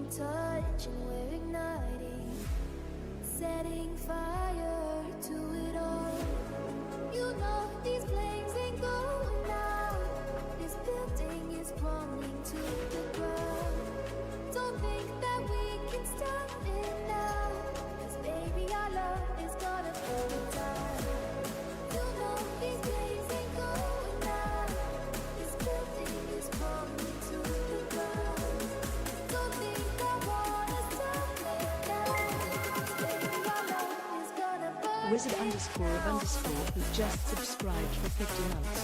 touch and we're igniting, setting fire to it all. You know these flames ain't going out. This building is crumbling to the ground. Don't think that we can stop it now, 'cause baby our love is gonna burn it down. You know these flames ain't going out. This building is crumbling to the ground. Don't think I wanna stop it now, 'cause baby our love is gonna burn Wizard underscore of underscore who just subscribed for 50 months.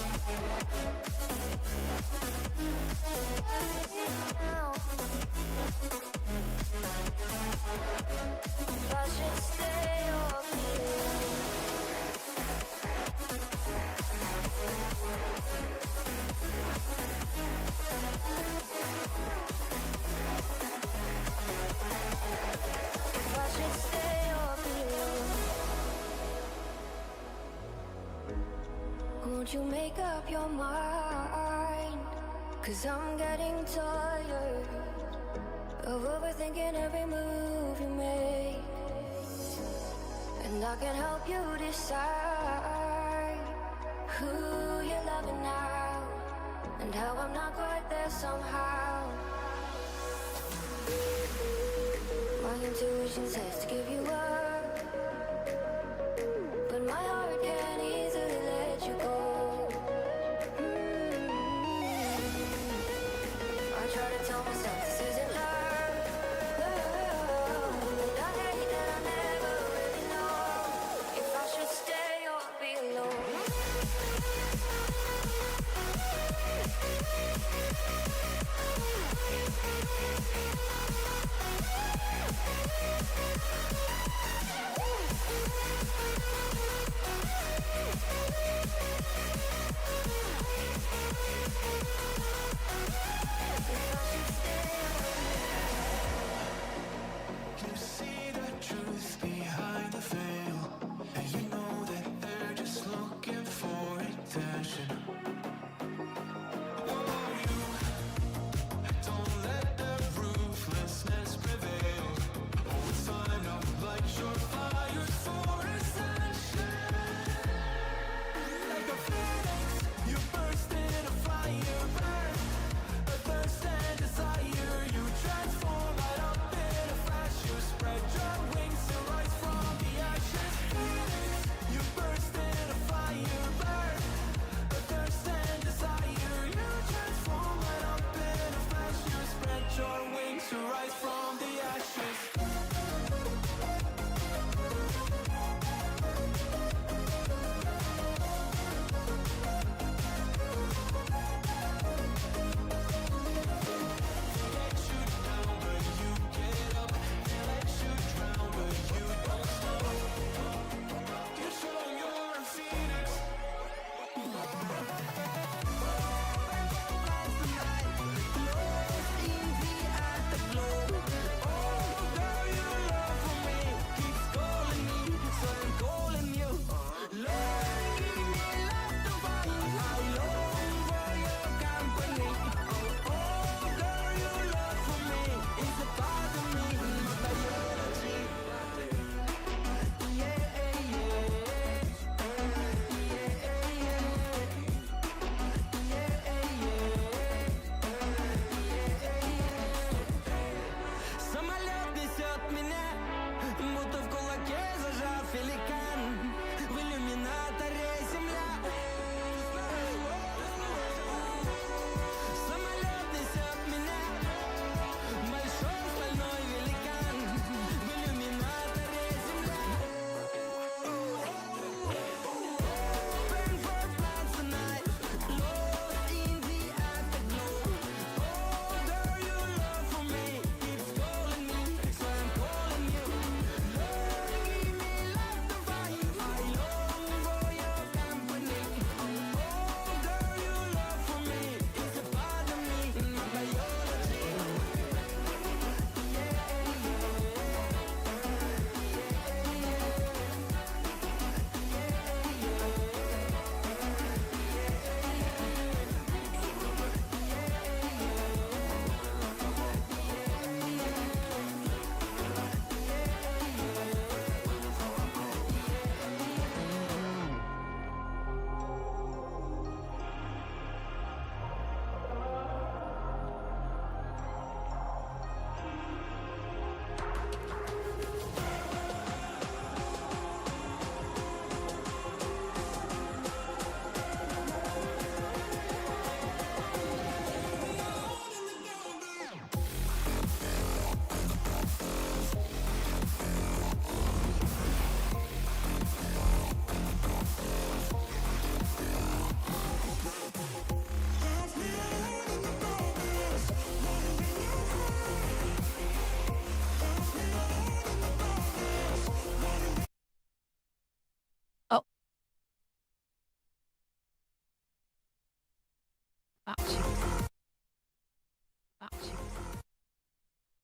now. If I should stay or leave. If I should stay or be alone. Won't you make up your mind? 'Cause I'm getting tired of overthinking every move you make. And I can help you decide who you're loving now, and how I'm not quite there somehow. My intuition says to give you up, but my heart can't easily let you go. I try to tell myself this isn't love, and I hate that I never really know if I should stay or be alone.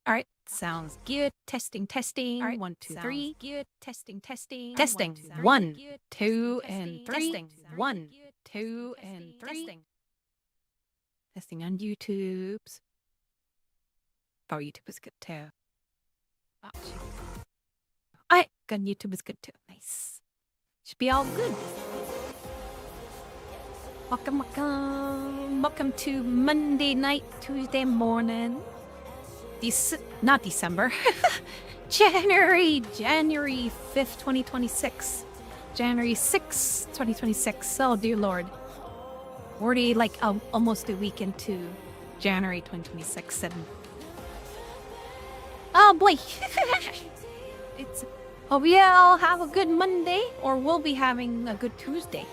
All right, sounds good. Testing. All right, 1, 2, 3. Good. Testing. Testing. 1, 2, and 3. Testing. 1, 2, and 3. Testing on YouTube's. Oh, YouTube is good too. Oh, alright, good. YouTube is good too. Nice. Should be all good. Welcome to Monday night, Tuesday morning. Not December. January 5th, 2026. January 6th, 2026. Oh, dear Lord. We're already like almost a week into January 2026. And oh boy. Hope you all have a good Monday, or we'll be having a good Tuesday.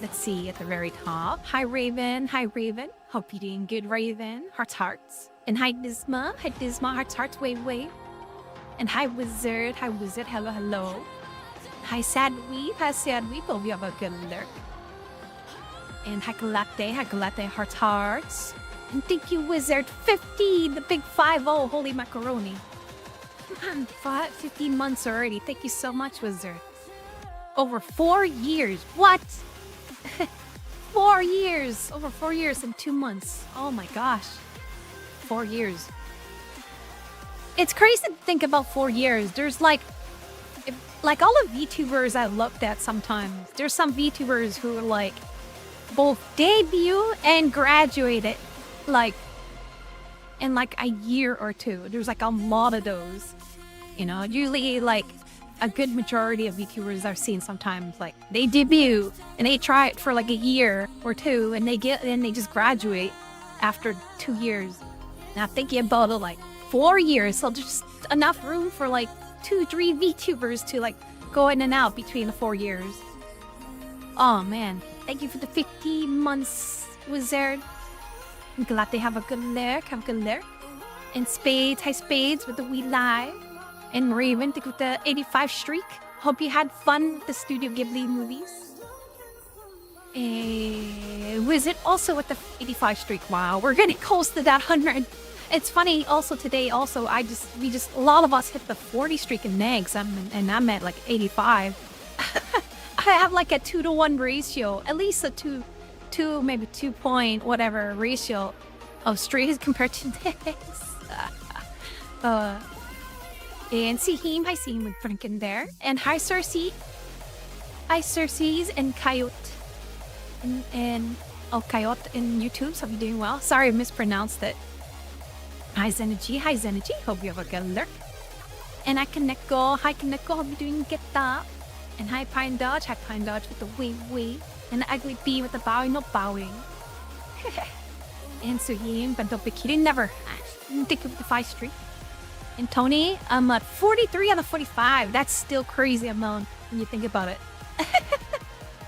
Let's see at the very top. Hi, Raven. Hope you're doing good, Raven. Hearts. And hi, Disma. Hearts, wave. And hi, Wizard. Hello. Hi, Sad Weep. Hope you have a good lurk. And hi, Galate, hearts. And thank you, Wizard. 50, the big 5-0. Holy macaroni. 15 months already. Thank you so much, Wizard. Over 4 years. What? 4 years. Over 4 years and 2 months. Oh my gosh. 4 years. It's crazy to think about 4 years. There's like all the VTubers I looked at sometimes. There's some VTubers who are like both debut and graduated like in like a year or two. There's like a lot of those. You know, usually like a good majority of VTubers I've seen sometimes like they debut and they try it for like a year or two and they just graduate after 2 years. Now thinking about it like 4 years, so there's enough room for like 2-3 VTubers to like go in and out between the 4 years. Oh man, thank you for the 50 months, Wizard. I'm glad they have a good lurk. And Spades, hi Spades with the wee live. And Raven with the 85 streak. Hope you had fun with the Studio Ghibli movies. And Wizard also with the 85 streak. Wow, we're getting close to that 100. It's funny also today also a lot of us hit the 40 streak in nags and I'm at like 85. I have like a 2-to-1 ratio, at least a 2 maybe 2 point whatever ratio of streaks compared to nags. And Sihim, hi Sihim with Franken there. And hi Cersei. Hi Cersei's and Coyote. And Coyote in YouTube, so you're doing well. Sorry I mispronounced it. Hi Zenergy. Hope you have a good lurk. And hi Kaneko. Hope you're doing good. And hi Pine Dodge. With the wave. And the Ugly Bee with the bowing, not bowing. And Suhim, Bento Bikini, never. Think of the 5 streak. And Tony, I'm at 43 out of 45. That's still crazy amount when you think about it.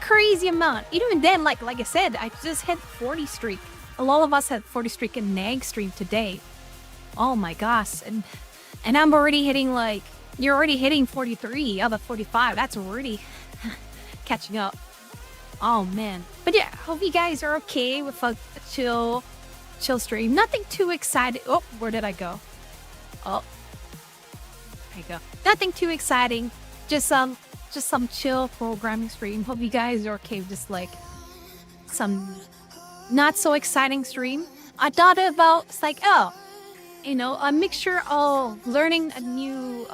Crazy amount. Even then, like I said, I just hit 40 streak. A lot of us had 40 streak in Nag stream today. Oh my gosh. And I'm already hitting like, you're already hitting 43 out of 45. That's already catching up. Oh man. But yeah, hope you guys are okay with a chill stream. Nothing too exciting. Oh, where did I go? Oh. There you go. Nothing too exciting. Just some chill programming stream. Hope you guys are okay with just like some not so exciting stream. I thought about it's like, oh, you know, a mixture of learning a new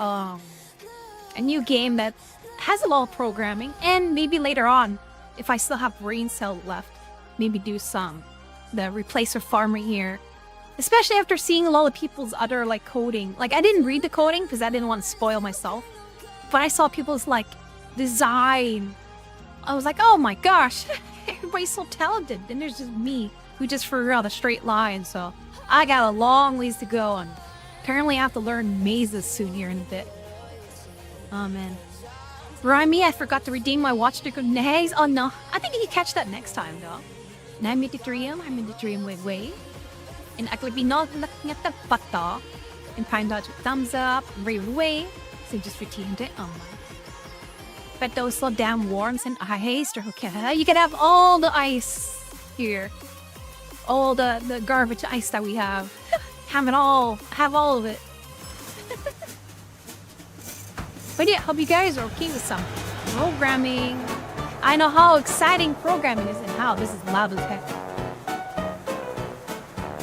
game that has a lot of programming, and maybe later on, if I still have brain cell left, maybe do the replacer farmer here. Especially after seeing a lot of people's other like coding. Like I didn't read the coding because I didn't want to spoil myself. But I saw people's like design. I was like, oh my gosh, everybody's so talented. Then there's just me who just figured out a straight line. So I got a long ways to go, and apparently I have to learn mazes soon here in a bit. Oh man. Remy, I forgot to redeem my watchdog of nags. Oh no, I think you can catch that next time though. And I'm in the dream way. And I could be not looking at the bata. And Pine Dodge with thumbs up, Raven way. So just retained it. Oh my. But those so damn warms and ice. Okay, you can have all the ice here. All the garbage ice that we have. have all of it. But yeah, hope you guys are okay with some programming. I know how exciting programming is and how this is loud as heck.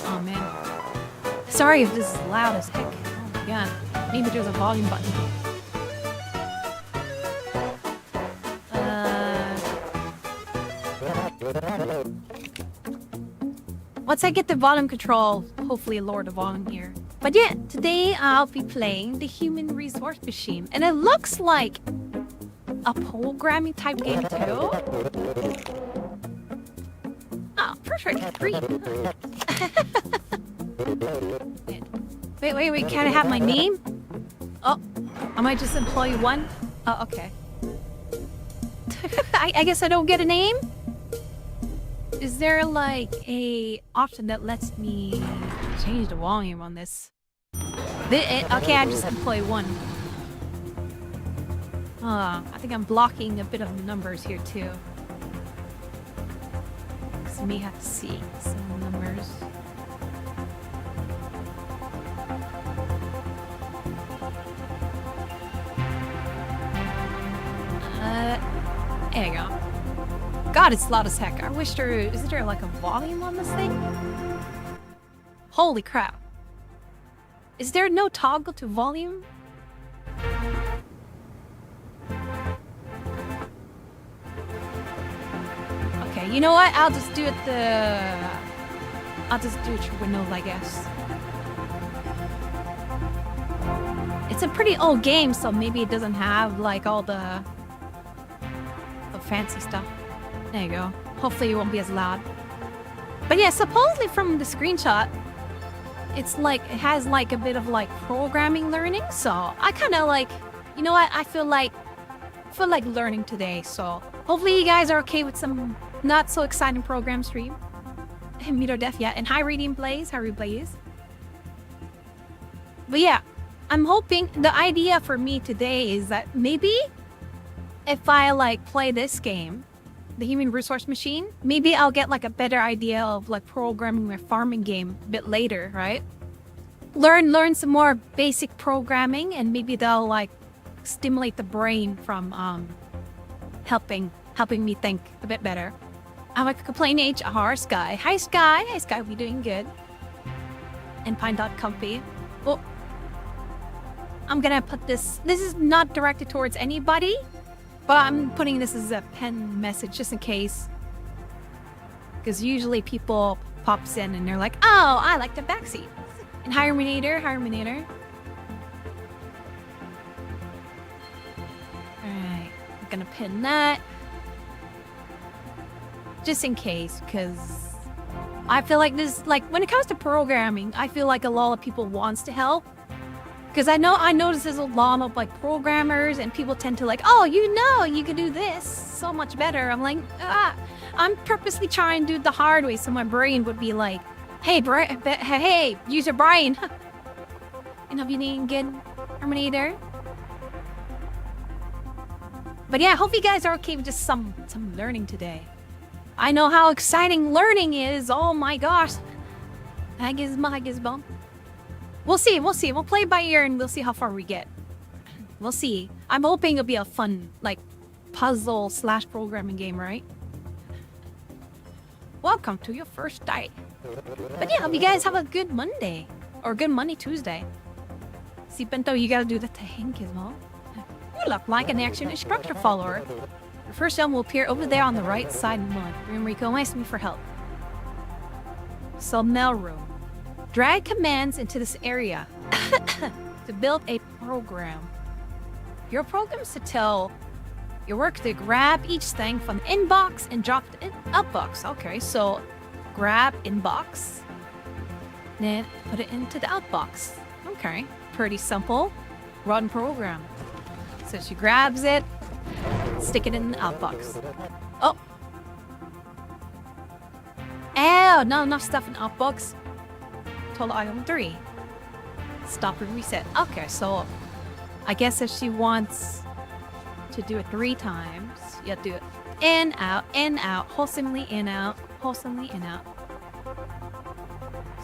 Oh man. Sorry if this is loud as heck. Oh my god. Maybe there's a volume button. Once I get the volume control, hopefully lower the volume here. But yeah, today I'll be playing the Human Resource Machine. And it looks like a programming type game too. Oh, perfect. Green. Wait, can I have my name? Oh, am I just employee 1? Oh, okay. I guess I don't get a name? Is there like a option that lets me change the volume on this? Okay, I just employee 1. I think I'm blocking a bit of numbers here too. So you may have to see some numbers. There you go. God, it's loud as heck. I wish is there like a volume on this thing? Holy crap. Is there no toggle to volume? Okay, you know what? I'll just do it through Windows, I guess. It's a pretty old game, so maybe it doesn't have like all the fancy stuff. There you go. Hopefully it won't be as loud. But yeah, supposedly from the screenshot, it's like it has like a bit of like programming learning. So I kind of like, you know what? I feel like learning today. So hopefully you guys are okay with some not so exciting program stream. Midori Def, yeah, and hi Reading Blaze, hi Blaze. But yeah, I'm hoping the idea for me today is that maybe if I like play this game, the Human Resource Machine, maybe I'll get like a better idea of like programming my farming game a bit later, right? Learn some more basic programming, and maybe they'll like stimulate the brain from helping me think a bit better. I'm like complain HR Sky. Hi Sky. Hi Sky, we doing good. And Pine.comfy. Oh, I'm gonna put this is not directed towards anybody, but I'm putting this as a pen message just in case. Because usually people pops in and they're like, oh, I like the backseat. And Hireminator. Alright, I'm gonna pin that. Just in case, because I feel like this, like when it comes to programming, I feel like a lot of people wants to help. Because I notice there's a lot of like programmers and people tend to like, oh, you can do this so much better. I'm like, I'm purposely trying to do it the hard way so my brain would be like, hey, user Brian. And hope you doing good, Terminator. But yeah, I hope you guys are okay with just some learning today. I know how exciting learning is. Oh my gosh. Gizmo. We'll see. We'll play by ear and we'll see how far we get. We'll see. I'm hoping it'll be a fun, like, puzzle / programming game, right? Welcome to your first day. But yeah, hope you guys have a good Monday. Or good Monday, Tuesday. See, Bento, you gotta do the thing, Gizmo. You look like an action instructor follower. Your first name will appear over there on the right side of the mod. Remember, ask me for help. So, mail room. Drag commands into this area to build a program. Your program is to tell your work to grab each thing from the inbox and drop it in outbox. Okay, so grab inbox, then put it into the outbox. Okay, pretty simple. Run program. So she grabs it, stick it in the outbox. Oh. Oh, not enough stuff in outbox. Total item 3. Stop and reset. Okay, so I guess if she wants to do it 3 times, you do it in, out, wholesomely in, out, wholesomely in, out.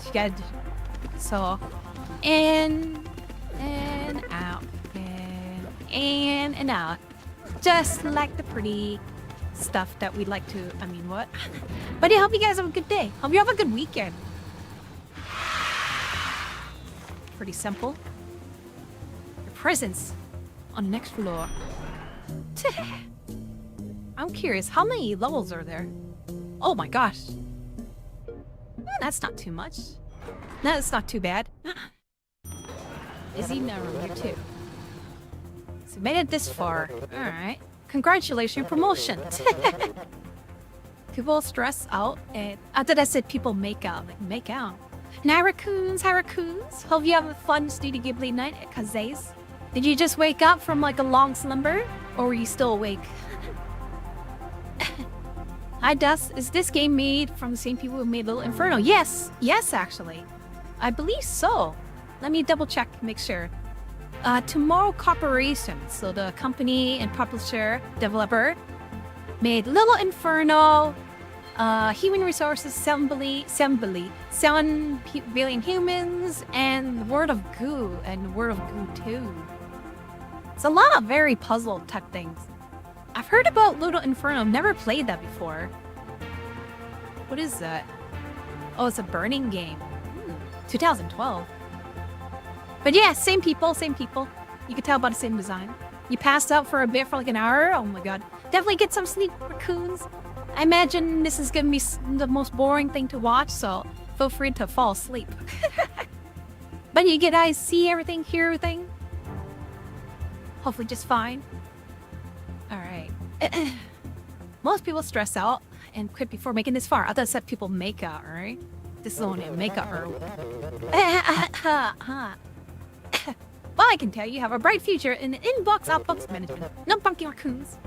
She gotta So, in and out, in and out. Just like the pretty stuff that we like to, what? But yeah, hope you guys have a good day. Hope you have a good weekend. Pretty simple. Your presence on the next floor. I'm curious, how many levels are there? Oh my gosh. That's not too much. No, it's not too bad. Izzy Naru too. So made it this far. Alright. Congratulations, your promotion. People stress out and after that said people make out. Like make out. Hi raccoons. Hope you have a fun Studio Ghibli night at Kaze's. Did you just wake up from like a long slumber? Or were you still awake? Hi Dust, is this game made from the same people who made Little Inferno? Yes, actually. I believe so. Let me double check, make sure. Tomorrow Corporation, so the company and publisher, developer, made Little Inferno, Human Resources, 7 billion humans, and World of Goo, and World of Goo 2. It's a lot of very puzzle type things. I've heard about Little Inferno, never played that before. What is that? Oh, it's a burning game. 2012. But yeah, same people. You can tell by the same design. You passed out for a bit for like an hour. Oh my god. Definitely get some sleep, raccoons. I imagine this is gonna be the most boring thing to watch, so feel free to fall asleep. But you get to see everything, hear everything. Hopefully just fine. Alright. Most people stress out and quit before making this far. I thought I said people make out, alright? This is only a makeup room. Well, I can tell you have a bright future in inbox outbox management. No bunky raccoons.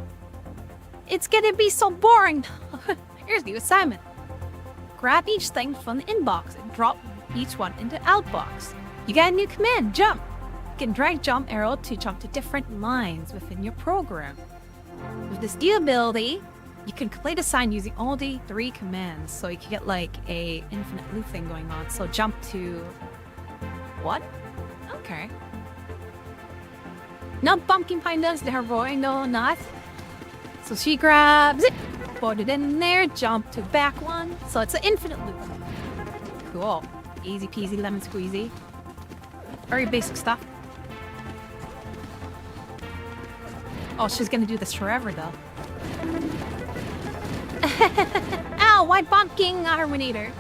It's gonna be so boring. Here's the assignment. Grab each thing from the inbox and drop each one into outbox. You got a new command, jump. You can drag jump arrow to jump to different lines within your program. With this new ability, you can complete a sign using all the 3 commands, so you can get like a infinite loop thing going on. So jump to what? Okay. No pumpkin pine does the heroic, no not. So she grabs it, put it in there, jump to back one. So it's an infinite loop. Cool. Easy peasy lemon squeezy. Very basic stuff. Oh, she's gonna do this forever though. Ow, white pumpkin Harmonator.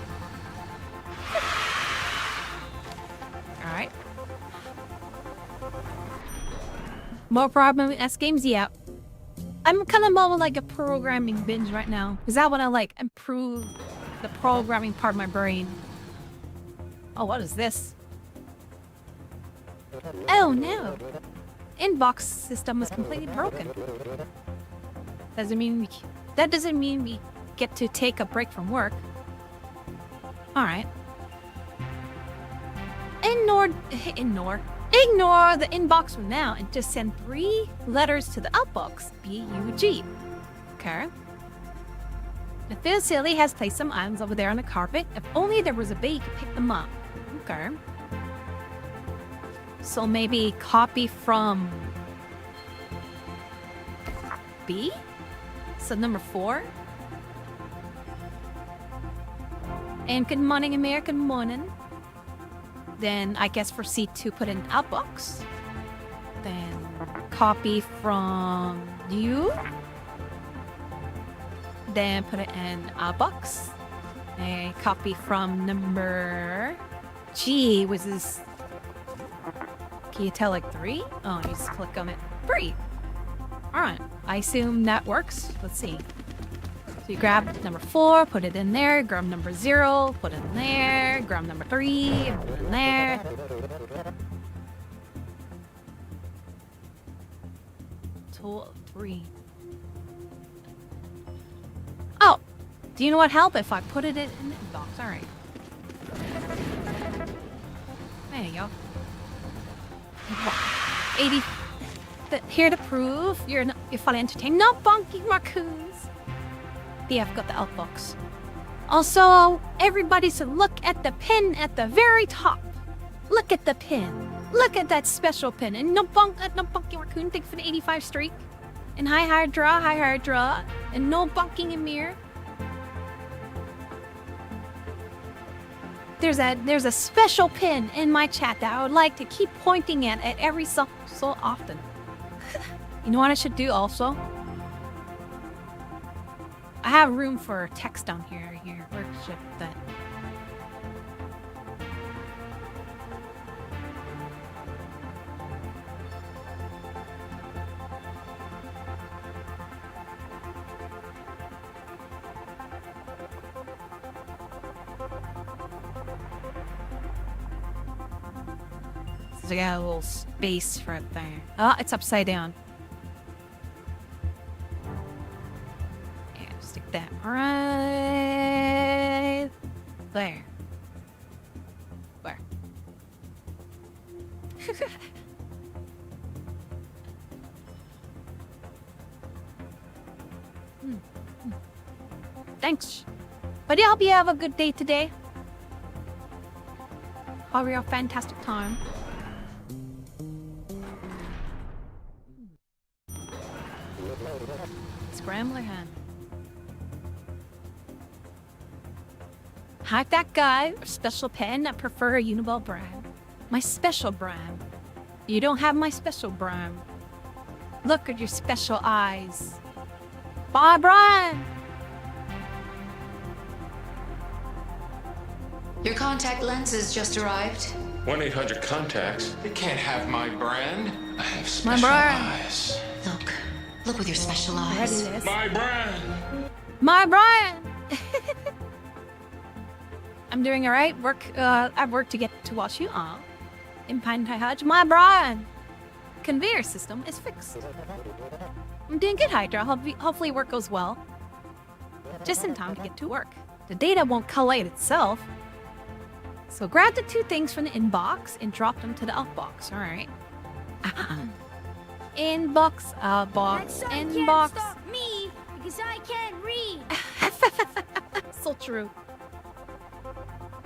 Alright. More problem with S games? Yeah. I'm kind of more like a programming binge right now. Is that what I like? Improve the programming part of my brain. Oh, what is this? Oh no. Inbox system was completely broken. That doesn't mean we get to take a break from work. Alright. Ignore the inbox for now and just send 3 letters to the outbox. B-U-G. Okay. The facility has placed some items over there on the carpet. If only there was a way you could pick them up. Okay. So maybe copy from B? So number 4. And good morning, American morning. Then I guess for C2 put in outbox. Then copy from U. Then put it in outbox. And copy from number G, which is, can you tell like 3? Oh, you just click on it. 3. Alright, I assume that works. Let's see. So you grab number 4, put it in there, grab number 0, put it in there, grab number 3, put it in there. 3. Oh! Do you know what help if I put it in the box? Alright. There you go. 80. Here to prove you're fully entertained. No bunky raccoons! Yeah, I've got the outbox. Also, everybody should look at the pin at the very top. Look at the pin. Look at that special pin. And no bunking raccoon thing for the 85 streak. And high draw. And no bunking in mirror. There's a special pin in my chat that I would like to keep pointing at every so often. You know what I should do also? I have room for text down here. Where should that? So I got a little space right there. Oh, it's upside down. Yeah, stick that right there. Where? Thanks. But yeah, I hope you have a good day today. Have a fantastic time. Scrambler hand. Hack that guy. Special pen. I prefer a Uniball brand. My special brand. You don't have my special brand. Look at your special eyes. Bye, Brian. Your contact lenses just arrived. 1-800-CONTACTS. They can't have my brand. I have My special brand. eyes. Look with your special Ready eyes. this. My brand. My Brian. I'm doing all right. I've worked to get to watch you all. In Pine Hutch. My Brian. Conveyor system is fixed. I'm doing good, Hydra. Hopefully work goes well. Just in time to get to work. The data won't collate itself. So grab the 2 things from the inbox and drop them to the outbox. All right. Inbox, box, That sun inbox. can't stop me because I can't read. So true.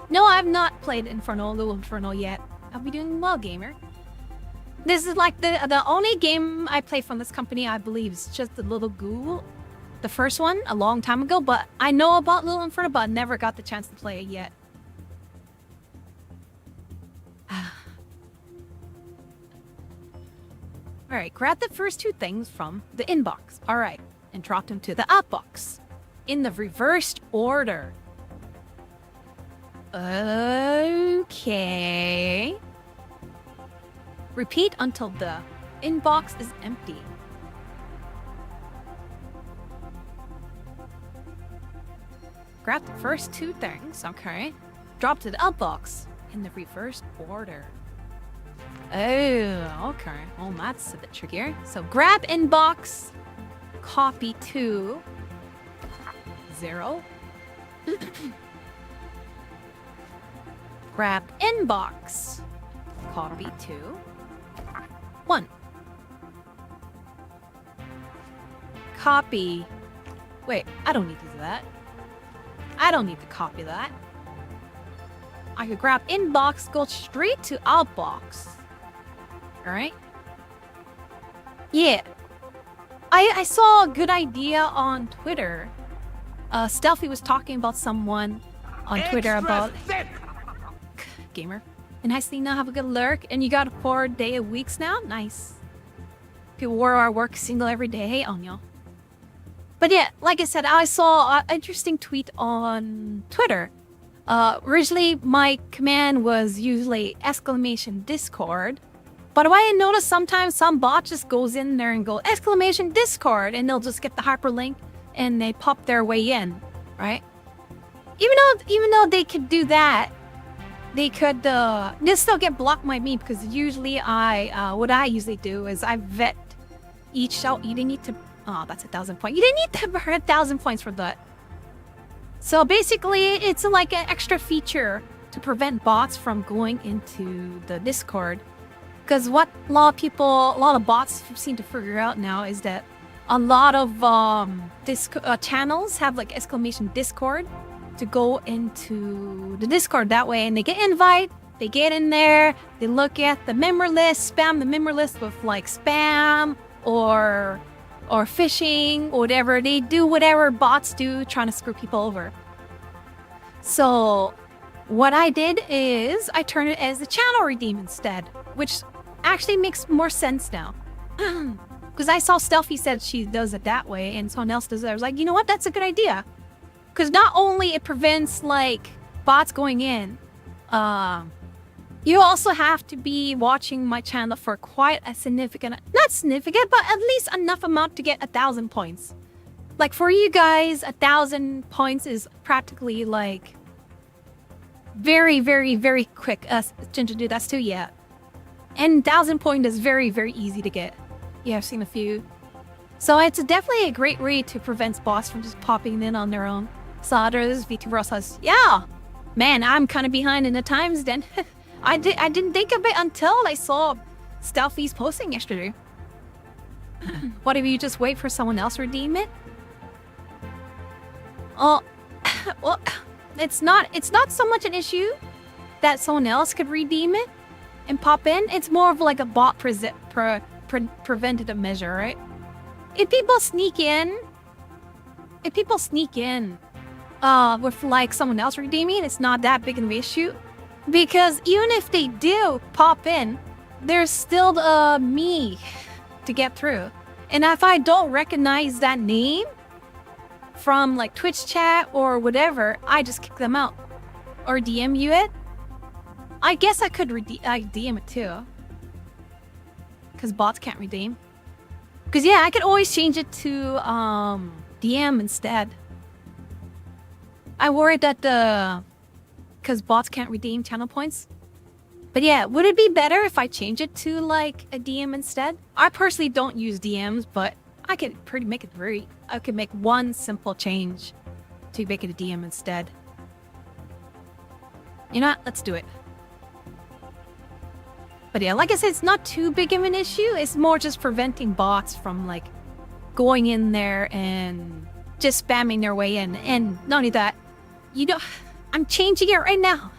No, I've not played Little Inferno yet. I'll be doing well, gamer. This is like the only game I play from this company, I believe, is just the Little Ghoul. The first one, a long time ago, but I know about Little Inferno, but I never got the chance to play it yet. Alright, grab the first 2 things from the inbox. Alright, and drop them to the outbox. In the reversed order. Okay. Repeat until the inbox is empty. Grab the first 2 things, okay. Drop to the outbox in the reversed order. Oh, okay. Well, that's a bit trickier. So grab inbox, copy to 0. Grab inbox, copy to 1. Copy. Wait, I don't need to do that. I don't need to copy that. I could grab inbox, go straight to outbox. Alright? Yeah. I saw a good idea on Twitter. Stealthy was talking about someone on Twitter about... Gamer. And I see now have a good lurk. And you got 4 day a weeks now? Nice. People are work single every day on y'all. But yeah, like I said, I saw an interesting tweet on Twitter. Originally, my command was usually exclamation Discord. But I noticed sometimes some bot just goes in there and go exclamation Discord, and they'll just get the hyperlink and they pop their way in, right? Even though they could do that, they could they still get blocked by me, because usually what I usually do is I vet each shout. You didn't need to. Oh, that's 1,000 points. You didn't need to burn 1,000 points for that. So basically, it's like an extra feature to prevent bots from going into the Discord. Because what a lot of bots seem to figure out now is that a lot of channels have like exclamation Discord to go into the Discord that way, and they get invite, They get in there, they look at the member list, spam the member list with like spam or phishing or whatever. They do whatever bots do trying to screw people over. So what I did is I turned it as a channel redeem instead, which actually makes more sense now. Because I saw Stealthy said she does it that way and someone else does it. I was like, you know what? That's a good idea. Because not only it prevents like bots going in, you also have to be watching my channel for quite a significant, not significant, but at least enough amount to get 1,000 points. Like for you guys, 1,000 points is practically like very, very, very quick to do that too, yeah. And 1,000 point is very, very easy to get. Yeah, I've seen a few. So it's definitely a great way to prevent bots from just popping in on their own. Solders, VTuber says, yeah, man, I'm kind of behind in the times then. I didn't think of it until I saw Stealthy's posting yesterday. What if you just wait for someone else to redeem it? Oh, well, it's not so much an issue that someone else could redeem it and pop in. It's more of like a bot preventative measure, right? If people sneak in with like someone else redeeming, it's not that big of an issue. Because even if they do pop in, there's still me to get through. And if I don't recognize that name from like Twitch chat or whatever, I just kick them out. Or DM you it. I guess I could DM it too. Because bots can't redeem. Because yeah, I could always change it to DM instead. I worried that because bots can't redeem channel points. But yeah, would it be better if I change it to like a DM instead? I personally don't use DMs, but I could make it I could make one simple change to make it a DM instead. You know what? Let's do it. But yeah, like I said, it's not too big of an issue. It's more just preventing bots from like going in there and just spamming their way in. And not only that, I'm changing it right now.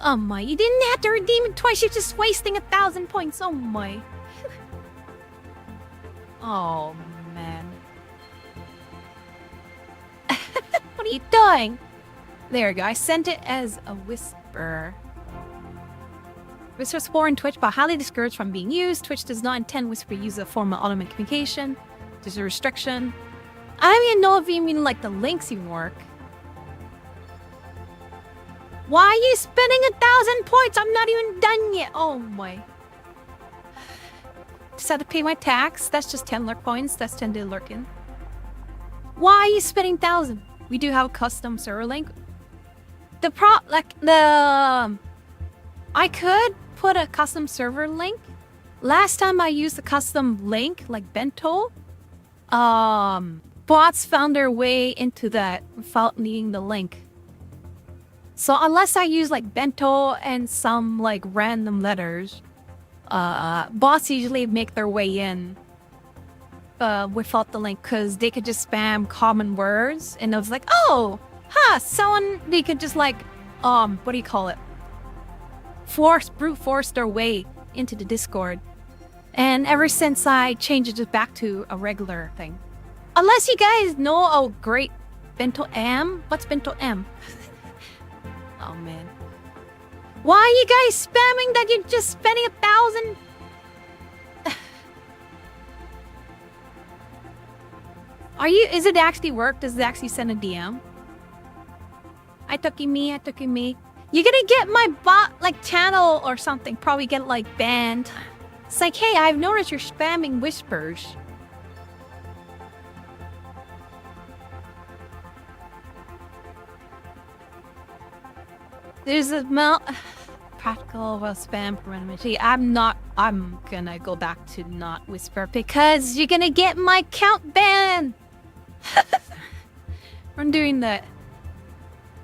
Oh my, you didn't have to redeem it twice. You're just wasting 1,000 points. Oh my. Oh man. What are you doing? There we go. I sent it as a whisper. Whisper Spore in Twitch, but highly discouraged from being used. Twitch does not intend Whisper use a form of automated communication. There's a restriction. I don't even know if you mean like the links even work. Why are you spending 1,000 points? I'm not even done yet. Oh my. Just had to pay my tax. That's just 10 lurk points. That's 10 to lurk in. Why are you spending 1,000? We do have a custom server link. I could put a custom server link. Last time I used a custom link, like Bento, bots found their way into that without needing the link. So unless I use like Bento and some like random letters, bots usually make their way in without the link because they could just spam common words and it was like, oh, they could just like, what do you call it? Brute force their way into the Discord. And ever since I changed it back to a regular thing. Unless you guys know a great Bento M. What's Bento M? Oh man. Why are you guys spamming that you're just spending 1,000? Is it actually work? Does it actually send a DM? I took you me. You're gonna get my bot like channel or something. Probably get like banned. It's like, hey, I've noticed you're spamming whispers. There's a practical spam permanently. I'm gonna go back to not whisper because you're gonna get my count banned. I'm doing that.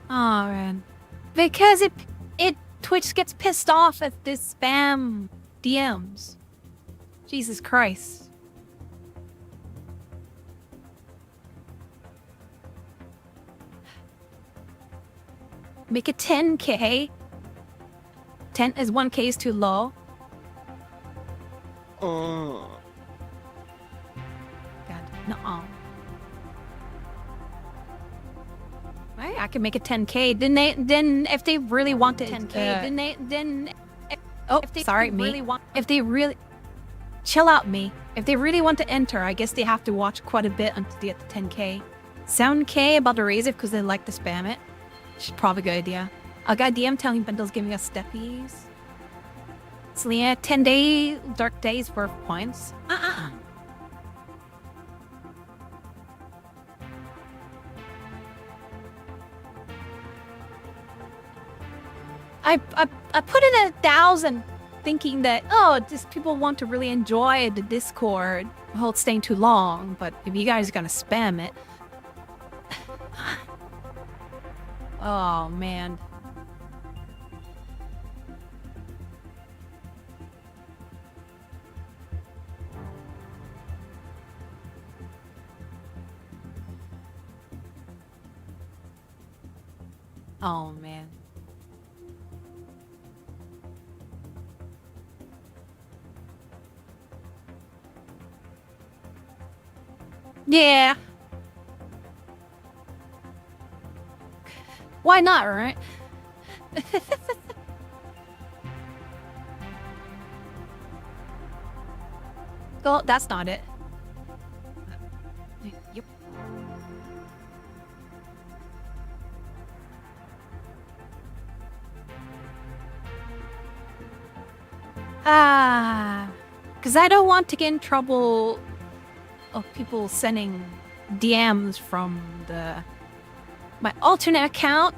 Oh man. Because Twitch gets pissed off at this spam DMs. Jesus Christ. Make it 10K. 10 is 1K is too low. Uh, God, no. Right, I can make it 10K. Then if they really wanted 10K, if they sorry, me. If they really chill out, me. If they really want to enter, I guess they have to watch quite a bit until they get to 10K. 7K about to raise it because they like to spam it. Which is probably a good idea. I got a DM telling Bento's giving us steppies. So yeah, 10-day dark days worth points. I put in 1,000 thinking that, oh, just people want to really enjoy the Discord. Well, it's staying too long, but if you guys are gonna spam it. Oh, man. Oh, man. Yeah. Why not, right? Well, that's not it. Yep. Because I don't want to get in trouble of people sending DMs from my alternate account.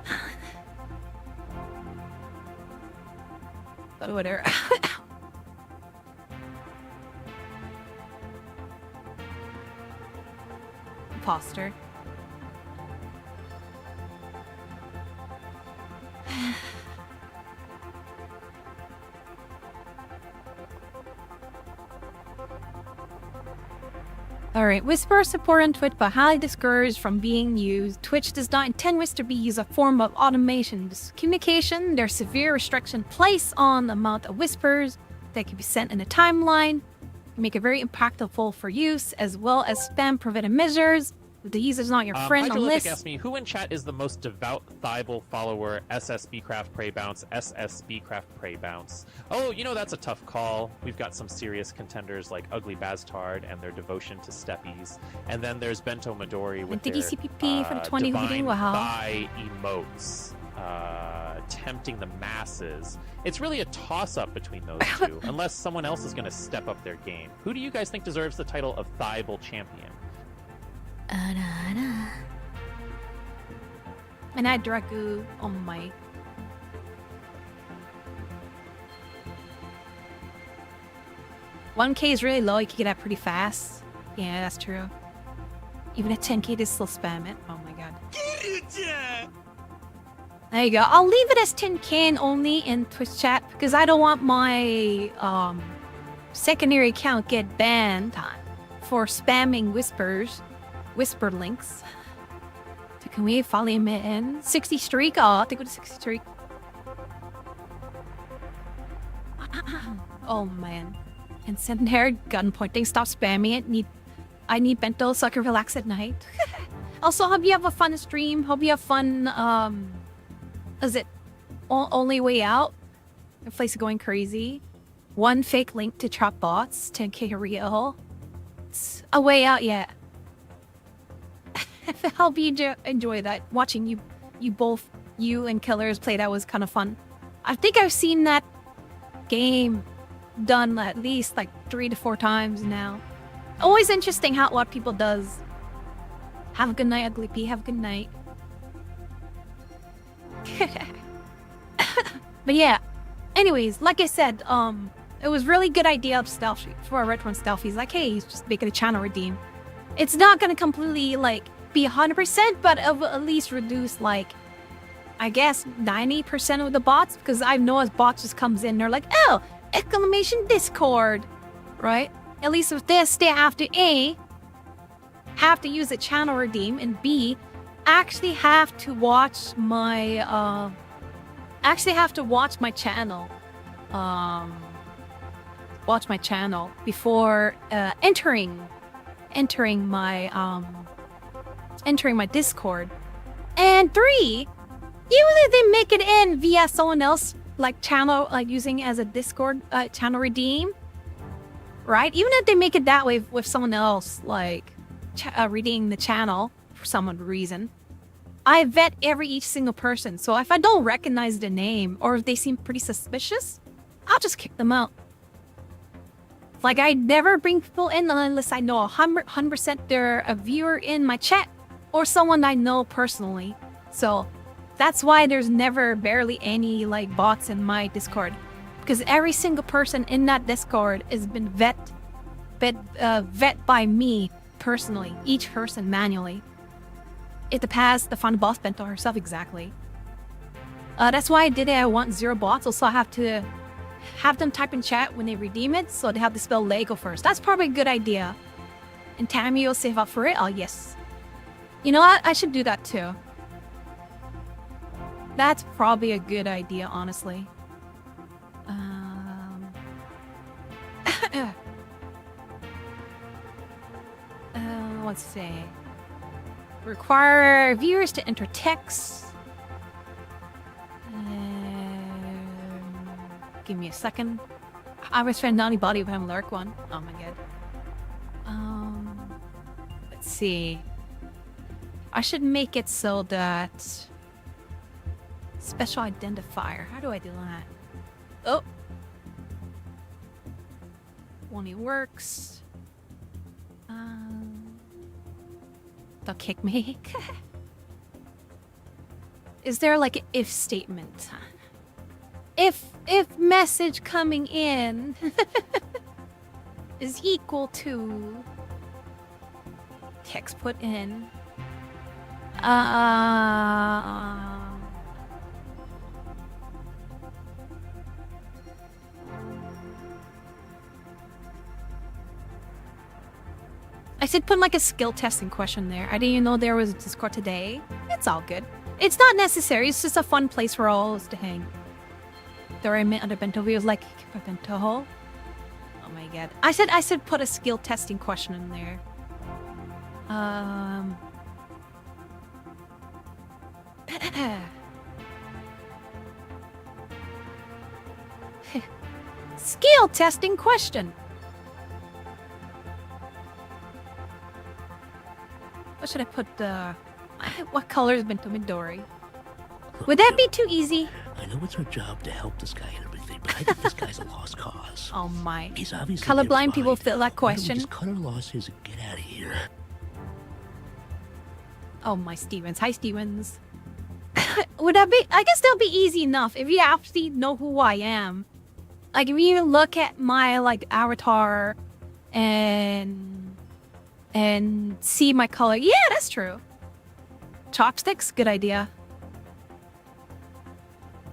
But whatever. Imposter. Alright, Whisper support on Twitch but highly discouraged from being used. Twitch does not intend Whisper to be used as a form of automation. This communication, there's severe restriction placed on the amount of whispers that can be sent in a timeline. Make it very impactful for use, as well as spam preventive measures. If the user's not your friend on Hydrolytic list. asked me, who in chat is the most devout Thibault follower? SSB Craft Prey Bounce, SSB Craft Prey Bounce. Oh, you know, that's a tough call. We've got some serious contenders like Ugly Bastard and their devotion to steppies. And then there's Bento Midori with their CPP for the 20 divine reading. Wow. thigh emotes, tempting the masses. It's really a toss-up between those two, unless someone else is going to step up their game. Who do you guys think deserves the title of Thibault Champion? And I Dragu on my 1K is really low, you can get that pretty fast. Yeah, that's true. Even at 10K they still spam it. Oh my god. There you go. I'll leave it as 10K only in Twitch chat because I don't want my secondary account get banned for spamming whisper links. So can we follow him in? 60 streak? Oh, I'll take it to 60 streak. Oh man. And send hair gun pointing. Stop spamming it. I need Bento so I can relax at night. Also, hope you have a fun stream. Hope you have fun. Is it only way out? The place is going crazy. One fake link to trap bots. 10K real. It's a way out yet. I hope you enjoy that. Watching you and Killers play that was kind of fun. I think I've seen that game done at least like 3 to 4 times now. Always interesting what people does. Have a good night, Ugly P. Have a good night. But yeah. Anyways, like I said, it was really good idea of stealth for a Retron stealth. He's like, hey, he's just making a channel redeem. It's not gonna completely like be 100%, but it will at least reduce like I guess 90% of the bots, because I know as bots just comes in, they're like, oh, exclamation Discord, right? At least with this, they have to A, have to use a channel redeem, and B, actually have to watch my channel watch my channel before entering my Discord. And 3, even if they make it in via someone else like channel, like using as a Discord channel redeem, right? Even if they make it that way with someone else like redeeming the channel for some reason, I vet each single person. So if I don't recognize the name or if they seem pretty suspicious, I'll just kick them out. Like, I never bring people in unless I know 100% they're a viewer in my chat or someone I know personally. So that's why there's barely any like bots in my Discord, because every single person in that Discord has been vet by me personally, each person manually. It depends the final boss Bento herself exactly. That's why I did it. I want 0 bots. Also, I have to have them type in chat when they redeem it, so they have to spell Lego first. That's probably a good idea. And Tammy will save up for it. Oh, yes. You know what? I should do that too. That's probably a good idea, honestly. Let's see. Require viewers to enter text. Give me a second. I was trying naughty body with him lurk one. Oh my god. Let's see. I should make it so that special identifier. How do I do that? Oh. Only works. They'll kick me. Is there like an if statement? If message coming in is equal to text put in. I said put like a skill testing question there. I didn't even know there was a Discord today. It's all good. It's not necessary. It's just a fun place for all of us to hang. There I meant other Bento videos like Bento. Oh my god. I said put a skill testing question in there. Skill testing question. What should I put? What color is Bento Midori? Would that be too easy? I know it's our job to help this guy and everything, but I think this guy's a lost cause. Oh my. He's obviously Colorblind people terrified. fill that Why don't we question. just cut our losses and get out of here. Oh my Stevens. Hi Stevens. Would that be? I guess that'll be easy enough if you actually know who I am. Like if you look at my like avatar and see my color. Yeah, that's true. Chopsticks, good idea.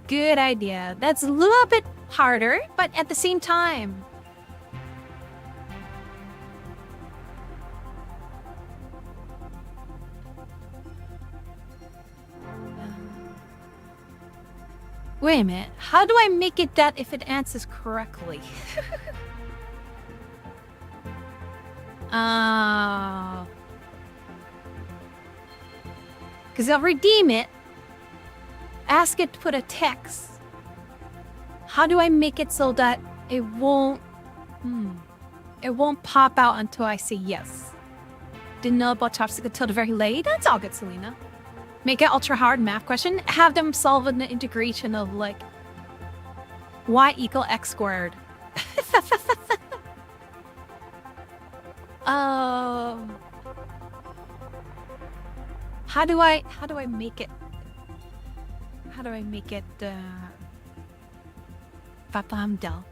Good idea. That's a little bit harder, but at the same time. Wait a minute. How do I make it that if it answers correctly? Because I'll redeem it. Ask it to put a text. How do I make it so that it won't pop out until I say yes? Didn't know about chopstick until the very late. That's all good, Selena. Make it ultra hard math question. Have them solve an integration of like y equal x squared. How do I make it? How do I make it? Papamdel.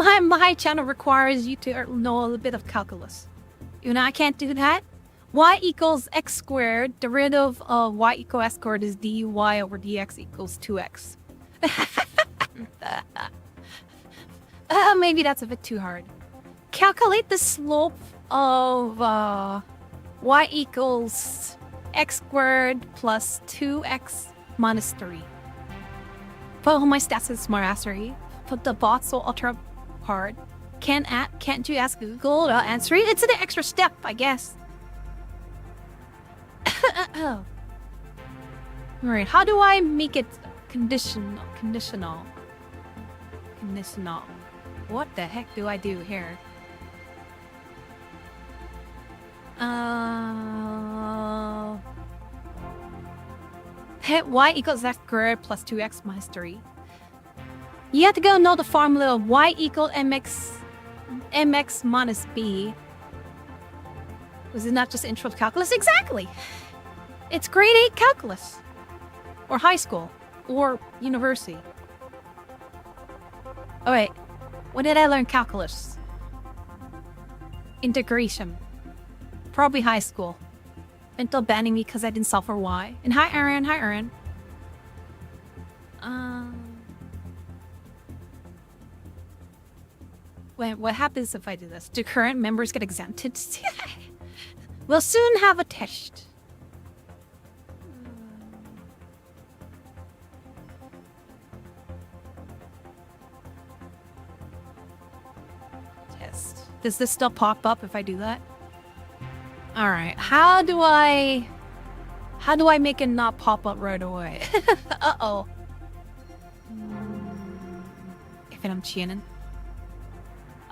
My channel requires you to know a little bit of calculus. You know I can't do that. Y equals x squared. Derivative of y equals x squared is dy over dx equals 2x. Maybe that's a bit too hard. Calculate the slope of y equals x squared plus 2x minus 3. Put all my stats in smart assery. Put the bots so ultra hard. Can't you ask Google to answer it? It's an extra step, I guess. Alright, how do I make it conditional? What the heck do I do here? Hit y equals x squared plus 2x minus 3. You have to go know the formula of y equal mx minus b. Was it not just intro to calculus? Exactly! It's grade 8 calculus. Or high school. Or university. Oh wait. When did I learn calculus? Integration. Probably high school. Bento banning me because I didn't solve for y. And hi Aaron, hi Aaron. Wait, what happens if I do this? Do current members get exempted? We'll soon have a test. Test. Does this still pop up if I do that? Alright, how do I make it not pop up right away? Uh-oh. If I'm cheating.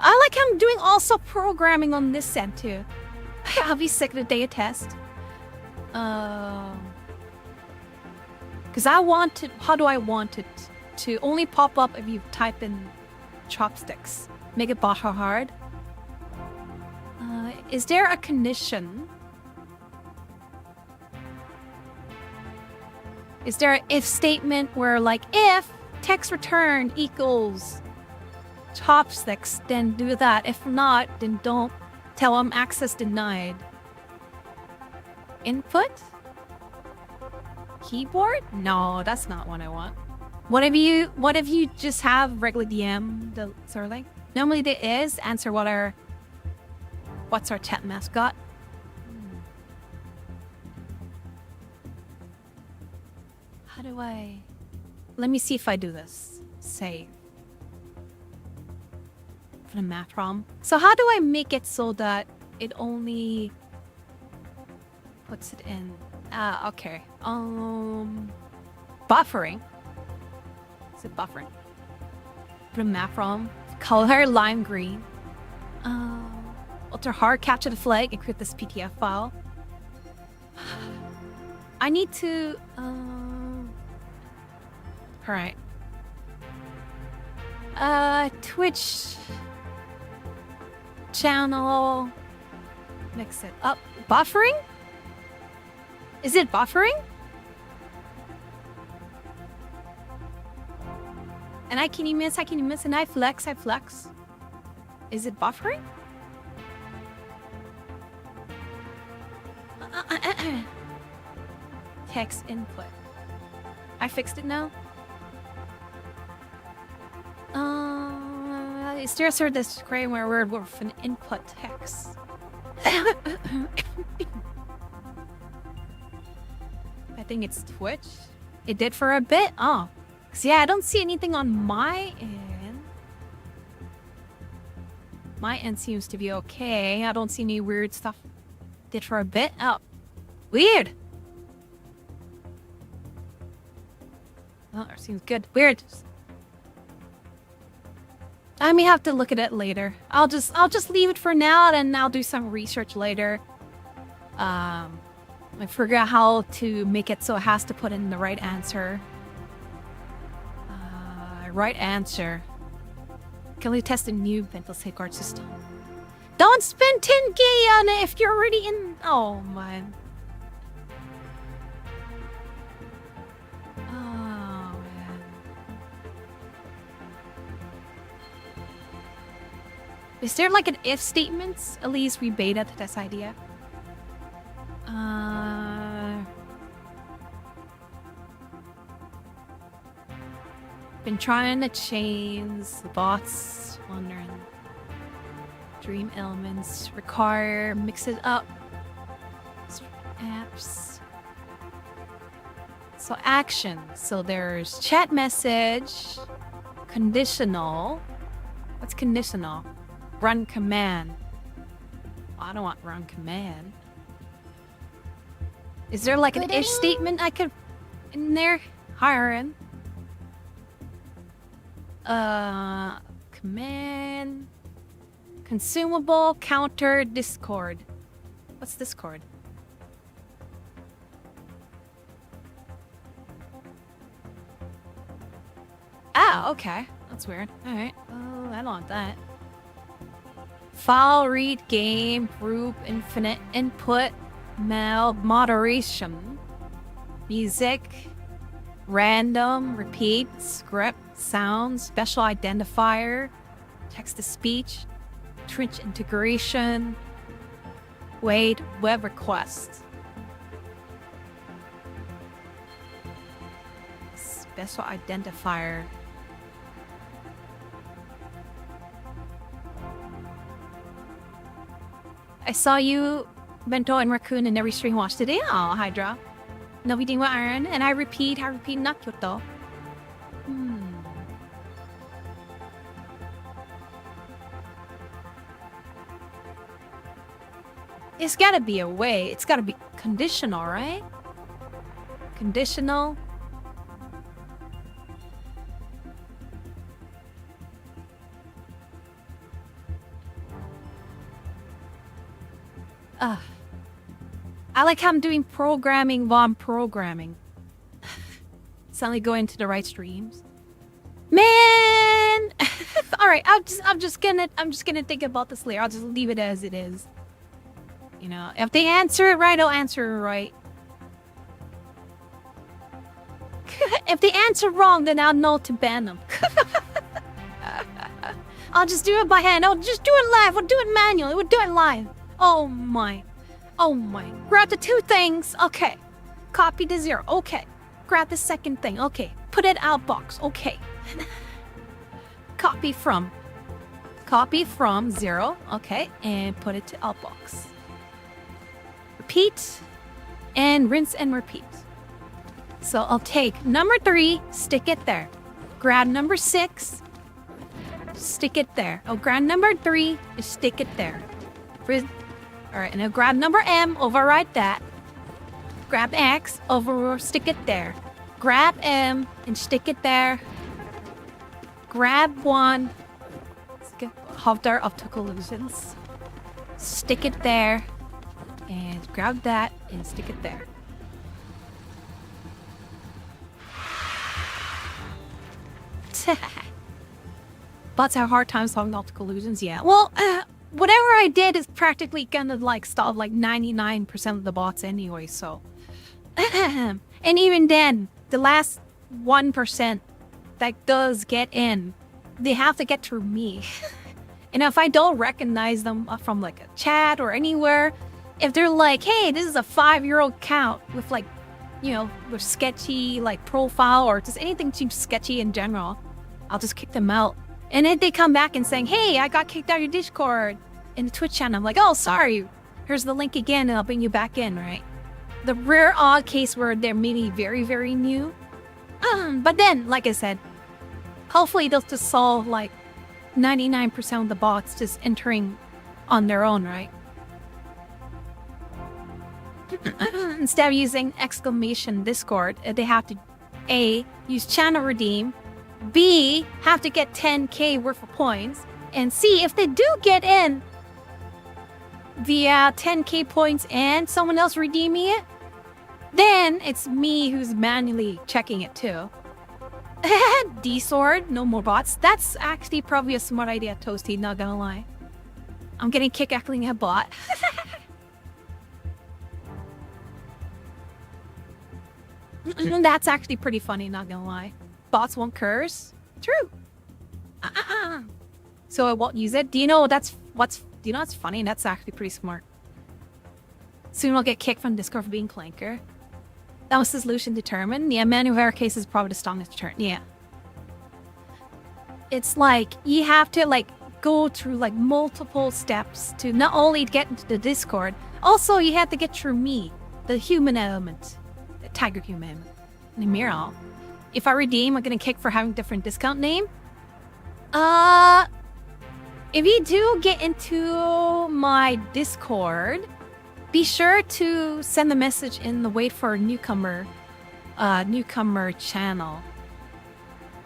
I like how I'm doing also programming on this end too. I'll be sick of the day of test. Because I want it, how do I want it to only pop up if you type in chopsticks? Make it bot hard. Is there a condition? Is there an if statement where like if text return equals chopsticks, then do that. If not, then don't. Tell them access denied. Input? Keyboard? No, that's not what I want. What if you just have regular DM the sort of like? Normally there is answer what's our chat mascot? How do I... Let me see if I do this. Save. For the math ROM. So how do I make it so that it only puts it in? Okay. Buffering. Is it buffering? For the math ROM. Color lime green. Ultra hard capture the flag and create this PDF file. I need to alright. Twitch channel. Mix it up. Buffering? Is it buffering? And I can miss, and I flex. Is it buffering? Text input. I fixed it now. Is there a sort of this gray word with an input text? I think it's Twitch. It did for a bit. Oh, cause yeah, I don't see anything on my end. My end seems to be okay. I don't see any weird stuff. Did for a bit. Oh, weird. Oh, that seems good. Weird. I may have to look at it later. I'll just leave it for now, and I'll do some research later. I figure out how to make it so it has to put in the right answer. Right answer. Can we test a new Bento safeguard system? Don't spend 10K on it if you're already in. Oh man. Oh man. Is there like an if statements? At least we beta to this idea. Been trying the chains, the bots, wondering. Dream elements, require, mix it up. Apps. So action. So there's chat message, conditional. What's conditional? Run command. I don't want run command. Is there like an if statement I could in there? Hiring. Command. Consumable counter Discord. What's Discord? Ah, okay. That's weird. Alright. Oh, I don't want that. File read game group infinite input moderation music random repeat script sound special identifier text to speech Twitch integration wait web request special identifier. I saw you, Bento and Raccoon in every stream watch today. Oh, Hydra. Nabiting wa Aaron. And I repeat, not kyoto. It's gotta be a way. It's gotta be conditional, right? Conditional. I like how I'm doing programming while I'm programming. Suddenly going to the right streams. Man! Alright, I'm just gonna think about this later. I'll just leave it as it is. You know, if they answer it right, I'll answer it right. If they answer wrong, then I'll know to ban them. I'll just do it by hand. I'll just do it live. We'll do it manually. We'll do it live. Oh my. Oh my. Grab the two things. Okay. Copy the 0. Okay. Grab the second thing. Okay. Put it outbox. Okay. Copy from 0. Okay. And put it to outbox. Repeat. And rinse and repeat. So I'll take number 3, stick it there. Grab number 6, stick it there. I'll grab number 3, stick it there. Alright, and I'll grab number M, override that. Grab X, stick it there. Grab M, and stick it there. Grab 1, hover optical illusions. Stick it there. And grab that, and stick it there. Bots have hard time solving optical illusions, yeah. Well, whatever I did is practically gonna like stop like 99% of the bots anyway, so. And even then, the last 1% that does get in, they have to get through me. And if I don't recognize them from like a chat or anywhere, if they're like, hey, this is a 5-year-old account with like, you know, with sketchy like profile or just anything too sketchy in general, I'll just kick them out. And then they come back and saying, hey, I got kicked out of your Discord in the Twitch channel. I'm like, oh, sorry. Here's the link again and I'll bring you back in, right? The rare odd case where they're maybe very, very new. But then, like I said, hopefully they'll just solve like 99% of the bots just entering on their own, right? Instead of using exclamation Discord, they have to A, use channel redeem, B, have to get 10k worth of points, and C, if they do get in via 10k points and someone else redeeming it, then it's me who's manually checking it too. D-sword, no more bots. That's actually probably a smart idea, Toasty, not gonna lie. I'm getting kick echoing a bot. That's actually pretty funny, not gonna lie. Bots won't curse. True. So I won't use it. Do you know what's funny? That's actually pretty smart. Soon I'll get kicked from Discord for being clanker. That was the solution determined. Yeah, manual error case is probably the strongest turn. Yeah. It's like you have to like go through like multiple steps to not only get into the Discord, also you have to get through me, the human element, the tiger human element. Nemiro. If I redeem, I'm gonna kick for having different discount name. If you do get into my Discord, be sure to send the message in the wait for newcomer channel.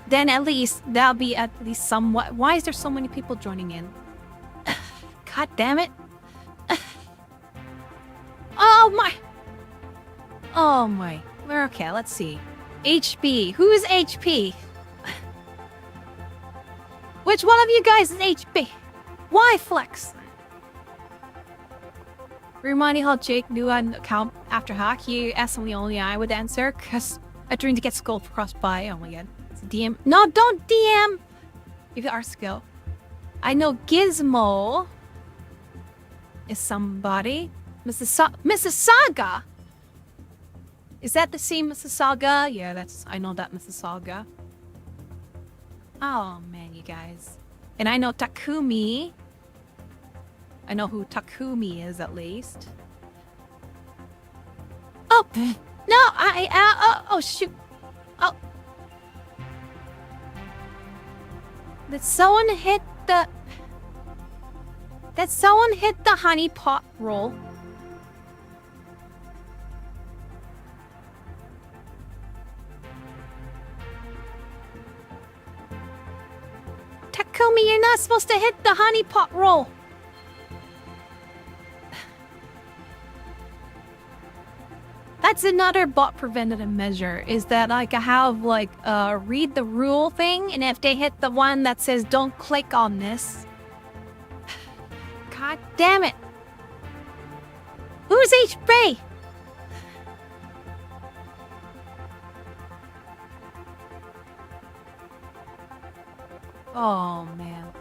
Then at least that'll be at least somewhat. Why is there so many people joining in? God damn it. Oh my. Oh my. We're okay. Let's see. HB. Who is HP? Which one of you guys is HB? Why Flex? Reminding how Jake knew an account after hack. He asked me only I would answer because I tried to get skulled crossed by. Oh my god. It's a DM. No, don't DM! If you are skill. I know Gizmo is somebody. Mrs. Saga! Is that the same Mrs. Saga? Yeah, I know that Mrs. Saga. Oh man, you guys. And I know Takumi. I know who Takumi is at least. Oh no! Oh shoot! Oh, did someone hit the? Did someone hit the honey pot roll? Takumi, you're not supposed to hit the honey pot roll. That's another bot preventative measure, is that like I have like read the rule thing, and if they hit the one that says don't click on this. God damn it. Who's HP? Oh man.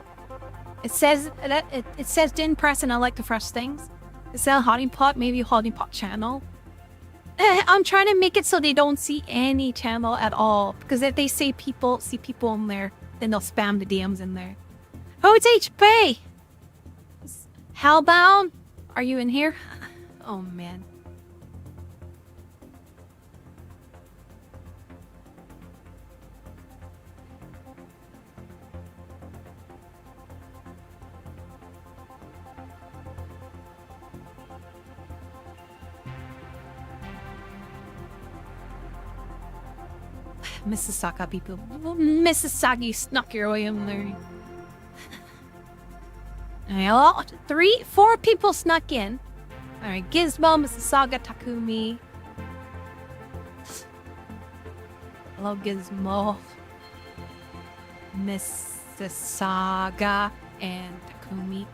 It says that it says didn't press and I like to fresh things. Is that a honey pot? Maybe a honey pot channel? I'm trying to make it so they don't see any channel at all. Because if they see people in there, then they'll spam the DMs in there. Oh, it's HP! Hellbound? Are you in here? Oh man. Mississauga people. Mississauga, you snuck your way in there. Hello? 4 people snuck in. Alright, Gizmo, Mississauga, Takumi. Hello, Gizmo. Mississauga and Takumi.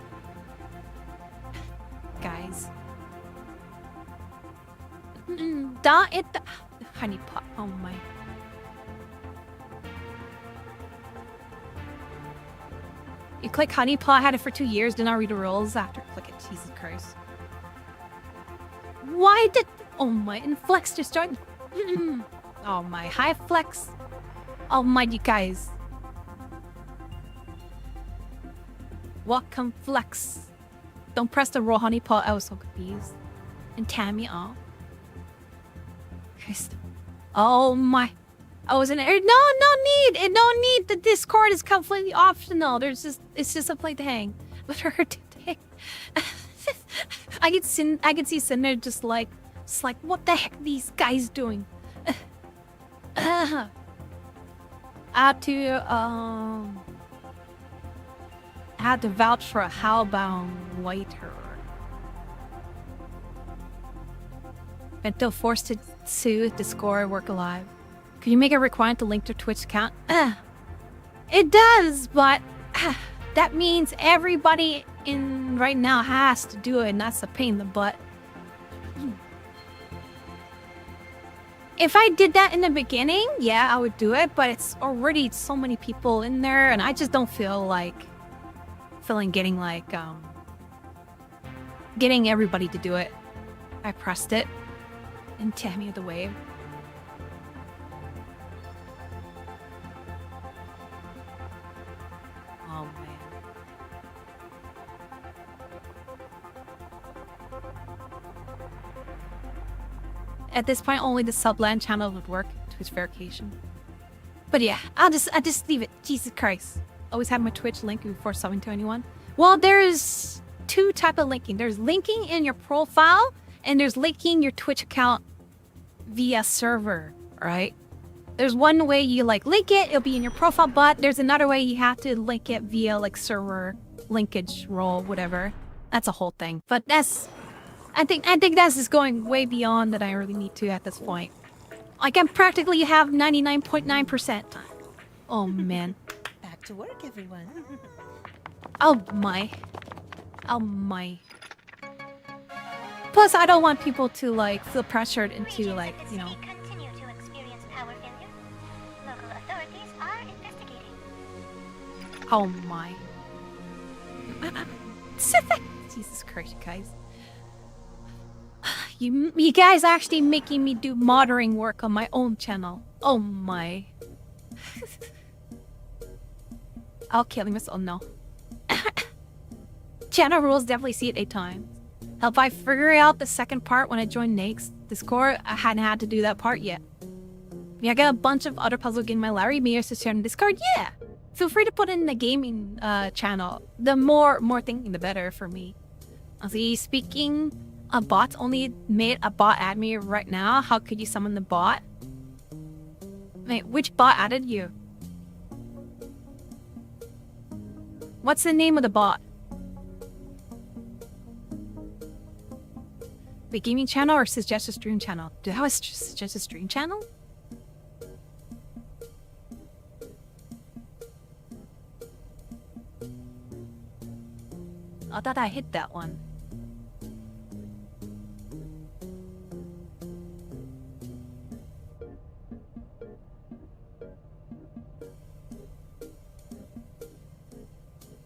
Guys. Honey pot. Oh my. You click honey pot, I had it for 2 years, did not read the rules after click it. Jesus Christ. Why did... Oh my, and Flex just joined. Oh my, hi Flex. Oh my, you guys. Welcome Flex. Don't press the raw honey pot, I was so confused. And Tammy, oh. Christ. Oh my. I was in there. No need. It no need. The Discord is completely optional. It's just a play to hang. But her today, I could see Cinder just like, what the heck are these guys doing? I had to vouch for a hellbound waiter. Bento forced to sue Discord work alive. Can you make it required to link to Twitch account? It does, but that means everybody in right now has to do it, and that's a pain in the butt. If I did that in the beginning, yeah, I would do it, but it's already so many people in there, and I just don't feel like getting everybody to do it. I pressed it, and Tammy with the wave. Oh man. At this point, only the Subland channel would work. Twitch verification. But yeah, I'll just leave it. Jesus Christ. Always have my Twitch link before subbing to anyone. Well, there's two type of linking. There's linking in your profile, and there's linking your Twitch account via server, right? There's one way you like link it, it'll be in your profile, but there's another way you have to link it via like server linkage role, whatever. That's a whole thing. But that's I think that's just going way beyond that I really need to at this point. Like I'm practically have 99.9%. Oh man. Back to work, everyone. Oh my. Oh my. Plus I don't want people to like feel pressured into like, you know. Continue to experience power failure. Local authorities are investigating. Oh my. Jesus Christ, guys. You guys actually making me do modding work on my own channel. Oh my. I'll kill myself. Oh no. Channel rules definitely see it 8 times. Help I figure out the second part when I joined Nate's Discord. I hadn't had to do that part yet. Yeah, I got a bunch of other puzzle games in my Larry Mears to share in Discord. Yeah. Feel free to put in the gaming channel. The more thinking, the better for me. See, speaking of bots, only made a bot add me right now. How could you summon the bot? Wait, which bot added you? What's the name of the bot? Wait, gaming channel or suggest a stream channel? Do I have a suggest a stream channel? I thought I hit that one.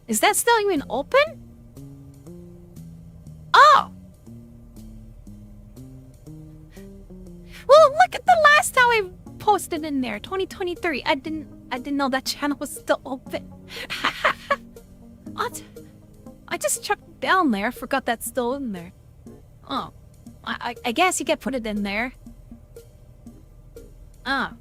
Is that still even open? Oh! Well, look at the last time I posted in there, 2023. I didn't know that channel was still open. What? I just chucked down there, forgot that's still in there. Oh. I guess you could put it in there. Ah.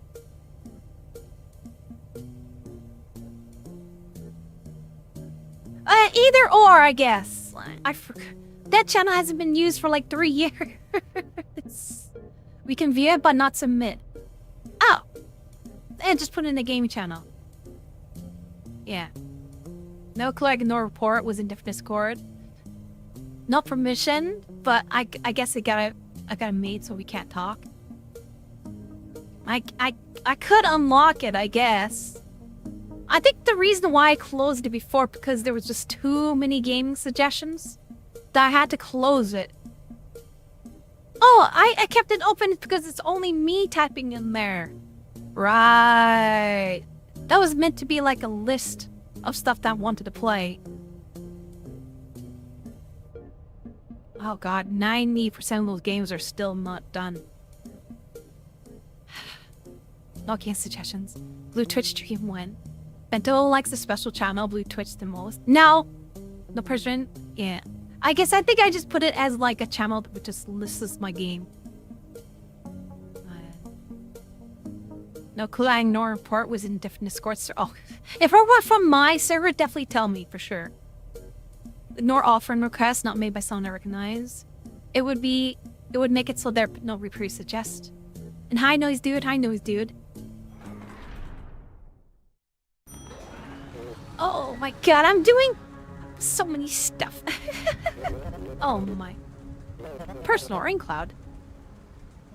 Either or, I guess. I forgot. That channel hasn't been used for like 3 years. We can view it, but not submit. Oh. And just put it in the game channel. Yeah. No collect, no report was in different Discord. Not permission, but I guess I got it made so we can't talk. I could unlock it, I guess. I think the reason why I closed it before because there was just too many gaming suggestions that I had to close it. Oh, I kept it open because it's only me typing in there. Right. That was meant to be like a list of stuff that I wanted to play. Oh god, 90% of those games are still not done. No game suggestions. Blue Twitch stream when? Bento likes the special channel, Blue Twitch the most. No person. Yeah. I guess I think I just put it as like a channel that just lists my game. No Kulang nor report was in different Discord. Oh, if it were from my server, definitely tell me for sure. Nor all friend requests not made by someone I recognize. It would make it so there no reprise suggest. And hi noise dude, hi noise dude. Oh my god, I'm doing so many stuff. Oh my. Personal or in cloud.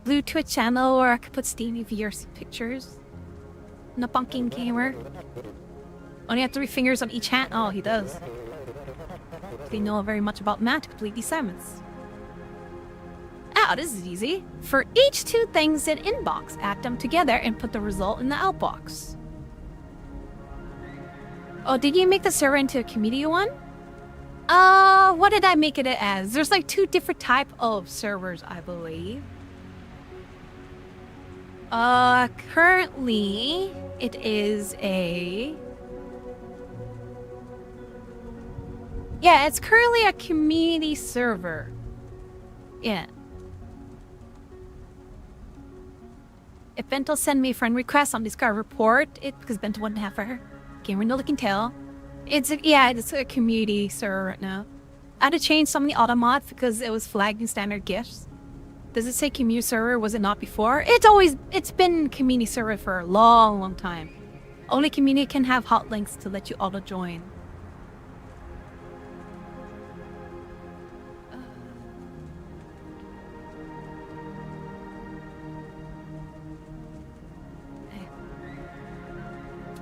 Blue Twitch channel, or I could put Steamy VRC pictures. No bunking gamer. Only have 3 fingers on each hand. Oh, he does. They know very much about math to complete these assignments. Oh, this is easy. For each 2 things in inbox, add them together and put the result in the outbox. Oh, did you make the server into a community one? What did I make it as? There's like 2 different type of servers, I believe. Currently, it is a... Yeah, it's currently a community server. Yeah. If Bento send me a friend request on Discord, report it because Bento wouldn't have her. Gamer no can tell. It's a community server right now. I had to change some of the automods because it was flagged in standard gifts. Does it say community server? Was it not before? It's been community server for a long time. Only community can have hot links to let you auto join.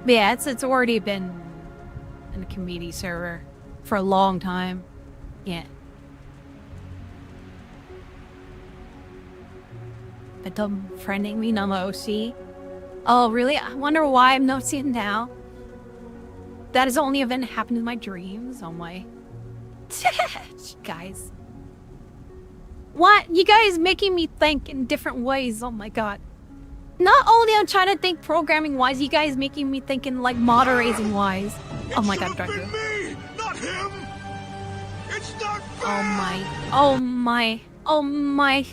But yeah, it's already been in a community server for a long time. Yeah. But don't friending me no OC. Oh really? I wonder why I'm not seeing it now. That is the only event that happened in my dreams. Oh my. Guys. What? You guys making me think in different ways. Oh my god. Not only I'm trying to think programming wise, you guys making me think in like moderating wise. Oh my god, Drago. Me, not him. It's not fair. Oh my. Oh my. Oh my.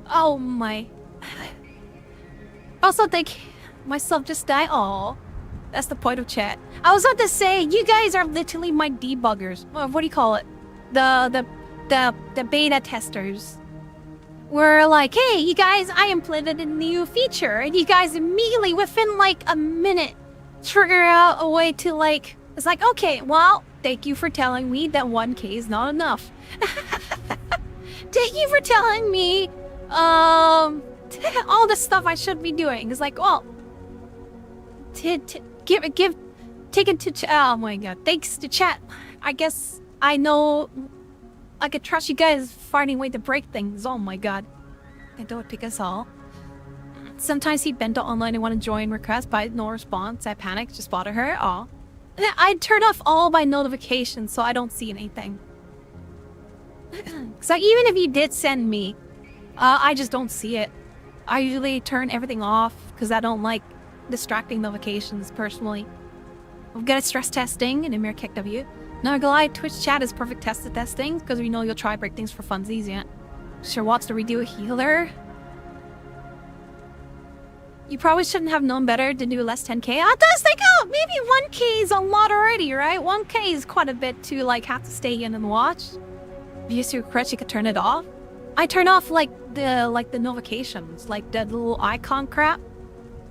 Oh my. Also think myself just die. Oh. That's the point of chat. I was about to say, you guys are literally my debuggers. What do you call it? The beta testers. We're like, hey, you guys, I implemented a new feature. And you guys immediately, within like a minute, trigger out a way to like, it's like, okay, well, thank you for telling me that 1K is not enough. Thank you for telling me, all the stuff I should be doing. It's like, well, take it to oh my god, thanks to chat. I guess I know I could trust you guys finding a way to break things. Oh my god. I don't pick us all. Sometimes see Bento online and want to join request, but no response. I panic, just spotted her. Aw. I turn off all my notifications so I don't see anything. So even if you did send me, I just don't see it. I usually turn everything off because I don't like distracting notifications personally. We've got a stress testing and a mere kick W. Not gonna lie, Twitch chat is perfect test to test things because we know you'll try break things for funsies, yeah. Sure wants to redo a healer. You probably shouldn't have known better to do less 10k. I was like, oh, maybe 1k is a lot already, right? 1k is quite a bit to like have to stay in and watch. If you used to request, you could turn it off. I turn off like the notifications, like the little icon crap.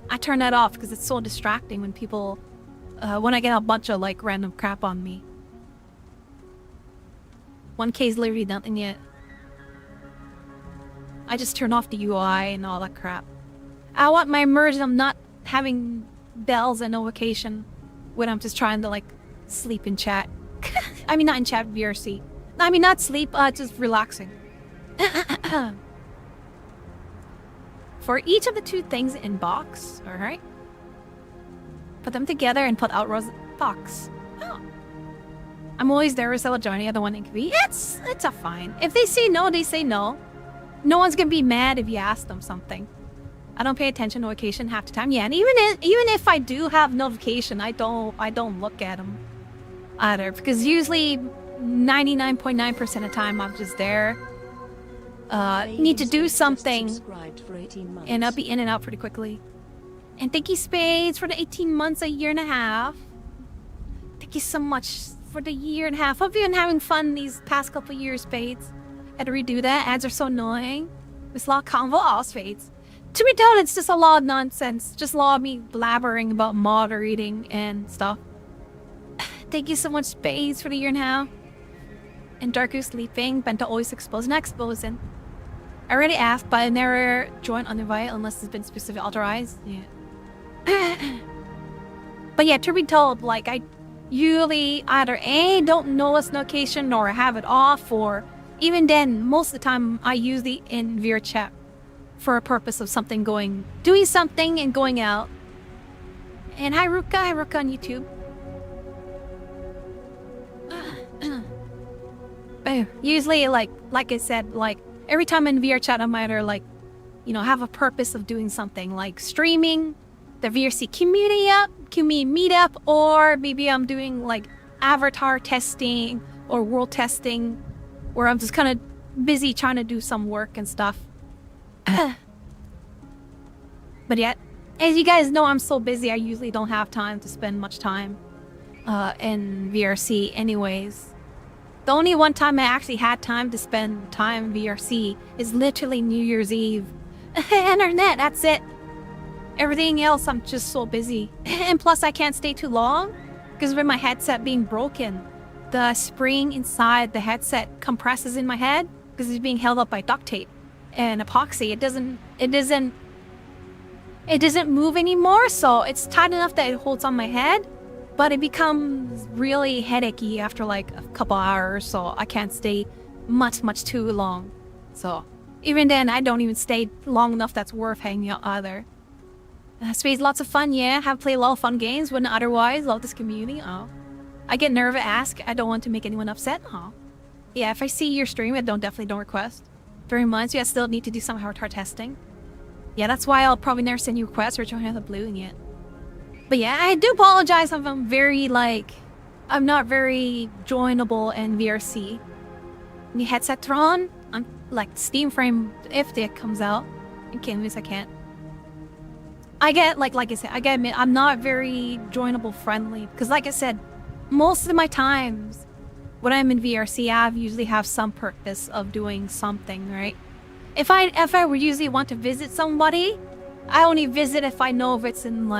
I turn that off because it's so distracting when people, when I get a bunch of like random crap on me. 1k is literally nothing yet. I just turn off the UI and all that crap. I want my immersion of not having bells and notification when I'm just trying to like sleep in chat. I mean not in chat, VRC. I mean not sleep, just relaxing. For each of the two things in box, alright? Put them together and put out box. Oh. I'm always there to sell join the other one in be. It's a fine. If they say no, they say no. No one's gonna be mad if you ask them something. I don't pay attention to notification half the time. Yeah, and even if I do have notification, I don't look at them either because usually 99.9% of the time I'm just there. Need to do something, and I'll be in and out pretty quickly. And thank you, Spades, for the 18 months, a year and a half. Thank you so much for the year and a half. Hope you've been having fun these past couple years, Spades. Had to redo that. Ads are so annoying. This law convo all Spades. To be told, it's just a lot of nonsense. Just a lot of me blabbering about moderating and stuff. Thank you so much, Spades, for the year and a half. And Darku sleeping. Bento always exposing, not exposing. I already asked, but I never join uninvited unless it's been specifically authorized. Yeah. But yeah, to be told, like, I usually either A, don't notice notification or have it off, or even then, most of the time, I use the in VR chat for a purpose of something doing something and going out. And hi Ruka on YouTube. Usually, like I said, like every time in VR chat, I'm either like, you know, have a purpose of doing something like streaming the VRC community meetup, or maybe I'm doing like avatar testing or world testing, where I'm just kind of busy trying to do some work and stuff. But yet, as you guys know, I'm so busy. I usually don't have time to spend much time in VRC anyways. The only one time I actually had time to spend time in VRC is literally New Year's Eve. Internet, that's it. Everything else, I'm just so busy. And plus, I can't stay too long because with my headset being broken, the spring inside the headset compresses in my head because it's being held up by duct tape and epoxy. It doesn't move anymore, so it's tight enough that it holds on my head, but it becomes really headachy after like a couple hours, so I can't stay much too long. So even then, I don't even stay long enough that's worth hanging out either. Space, lots of fun, yeah. Have played a lot of fun games, wouldn't otherwise. Love this community. Oh, I get nervous. Ask. I don't want to make anyone upset. Oh, yeah. If I see your stream, I definitely don't request. 3 months, I still need to do some hard testing. Yeah, that's why I'll probably never send you requests or join the blue yet. But yeah, I do apologize if I'm very I'm not very joinable in VRC. New headset Tron, I'm like Steam Frame if it comes out. In case I can't. I get like I said, I gotta admit, I'm not very joinable friendly because like I said, most of my times when I'm in VRC, I usually have some purpose of doing something, right? If I would usually want to visit somebody, I only visit if I know if it's in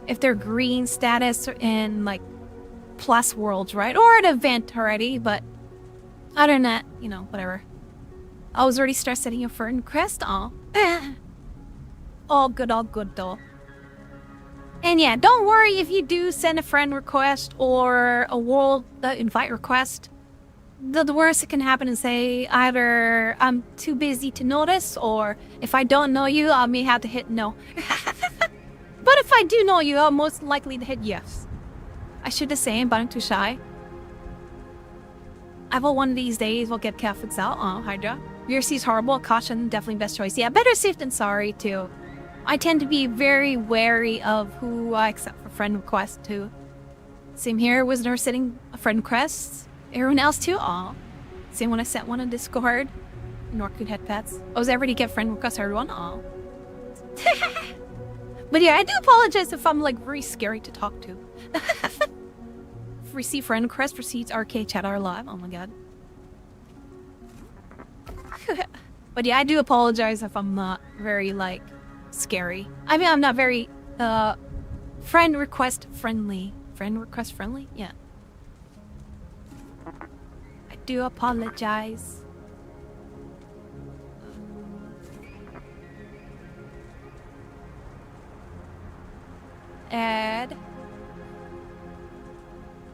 if they're green status in plus worlds, right? Or an event already, but other than that, whatever. I was already stressed setting a friend request. Oh. All good though. And yeah, don't worry if you do send a friend request or a world invite request. The worst that can happen is say either I'm too busy to notice, or if I don't know you, I may have to hit no. But if I do know you, I'm most likely to hit yes. I should the same, but I'm too shy. I will one of these days will get Catholics out. Oh, Hydra. VRC's horrible. Caution, definitely best choice. Yeah, better safe than sorry too. I tend to be very wary of who I accept for friend requests too. Same here, was never sending a friend request. Everyone else too? Aw. Same when I sent one on Discord. Norcoot headpats. I was ever to get friend requests for everyone? Aw. But yeah, I do apologize if I'm very scary to talk to. Receive friend request, proceeds arcade chat are live. Oh my god. But yeah, I do apologize if I'm not very scary. I mean, I'm not very friend request friendly. Friend request friendly? Yeah. I do apologize. Add.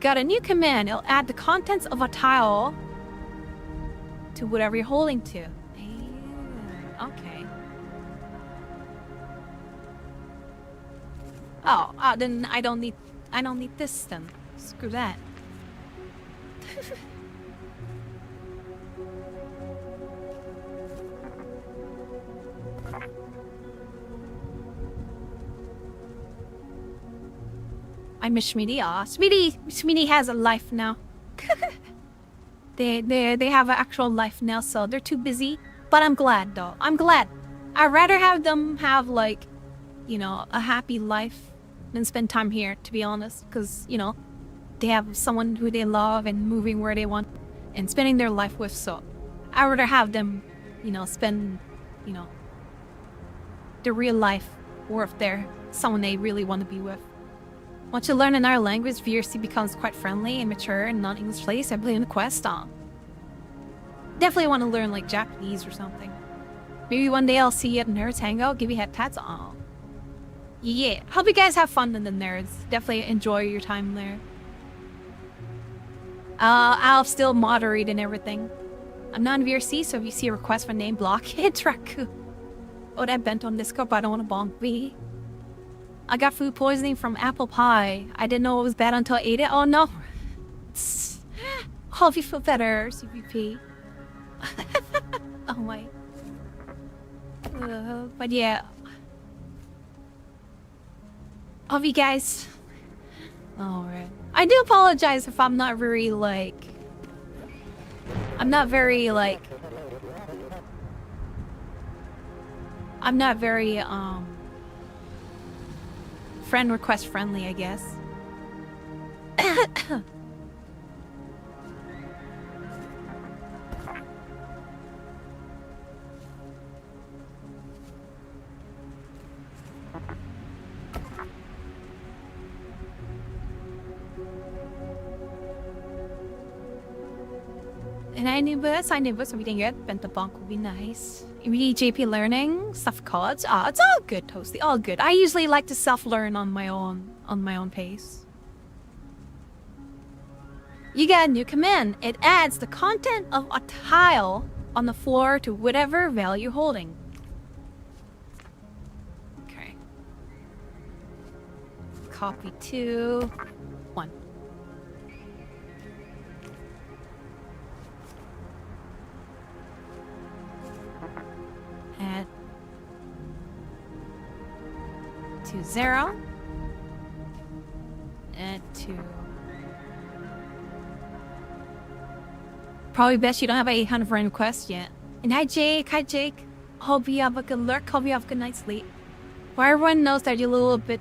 Got a new command. It'll add the contents of a tile to whatever you're holding to. Yeah, okay. Oh, then I don't need this then. Screw that. I miss Smitty. Aw, Smitty has a life now. They have an actual life now, so they're too busy. But I'm glad though. I'm glad. I'd rather have them have a happy life than spend time here, to be honest. Because, they have someone who they love and moving where they want and spending their life with, so I'd rather have them, spend, the real life worth there. Someone they really want to be with. Once you learn another language, VRC becomes quite friendly and mature in non-English place. I play in the quest on. Definitely want to learn Japanese or something. Maybe one day I'll see you at Nerds Hangout, give you head tats on. Yeah, hope you guys have fun in the Nerds. Definitely enjoy your time there. I'll still moderate and everything. I'm not in VRC, so if you see a request for name, block it. Raku. Oh, that Bento on Discord, but I don't want to bonk me. I got food poisoning from apple pie. I didn't know it was bad until I ate it. Oh no. Hope you feel better, CVP. Oh my. But yeah. Hope you guys. Alright. I do apologize if I'm not very I'm not very friend request friendly, I guess. And I knew this, so we didn't get Bento Bonk would be nice. Really JP learning, stuff cards. Ah, it's all good, Toasty, all good. I usually like to self-learn on my own pace. You get a new command. It adds the content of a tile on the floor to whatever value you're holding. Okay. Copy 2, 1. Add 2, 0. Add 2. Probably best you don't have a 800 friend request yet. And hi Jake, hi Jake. Hope you have a good lurk, hope you have a good night's sleep. Well, everyone knows that you're a little bit,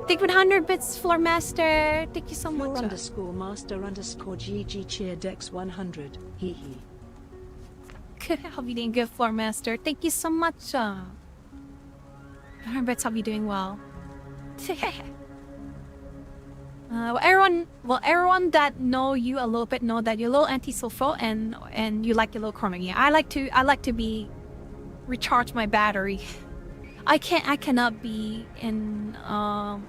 Thank you 100 bits, Floor Master. Thank you so much. Floor underscore master underscore GG cheer dex 100. Hee hee. Hope you doing good, Floor Master. Thank you so much. 100 bits, hope you're doing well. Everyone that know you a little bit know that you're a little anti-social and you like your little chroming. Yeah, I like to be recharge my battery. I cannot be in a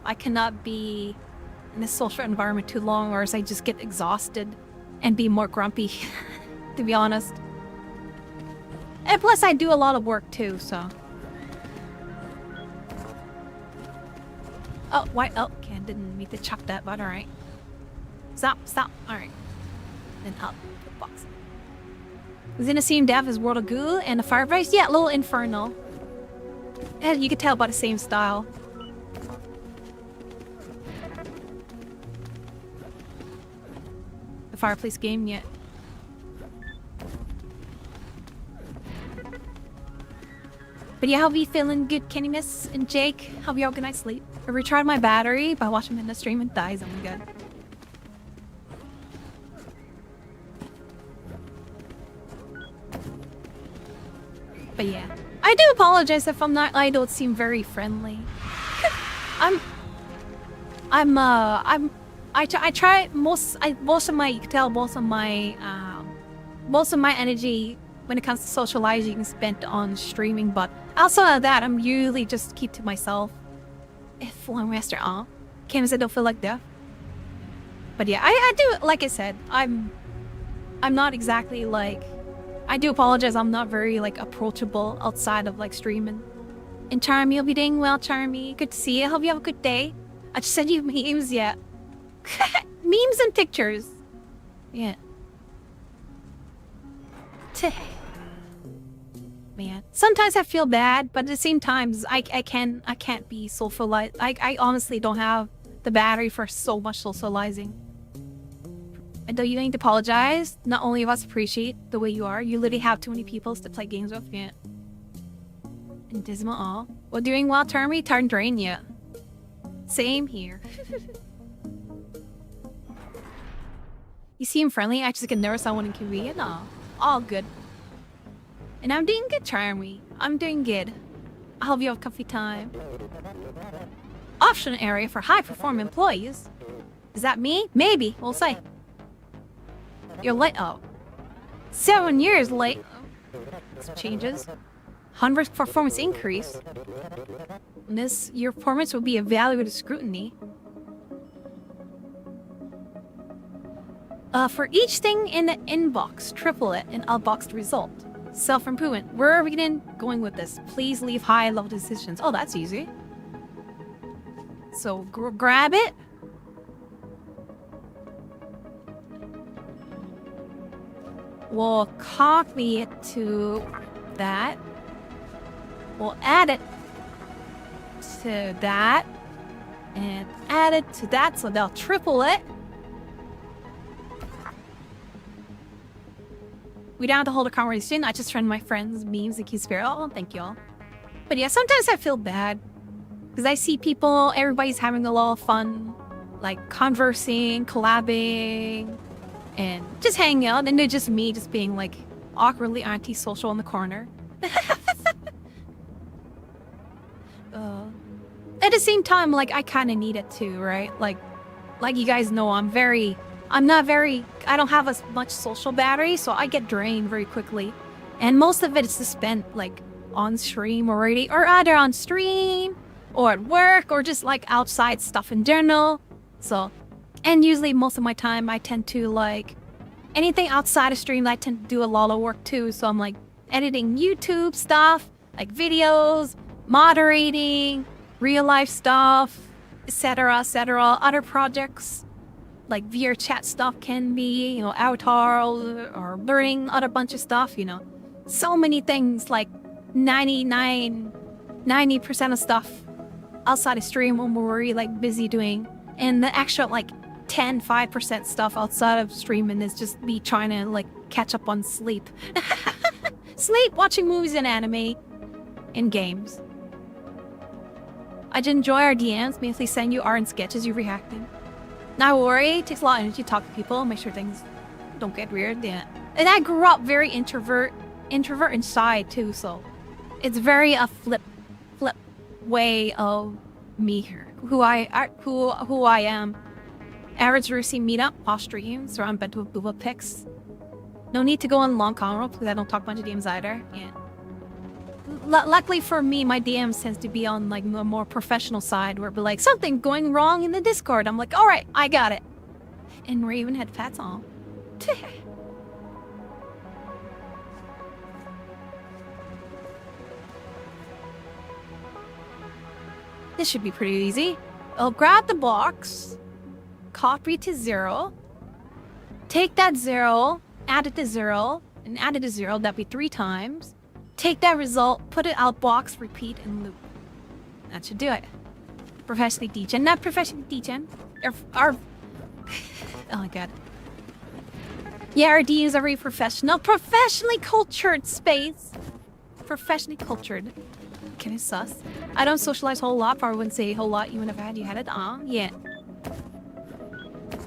social environment too long, or else I just get exhausted and be more grumpy. To be honest. And plus, I do a lot of work too, so. Oh, why? Oh, okay, I didn't mean to chop that, but alright. Stop. Alright. Then up the box. Is in the same depth as World of Goo and the Fireplace? Yeah, a little infernal. And you can tell by the same style. The Fireplace game, yeah. But yeah, how be feeling good, Kenny Miss and Jake? How be all good night's sleep? I recharged my battery by watching them in the stream and dies. Oh my god. But yeah, I do apologize if I'm not. I don't seem very friendly. I try most of my, you can tell most of my energy when it comes to socializing is spent on streaming, but outside of that, I'm usually just keep to myself. If one restaurant, can't say I don't feel like that. But yeah, I do, like I said, I'm not exactly like, I do apologize, I'm not very like approachable outside of like streaming. And Charmy, you'll be doing well, Charmy. Good to see you. Hope you have a good day. I just sent you memes yet. Memes and pictures. Yeah. Man, sometimes I feel bad, but at the same time, I can't be socialized. I honestly don't have the battery for so much socializing. And though you need to apologize, not only of us appreciate the way you are, you literally have too many people to play games with. Yeah. And Dismal all. Well, doing well, Termy? Turn drain, yeah. Same here. You seem friendly. I just get nervous. I want to QB. No, all good. And I'm doing good, Charmy. I'm doing good. I hope you have coffee time. Option area for high-performing employees. Is that me? Maybe. We'll see. You're late. Oh. 7 years late. Some changes. 100 performance increase. And your performance will be evaluated scrutiny. For each thing in the inbox, triple it and outbox the result. Self-improvement. Where are we going with this? Please leave high-level decisions. Oh, that's easy. So grab it. We'll copy it to that. We'll add it to that. And add it to that, so they'll triple it. We don't have to hold a conversation. I just friend my friends, memes, and keep spirit. Oh, thank y'all. But yeah, sometimes I feel bad because I see people, everybody's having a lot of fun, like conversing, collabing, and just hanging out, and it's just me just being like awkwardly antisocial in the corner. At the same time, like I kind of need it too, right? Like you guys know, I don't have as much social battery, so I get drained very quickly. And most of it is spent like on stream already, or either on stream, or at work, or just like outside stuff in general. So, and usually most of my time I tend to like, anything outside of stream, I tend to do a lot of work too. So I'm like editing YouTube stuff, like videos, moderating, real life stuff, etc., etc. Other projects, like VR chat stuff can be, you know, avatar or learning other bunch of stuff, you know. So many things, like 90% of stuff outside of stream when we're really like busy doing. And the extra like 5% stuff outside of streaming is just me trying to like catch up on sleep. Sleep, watching movies and anime, and games. I did enjoy our DMs, mainly send you art and sketches you reacting. Not worry, it takes a lot of energy to talk to people, make sure things don't get weird. Yeah. And I grew up very introvert inside too, so it's very a flip way of me here. Who I am. Average Rusi meetup, off streams, around Bento with Booba pics. No need to go on long convo because I don't talk much of DMs either. Yeah. Luckily for me, my DMs tends to be on like a more professional side, where it'll be like something going wrong in the Discord. I'm like, all right, I got it. And Raven had fats on. This should be pretty easy. I'll grab the box, copy to 0, take that 0, add it to 0, and add it to 0. That'd be 3 times. Take that result, put it out box, repeat, and loop. That should do it. Professionally degen. Not professionally degen. Oh my god. Yeah, our DMs are very professional. Professionally cultured space. Professionally cultured. Can it sus? I don't socialize a whole lot, or I wouldn't say a whole lot even if you had it on. Yeah.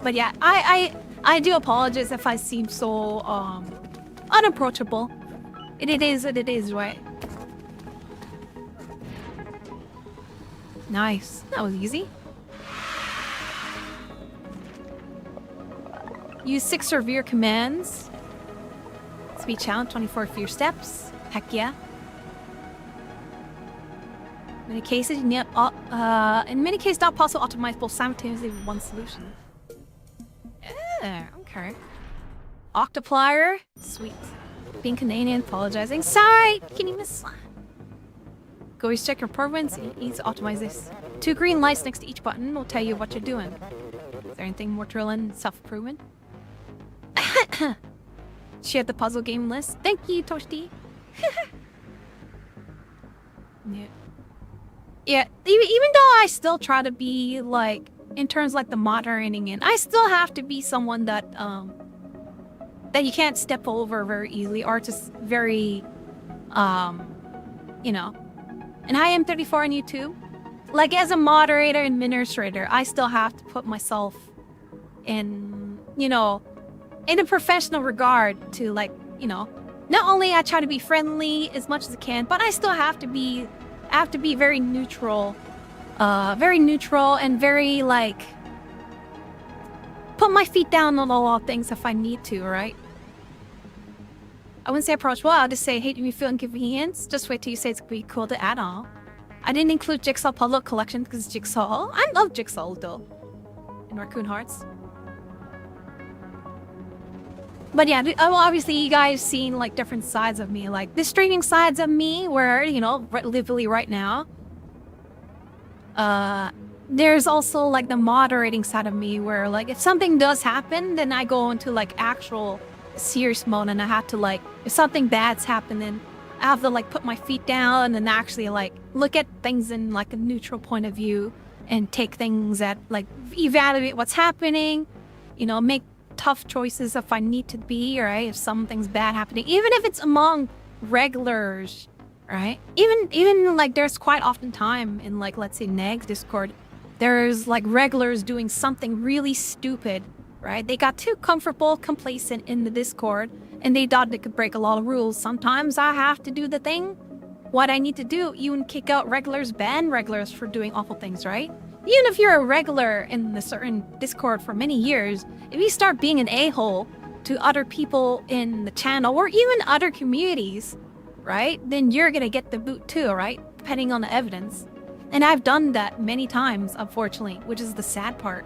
But yeah, I do apologize if I seem so unapproachable. It is what it is, right? Nice. That was easy. Use 6 severe commands. Speed challenge, 24 fear steps. Heck yeah. In many cases, you need, in many cases, not possible to optimize both simultaneously with one solution. Okay. Octoplier. Sweet. Being Canadian, apologizing. Sorry! Can you miss? Go always check your performance. You need to optimize this. 2 green lights next to each button will tell you what you're doing. Is there anything more thrilling self-improvement? Share the puzzle game list. Thank you, Toshti. Yeah. Yeah, even though I still try to be, like, in terms like the moderating, and I still have to be someone that you can't step over very easily, or just very, you know. And I am 34 on YouTube. Like, as a moderator and administrator, I still have to put myself in, you know, in a professional regard to, like, you know, not only I try to be friendly as much as I can, but I still have to be very neutral and very, like, put my feet down on a lot of things if I need to, right? I wouldn't say approach well, I'll just say, hey, do you feel inconvenience? Just wait till you say it's gonna be cool to add on. I didn't include Jigsaw Puzzle Collection because Jigsaw, I love Jigsaw though. In Raccoon Hearts. But yeah, obviously you guys seen like different sides of me, like the streaming sides of me where, you know, literally right now. There's also like the moderating side of me where like if something does happen, then I go into like actual serious mode and I have to like, if something bad's happening, I have to like put my feet down and actually like look at things in like a neutral point of view and take things at like evaluate what's happening, you know, make tough choices if I need to be, right? If something's bad happening, even if it's among regulars, right? Even like there's quite often time in like, let's say Neg's Discord, there's like regulars doing something really stupid, right? They got too comfortable, complacent in the Discord, and they thought they could break a lot of rules. Sometimes I have to do the thing, what I need to do, even kick out regulars, ban regulars for doing awful things, right? Even if you're a regular in a certain Discord for many years, if you start being an a-hole to other people in the channel or even other communities, right? Then you're gonna get the boot too, right? Depending on the evidence. And I've done that many times, unfortunately, which is the sad part.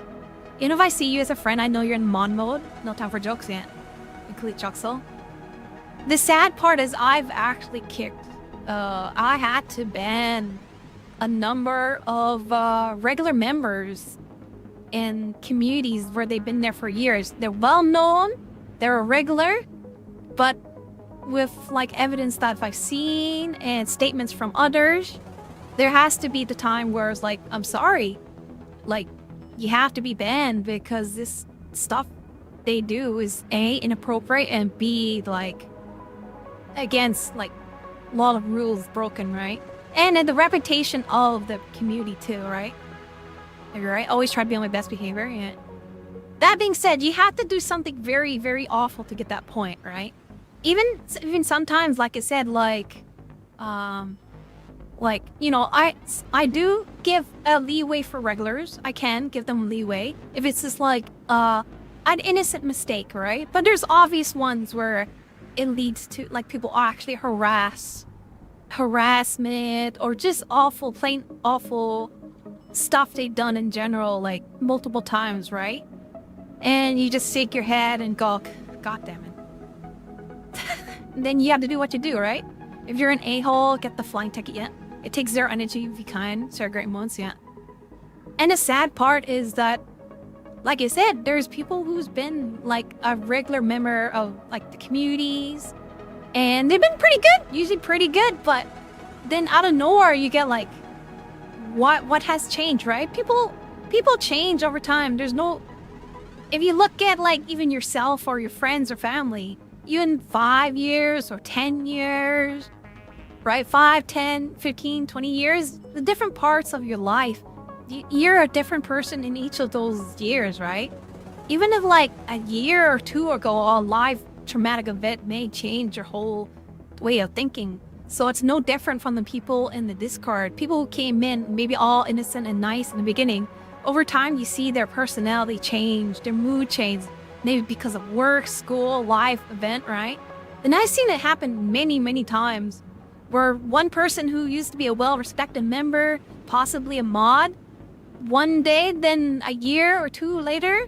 You know, if I see you as a friend, I know you're in mon mode. No time for jokes yet. Include Choxel. The sad part is I've actually kicked. I had to ban a number of regular members in communities where they've been there for years. They're well known, they're a regular, but with like evidence that I've seen and statements from others, there has to be the time where it's like, I'm sorry, like you have to be banned because this stuff they do is A, inappropriate, and B, like against like a lot of rules broken, right? And the reputation of the community too, right? You're right. Always try to be on my best behavior. Yeah. That being said, you have to do something very, very awful to get that point, right? Even sometimes, like I said, like you know, I do give a leeway for regulars. I can give them leeway if it's just like an innocent mistake, right? But there's obvious ones where it leads to like people actually harassment or just awful, plain awful stuff they've done in general, like multiple times, right? And you just shake your head and go, God damn it. Then you have to do what you do, right? If you're an a-hole, get the flying ticket yet. It takes zero energy to be kind, so great months yet. And the sad part is that, like I said, there's people who's been like a regular member of like the communities, and they've been pretty good, usually pretty good, but then out of nowhere you get like, what has changed, right? People change over time. There's no, if you look at like even yourself or your friends or family, even 5 years or 10 years, right? 5, 10, 15, 20 years, the different parts of your life, you're a different person in each of those years, right? Even if like a year or two ago, a life traumatic event may change your whole way of thinking. So it's no different from the people in the Discord. People who came in, maybe all innocent and nice in the beginning. Over time, you see their personality change, their mood change, maybe because of work, school, life, event, right? And I've seen it happen many, many times where one person who used to be a well-respected member, possibly a mod, one day, then a year or two later,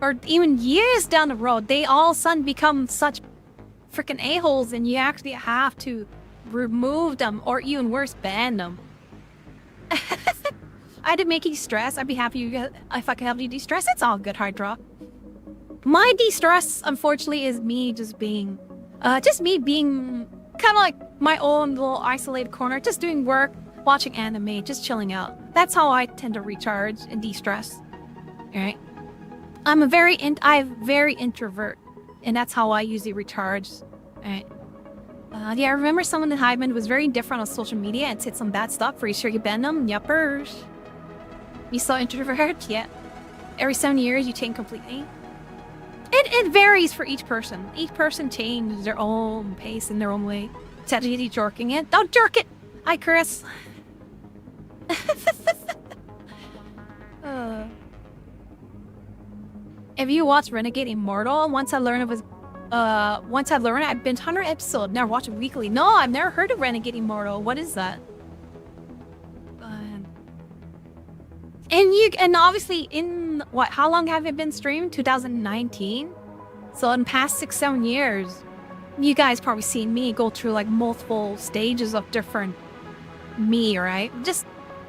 or even years down the road, they all of a sudden become such freaking a-holes, and you actually have to remove them, or even worse, ban them. I didn't make you stress. I'd be happy if I could help you de-stress. It's all good, Hydra. My de-stress, unfortunately, is me just being kind of like my own little isolated corner, just doing work, watching anime, just chilling out. That's how I tend to recharge and de-stress. Alright? I'm very introvert, and that's how I usually recharge. Alright? Yeah, I remember someone in Hyman was very different on social media and said some bad stuff. Pretty sure you banned them? Yuppers. You saw introvert? Yeah. Every 7 years you change completely. It varies for each person. Each person changes their own pace in their own way. Strategy jerking it. Don't jerk it! Hi, Chris. If you watch Renegade Immortal, once I learned I've been 100 episodes, never watched it weekly. No, I've never heard of Renegade Immortal. What is that? And obviously how long have it been streamed? 2019? So in the past 6-7 years, you guys probably seen me go through like multiple stages of different me, right? Just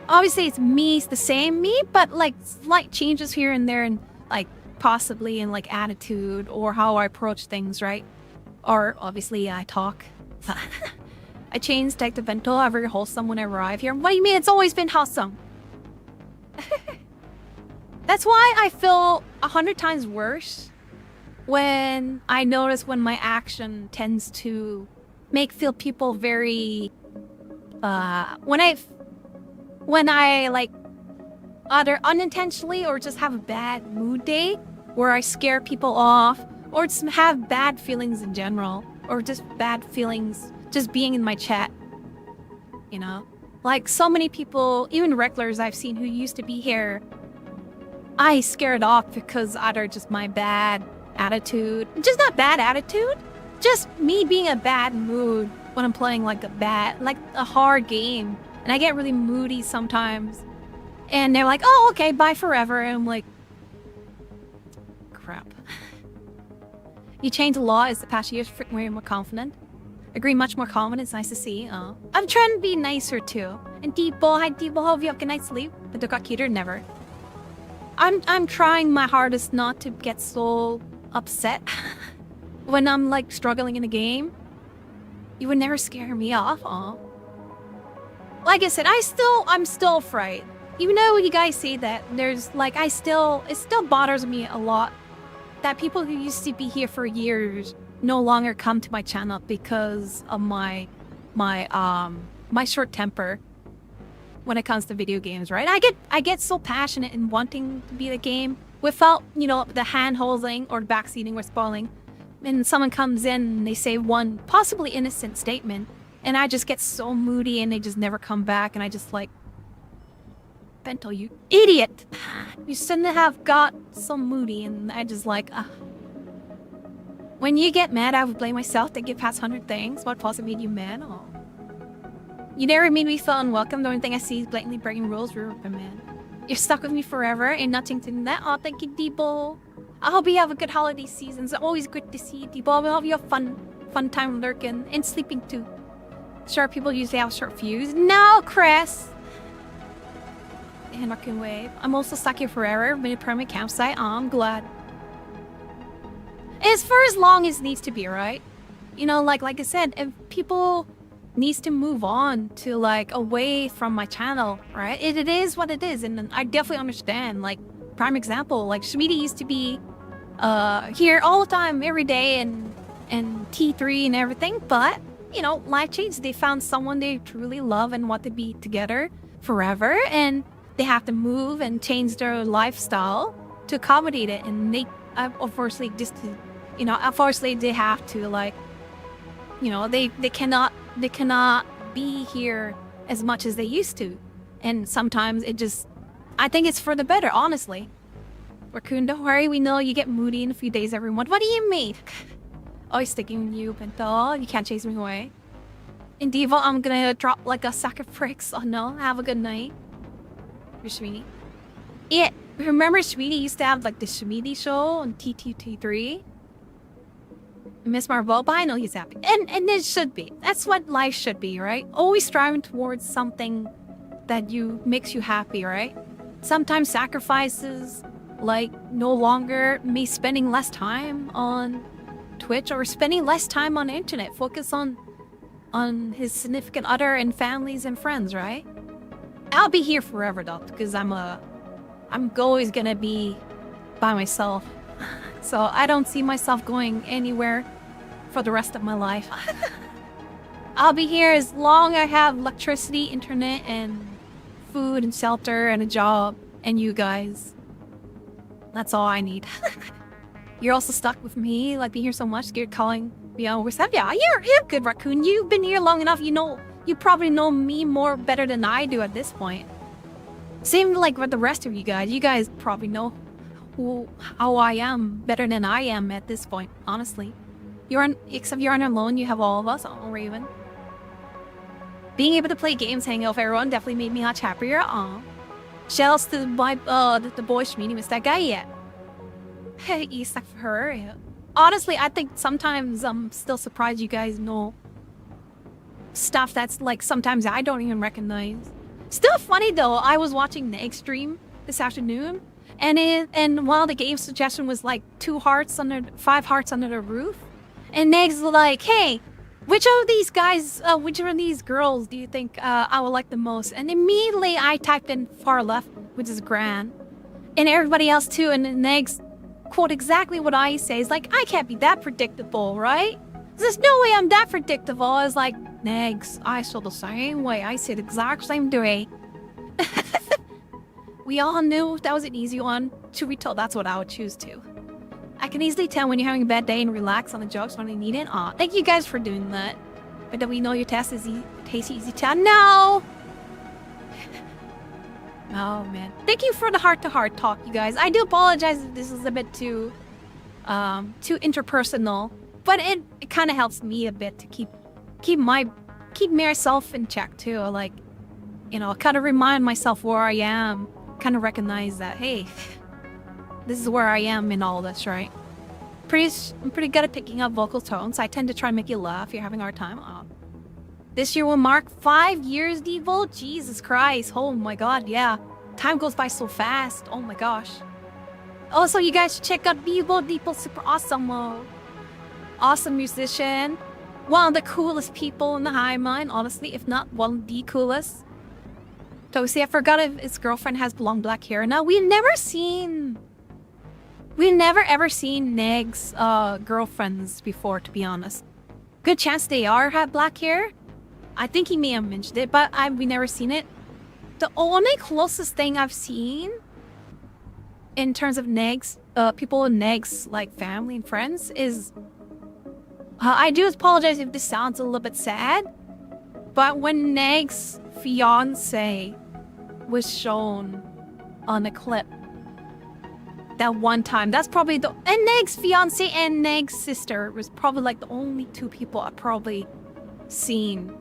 obviously it's me, it's the same me, but like slight changes here and there, and like possibly in like attitude or how I approach things, right? Or obviously I talk. I changed like the Bento. I'm very wholesome when I arrive here. What do you mean? It's always been wholesome. That's why I feel 100 times worse when I notice when my action tends to feel people very when I like either unintentionally or just have a bad mood day where I scare people off or just have bad feelings in general or just bad feelings just being in my chat, you know? Like so many people, even regulars I've seen who used to be here, I scared off because either just my bad attitude, just not bad attitude, just me being a bad mood when I'm playing like a hard game. And I get really moody sometimes. And they're like, oh, okay, bye forever. And I'm like, crap. You changed a lot as the past years, way more confident. Agree, much more confident. It's nice to see. I'm trying to be nicer too. And Deepo, hi Deepo, hope you have a good night's sleep. But they got cuter, never. I'm trying my hardest not to get so upset when I'm like struggling in a game. You would never scare me off. Like I said, I'm still afraid. Even though you guys say that, there's like it still bothers me a lot that people who used to be here for years no longer come to my channel because of my short temper when it comes to video games, right? I get so passionate in wanting to be the game without, you know, the hand-holding or backseating or spoiling. And someone comes in and they say one possibly innocent statement, and I just get so moody and they just never come back, and I just like, Bento, you idiot! You shouldn't have got so moody, and I just like, When you get mad, I would blame myself to get past 100 things. What possibly made you mad? Oh. You never made me feel unwelcome. The only thing I see is blatantly breaking rules. You're a man. You're stuck with me forever and nothing to that. Oh, thank you, Debo. I hope you have a good holiday season. It's always good to see you, Debo. I hope you have fun time lurking and sleeping too. Sure, people usually have short fuse. No, Chris. And I can wave. I'm also stuck here forever. Been a permanent campsite. Oh, I'm glad. It's for as long as it needs to be, right? You know, like I said, if people needs to move on to like away from my channel, right? It is what it is, and I definitely understand. Like prime example, like Shmidi used to be here all the time, every day, and T3 and everything. But you know, life changed. They found someone they truly love and want to be together forever, and they have to move and change their lifestyle to accommodate it. And they, unfortunately, unfortunately, they have to like, you know, they cannot be here as much as they used to. And sometimes it just, I think it's for the better, honestly. Raccoon, don't worry, we know you get moody in a few days every month. What do you mean? Always sticking with you, Bento. You can't chase me away. In Diva, I'm gonna drop like a sack of pricks. Oh no, have a good night. Your Shmidi. Yeah, remember Shmidi used to have like the Shmidi show on TTT3? Miss Marvel, but I know he's happy. And it should be. That's what life should be, right? Always striving towards something that makes you happy, right? Sometimes sacrifices, like no longer me spending less time on Twitch or spending less time on the internet. Focus on his significant other and families and friends, right? I'll be here forever though, because I'm always gonna be by myself. So I don't see myself going anywhere for the rest of my life. I'll be here as long as I have electricity, internet, and food and shelter and a job and you guys. That's all I need. You're also stuck with me, like being here so much, scared calling me over. Yeah, you're good, Raccoon. You've been here long enough. You probably know me more better than I do at this point. Same like with the rest of you guys. You guys probably know how I am better than I am at this point, honestly. Except you're on alone, you have all of us. Oh, Raven. Being able to play games, hang out with everyone definitely made me much happier. Aw. Shouts to my the boy Shmini, missed that guy yet. Hey, you stuck for her. Honestly, I think sometimes I'm still surprised you guys know stuff that's like sometimes I don't even recognize. Still funny though, I was watching the stream this afternoon. And while the game suggestion was like 5 hearts under the roof, and Negs was like, hey, which of these guys, which of these girls do you think I would like the most? And immediately I typed in far left, which is Gran, and everybody else too. And Negs quote exactly what I say. It's like, I can't be that predictable, right? There's no way I'm that predictable. It's like, Negs, I feel the same way. I said the exact same day. We all knew that was an easy one. Truth be told, that's what I would choose to. I can easily tell when you're having a bad day and relax on the jokes when I need it. Aw, thank you guys for doing that. But then we know your test is easy to no! Oh man. Thank you for the heart-to-heart talk, you guys. I do apologize if this is a bit too interpersonal. But it kind of helps me a bit to keep myself in check too. Like, you know, kind of remind myself where I am. Kind of recognize that, hey, this is where I am in all this, right? I'm pretty good at picking up vocal tones. I tend to try and make you laugh if you're having a hard time. This year will mark 5 years, Devo. Jesus Christ. Oh my god, yeah. Time goes by so fast. Oh my gosh. Also, you guys should check out Devo. Devo's super awesome. Awesome musician. One of the coolest people in the high mind, honestly, if not one of the coolest. Tosi, I forgot if his girlfriend has long black hair. Now, we've never ever seen Neg's girlfriends before, to be honest. Good chance they have black hair. I think he may have mentioned it, but we've never seen it. The only closest thing I've seen in terms of Neg's, people in Neg's like family and friends is, I do apologize if this sounds a little bit sad, but when Neg's fiance was shown on a clip that one time, that's probably and Neg's fiance and Neg's sister was probably like the only two people I've probably seen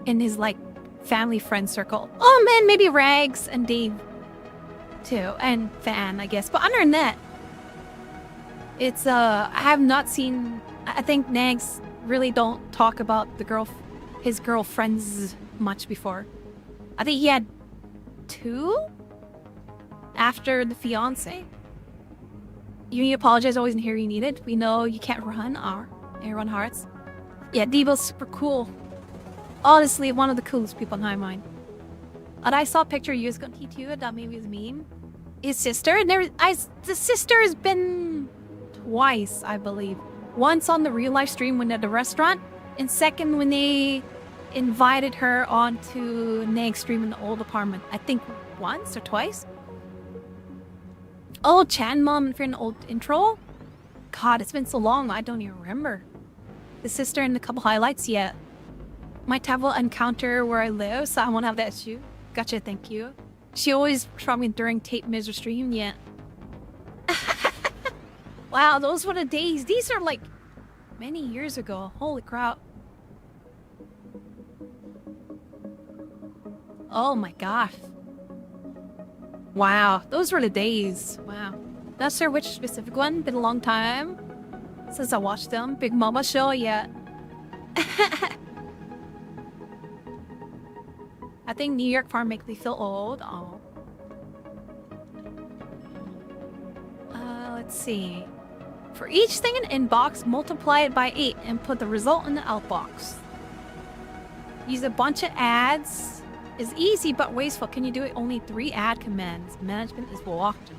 in his like family friend circle. Oh man, maybe Rags and Dave too, and Fan, I guess. But other than that, it's I have not seen. I think Nags really don't talk about his girlfriends much before. I think he had 2 after the fiance. You apologize, always in here you needed. We know you can't run everyone hearts. Yeah, Devo's super cool. Honestly, one of the coolest people in my mind. And I saw a picture years ago on T2 that maybe was a meme. His sister, and the sister has been twice, I believe. Once on the real live stream when at the restaurant, and second when they invited her onto Neg's stream in the old apartment. I think once or twice. Oh, Chan Mom for an old intro? God, it's been so long, I don't even remember. The sister and a couple highlights yet. Might have an encounter where I live, so I won't have that issue. Gotcha, thank you. She always tried me during Tape Miser stream, yeah. Wow, those were the days. These are like many years ago. Holy crap. Oh my gosh. Wow, those were the days. Wow. Not sure which specific one. Been a long time since I watched them. Big Mama show, yeah. I think New York Farm make me feel old. Oh. Let's see. For each thing in inbox, multiply it by 8 and put the result in the outbox. Use a bunch of ads. Is easy but wasteful. Can you do it? Only 3 ad commands. Management is blocked.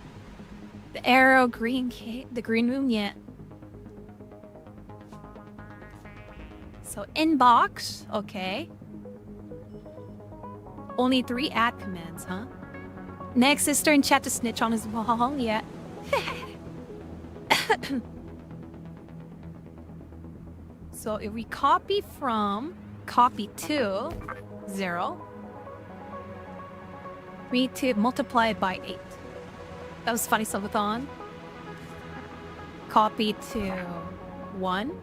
The arrow, the green room, yeah. So inbox, okay. Only 3 ad commands, huh? Next sister in chat to snitch on his wall, yeah. So if we copy to 0, we need to multiply it by 8. That was funny, Subathon. Copy to 1.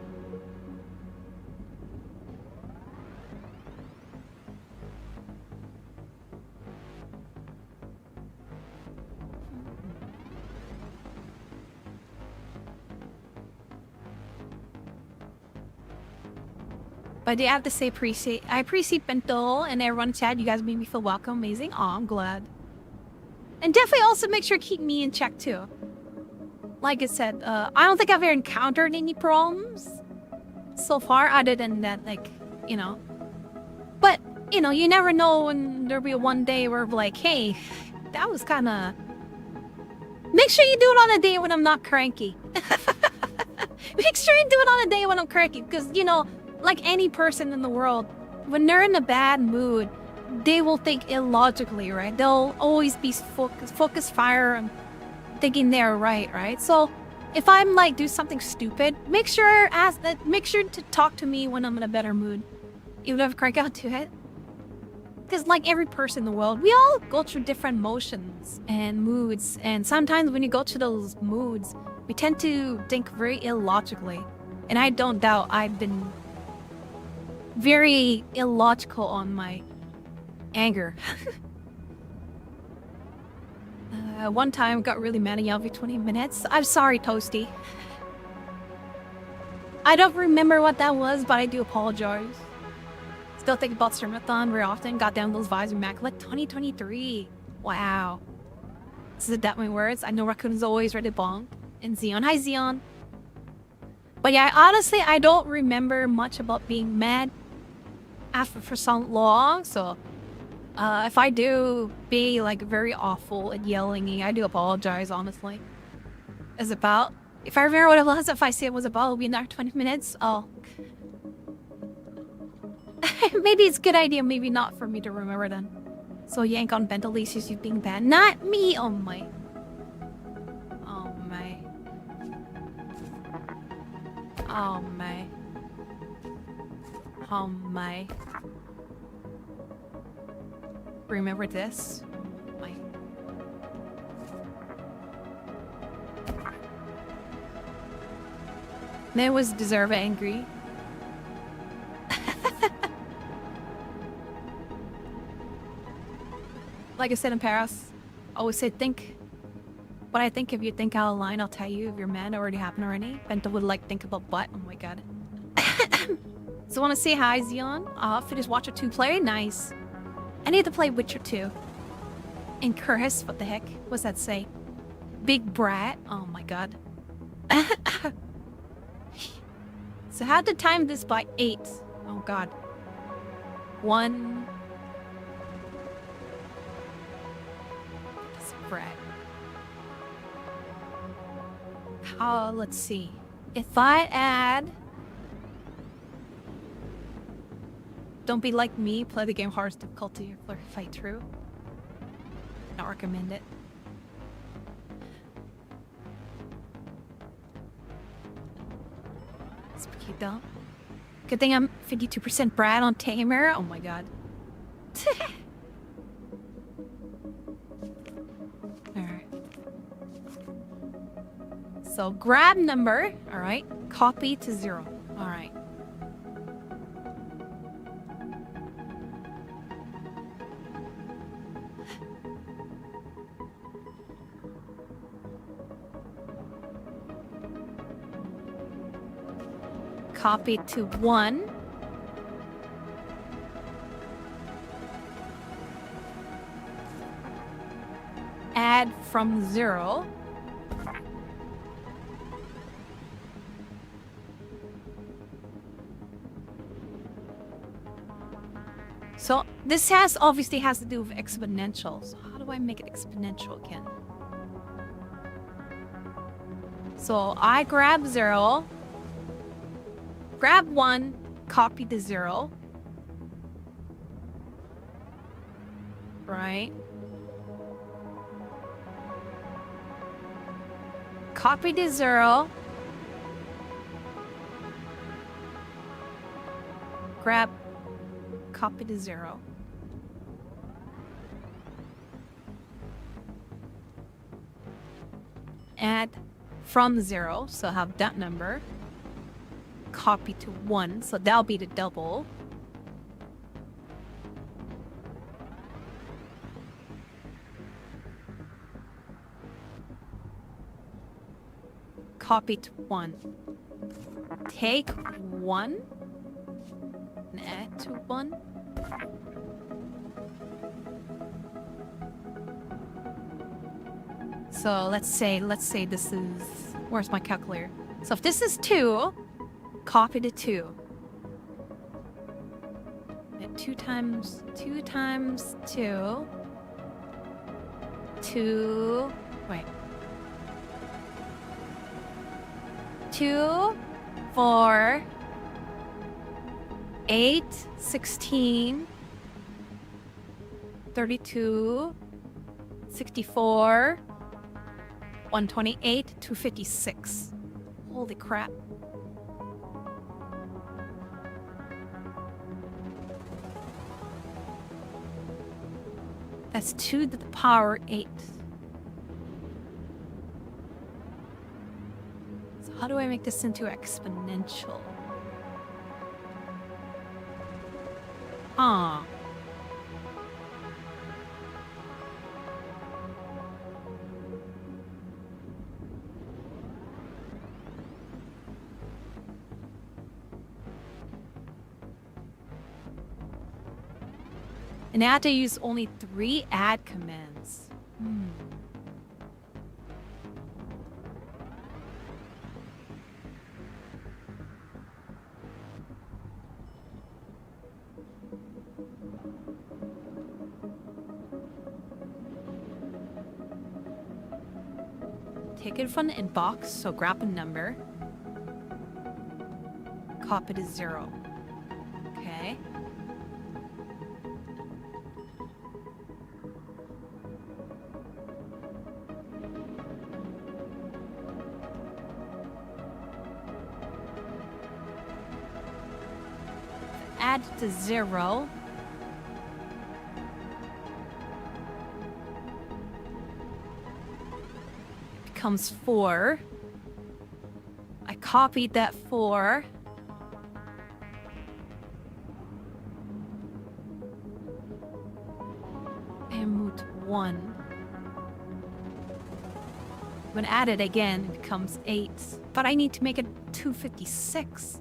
But I have to say, I appreciate Bento and everyone in chat. You guys made me feel welcome. Amazing. Aw, I'm glad. And definitely also make sure to keep me in check too. Like I said, I don't think I've ever encountered any problems so far other than that, like, you know. But, you know, you never know when there'll be one day where like, hey, that was kind of... Make sure you do it on a day when I'm not cranky. Make sure you do it on a day when I'm cranky because, you know, like any person in the world, when they're in a bad mood, they will think illogically, right? They'll always be focus fire and thinking they're right? So if I'm like do something stupid, make sure to talk to me when I'm in a better mood, even if I crank out to it. Because like every person in the world, we all go through different emotions and moods, and sometimes when you go through those moods, we tend to think very illogically. And I don't doubt I've been very illogical on my anger. One time got really mad at Yelvy 20 minutes. I'm sorry, Toasty. I don't remember what that was, but I do apologize. Still think about Sermathon very often. Got down those vibes immaculate. 2023. Wow. This is that my words. I know Raccoon's always ready to bonk. And Xeon. Hi, Xeon. But yeah, honestly, I don't remember much about being mad after for so long. So if I do be like very awful at yelling, I do apologize, honestly. It's about, if I remember what it was, if I say it was about, it'll be another 20 minutes. Oh. Maybe it's a good idea, maybe not for me to remember then. So yank on Bento leashes you being bad. Not me, oh my. Oh my. Oh my. Oh my. Remember this? My. There was deserve angry. Like I said in Paris, I always say think what I think. If you think out of line, I'll tell you if you're mad already happened already. Bento would like think about butt. Oh my god. So wanna say hi, Xeon? Finished Watcher 2 play? Nice. I need to play Witcher 2. And Curtis, what the heck? What's that say? Big brat? Oh my god. So how to time this by 8? Oh god. 1. Brat. Let's see. If I add... Don't be like me, play the game hardest difficulty or fight through. Not recommend it. Spooky though. Good thing I'm 52% Brad on Tamer. Oh my god. Alright. So grab number, alright. Copy to 0. Alright. Copy to 1. Add from 0. So this obviously has to do with exponential. So how do I make it exponential again? So I grab 0. Grab 1, copy the 0. Right. Copy the 0. Grab, copy the 0. Add from 0, so have that number. Copy to 1, so that'll be the double. Copy to 1. Take 1 and add to 1. So let's say this is, where's my calculator? So if this is 2, copy to 2. And 2 times 2. 2. Wait. 2, 4, 8, 16, 32, 64, 128, 256. Holy crap. That's 2 to the power 8. So how do I make this into exponential? Ah. And I had to use only 3 add commands. Take it from the inbox, so grab a number. Copy to 0. Okay. Add to 0. Becomes 4. I copied that 4. And moved 1. When added again, it becomes 8. But I need to make it 256.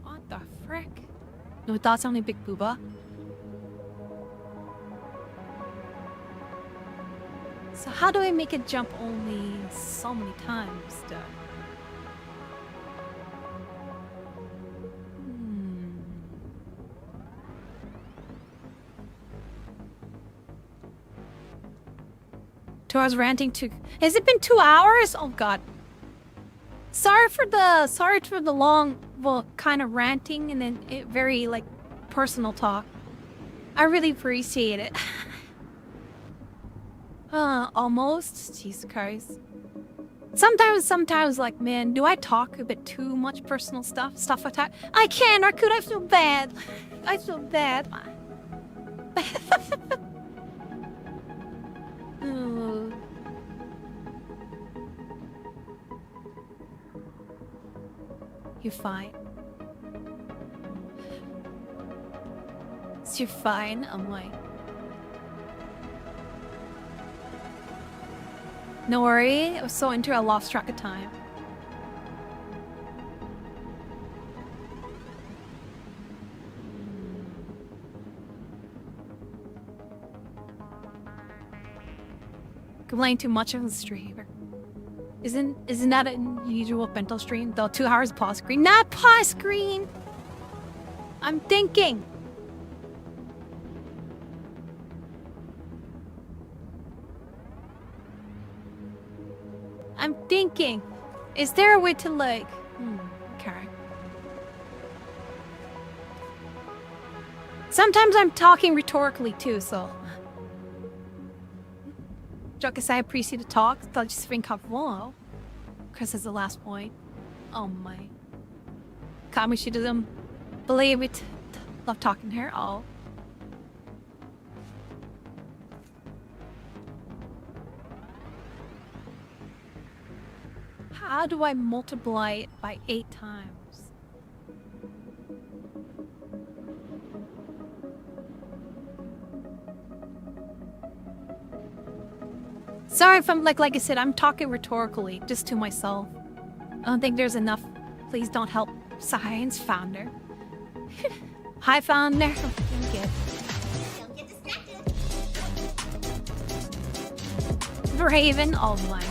What the frick? No, that's only Big Booba. So how do I make it jump only so many times, though? Two hours ranting to... Has it been 2 hours? Oh god. Sorry for the long, well, kind of ranting and then very, like, personal talk. I really appreciate it. Almost. Jesus Christ. Sometimes, like, man, do I talk a bit too much personal stuff? Stuff like that? I can't, or could I feel bad? I feel bad. Oh. You're fine. You're fine. I'm like... No worry, I was so into it I lost track of time. Complain too much on the stream. Isn't that an unusual Bento stream? Though 2 hours pause screen. Not pause screen! I'm thinking! I'm thinking. Is there a way to like... okay. Sometimes I'm talking rhetorically too, so... Joke aside, I appreciate the talk. Thought just being comfortable. Chris is the last point. Oh my. Kami, she doesn't believe it. Love talking to her. Oh. How do I multiply it by 8 times? Sorry if I'm like I said, I'm talking rhetorically, just to myself. I don't think there's enough. Please don't help Science Founder. Hi, Founder. Thank you. Don't get distracted. Raven. Oh my.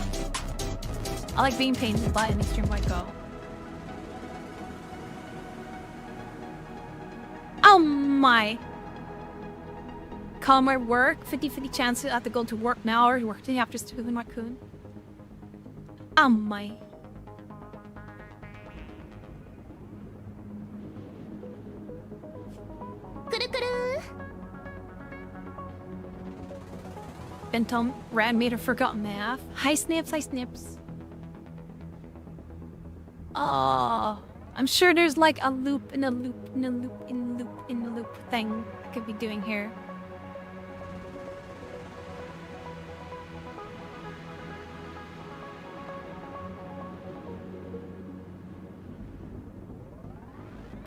I like being painted in the butt in Extreme White Go. Oh my. Calmer work. 50-50 chance to have to go to work now or work after Stephen Raccoon. Oh my. Bento ran made her forgot math. Hi Snips, hi Snips. Oh, I'm sure there's like a loop in a loop in a loop in a loop in a loop thing I could be doing here.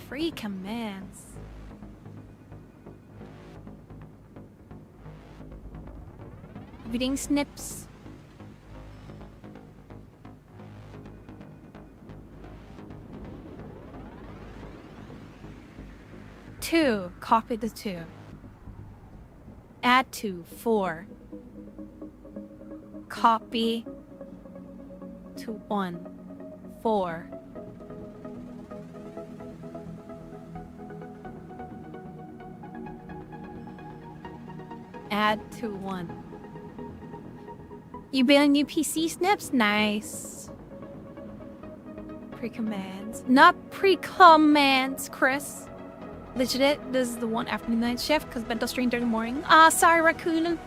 Free commands. Reading snips. Two. Copy the 2. Add 2. 4. Copy to 1. 4. Add to 1. You building new PC snips? Nice. Pre-commands. Not pre-commands, Chris. Legit, this is the one afternoon night shift because Bento streamed during the morning. Sorry, Raccoon.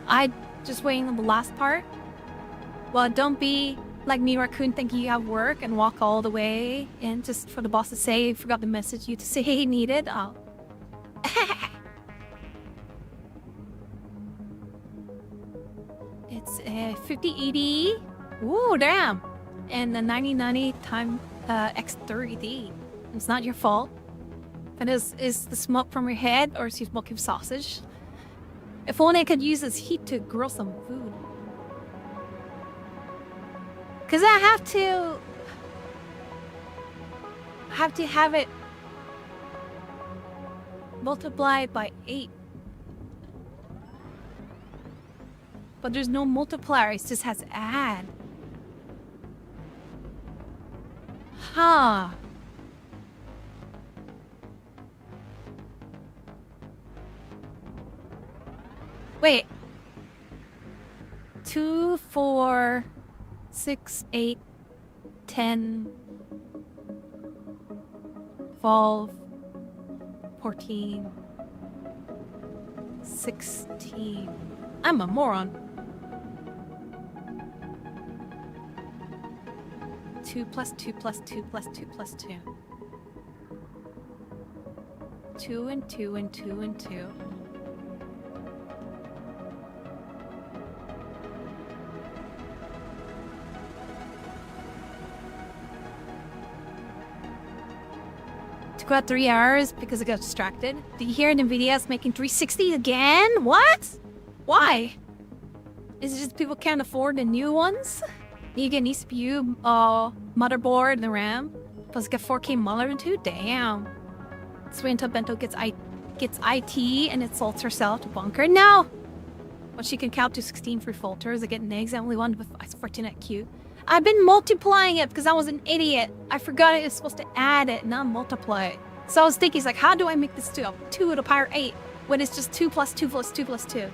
I just waiting on the last part. Well, don't be like me, Raccoon, thinking you have work and walk all the way in just for the boss to say he forgot the message you to say he needed. Oh. It's a 5080. Ooh, damn. And a 9090 time X30D. It's not your fault. If it is the smoke from your head or is you smoking sausage? If only I could use this heat to grill some food. Cause I have to have it multiplied by 8. But there's no multiplier, it just has add. Huh. Wait. 2, 4, 6, 8, 10, 12, 14, 16. I'm a moron. 2 plus 2 plus 2 plus 2 plus 2. 2 and 2 and 2 and 2. Took about 3 hours because I got distracted. Did you hear NVIDIA's making 360 again? What? Why? Is it just people can't afford the new ones? You get an CPU, motherboard, and the RAM. Plus get 4K monitor too? Damn. Let's wait until Bento gets IT and it salts herself to bunker. No! Well, she can count to 16 free filters. I get negs. I only one with 14 at Q. I've been multiplying it because I was an idiot. I forgot it was supposed to add it, not multiply it. So I was thinking, like, how do I make this 2 to the power 8 when it's just 2 plus 2 plus 2 plus 2?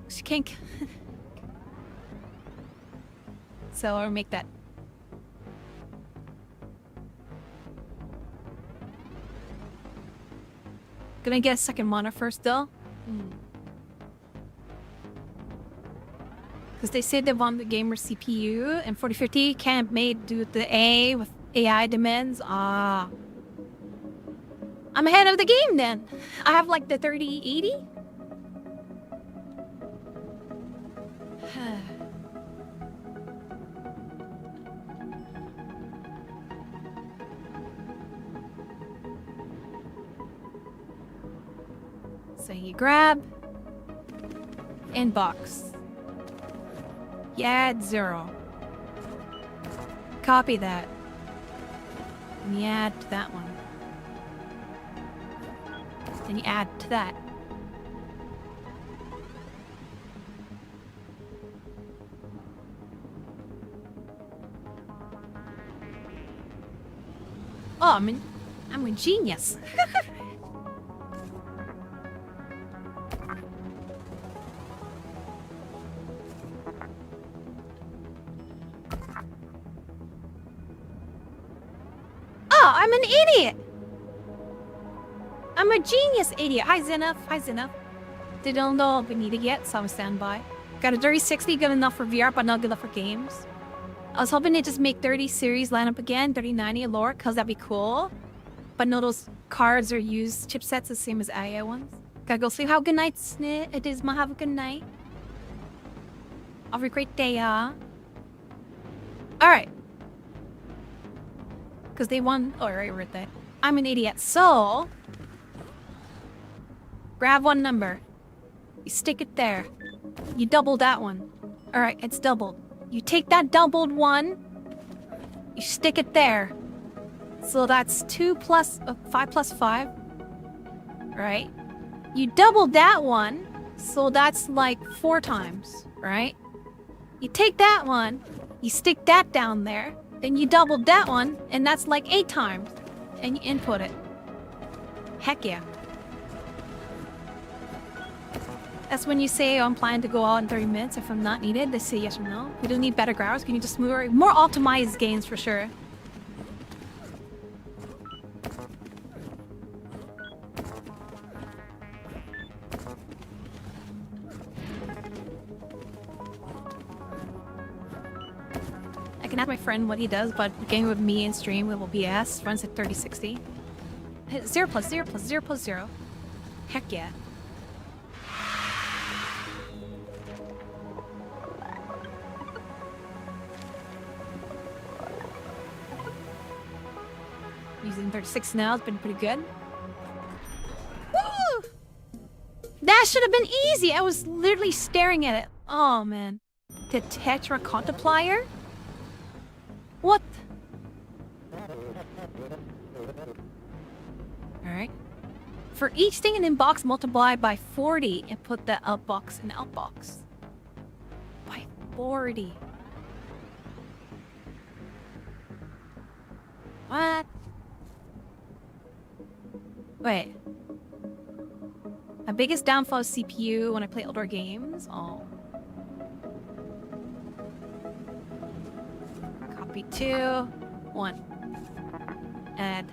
She can't. So I'll make that. Gonna get a second monitor first though. Because they said they want the gamer CPU and 4050 can't made do the A with AI demands. I'm ahead of the game then. I have like the 3080. So you grab inbox. You add 0. Copy that. And you add to that one. Then you add to that. Oh, I'm a genius. Oh, I'm an idiot. I'm a genius idiot. Hi, Zenith. Hi, Zenith. Didn't know if we need it yet, so I'm standby. Got a 3060, good enough for VR, but not good enough for games. I was hoping they'd just make 30 series line up again, 3090 lower, because that'd be cool. But no, those cards are used chipsets the same as IA ones. Gotta go sleep. Have a good night, Snit. It is my have a good night. Have a great day, Alright. Because they won. Oh, right, right there. I'm an idiot. So, grab one number. You stick it there. You double that one. Alright, it's doubled. You take that doubled one. You stick it there. So that's 5 plus 5. Right? You double that one. So that's like 4 times. Right? You take that one. You stick that down there. Then you double that one. And that's like 8 times. And you input it. Heck yeah. That's when you say, oh, I'm planning to go out in 30 minutes. If I'm not needed, they say yes or no. We don't need better graphics. We need just more optimized games for sure. I can ask my friend what he does, but game with me in stream with OBS runs at 3060. 0 plus 0 plus 0 plus 0. Heck yeah. Using 36 now, it's been pretty good. Woo! That should have been easy! I was literally staring at it. Oh, man. The Tetra Contemplier? What? Alright. For each thing in inbox, multiply by 40 and put the outbox in outbox. By 40. What? Wait. My biggest downfall is CPU when I play outdoor games. Oh. Copy 2. 1. Add.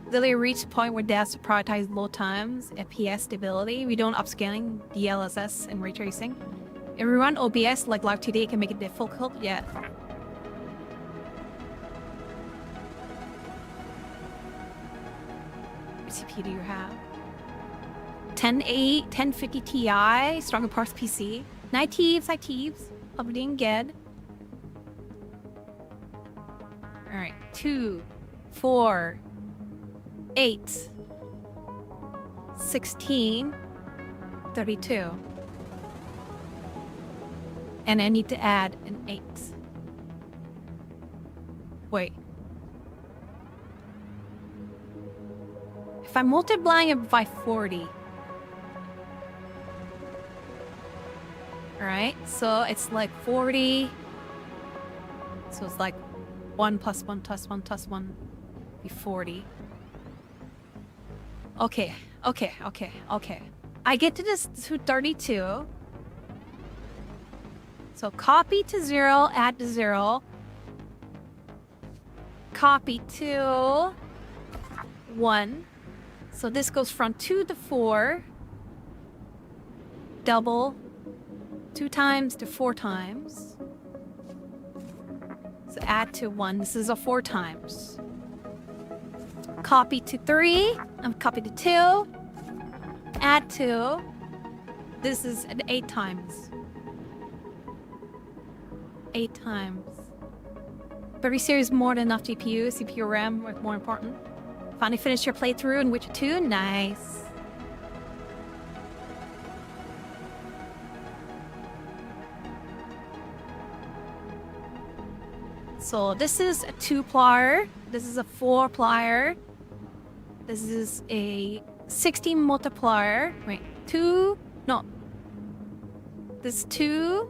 Literally reached the point where devs prioritize load times, FPS stability. We don't upscaling DLSS and ray tracing. If we run OBS like Live 2D, it can make it difficult. Yeah. CPU do you have? 1080, 1050 Ti, stronger parts PC. Night Teeves, hi Teeves. Hope you're doing good. Alright, 2, 4, 8, 16, 32. And I need to add an 8. Wait. If I'm multiplying it by 40. Alright, so it's like 40. So it's like 1 plus 1 plus 1 plus 1 be 40. Okay. I get to this to 32. So copy to 0, add to 0. Copy to 1. So this goes from 2 to 4. Double. 2 times to 4 times. So add to 1. This is a 4 times. Copy to 3. Copy to 2. Add 2. This is an 8 times. 8 times. 30 series more than enough GPU. CPU RAM more important. Finally finished your playthrough in Witcher 2. Nice. So this is a 2-plier. This is a 4-plier. This is a 16 multiplier. Wait, 2? No. This 2.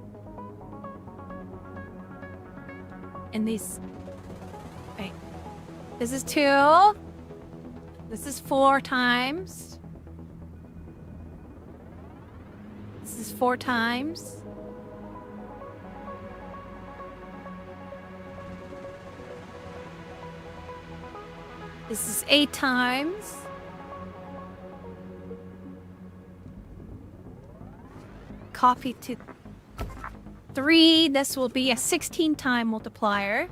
And these. Wait. This is 2. This is 4 times. This is 4 times. This is 8 times. Copy to 3. This will be a 16-time multiplier.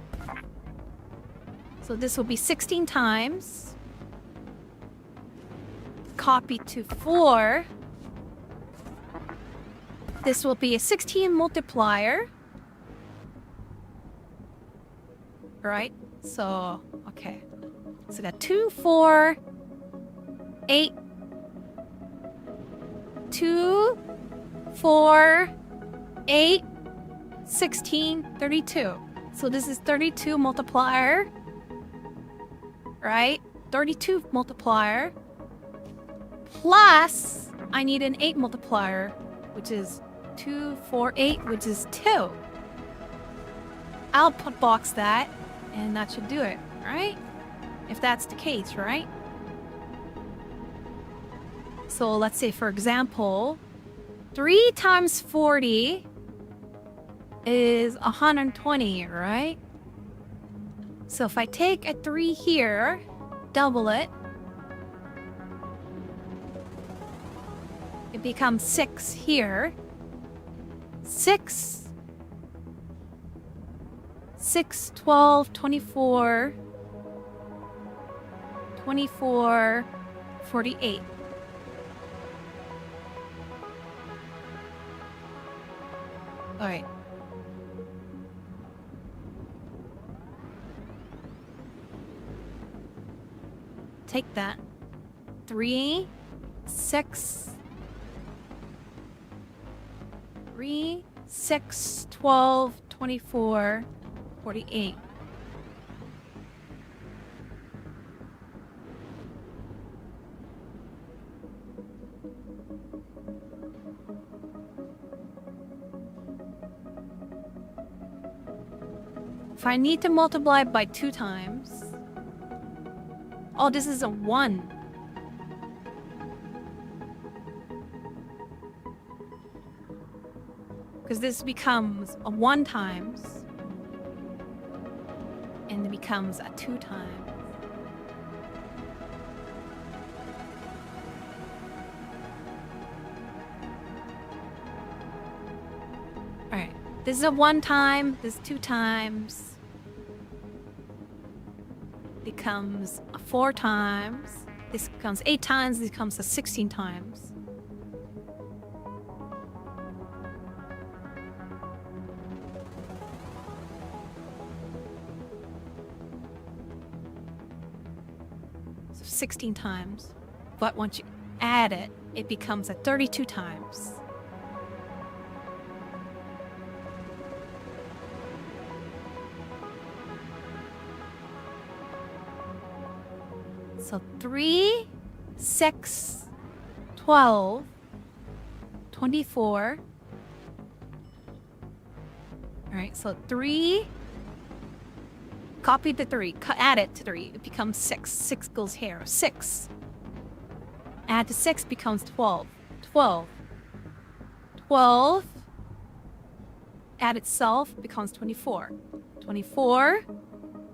So this will be 16 times. Copy to 4. This will be a 16 multiplier. Right? So, okay. So we got 2, 4, 8, 2, 4, 8, 16, 32. So this is 32 multiplier. Right? 32 multiplier. Plus, I need an 8 multiplier, which is 2, 4, 8, which is 2. Output box that, and that should do it, right? If that's the case, right? So let's say, for example, 3 times 40 is 120, right? So if I take a 3 here, double it, it becomes 6 here. 6, 12, 24, 24, 48. All right. Take that. 3, 6, 3, 6, 12, 24, 48. If I need to multiply by 2 times... Oh, this is a 1. Because this becomes a 1 times. And it becomes a 2 times. Alright. This is a 1 time. This is 2 times. Becomes a 4 times. This becomes 8 times. This becomes a 16 times. So 16 times. But once you add it, it becomes a 32 times. So 3, 6, 12, 24. Alright, so 3. Copy the 3. Add it to 3. It becomes 6. 6 goes here. 6. Add to 6 becomes 12. 12. 12. Add itself becomes 24. 24.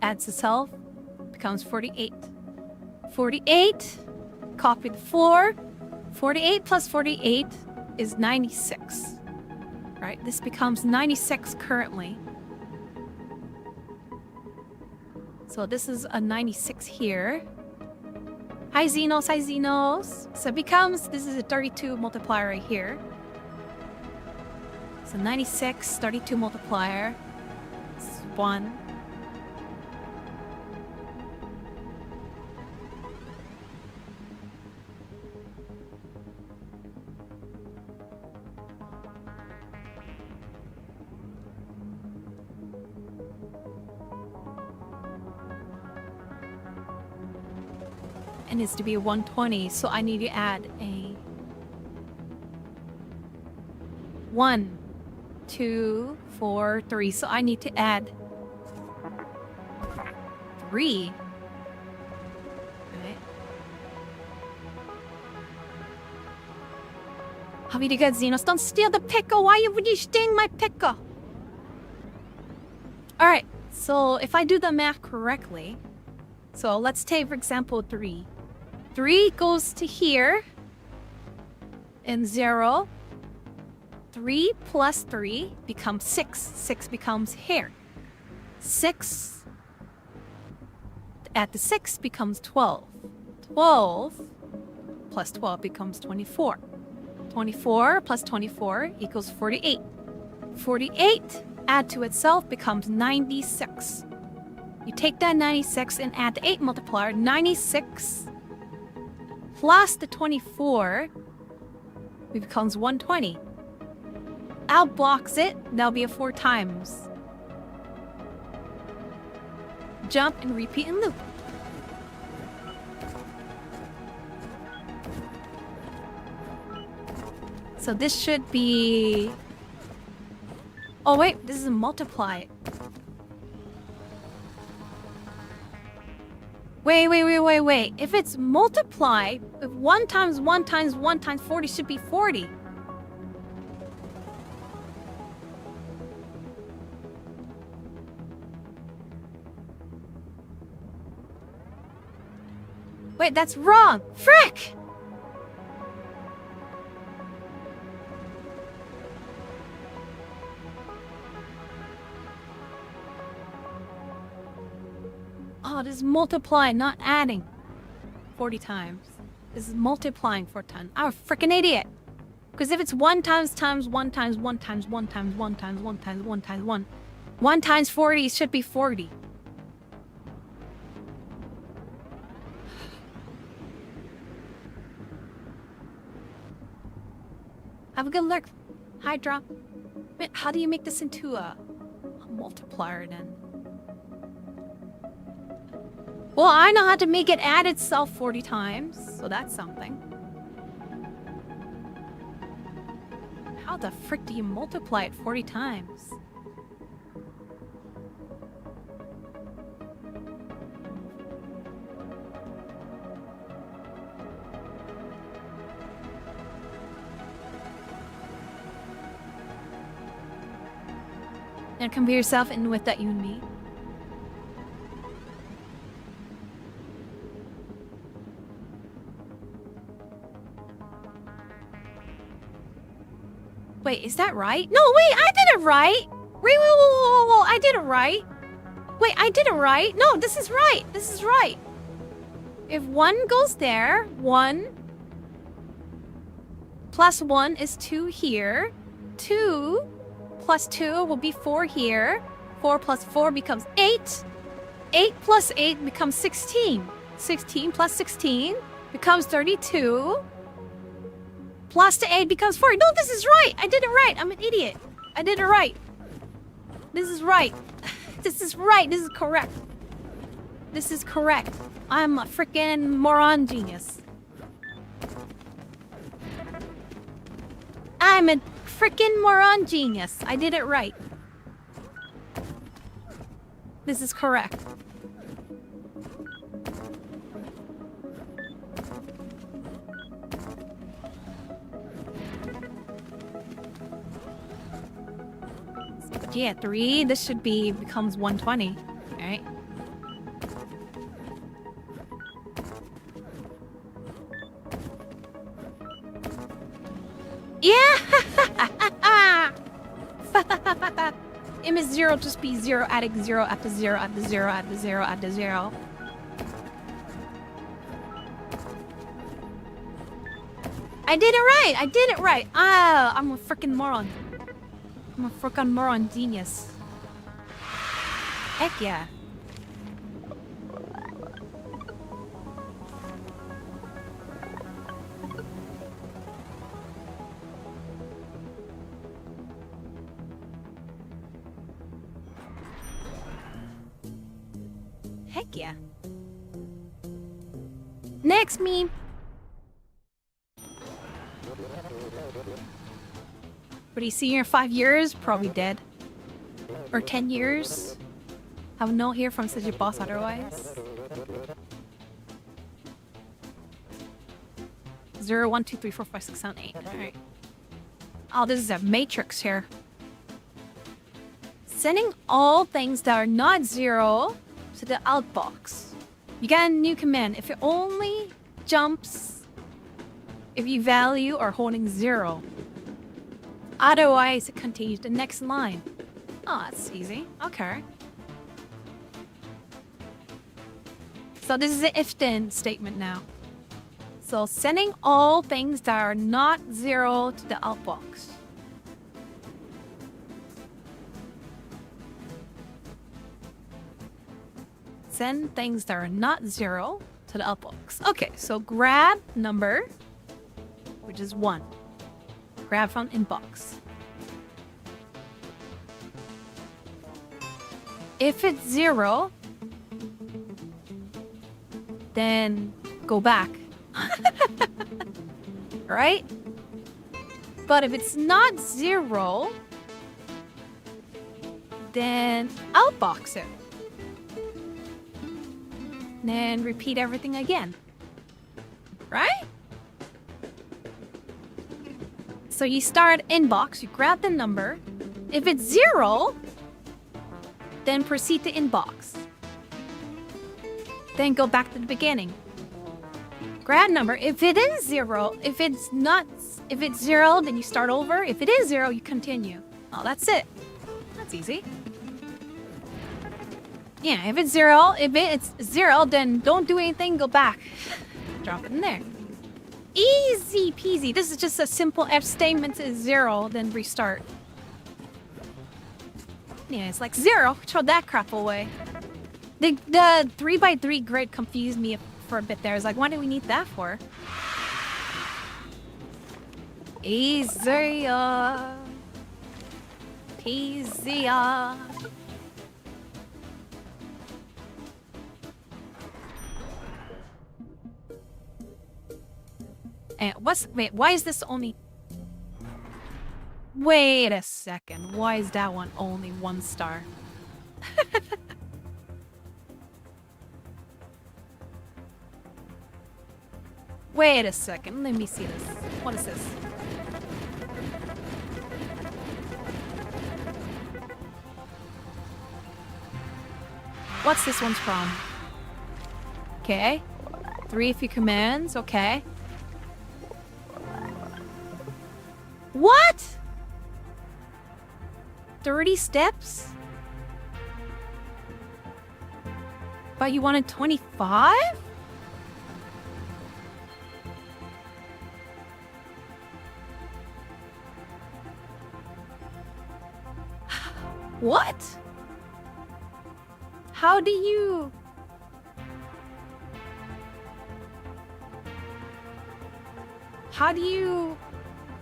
Adds itself becomes 48. 48, copy the 4. 48 plus 48 is 96. Right, this becomes 96 currently. So this is a 96 here. Hi Xenos, hi Xenos. So it becomes, this is a 32 multiplier right here. So 96, 32 multiplier. This is 1. It needs to be 120, so I need to add a 1, 2, 4, 3. So I need to add 3. Right. How do you get Xenos? Don't steal the pickle! Why would you sting my pickle? Alright, so if I do the math correctly, So let's take, for example, 3. 3 goes to here. And 0. 3 plus 3 becomes 6. 6 becomes here. 6 at the 6 becomes 12. 12 plus 12 becomes 24. 24 plus 24 equals 48. 48 add to itself becomes 96. You take that 96 and add the 8 multiplier. 96 plus the 24 becomes 120. Outblocks it. That'll be a 4 times. Jump and repeat and loop. So this should be... Oh wait, this is a multiply. Wait. If it's multiply, if 1 times 1 times 1 times 40 should be 40. Wait, that's wrong! Frick! Oh, this is multiplying, not adding. 40 times. This is multiplying 4 times. I'm a freaking idiot! Because if it's 1 times 1 times 1 times 1 times 1 times 1 times 1 times 1, 1 times 40 should be 40. Have a good look. Hydra. Wait, how do you make this into a multiplier then? Well, I know how to make it add itself 40 times, so that's something. How the frick do you multiply it 40 times? And compare yourself in with that you and me. Wait, is that right? No, wait, I did it right! Wait, whoa, I did it right. Wait, I did it right. No, this is right. This is right. If 1 goes there, 1 plus 1 is 2 here. 2 plus 2 will be 4 here. 4 plus 4 becomes 8. 8 plus 8 becomes 16. 16 plus 16 becomes 32. Plus the 8 becomes 4. No, this is right. I did it right. I'm an idiot. I did it right. This is right. This is right. This is correct. This is correct. I'm a freaking moron genius. I'm a freaking moron genius. I did it right. This is correct. But yeah, 3. This should be becomes 120. Alright. Yeah! Image 0 just be 0, adding 0 after 0 after 0 after 0 after 0. I did it right! I did it right! Ah, I'm a freaking moron. I'm a freaking moron genius. Heck yeah. Heck yeah. Next meme. What do you see here in 5 years? Probably dead. Or 10 years? Have no hear from such a boss otherwise. 0, 1, 2, 3, 4, 5, 6, 7, 8. Alright. Oh, this is a matrix here. Sending all things that are not 0 to the outbox. You get a new command. If it only jumps if you value are holding 0. Otherwise, it continues the next line. Oh, that's easy. Okay. So this is the if-then statement now. So sending all things that are not 0 to the outbox. Send things that are not 0 to the outbox. Okay, so grab number, which is 1. Grab from inbox. If it's 0, then go back. Right? But if it's not 0, then outbox it. Then repeat everything again. Right? So you start inbox, you grab the number. If it's 0, then proceed to inbox. Then go back to the beginning. Grab number. If it is 0, if it's 0, then you start over. If it is 0, you continue. Oh, that's it. That's easy. Yeah, if it's 0, then don't do anything, go back. Drop it in there. Easy peasy. This is just a simple if statement is 0, then restart. Yeah, it's like 0. Throw that crap away. The 3x3 grid confused me for a bit there. It's like, what do we need that for? Easier. Peasier. And wait, why is this only... Wait a second. Why is that one only 1 star? Wait a second. Let me see this. What is this? What's this one's from? Okay. 3 few commands. Okay. What? 30 steps? But you wanted 25? What? How do you...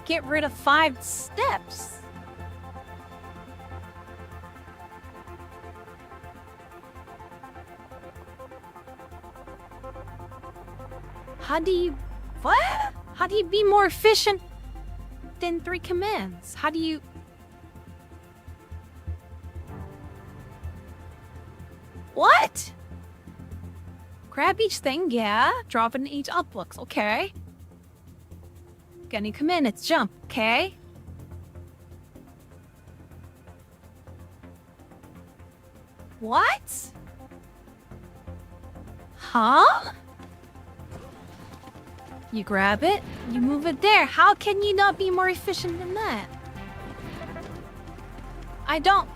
get rid of 5 steps? How do you... What? How do you be more efficient than 3 commands? How do you... What? Grab each thing, yeah. Drop it in each outbox, okay. Get any command, it's jump, okay. What? Huh? You grab it, you move it there. How can you not be more efficient than that? I don't...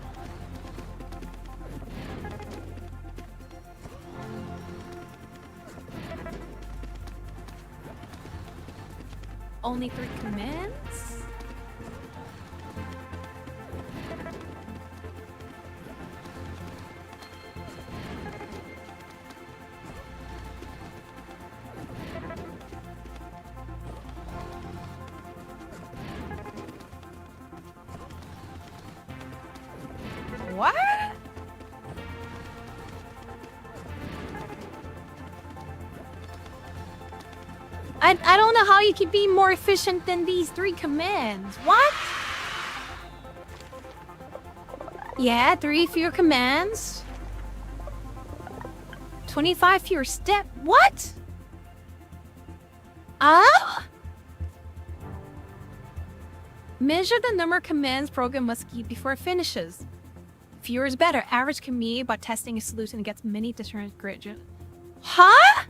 Only 3 commands? What? I don't know how you can be more efficient than these 3 commands. What? Yeah, 3 fewer commands. 25 fewer steps. What? Measure the number of commands program must keep before it finishes. Fewer is better. Average can be by testing a solution against many different grid. Huh?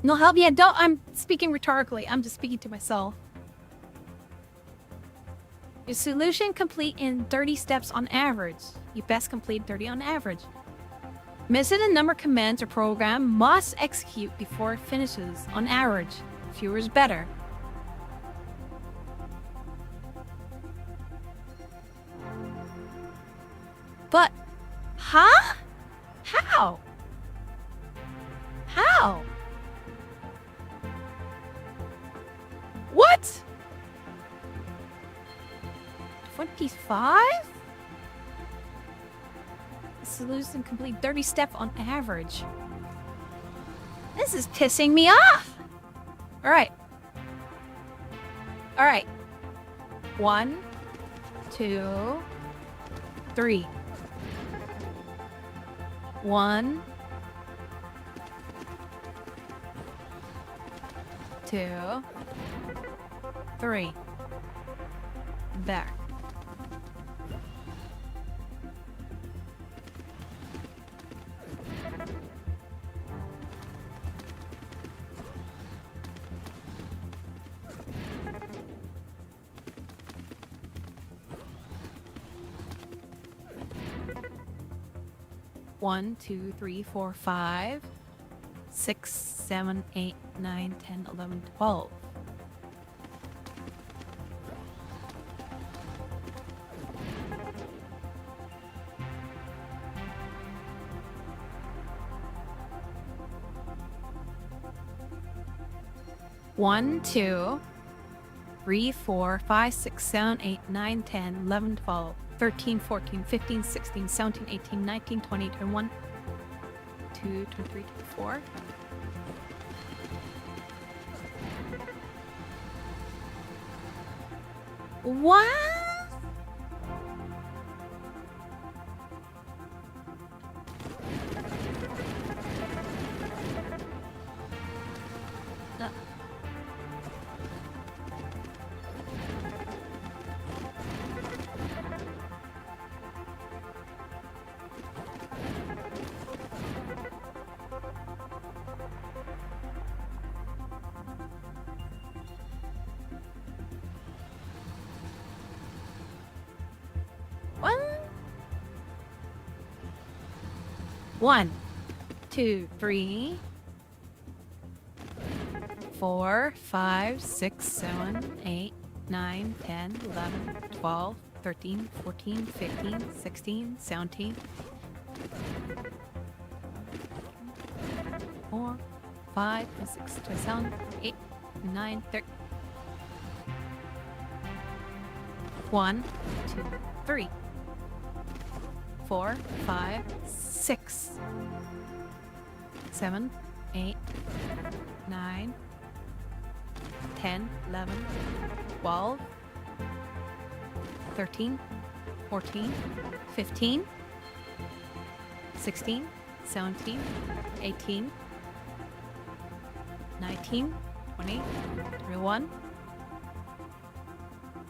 No help yet. Don't. I'm speaking rhetorically. I'm just speaking to myself. Your solution complete in 30 steps on average. You best complete 30 on average. Missing a number commands or program must execute before it finishes. On average, fewer is better. But, huh? How? How? What? 25? Solution complete 30 step on average. This is pissing me off. All right. All right. 1, 2, 3. 1, 2, 3. There. One, 2, 3, 4, 5, 6, 7, 8, 9, 10, 11, 12. One, 2, 3, 4, 5, 6, 7, 8, 9, 10, 11, 12, 13, 14, 15, 16, 17, 18, 19, 20, 21, 22, 23, 24. What? One, 2, 3, 4, 5, 6, 7, 8, 9, 10, 11, 12, 13, 14, 15, 16, 17, 4, 5, 6, 7, 8, 9, 30. 1, 2, 3, 4, 5, 6, 7, 8, 9, 10, 11, 12, 13, 14, 15, 16, 17, 18, 19, 20, 21,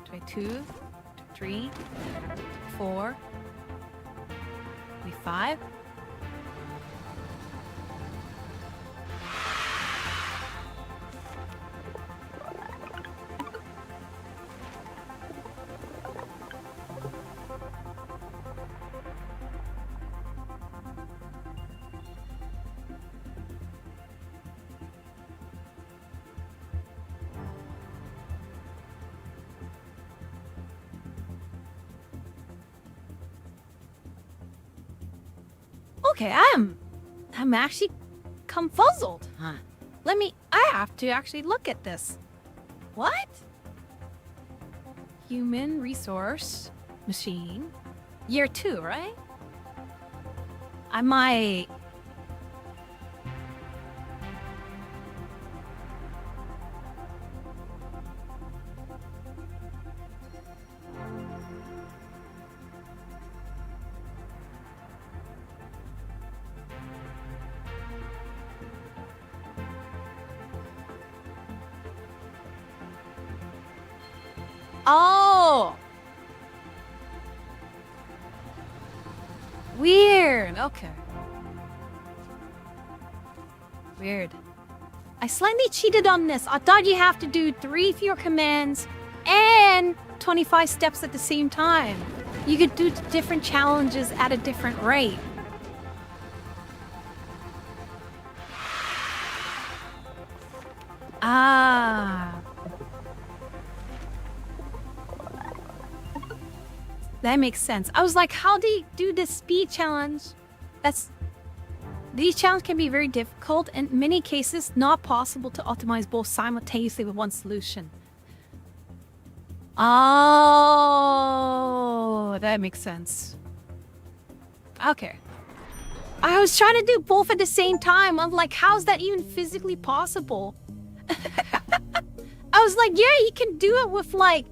22, 23, 24, 25. Okay, I'm actually confuzzled. Huh. I have to actually look at this. What? Human resource machine. Year 2, right? I might... Oh! Weird. Okay. Weird. I slightly cheated on this. I thought you have to do 3 fewer commands and 25 steps at the same time. You could do different challenges at a different rate. Ah. That makes sense. I was like, how do you do this speed challenge? These challenges can be very difficult and in many cases not possible to optimize both simultaneously with one solution. Oh, that makes sense. Okay. I was trying to do both at the same time. I'm like, how's that even physically possible? I was like, yeah, you can do it with like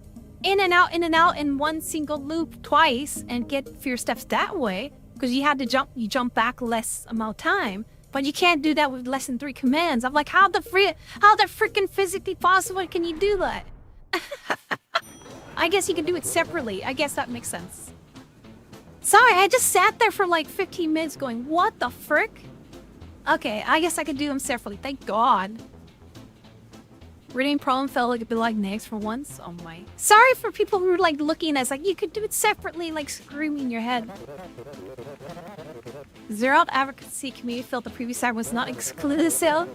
in and out in one single loop twice and get fewer steps that way. Because you had to jump back less amount of time. But you can't do that with less than 3 commands. I'm like, how the freaking physically possible can you do that? I guess you could do it separately. I guess that makes sense. Sorry, I just sat there for like 15 minutes going, what the frick? Okay, I guess I could do them separately. Thank God. Reading problem felt like a bit like next for once. Oh my. Sorry for people who were like looking at us like you could do it separately, like screaming in your head. Zero advocacy community felt the previous time was not exclusive.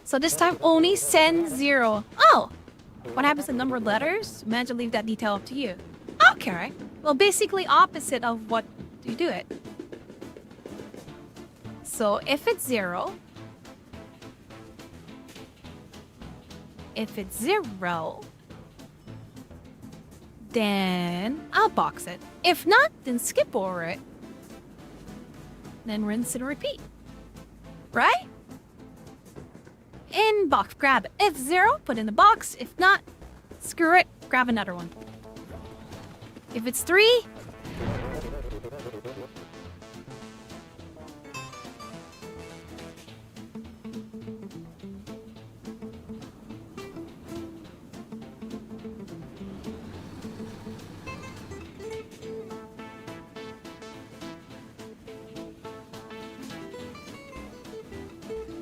So this time only send 0. Oh! What happens to number of letters? Manage to leave that detail up to you. Okay. Well, basically opposite of what you do it. So if it's 0, then I'll box it. If not, then skip over it. Then rinse and repeat. Right? In box, grab it. If 0, put in the box. If not, screw it, grab another one. If it's 3,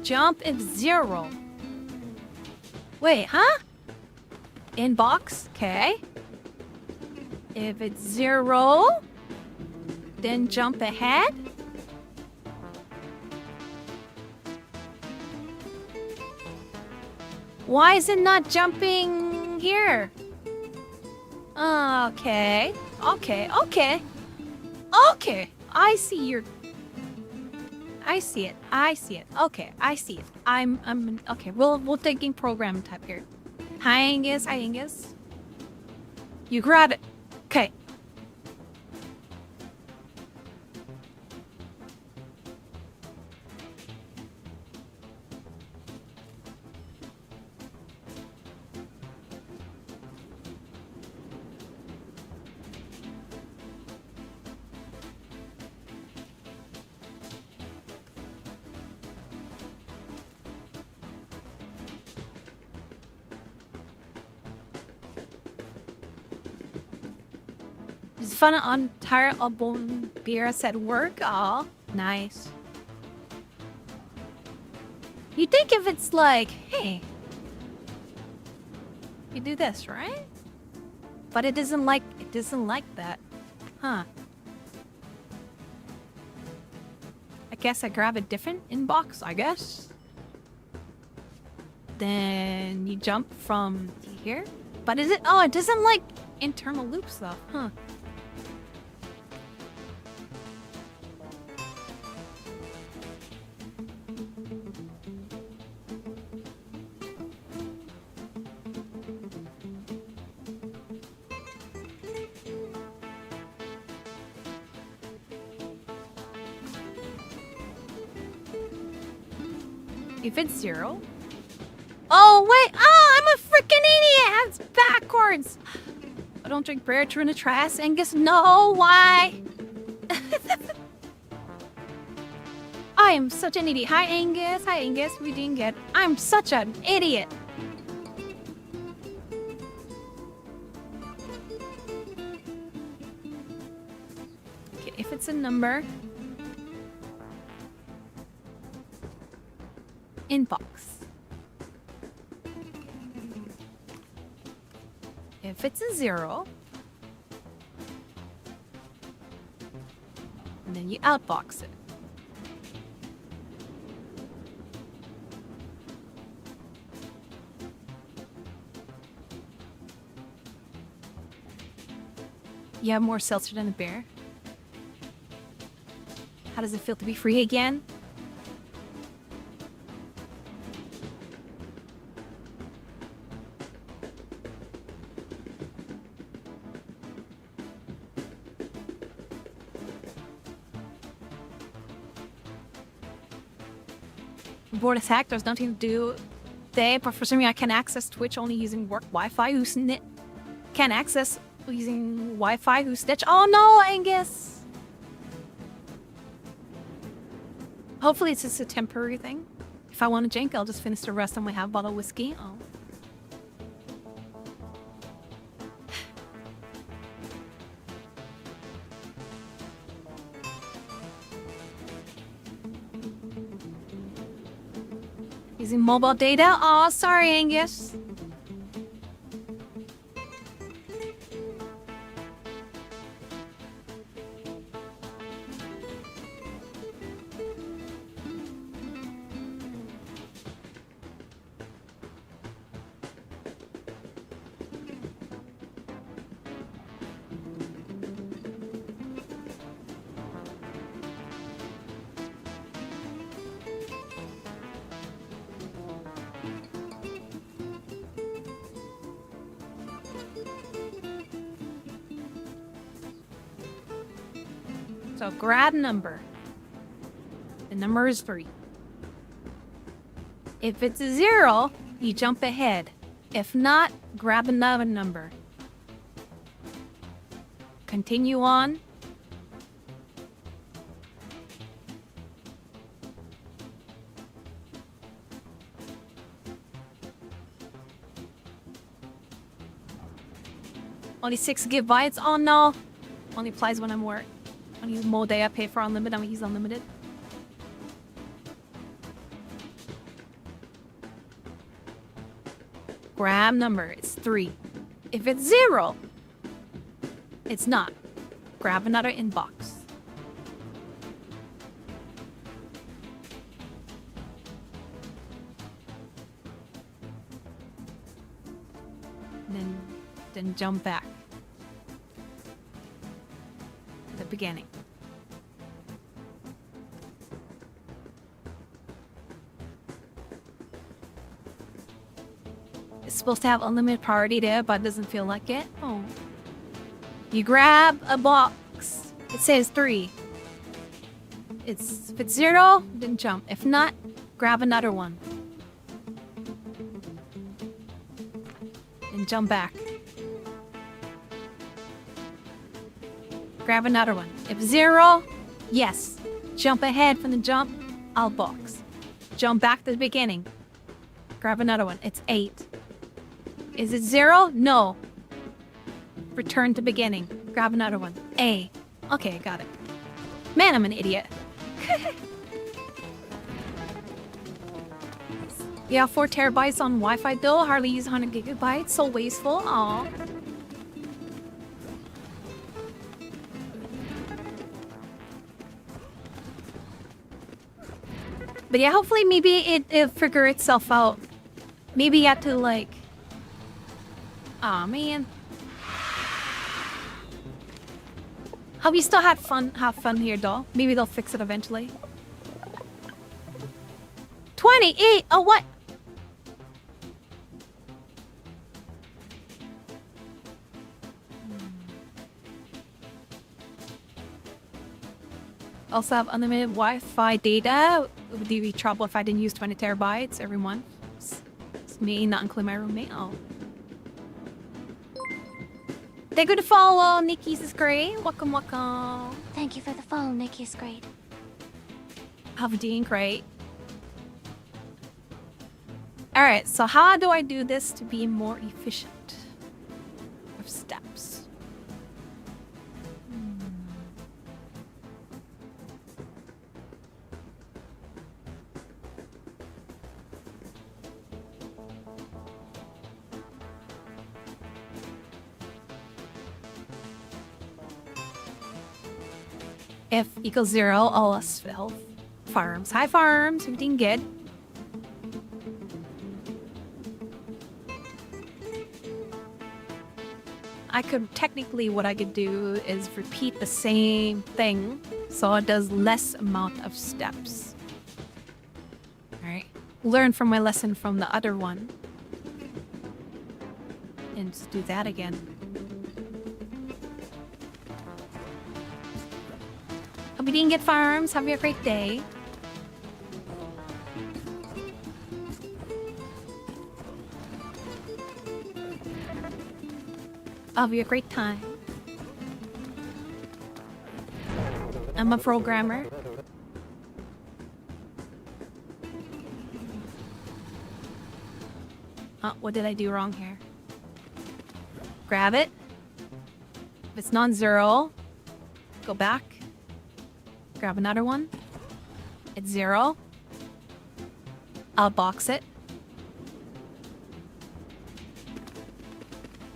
jump if 0. Wait, huh? Inbox, okay. If it's 0, then jump ahead. Why is it not jumping here? Okay. Okay. I see it. Okay, I see it. Okay, we'll taking program type here. Hi Angus. You grab it. Okay. It's fun on entire album beers at work. Aw, nice. You think if it's like, hey, you do this, right? But it doesn't like that. Huh. I guess I grab a different inbox, I guess. Then you jump from here. But is it? Oh, it doesn't like internal loops though. Huh. If it's 0. Oh, wait. Oh, I'm a freaking idiot. It's backwards. I don't drink beer in the trash. Angus, no. Why? I am such an idiot. Hi, Angus. We didn't get... I'm such an idiot. Okay, if it's a number... inbox. If it's a 0, and then you outbox it. You have more seltzer than a bear. How does it feel to be free again? Board attack, there's nothing to do today, but for some reason I can access Twitch only using work Wi-Fi. Can't access using Wi-Fi. Who snitch? Oh no, Angus! Hopefully it's just a temporary thing. If I want to drink, I'll just finish the rest of my half bottle of whiskey. Oh. Using mobile data? Oh, sorry, Angus. So grab number. The number is 3. If it's a 0, you jump ahead. If not, grab another number. Continue on. Only 6 gigabytes? Oh no. Only applies when I'm work. When I use more day, I pay for unlimited. I'm gonna use unlimited. Grab number, it's 3. If it's 0, it's not. Grab another inbox. Then jump back to the beginning. It's supposed to have unlimited priority there, but it doesn't feel like it. Oh. You grab a box. It says 3. If it's 0, then jump. If not, grab another one. And jump back. Grab another one. If 0, yes. Jump ahead from the jump, I'll box. Jump back to the beginning. Grab another one. It's 8. Is it 0? No. Return to beginning. Grab another one. A. Okay, got it. Man, I'm an idiot. Yeah, 4 terabytes on Wi-Fi though. Hardly use 100 gigabytes. So wasteful. Aw. But yeah, hopefully maybe it'll figure itself out. Maybe you have to like... Aw, man. Hope you still have fun here, doll. Maybe they'll fix it eventually. 28! Oh, what? Also have unlimited Wi-Fi data. Would there be trouble if I didn't use 20 terabytes every month? It's me, not including my roommate. Oh. Thank you to follow. Nikki's is great. Welcome, welcome. Thank you for the follow, Nikki's great. Have a doing great. Alright, so how do I do this to be more efficient? With steps. If equals 0, all else fail. Farms. Hi, farms. Everything good. What I could do is repeat the same thing so it does less amount of steps. Alright. Learn from my lesson from the other one. And just do that again. Hope you didn't get farms. Have a great day. Have a great time. I'm a programmer. What did I do wrong here? Grab it. If it's non-zero, go back. Grab another one. It's 0. I'll box it.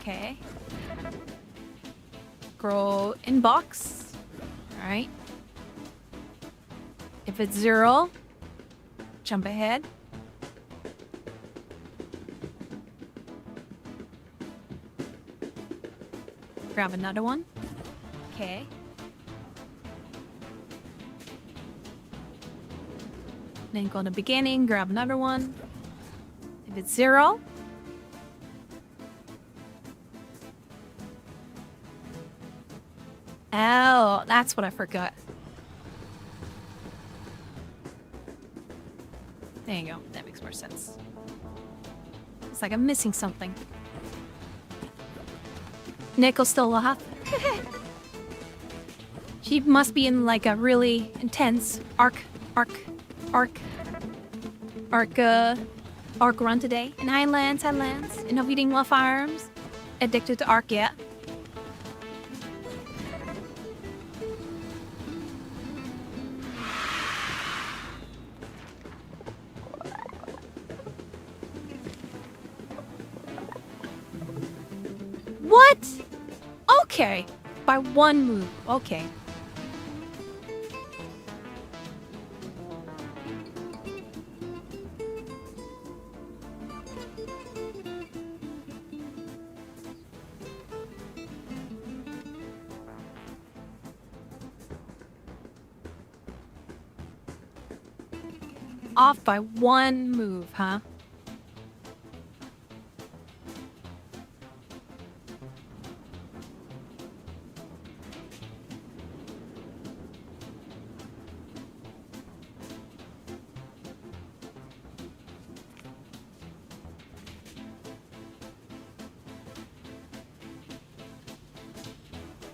Okay. Grow in box. Alright. If it's 0, jump ahead. Grab another one. Okay. Then go to beginning, grab another one. If it's 0, oh, that's what I forgot. There you go. That makes more sense. It's like I'm missing something. Nick'll still laugh. She must be in like a really intense arc run today. In Highlands, in Overeating Love Farms. Addicted to arc yet. What? Okay. By one move. Okay. Off by one move, huh?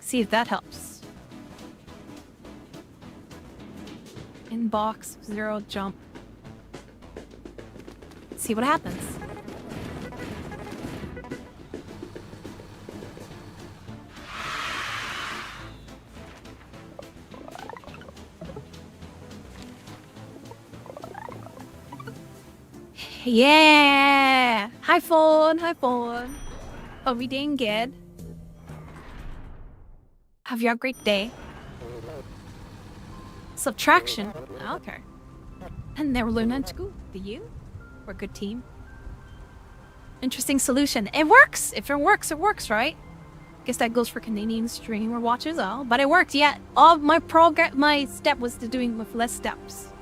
See if that helps. Inbox, 0, jump. See what happens. Yeah! Hi, phone. Hi, phone. Are we doing good? Have you had a great day? Subtraction. Okay. And they were learning at school. Do you? We're a good team. Interesting solution. It works! If it works, right? Guess that goes for Canadian streamer watchers all. But it worked, yeah. All my step was to doing with less steps.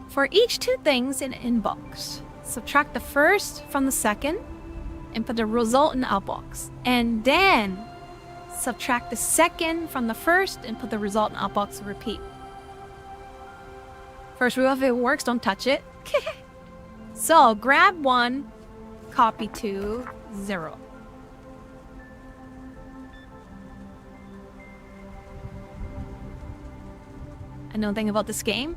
For each 2 things in inbox, subtract the first from the second and put the result in the outbox. And then subtract the second from the first and put the result in the outbox and repeat. First rule, if it works, don't touch it. So grab 1, copy 2, 0. I know nothing about this game.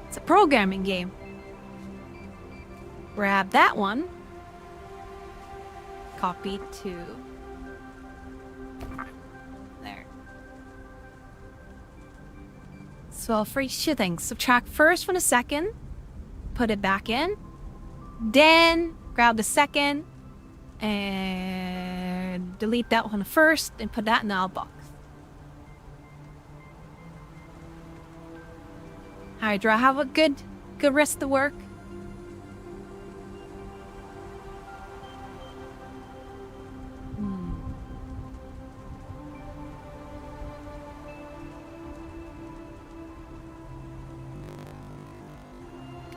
It's a programming game. Grab that one. Copy 2. There. So for each 2 things, subtract first from the second, put it back in, then grab the second and And delete that one first and put that in the outbox. Alright, do I have a good rest of the work?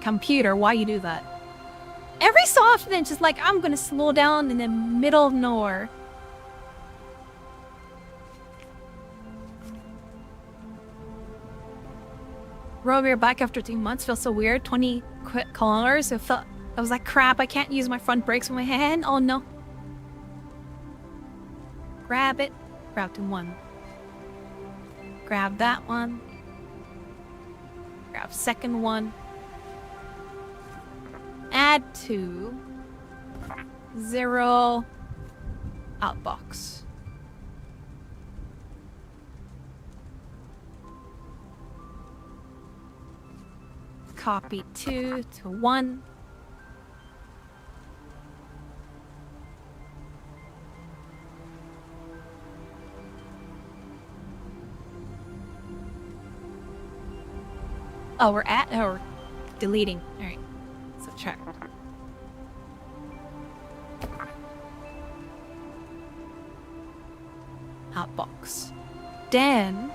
Computer, why you do that? Every so often it's just like, I'm gonna slow down in the middle of nowhere. Rob, you're back after 2 months. Feels so weird. 20 kilometers. I was like, crap, I can't use my front brakes with my hand. Oh no. Grab it. Grab to 1. Grab that one. Grab second one. Add to 0 outbox. Copy 2 to 1. Oh, we're deleting. All right. Subtract. Outbox. Then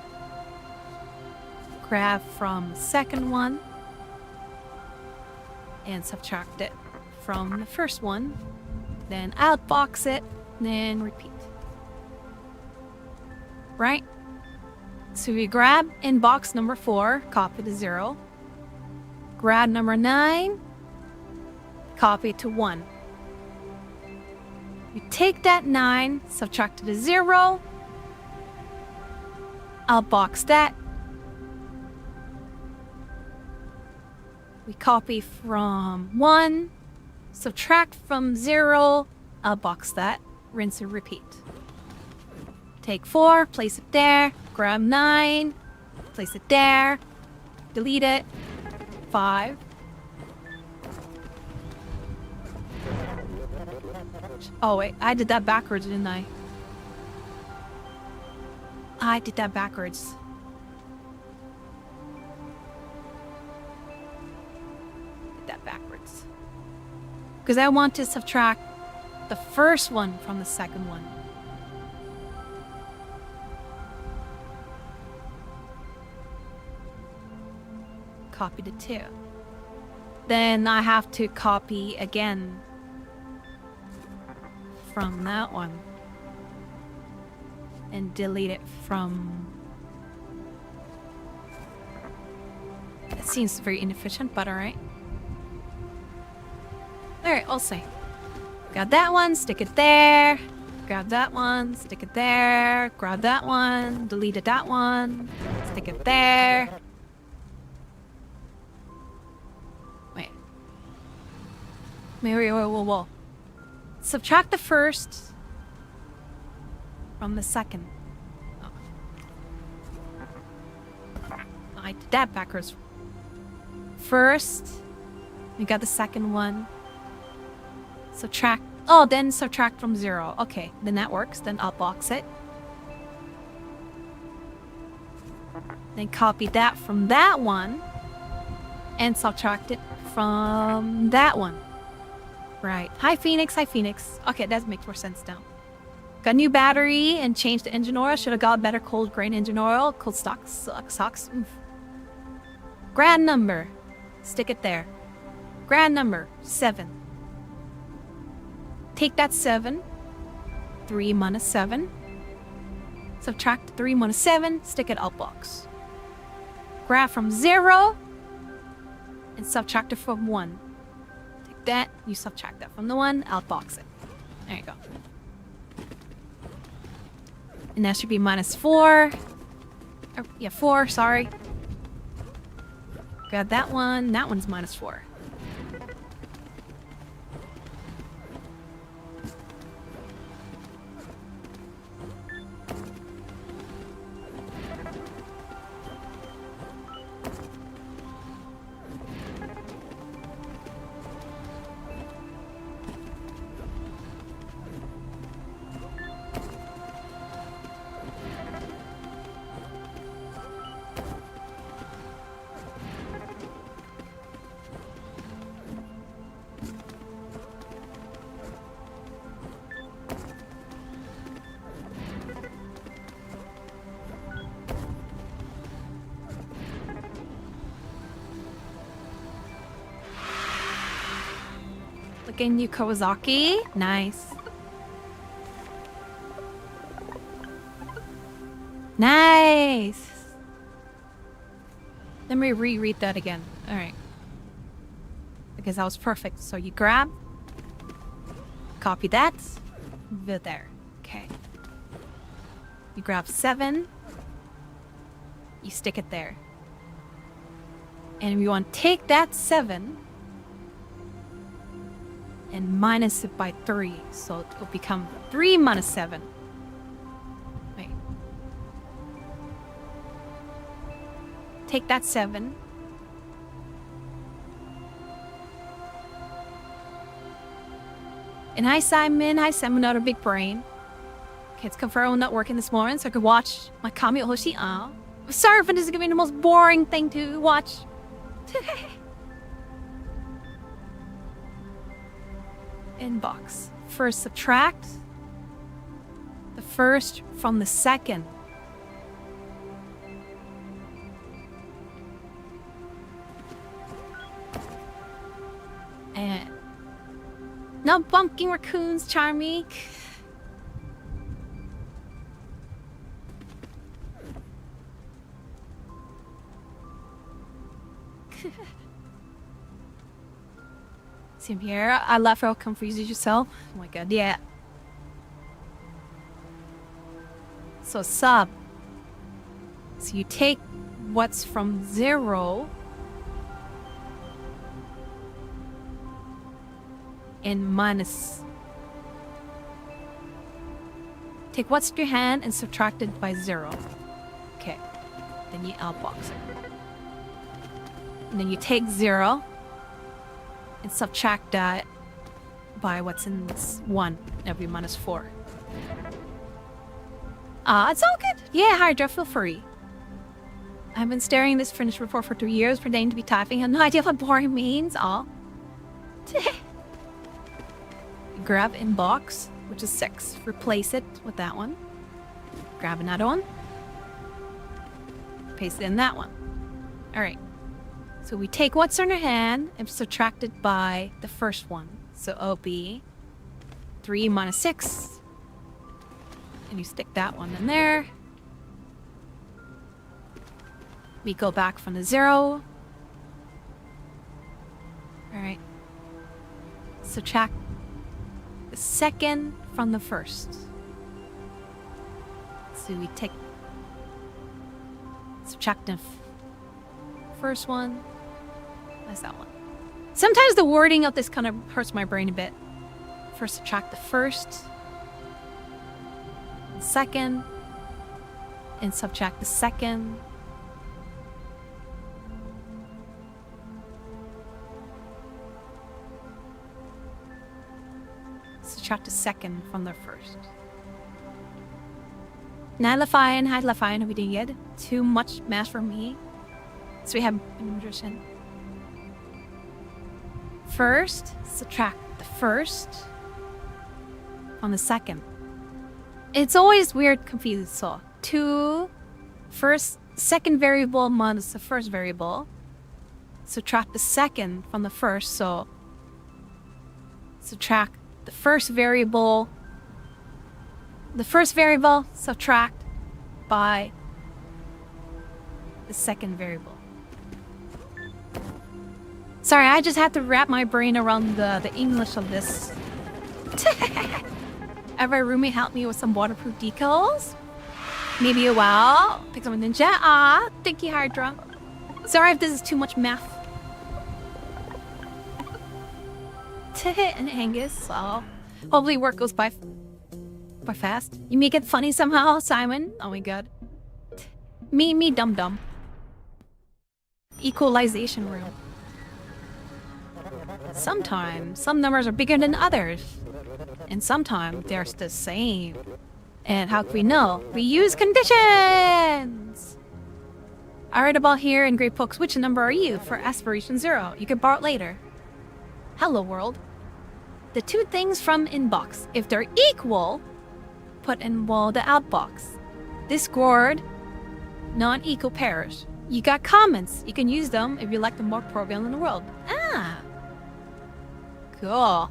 grab from second one and subtract it from the first one. Then outbox it, then repeat. Right? So we grab inbox number 4, copy to 0. Grab number 9, copy it to 1. You take that 9, subtract it to 0. Outbox that. We copy from 1, subtract from 0, outbox that, rinse and repeat. Take 4, place it there, grab 9, place it there, delete it, 5. Oh wait, I did that backwards, didn't I? I did that backwards. Backwards. Because I want to subtract the first one from the second one. Copy to 2. Then I have to copy again from that one. And delete it from... It seems very inefficient, but alright. Alright, I'll say. Grab that one, stick it there. Grab that one, stick it there. Grab that one, delete that one, stick it there. Wait. Whoa. Subtract the first from the second. Oh. I did that backwards. First, we got the second one. Subtract. Oh, then subtract from 0. Okay, then that works. Then outbox it. Then copy that from that one. And subtract it from that one. Right. Hi, Phoenix. Hi, Phoenix. Okay, that makes more sense now. Got new battery and changed the engine oil. Should have got better cold grain engine oil. Cold stock sucks. Oof. Grand number. Stick it there. Grand number 7. Take that 7, 3 minus 7, subtract 3 minus 7, stick it outbox. Grab from 0 and subtract it from 1. Take that, you subtract that from the 1, outbox it. There you go. And that should be minus 4. Or, yeah, 4, sorry. Grab that one's minus 4. Fucking you, Kawasaki. Nice. Nice. Let me reread that again. Alright. Because that was perfect. So you grab, copy that, there. Okay. You grab 7, you stick it there. And you want to take that 7 and minus it by 3. So it will become 3 minus 7. Wait. Take that 7. And hi Simon, not a big brain. Okay, it's confirmed I'm not working this morning, so I could watch my Kami Ohoshi. Sorry if this is gonna be the most boring thing to watch. Inbox. First subtract the first from the second. And no bumpkin raccoons, Charmy. Same here. I love how confused yourself. Oh my god, yeah. So sub. So you take what's from 0 and minus. Take what's in your hand and subtract it by 0. Okay. Then you outbox it. And then you take 0 and subtract that by what's in 1. That'll be minus 4. It's all good. Yeah, Hydra, feel free. I've been staring at this finished report for 2 years, pretending to be typing. I have no idea what boring means. Grab inbox, which is 6. Replace it with that one. Grab another one. Paste it in that one. Alright. So we take what's in our hand and subtract it by the first one. So it'll be 3 minus 6. And you stick that one in there. We go back from the 0. Alright. Subtract the second from the first. So we take... Subtract the first one. That's that one. Sometimes the wording of this kind of hurts my brain a bit. First subtract the first. Second. And subtract the second. Subtract the second from the first. Hi Lafian, how are we doing good? Too much math for me. So we have an magician. First, subtract the first from the second. It's always weird, confused. So 2 second variable minus the first variable. Subtract the second from the first, so subtract the first variable. The first variable, subtract by the second variable. Sorry, I just had to wrap my brain around the English of this. Ever roommate help me with some waterproof decals? Maybe a while. Pick up a ninja. Thank you, Hydra. Sorry if this is too much math. And Angus, so hopefully work goes by fast. You make it funny somehow, Simon. Oh my god. Me dum-dum. Equalization room. Sometimes some numbers are bigger than others. And sometimes they're the same. And how can we know? We use conditions! I read about here in Great Books. Which number are you for aspiration 0? You can borrow it later. Hello world. The 2 things from inbox. If they're equal, put in the outbox. Discord, non-equal pairs. You got comments. You can use them if you like the more program in the world. Cool.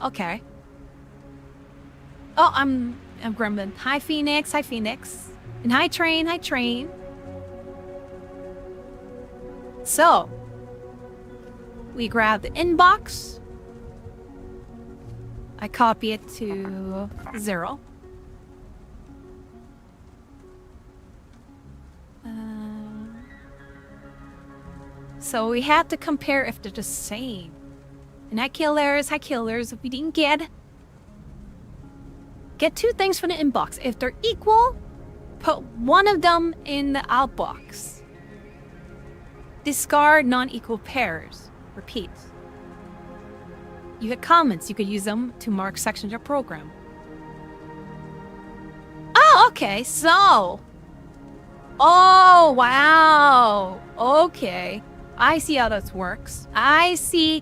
Okay. Oh, I'm Gremlin. Hi, Phoenix. Hi, Phoenix. And hi, Train. Hi, Train. So, we grab the inbox. I copy it to 0. So we had to compare if they're the same. And hi killers, if we didn't get 2 things from the inbox. If they're equal, put one of them in the outbox. Discard non-equal pairs. Repeat. You get comments. You could use them to mark sections of your program. Oh, okay. So. Oh, wow. Okay. I see how this works. I see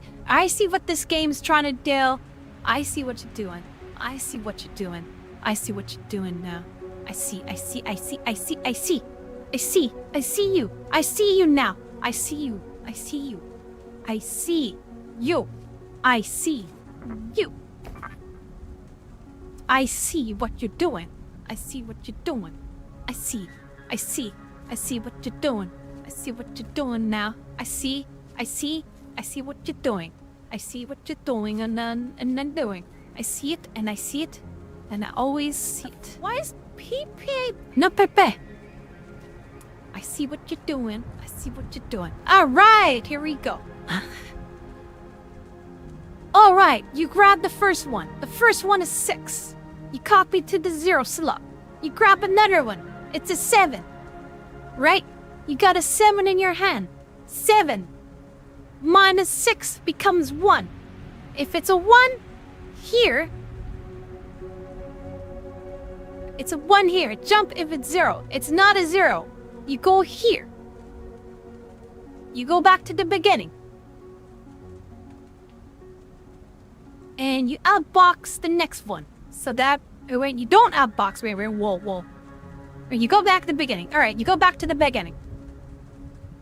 what this game's trying to do. I see what you're doing. I see what you're doing. I see what you're doing now. I see you. I see you. I see you now. I see you. I see you. I see you. I see you. I see what you're doing. I see what you're doing. I see what you're doing. I see what you're doing now. I see what you're doing. I see what you're doing and then doing. I see it and I see it and I always see it. Why is Pepe? No, Pepe. I see what you're doing. I see what you're doing. All right, here we go. All right, you grab the first one. The first one is 6. You copy to the 0 slot. You grab another one. It's a 7. Right? You got a 7 in your hand. 7 minus 6 becomes 1. If it's a 1 here, it's a 1 here. Jump if it's 0. It's not a 0. You go here. You go back to the beginning. And you outbox the next one. So that, when you don't outbox, whoa. You go back to the beginning. All right, you go back to the beginning.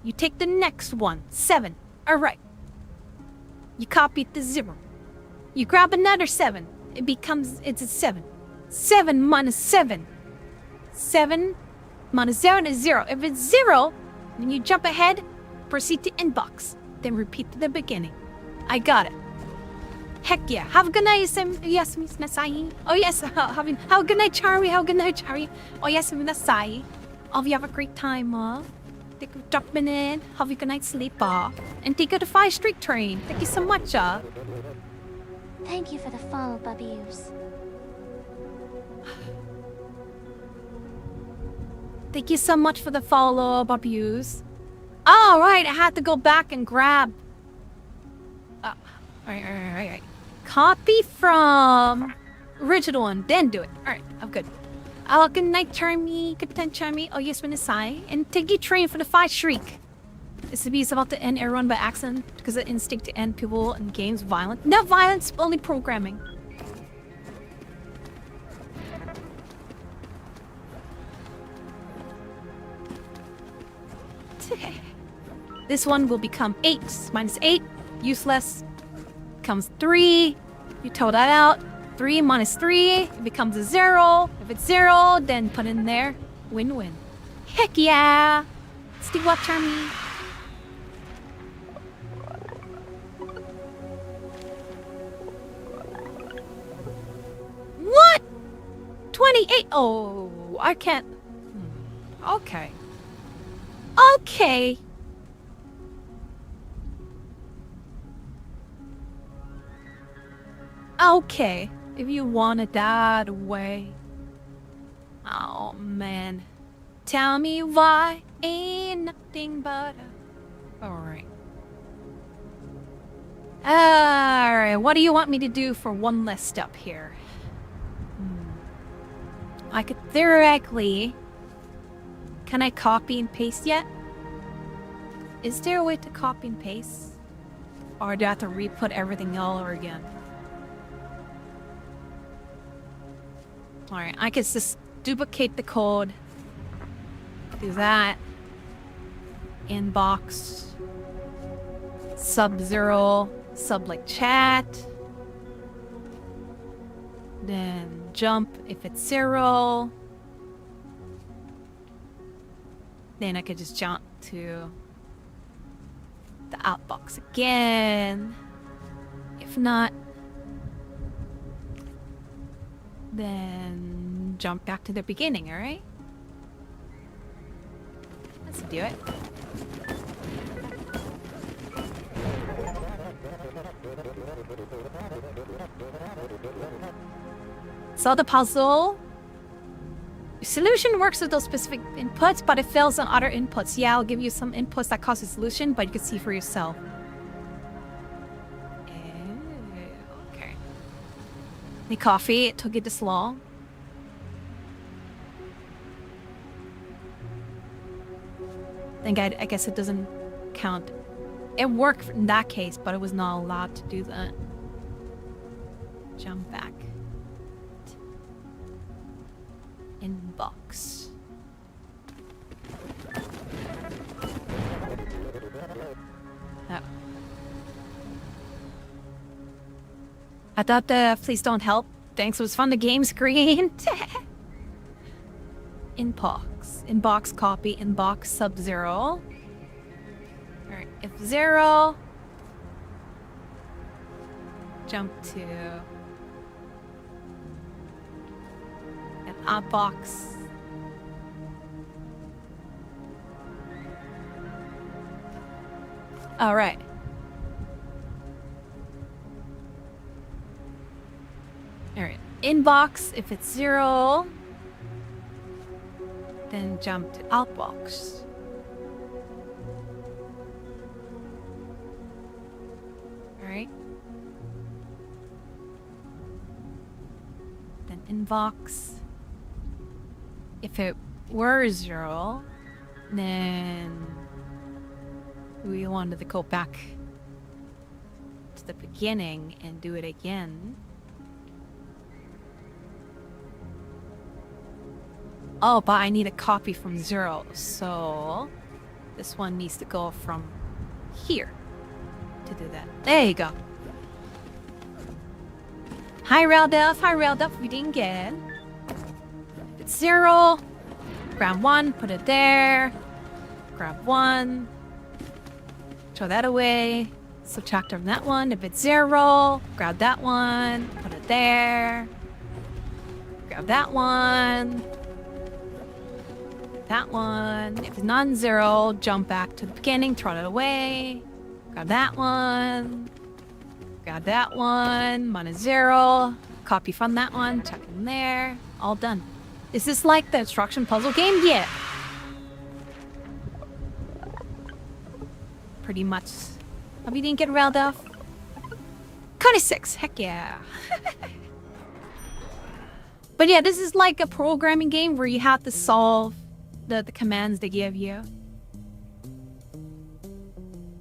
You take the next one, 7. All right. You copy it to 0. You grab another 7. It's a 7. 7 minus 7. 7 minus 0 is 0. If it's 0, then you jump ahead, proceed to inbox, then repeat to the beginning. I got it. Heck yeah. Have a good night, yes, Miss Nasai. Oh, yes. Have a good night, Charlie. Have a good night, Charlie. Oh, yes, Miss Nasai. Oh, you have a great time, Thank you for dropping in. Have a good night's sleep, And take you to 5 Street Train. Thank you so much, Thank you for the follow, Bubbies. Thank you so much for the follow, Babus. All right, I had to go back and grab. All right. Copy from original one, then do it. All right, I'm good. Oh, good night, Charmy. Good night, Charmy. Oh, yes, Minasai. And take you train for the 5 Shriek. This is about to end everyone by accident because the instinct to end people in games violent. Not violence, only programming. This one will become 8 minus 8. Useless. Becomes 3. You told that out. 3 minus 3. It becomes a 0. If it's 0, then put in there. Win-win. Heck yeah! Steve what, Charmy? What? 28? Oh, I can't. Okay. Okay. Okay, if you want it that way. Oh, man. Tell me why ain't nothing but a... Alright. Alright, what do you want me to do for one less step here? I could theoretically... Can I copy and paste yet? Is there a way to copy and paste? Or do I have to re-put everything all over again? Alright, I can just duplicate the code. Do that. Inbox. Sub-0. Sub like chat. Then jump if it's 0. Then I could just jump to the outbox again. If not, then jump back to the beginning, alright? Let's do it. So the puzzle solution works with those specific inputs, but it fails on other inputs. Yeah, I'll give you some inputs that cause a solution, but you can see for yourself. Okay. Need coffee. It took it this long. I guess it doesn't count. It worked in that case, but it was not allowed to do that. Jump back. Inbox. Oh. I thought the please don't help. Thanks, it was fun. The game screen. Inbox. Inbox copy. Inbox sub-0. Alright, if 0, jump to an outbox. Alright. Alright, inbox if it's 0, then jump to outbox. Alright. Then inbox. If it were 0, then we wanted to go back to the beginning and do it again. Oh, but I need a copy from 0, so this one needs to go from here to do that. There you go. Hi, Ralduff. Hi, Ralduff. We didn't get. If it's 0, grab 1, put it there. Grab 1. Throw that away. Subtract from that one. If it's 0, grab that one, put it there. Grab that one. That one. If it's non-0, jump back to the beginning, throw it away. Grab that one. Grab that one. Minus 0. Copy from that one. Chuck in there. All done. Is this like the instruction puzzle game? Yeah. Pretty much. Hope you didn't get railed off. 26. Heck yeah. But yeah, this is like a programming game where you have to solve the commands they give you.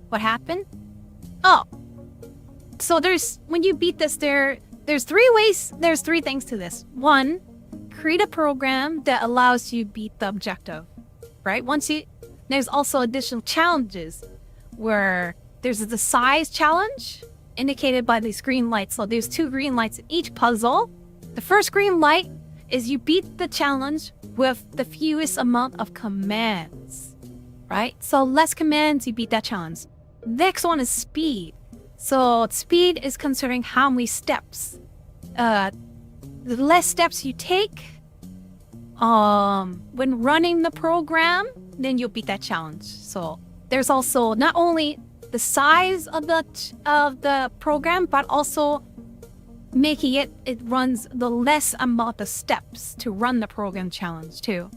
What happened? Oh. So when you beat this, there's 3 ways, there's 3 things to this. 1, create a program that allows you beat the objective, right? There's also additional challenges where there's the size challenge indicated by these green lights. So there's 2 green lights in each puzzle. The first green light is you beat the challenge with the fewest amount of commands, right? So less commands, you beat that challenge. Next one is speed. So speed is considering how many steps. The less steps you take when running the program, then you'll beat that challenge. So there's also not only the size of the program, but also making it runs the less amount of steps to run the program challenge too.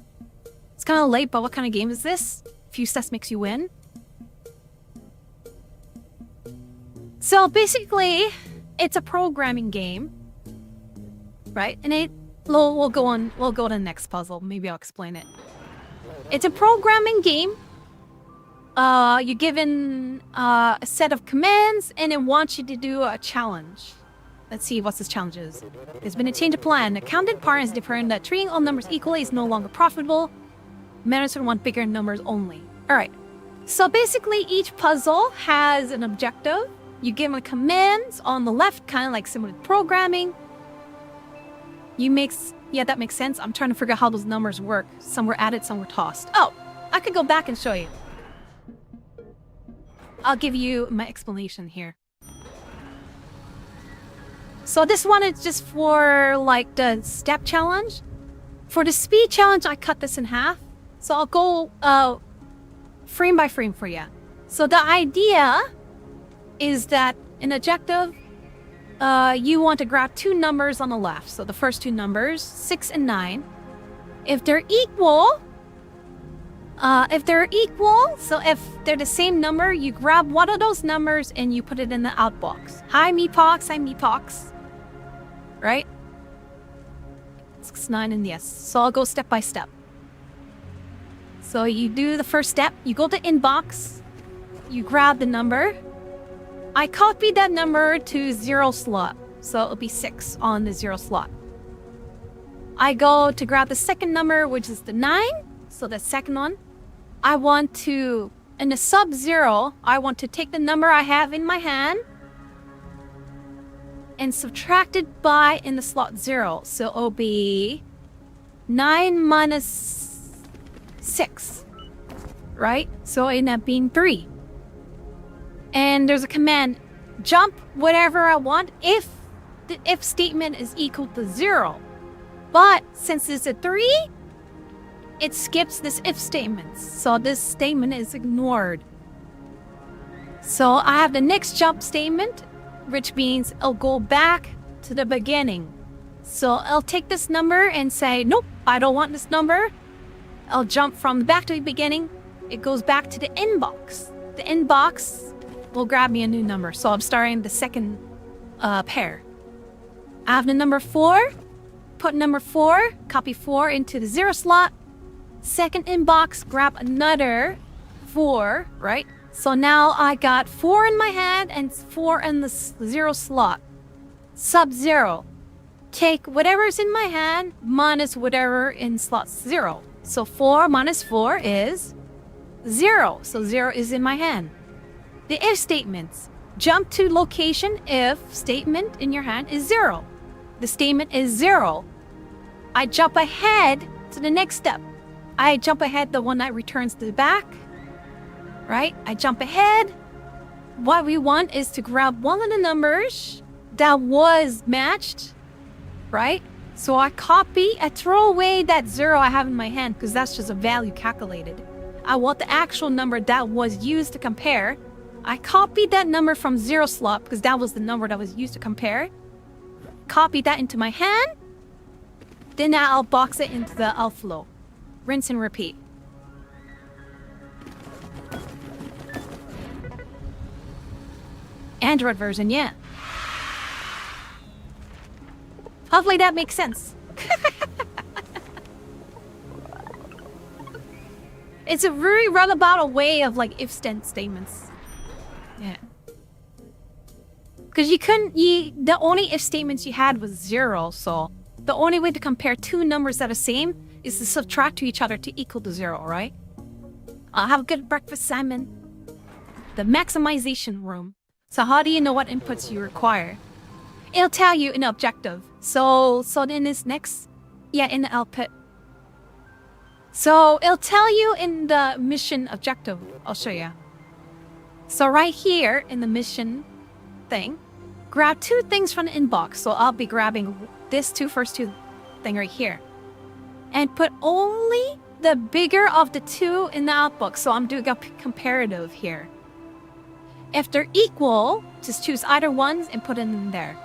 It's kind of late, but what kind of game is this? Few steps makes you win. So basically, it's a programming game, right? And we'll go to the next puzzle. Maybe I'll explain it. It's a programming game. You're given a set of commands, and it wants you to do a challenge. Let's see what this challenge is. There's been a change of plan. Accountant part has determined that treating all numbers equally is no longer profitable. Managers want bigger numbers only. Alright. So basically, each puzzle has an objective. You give them commands on the left, kind of like similar to programming. Yeah, that makes sense. I'm trying to figure out how those numbers work. Some were added, some were tossed. Oh, I could go back and show you. I'll give you my explanation here. So this one is just for like the step challenge. For the speed challenge, I cut this in half. So I'll go frame by frame for you. So the idea is that in objective, you want to grab two numbers on the left. So the first two numbers, 6 and 9. If they're equal, so if they're the same number, you grab one of those numbers and you put it in the outbox. Hi, meepox. Right? 6, 9, and yes. So I'll go step by step. So you do the first step. You go to inbox. You grab the number. I copied that number to 0 slot. So it'll be 6 on the 0 slot. I go to grab the second number, which is the 9. So the second one. I want to, in the sub-0, I want to take the number I have in my hand and subtract it by in the slot 0. So it'll be 9 minus 6. Right? So it ends up being 3. And there's a command, jump whatever I want if the if statement is equal to 0. But since it's a 3, it skips this if statement. So this statement is ignored. So I have the next jump statement, which means I'll go back to the beginning. So I'll take this number and say, nope, I don't want this number. I'll jump from back to the beginning. It goes back to the inbox. The inbox will grab me a new number. So I'm starting the second pair. I have the number 4. Put number 4, copy 4 into the 0 slot. Second inbox, grab another 4, right? So now I got 4 in my hand and 4 in the 0 slot. Sub-0. Take whatever's in my hand minus whatever in slot 0. So 4 minus 4 is 0. So 0 is in my hand. The if statements. Jump to location if statement in your hand is 0. The statement is 0. I jump ahead to the next step. I jump ahead the one that returns to the back. Right? I jump ahead. What we want is to grab one of the numbers that was matched. Right? So I throw away that 0 I have in my hand because that's just a value calculated. I want the actual number that was used to compare. I copied that number from 0 slot because that was the number that was used to compare. Copy that into my hand. Then I'll box it into the outflow. Rinse and repeat. Android version, yeah. Hopefully that makes sense. It's a very roundabout way of like if statements. Yeah. Because the only if statements you had was 0, so the only way to compare two numbers that are same is to subtract to each other to equal to 0, right? Have a good breakfast, Simon. The maximization room. So how do you know what inputs you require? It'll tell you in the objective. So in this next, in the output. So it'll tell you in the mission objective. I'll show you. So right here in the mission thing, grab 2 things from the inbox. So I'll be grabbing this first two thing right here. And put only the bigger of the 2 in the outbox. So I'm doing a comparative here. If they're equal, just choose either one and put it in there.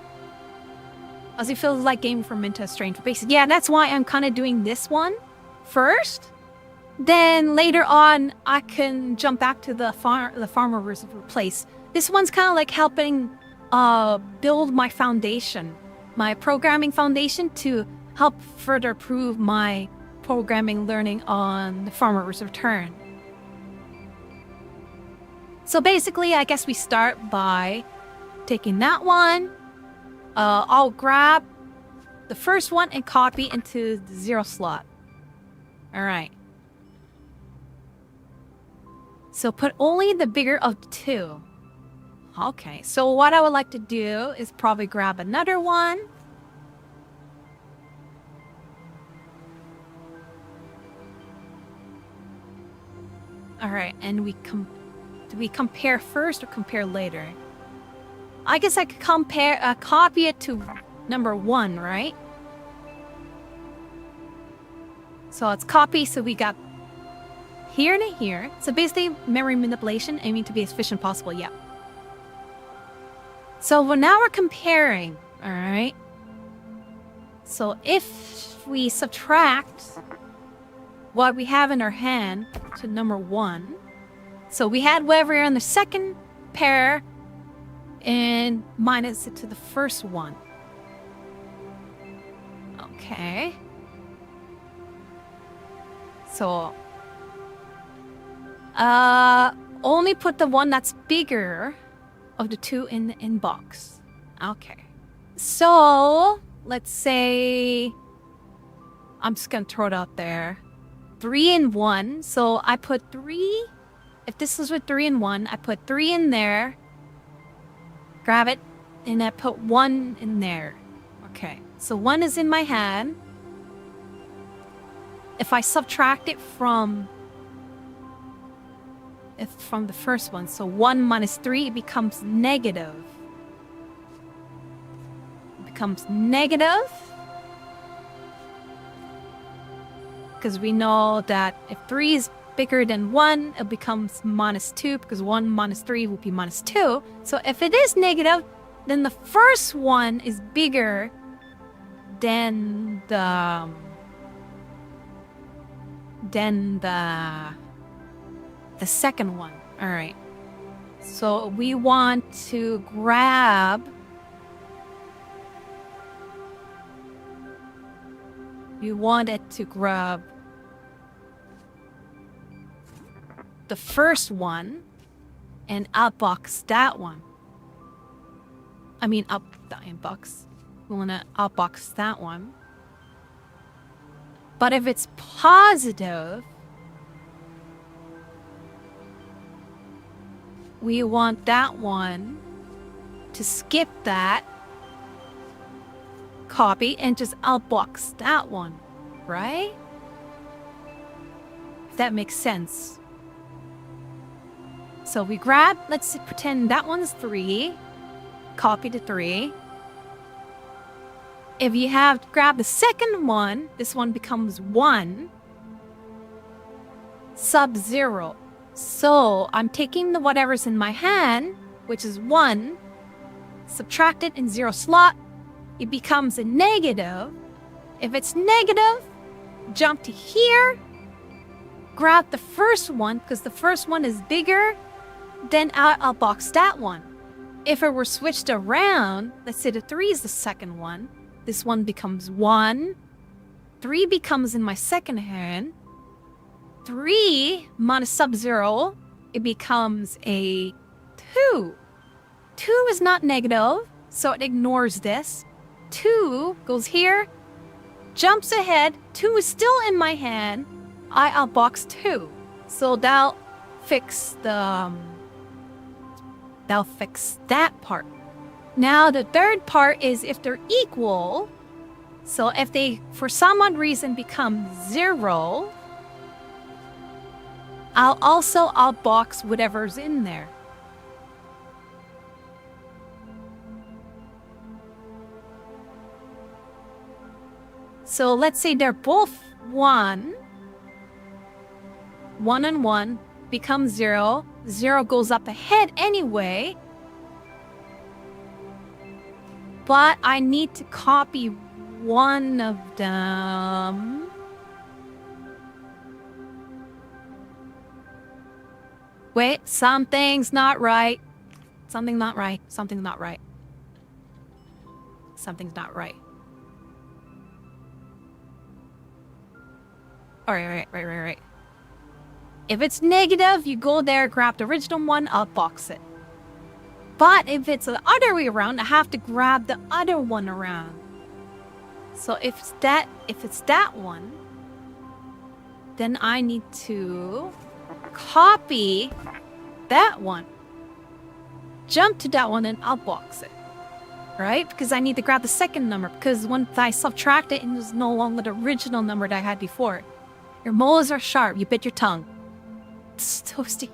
As it feels like Game from Into a Strange Basic. Yeah, that's why I'm kind of doing this one first. Then later on, I can jump back to the farmer versus replace. This one's kind of like helping build my foundation, my programming foundation to help further prove my programming learning on the farmer's return. So basically, I guess we start by taking that one. I'll grab the first one and copy into the 0 slot. All right. So put only the bigger of the 2. Okay, so what I would like to do is probably grab another one. All right, and do we compare first or compare later? I guess I could copy it to number 1, right? So it's copy, so we got here to here. So basically, memory manipulation, aiming to be as efficient as possible, yeah. So now we're comparing, all right? So if we subtract what we have in our hand to number 1, so we had whatever in the second pair and minus it to the first one. Okay. So, only put the one that's bigger of the two in the inbox. Okay. So, let's say, I'm just gonna throw it out there. 3 and 1. So I put 3. If this was with 3 and 1, I put 3 in there. Grab it, and I put 1 in there. Okay. So 1 is in my hand. If I subtract it from the first one, so 1 minus 3, it becomes negative. It becomes negative. Because we know that if 3 is bigger than 1, it becomes minus 2, because 1 minus 3 will be minus 2. So if it is negative, then the first one is bigger than the second one. All right. So we want to grab the first one and outbox that one. I mean, up the inbox. We want to outbox that one. But if it's positive, we want that one to skip that copy and just outbox that one, right? If that makes sense. So we grab, let's pretend that one's 3, copy to 3. If you have to grab the second one, this one becomes 1, sub-0. So I'm taking the whatever's in my hand, which is 1, subtract it in 0 slot, it becomes a negative. If it's negative, jump to here, grab the first one, because the first one is bigger, then I'll box that one. If it were switched around, let's say the 3 is the second one, this one becomes 1, 3 becomes in my second hand, 3 minus sub-0, it becomes a 2. 2 is not negative, so it ignores this. 2 goes here, jumps ahead, 2 is still in my hand, I outbox 2. So that'll fix that part. Now the third part is if they're equal, so if they for some odd reason become 0, I'll also outbox whatever's in there. So let's say they're both 1. 1 and 1 becomes 0. 0 goes up ahead anyway. But I need to copy one of them. Wait, something's not right. Something's not right. Something's not right. Something's not right. Right. If it's negative, you go there, grab the original one, outbox it. But if it's the other way around, I have to grab the other one around. So if it's that one, then I need to copy that one, jump to that one, and outbox it. Right? Because I need to grab the second number, because once I subtract it, it was no longer the original number that I had before. Your molars are sharp, you bit your tongue. It's toasty.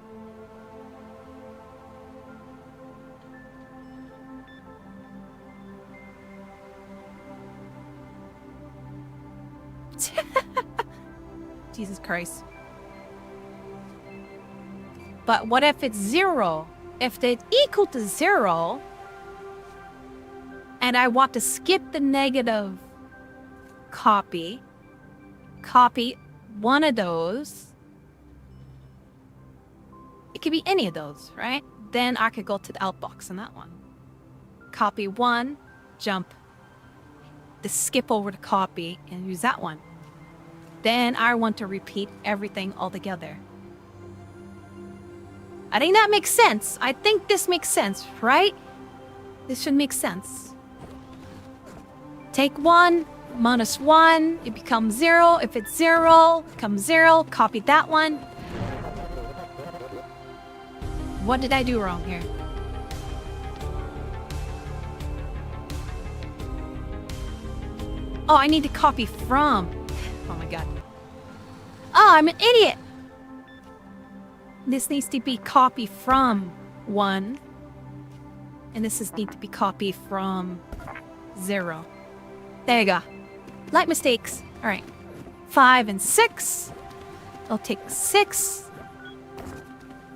Jesus Christ. But what if it's 0? If it's equal to 0, and I want to skip the negative copy one of those. It could be any of those, right? Then I could go to the outbox on that one. Copy 1, jump. To skip over the copy and use that one. Then I want to repeat everything all together. I think that makes sense. I think this makes sense, right? This should make sense. Take 1, minus 1, it becomes 0. If it's 0, it becomes 0. Copy that one. What did I do wrong here? Oh, I need to copy from. Oh my god. Oh, I'm an idiot. This needs to be copy from 1. And this needs to be copy from 0. There you go. Light mistakes. Alright. 5 and 6. I'll take 6.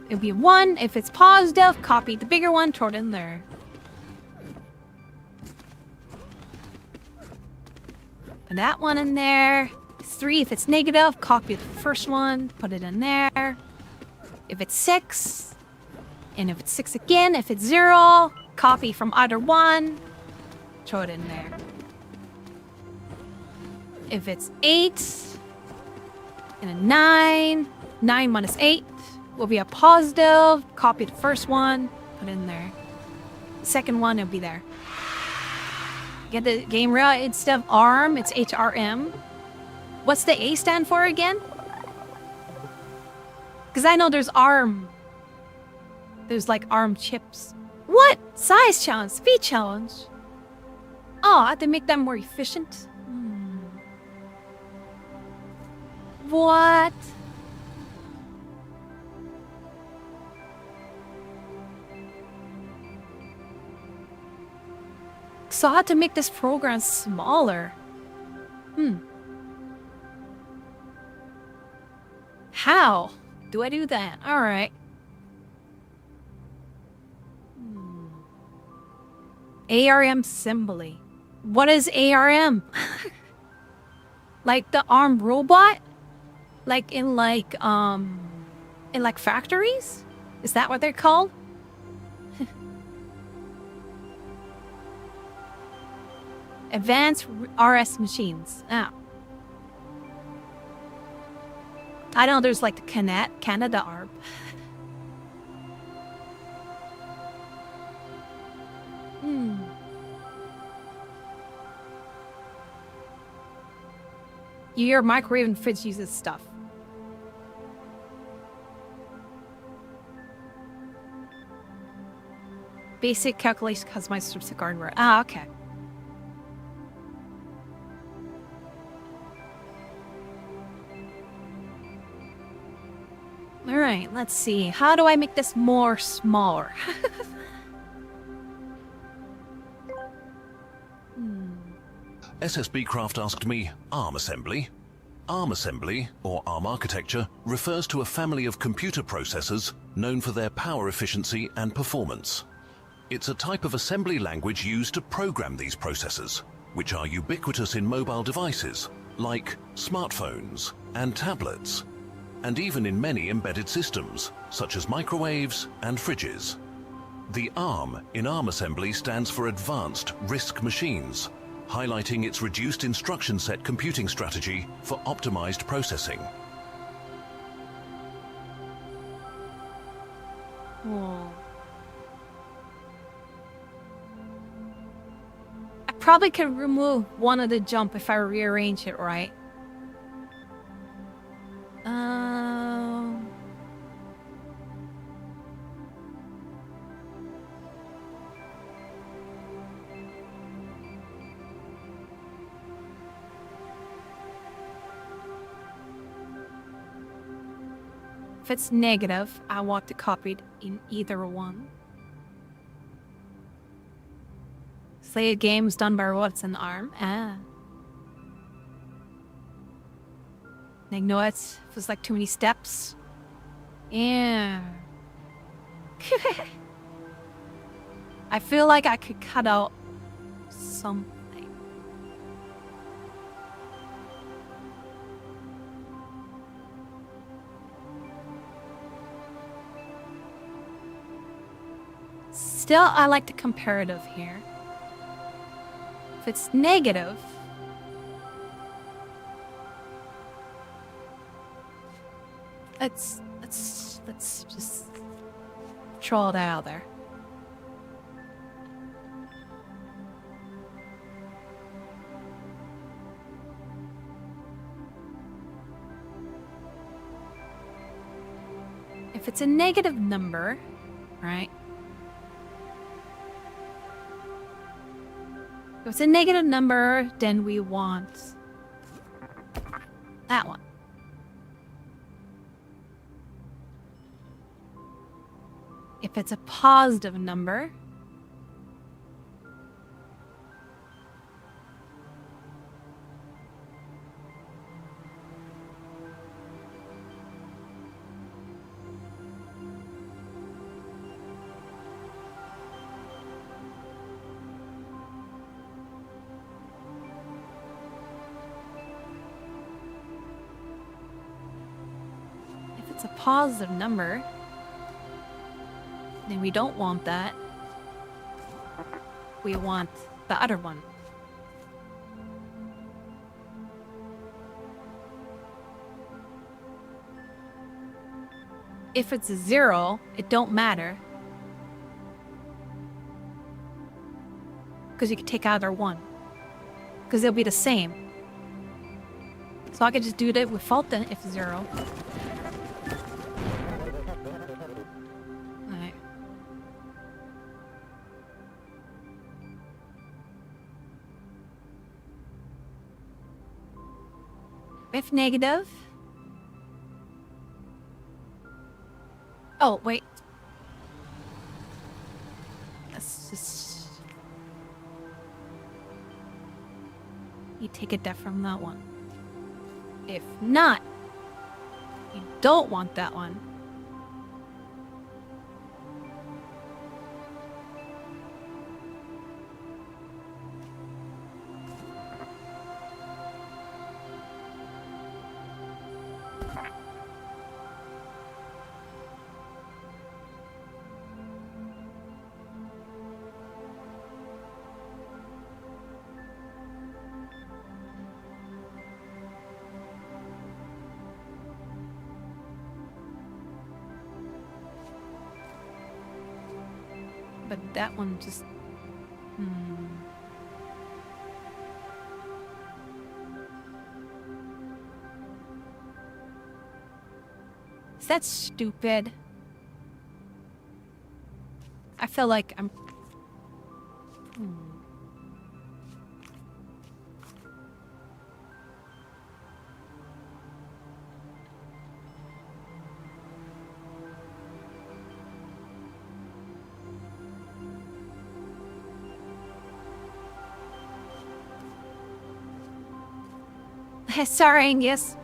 It'll be 1. If it's positive, copy the bigger one, throw it in there. Put that one in there. 3, if it's negative, copy the first one, put it in there. If it's 6, and if it's 6 again, if it's 0, copy from either one, throw it in there. If it's 8, and a 9, 9 minus 8 will be a positive, copy the first one, put it in there. The second one will be there. Get the game right. Instead of ARM, it's HRM. What's the A stand for again? Because I know there's ARM. There's like ARM chips. What? Size challenge, speed challenge. Oh, I have to make them more efficient. What? So I had to make this program smaller. How do I do that? All right. ARM assembly. What is ARM? Like the armed robot? Like in factories? Is that what they're called? Advanced RS machines. Ah. I know there's like the Canada ARP. Your microwave and fridge uses stuff. Basic calculation customized specific hardware. Ah, okay. Alright, let's see. How do I make this more smaller? SSB Craft asked me, ARM assembly? ARM assembly, or ARM architecture, refers to a family of computer processors known for their power efficiency and performance. It's a type of assembly language used to program these processors, which are ubiquitous in mobile devices, like smartphones and tablets, and even in many embedded systems, such as microwaves and fridges. The ARM in ARM assembly stands for Advanced RISC Machines, highlighting its reduced instruction set computing strategy for optimized processing. Whoa. I probably could remove one of the jump if I rearrange it right. If it's negative, I want it copied in either one. Slate games done by robots and arm. Ah. Like, no, it feels like too many steps. Yeah. I feel like I could cut out something. Still, I like the comparative here. If it's negative, let's just throw it out there. If it's a negative number, right? If it's a negative number, then we want that one. If it's a positive number, it's a positive number, then we don't want that. We want the other one. If it's a 0, it don't matter. Because you can take either one. Because they'll be the same. So I could just do that without the if 0. If negative. Oh, wait. Let's just... You take it that from that one. If not, you don't want that one. But that one just... Is that stupid? I feel like I'm... Sorry, Angus.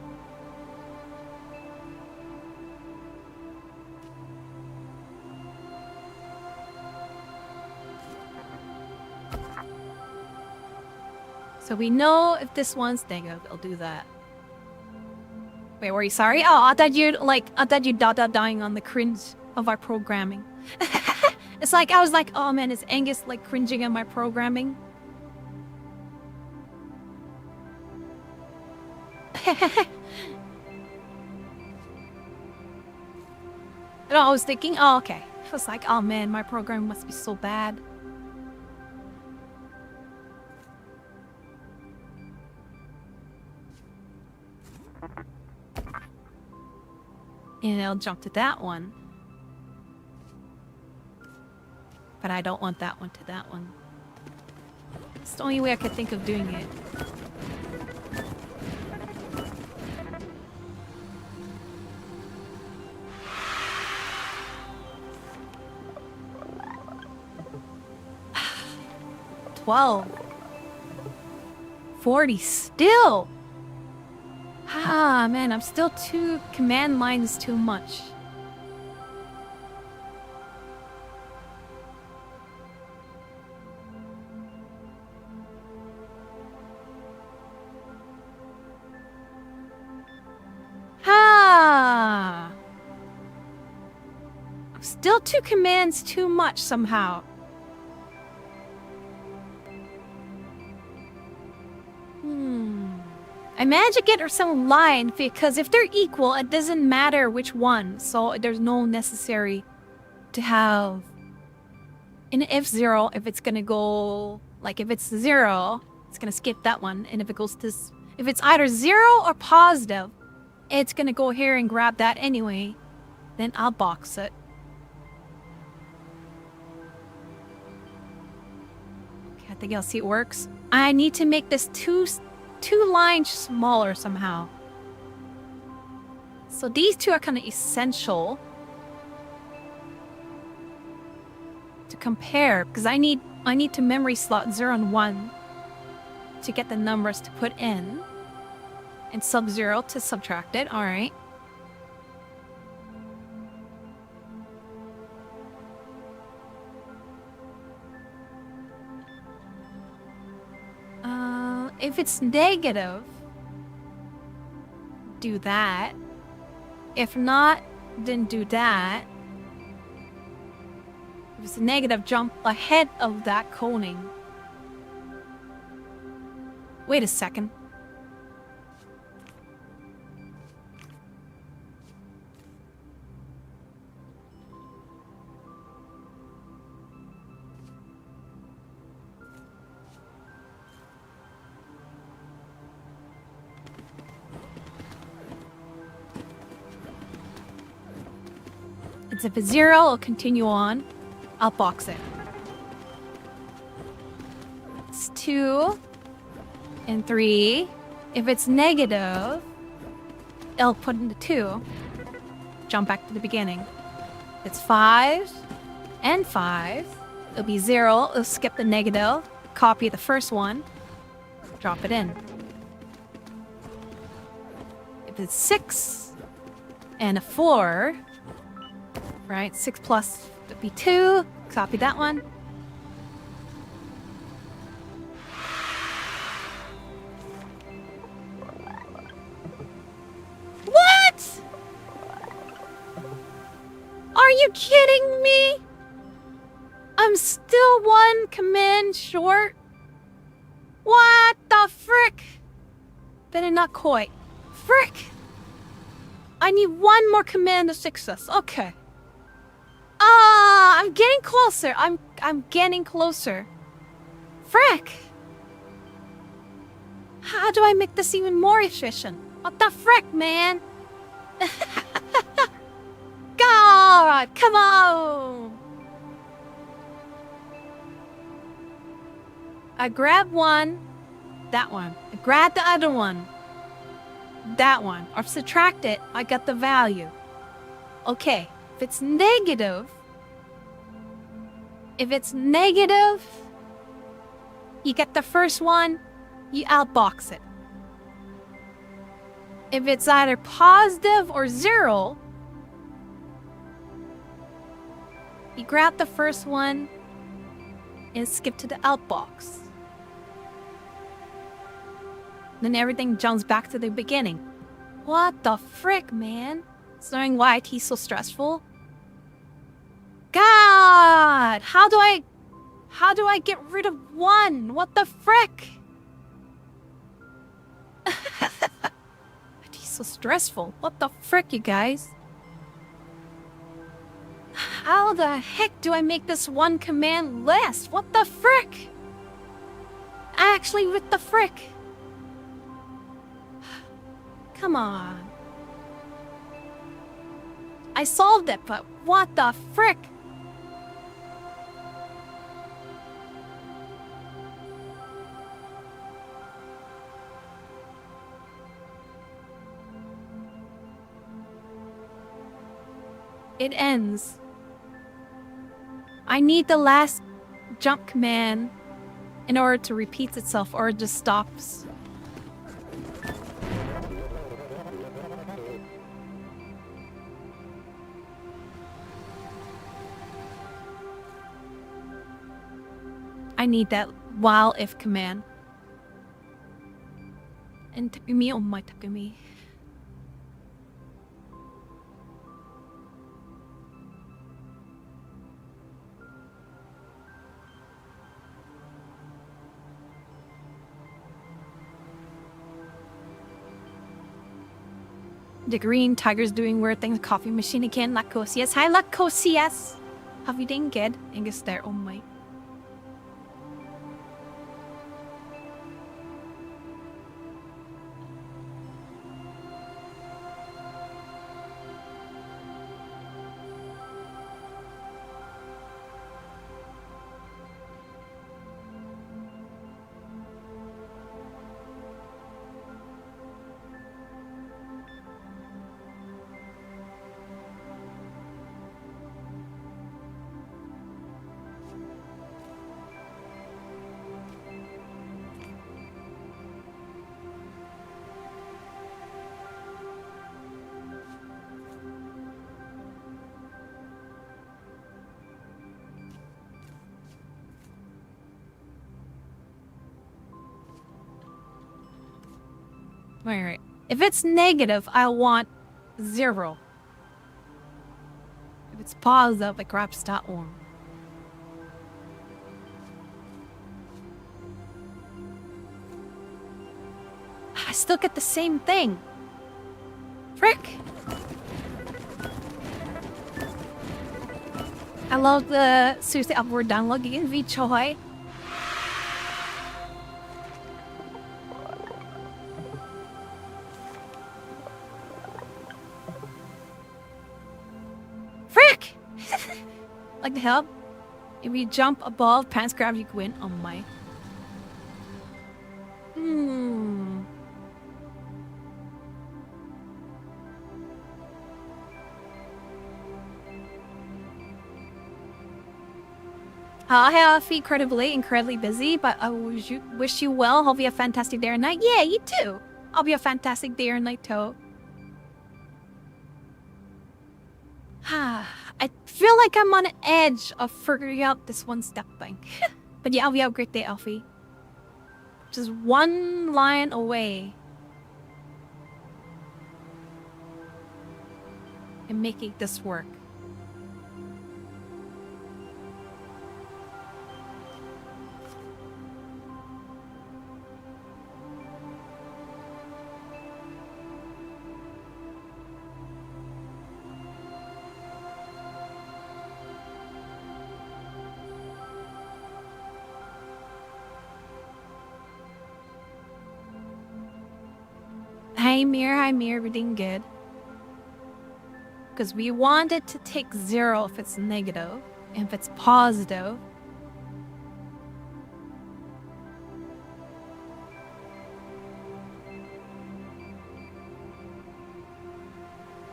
So we know if this one's negative, it'll do that. Wait, were you sorry? Oh, I thought you dying on the cringe of our programming. It's like, I was like, oh man, is Angus like cringing at my programming? And I was thinking, oh, okay. I was like, oh man, my program must be so bad. And I'll jump to that one. But I don't want that one to that one. It's the only way I could think of doing it. 12. 40 still. Ah, man, I'm still 2 command lines too much. Ah! I'm still 2 commands too much somehow. I managed to get her some line because if they're equal, it doesn't matter which one. So there's no necessary to have an F0 if it's gonna go like if it's 0, it's gonna skip that one. And if it goes to if it's either 0 or positive, it's gonna go here and grab that anyway. Then I'll box it. Okay, I think I'll see it works. I need to make this two lines smaller somehow. So these 2 are kind of essential to compare because I need to memory slot 0 and 1 to get the numbers to put in and sub-0 to subtract it. All right. If it's negative, do that. If not, then do that. If it's negative, jump ahead of that coning. Wait a second. If it's 0, I'll continue on. I'll box it. It's 2 and 3. If it's negative, I'll put in the 2. Jump back to the beginning. It's 5 and 5. It'll be 0. It'll skip the negative. Copy the first one. Drop it in. If it's 6 and a 4... Right, 6 plus would be 2. Copy that one. What? Are you kidding me? I'm still 1 command short. What the frick? Better not quite. Frick! I need 1 more command to success. Okay. I'm getting closer. I'm getting closer. Frick! How do I make this even more efficient? What the frick, man? God, come on! I grab one. That one. I grab the other one. That one. Or subtract it. I got the value. Okay. If it's negative, you get the first one, you outbox it. If it's either positive or 0, you grab the first one and skip to the outbox. Then everything jumps back to the beginning. What the frick, man? Knowing why IT's so stressful? God! How do I get rid of 1? What the frick? IT's so stressful. What the frick, you guys? How the heck do I make this 1 command less? What the frick? Actually, with the frick. Come on. I solved it, but what the frick? It ends. I need the last jump command in order to repeat itself, or it just stops. I need that while if command. And Takumi, oh my Takumi. The green tiger's doing weird things. Coffee machine again. Lacosius. Hi, Lacosius. Have you done good? Angus there. Oh my. Alright. If it's negative, I want 0. If it's positive, I grab stat 1. I still get the same thing. Frick! I love the seriously upward download again, V Choi. Frick! Like the help? If you jump above, pants grab, you win. Oh my. Hi, Alfie. Incredibly busy, but I wish you well. Hope you have a fantastic day or night. Yeah, you too. I'll be a fantastic day or night too. I feel like I'm on the edge of figuring out this one step thing. But yeah, I'll be have a great day, Alfie. Just one line away. And making this work. Hi Mir, everything good? Because we want it to take 0 if it's negative, and if it's positive.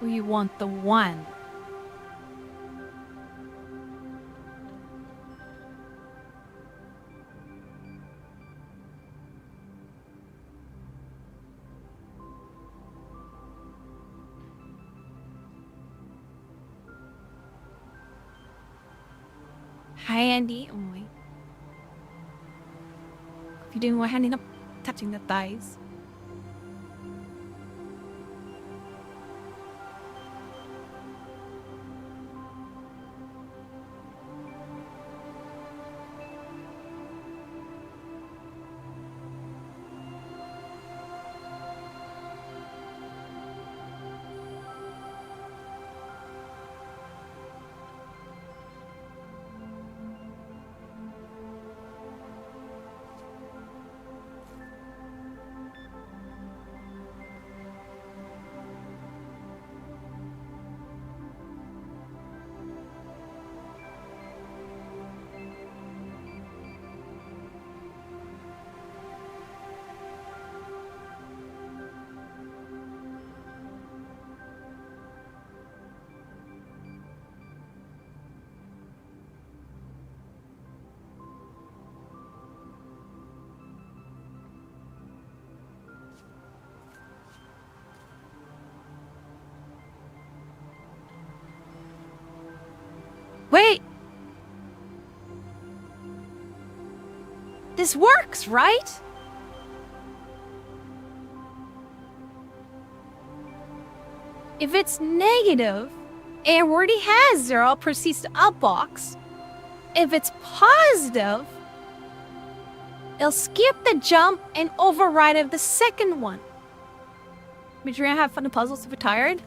We want the 1. Hi Andy. Oh my. If you're doing one handing up, touching the thighs. This works, right? If it's negative, it already has 0, proceeds to outbox. If it's positive, it'll skip the jump and override of the second one. Midori, have fun in puzzles if you're tired.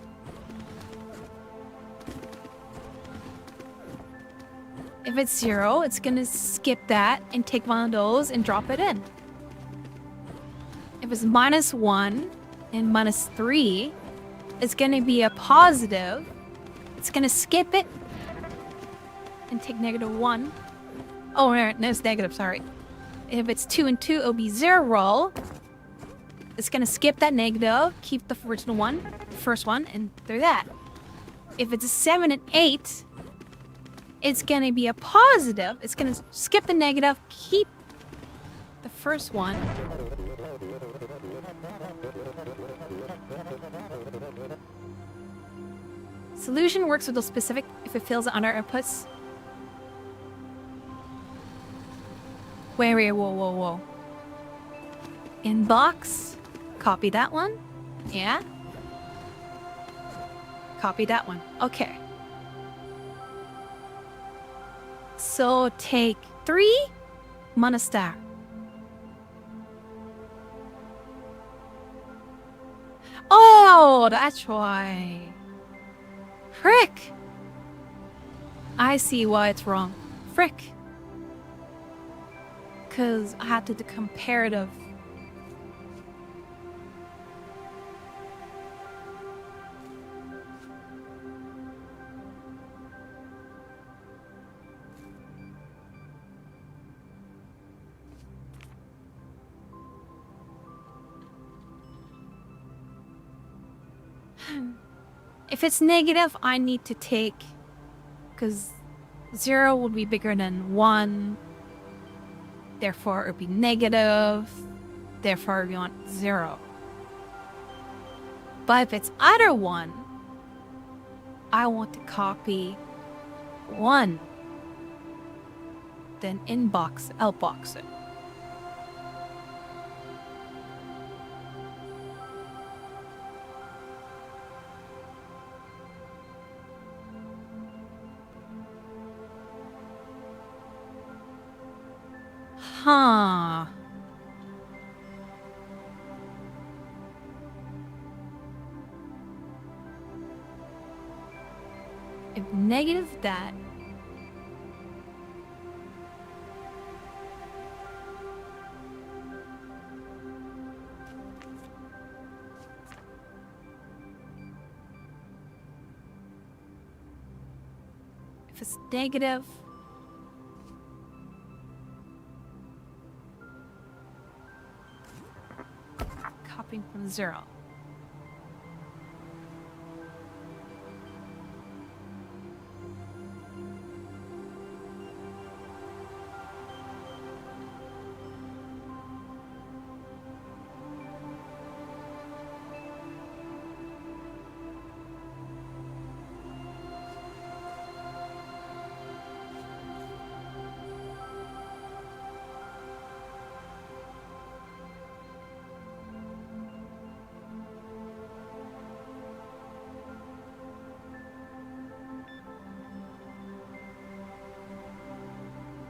If it's 0, it's gonna skip that and take one of those and drop it in. If it's -1 and -3, it's gonna be a positive. It's gonna skip it and take -1. Oh, no, it's negative, sorry. If it's 2 and 2, it'll be 0. It's gonna skip that negative, keep the original one, first one, and through that. If it's a 7 and 8, it's gonna be a positive. It's gonna skip the negative, keep the first one. Solution works with those specific if it fails the under outputs. Wait, whoa. Inbox. Copy that one. Yeah. Copy that one. Okay. So take 3 Monastar. Oh, that's why. Frick! I see why it's wrong. Frick. Because I had to do comparative. If it's negative, I need to take, because 0 would be bigger than 1. Therefore, it would be negative. Therefore, we want 0. But if it's either 1, I want to copy 1. Then outbox it. Huh. If negative that. If it's negative. Copying from 0.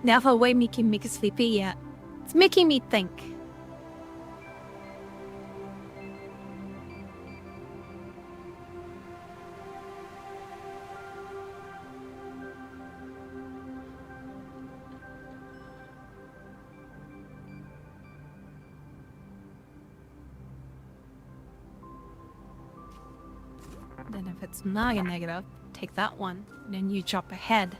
Now for a way making me sleepy yet. It's making me think. Then if it's not a negative, take that one. Then you jump ahead.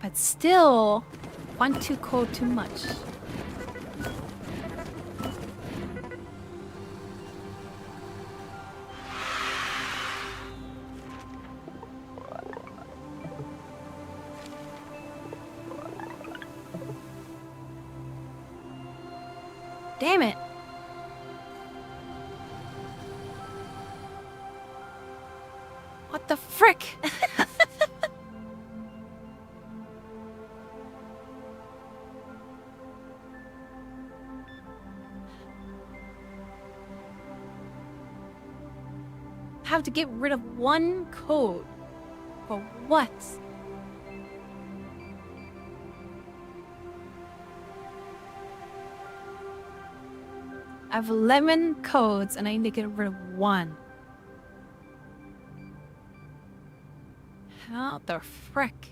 But still, 1, 2 code too much. Damn it. What the frick? have to get rid of one code. For what? I have 11 codes and I need to get rid of one. How the frick?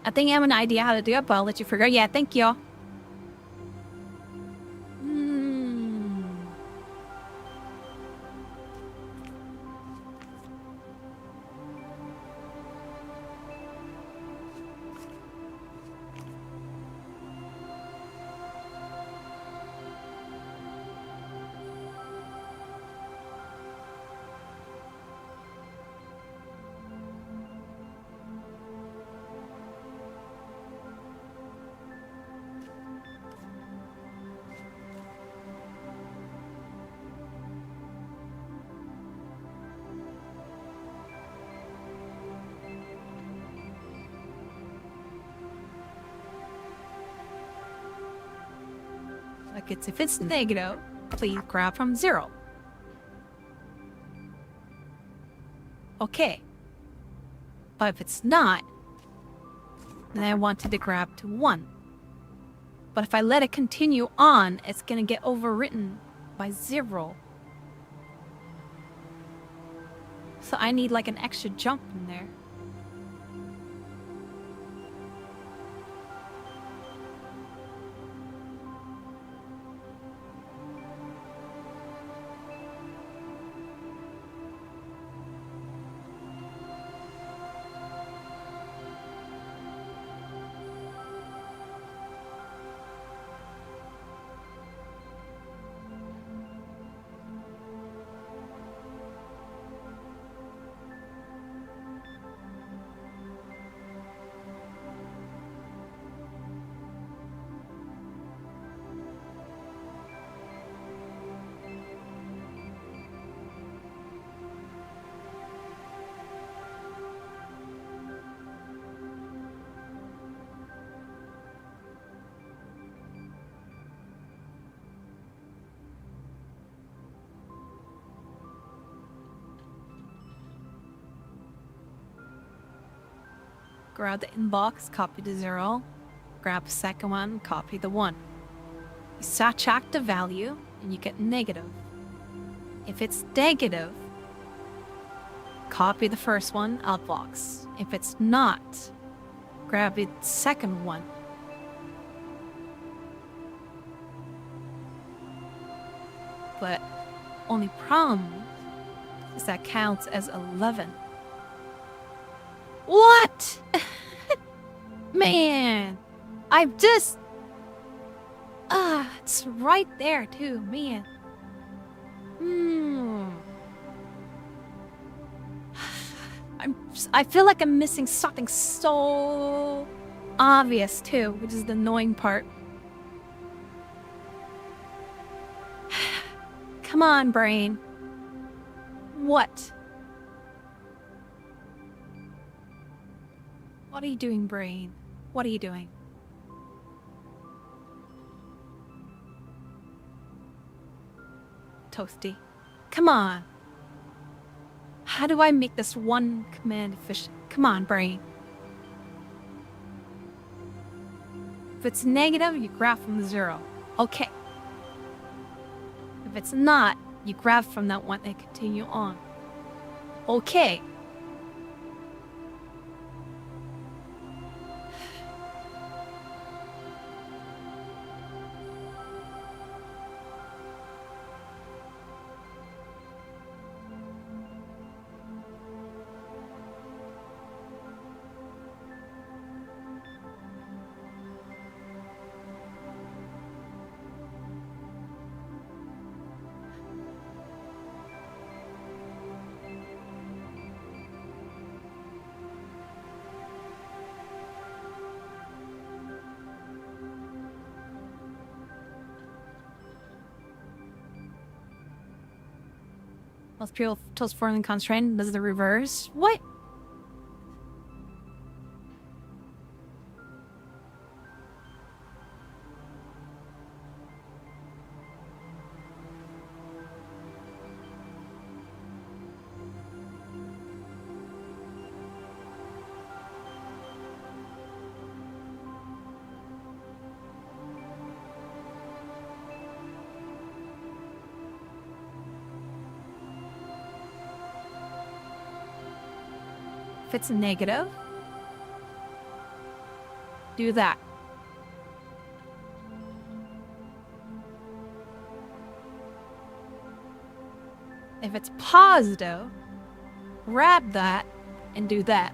I think I have an idea how to do it, but I'll let you figure out. Yeah, thank you. Like if it's negative, please grab from 0. Okay. But if it's not, then I wanted to grab to 1. But if I let it continue on, it's gonna get overwritten by 0. So I need like an extra jump in there. Grab the inbox, copy the 0. Grab the second one, copy the 1. You subtract the value, and you get negative. If it's negative, copy the first one, outbox. If it's not, grab the second one. But only problem is that counts as 11. What? Man, I've just... it's right there too, man. I feel like I'm missing something so obvious too, which is the annoying part. Come on, brain. What? What are you doing, brain? What are you doing? Toasty. Come on. How do I make this one command efficient? Come on, brain. If it's negative, you grab from the 0. Okay. If it's not, you grab from that one and continue on. Okay. Most people toast foreign constraint does the reverse. What? If it's negative, do that. If it's positive, grab that and do that.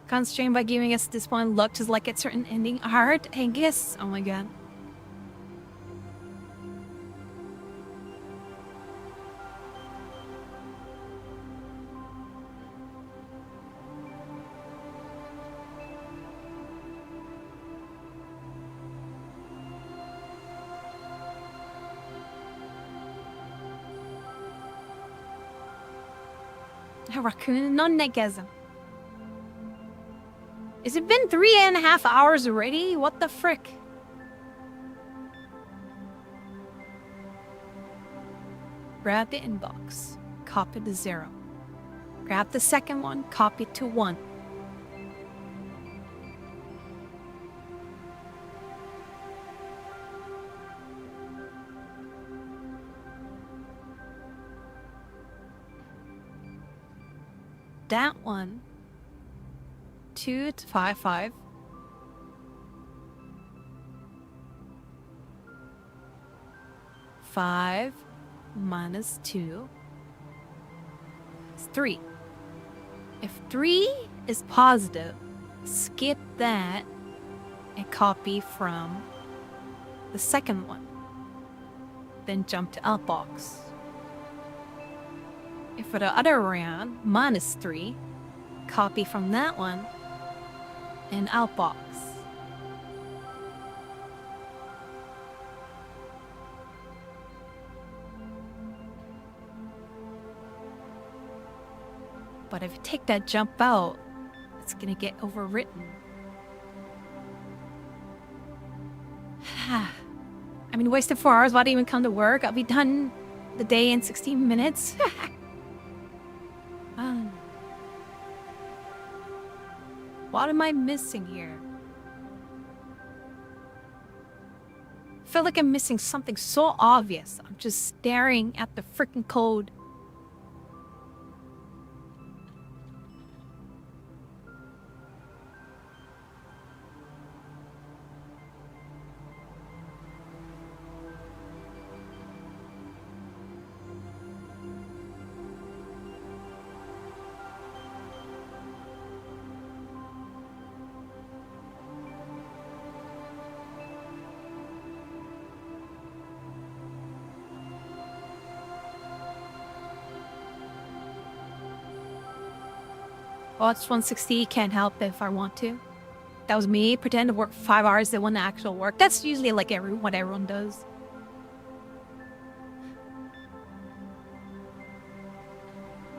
Constrained by giving us this one look just like a certain ending art, I guess. Oh my god. A raccoon non-negasm. Has it been 3.5 hours already? What the frick? Grab the inbox. Copy to 0. Grab the second one. Copy to 1. That one. 2 to 5, 5. 5 minus 2 is 3. If 3 is positive, skip that and copy from the second one. Then jump to outbox. If for the other round, minus 3, copy from that one and outbox. But if you take that jump out, it's gonna get overwritten. I mean, wasted 4 hours, why didn't even come to work? I'll be done the day in 16 minutes. What am I missing here? I feel like I'm missing something so obvious. I'm just staring at the freaking code. Watch 160, can't help if I want to. That was me, pretend to work 5 hours that wasn't actual work. That's usually like what everyone does.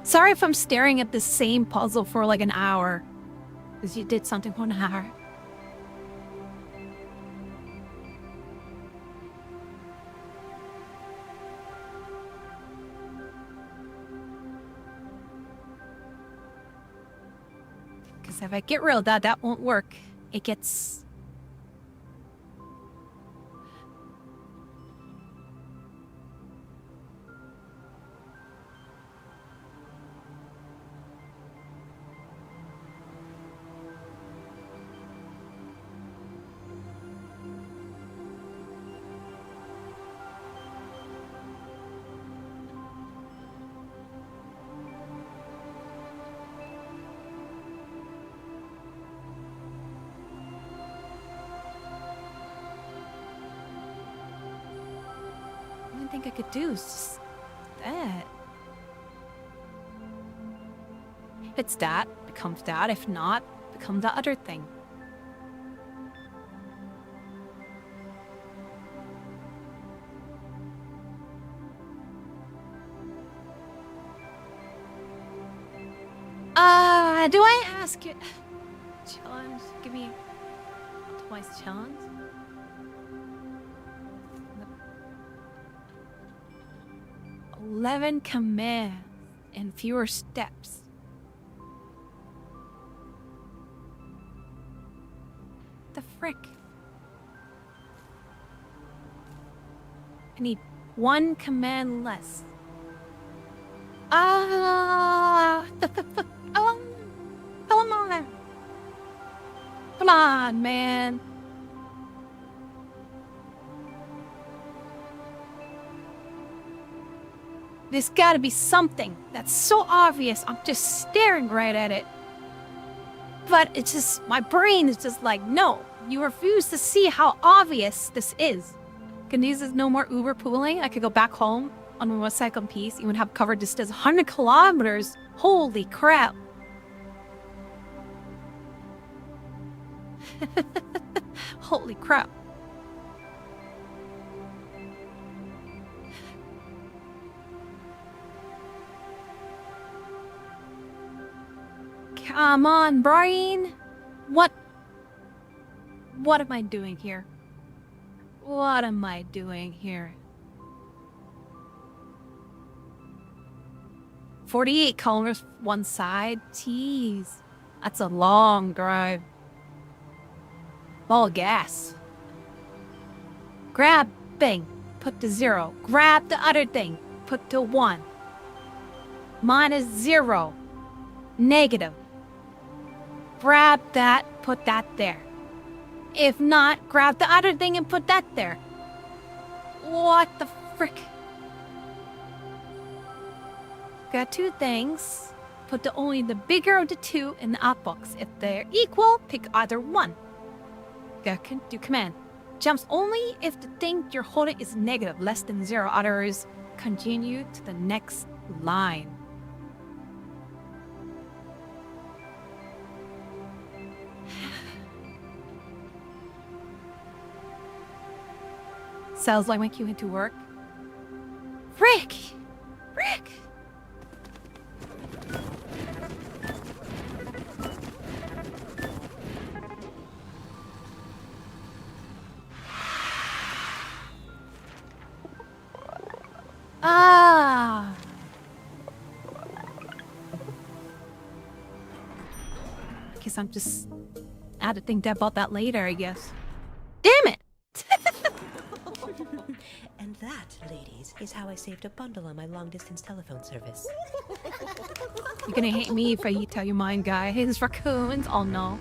Sorry if I'm staring at the same puzzle for like an hour. Because you did something for an hour. Because if I get rid of that, that won't work. It gets... I could do is just that. If it's that, becomes that. If not, become the other thing. I Do I ask it? Challenge? Give me twice challenge. 11 commands and fewer steps. The frick? I need 1 command less. Come on. Come on, man. There's gotta be something that's so obvious. I'm just staring right at it. But it's just, my brain is just like, no, you refuse to see how obvious this is. Candice is no more Uber pooling. I could go back home on my motorcycle in peace. You would have covered distance 100 kilometers. Holy crap. Holy crap. Come on, Brian. What am I doing here? What am I doing here? 48 kilometers one side? Jeez. That's a long drive. All gas. Grab thing. Put to 0. Grab the other thing. Put to 1. Minus 0. Negative. Grab that, put that there. If not, grab the other thing and put that there. What the frick? Got 2 things. Put only the bigger of the 2 in the outbox. If they're equal, pick either one. Do command. Jumps only if the thing you're holding is negative, less than 0. Others continue to the next line. Sounds like my queue into work. Frick! Frick! Ah! Guess I'm just... I had to think about that later, I guess. Damn it! And that, ladies, is how I saved a bundle on my long-distance telephone service. You're gonna hate me if I tell you mine, guy. Hey, this raccoons. Oh no.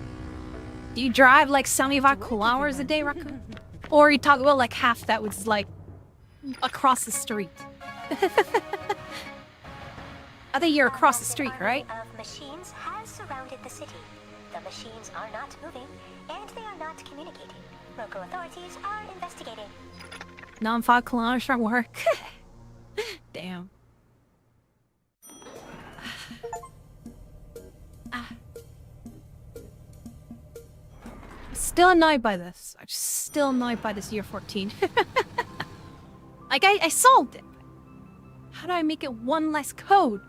Do you drive like 75 kilometers a day, raccoon? Or you talk about like half that, which is like across the street. I think you're across the street, right? Of machines has surrounded the city. The machines are not moving, and they are not communicating. Local authorities are investigating. Now I'm 5 kilometers from work. Damn. Still annoyed by this. I'm still annoyed by this year 14. Like, I solved it. How do I make it one less code?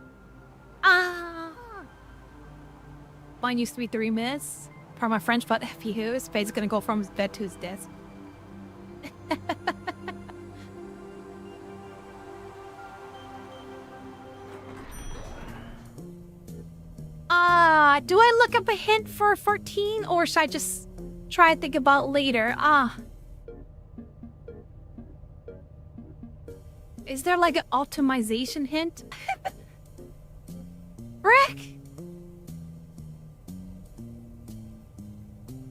Mine used to be 3 minutes. Per my French, but FPU, his face is gonna go from his bed to his desk. Do I look up a hint for 14 or should I just try to think about later? Is there like an optimization hint? Rick!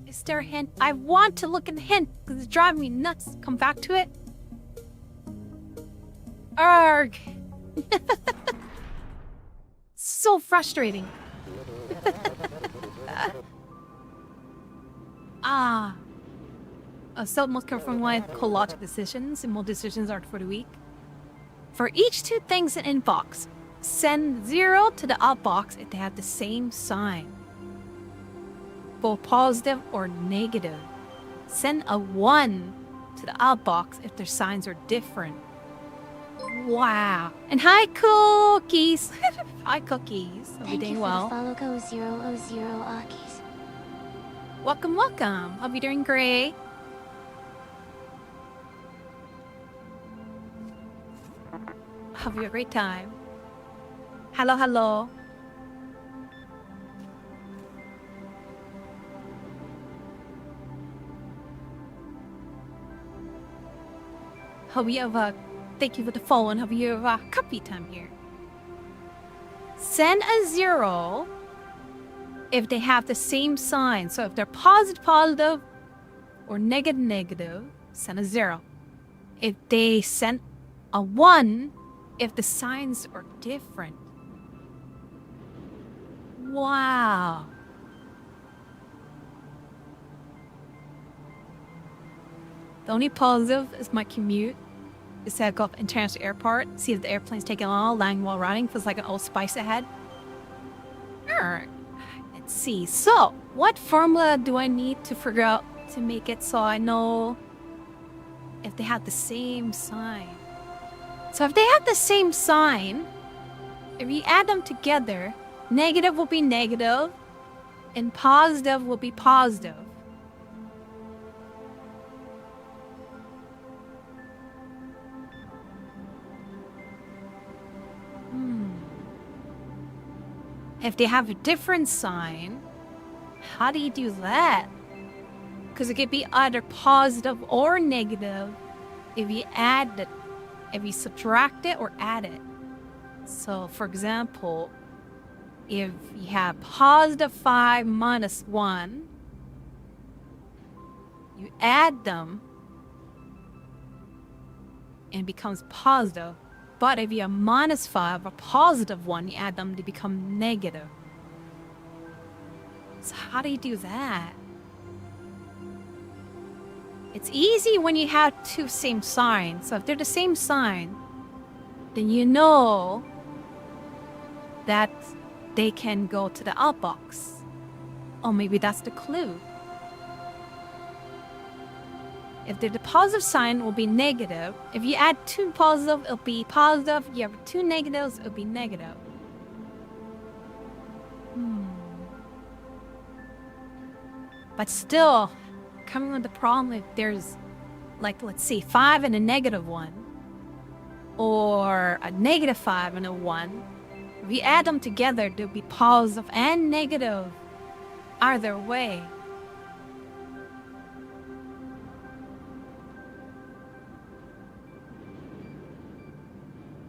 Is there a hint? I want to look at the hint because it's driving me nuts. Come back to it. Arg! So frustrating. So most confirm why logic decisions and more decisions are for the week. For each 2 things in inbox, send 0 to the outbox if they have the same sign. Both positive or negative. Send a 1 to the outbox if their signs are different. Wow. And hi, cookies. Hi, Cookies. Hope you're Thank doing you for well. the follow go 000 Akis. Welcome, welcome. Hope you're doing great. Hope you have a great time. Hello, hello. Hope you have a... Thank you for the follow and hope you have a copy time here. Send a 0 if they have the same sign. So if they're positive or negative, send a 0. If they send a 1, if the signs are different. Wow. The only positive is my commute. Is to go up international airport, see if the airplane's taking long, lying while riding, feels like an Old Spice ahead. Alright. Let's see. So, what formula do I need to figure out to make it so I know if they have the same sign? So if they have the same sign, if you add them together, negative will be negative and positive will be positive. If they have a different sign, how do you do that? Because it could be either positive or negative if you add it, if you subtract it or add it. So, for example, if you have positive 5 minus 1, you add them and it becomes positive. But if you have minus 5, a positive 1, you add them to become negative. So how do you do that? It's easy when you have two same signs. So if they're the same sign, then you know that they can go to the outbox. Or maybe that's the clue. If they're the positive sign, will be negative. If you add 2 positive, it'll be positive. You have 2 negatives, it'll be negative. But still, coming with the problem if there's, like, let's see, 5 and a negative 1. Or a negative 5 and a 1. If you add them together, they'll be positive and negative. Either way.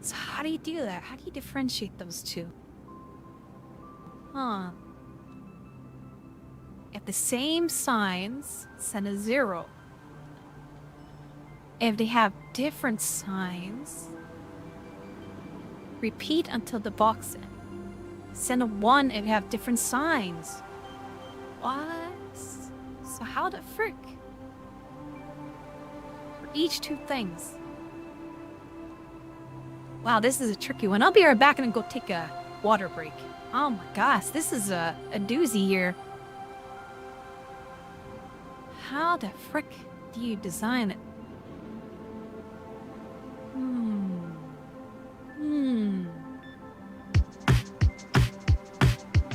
So how do you do that? How do you differentiate those two? If the same signs, send a 0. If they have different signs, repeat until the box ends. Send a 1 if you have different signs. What? So how the frick? For each 2 things. Wow, this is a tricky one. I'll be right back and go take a water break. Oh my gosh, this is a doozy here. How the frick do you design it?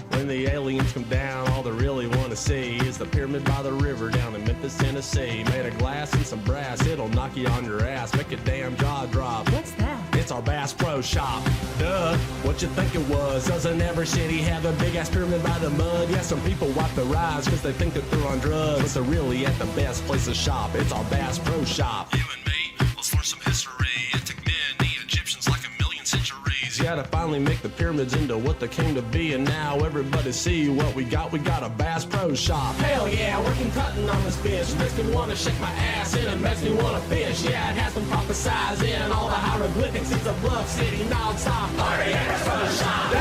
When the aliens come down, all they really want to see is the pyramid by the river down in Memphis, Tennessee. Made of glass and some brass, it'll knock you on your ass, make your damn jaw drop. What's that? It's our Bass Pro Shop. Duh, what you think it was? Doesn't every city have a big ass pyramid by the mud? Yeah, some people wipe their eyes because they think that they're on drugs, but they're really at the best place to shop. It's our Bass Pro Shop. You and me, let's learn some history. It took men, the Egyptians, like a million centuries. Yeah, to finally make the pyramids into what they came to be, and now everybody see what we got. We got a Bass Pro Shop. Hell yeah, working cutting on this bitch. Makes me want to shake my ass and it makes me want to fish. Yeah, it has been prophesized in all the hieroglyphics. It's a bluff city non-stop party at the Pro Shop.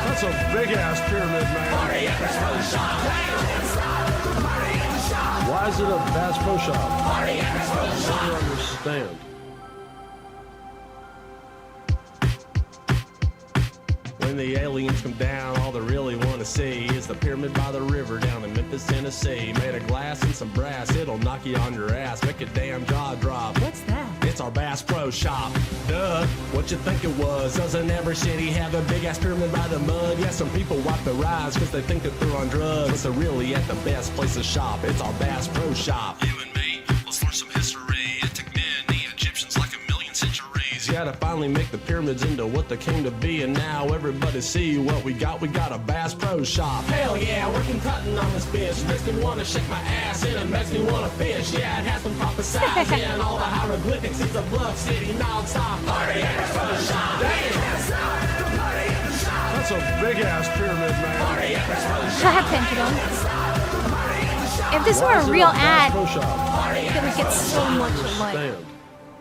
That's a big ass pyramid, man. Party at the Pro Shop. Why is it a Bass Pro Shop? Party at the Pro I Shop. don't understand. When the aliens come down, all they really want to see is the pyramid by the river down in Memphis, Tennessee. Made of glass and some brass, it'll knock you on your ass, make your damn jaw drop. What's that? It's It's our Bass Pro Shop. Duh, what you think it was? Doesn't every city have a big ass pyramid by the mud? Yeah, some people wipe their eyes because they think that they're on drugs. But they're really at the best place to shop. It's our Bass Pro Shop. You and me, let's learn some history. It took men, the Egyptians, like a million centuries. Yeah, to finally make the pyramids into what they came to be. And now everybody see what we got. We got a Bass Pro Shop. Hell yeah, working cutting on this bitch. Makes me want to shake my ass and it makes me want to fish. Yeah, it has been prophesized. Yeah, and all the hieroglyphics. It's a bluff city non-stop party at Bass Pro Shop. That's a big ass pyramid, man. Party at Bass Pro I Shop. have pendulum. If this were a real ad, it would get so much like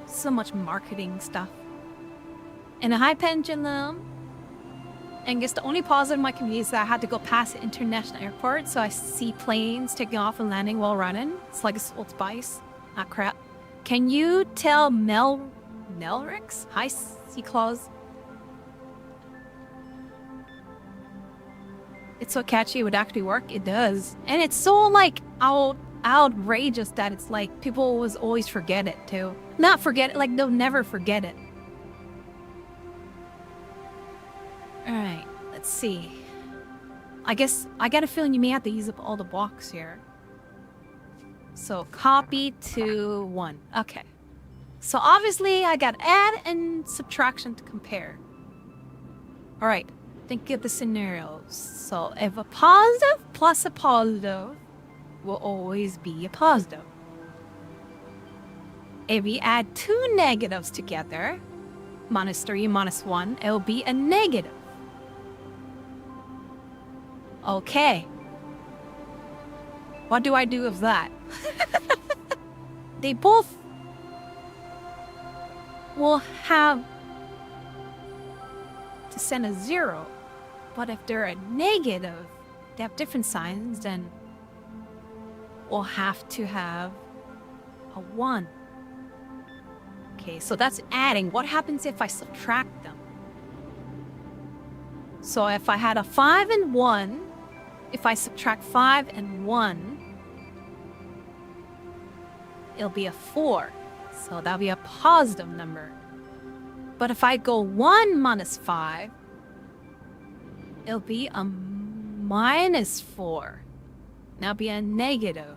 so much marketing stuff. And a high pendulum. And I guess the only positive in my community is that I had to go past the international airport, so I see planes taking off and landing while running. It's like a Old Spice. Ah, crap. Can you tell Melrix? Hi, Sea Claws. It's so catchy, it would actually work. It does. And it's so, like, outrageous that it's like people always forget it, too. Not forget it, like, they'll never forget it. Alright, let's see. I guess I got a feeling you may have to use up all the blocks here. So copy to 1. Okay. So obviously I got add and subtraction to compare. Alright, think of the scenarios. So if a positive plus a positive will always be a positive. If we add 2 negatives together, -3, -1, it'll be a negative. Okay. What do I do with that? They both will have to send a 0. But if they're a negative, they have different signs, then we'll have to have a 1. Okay, so that's adding. What happens if I subtract them? So if I had a 5 and 1, if I subtract 5 and 1, it'll be a 4. So that'll be a positive number. But if I go 1 minus 5, it'll be a -4. That'll be a negative.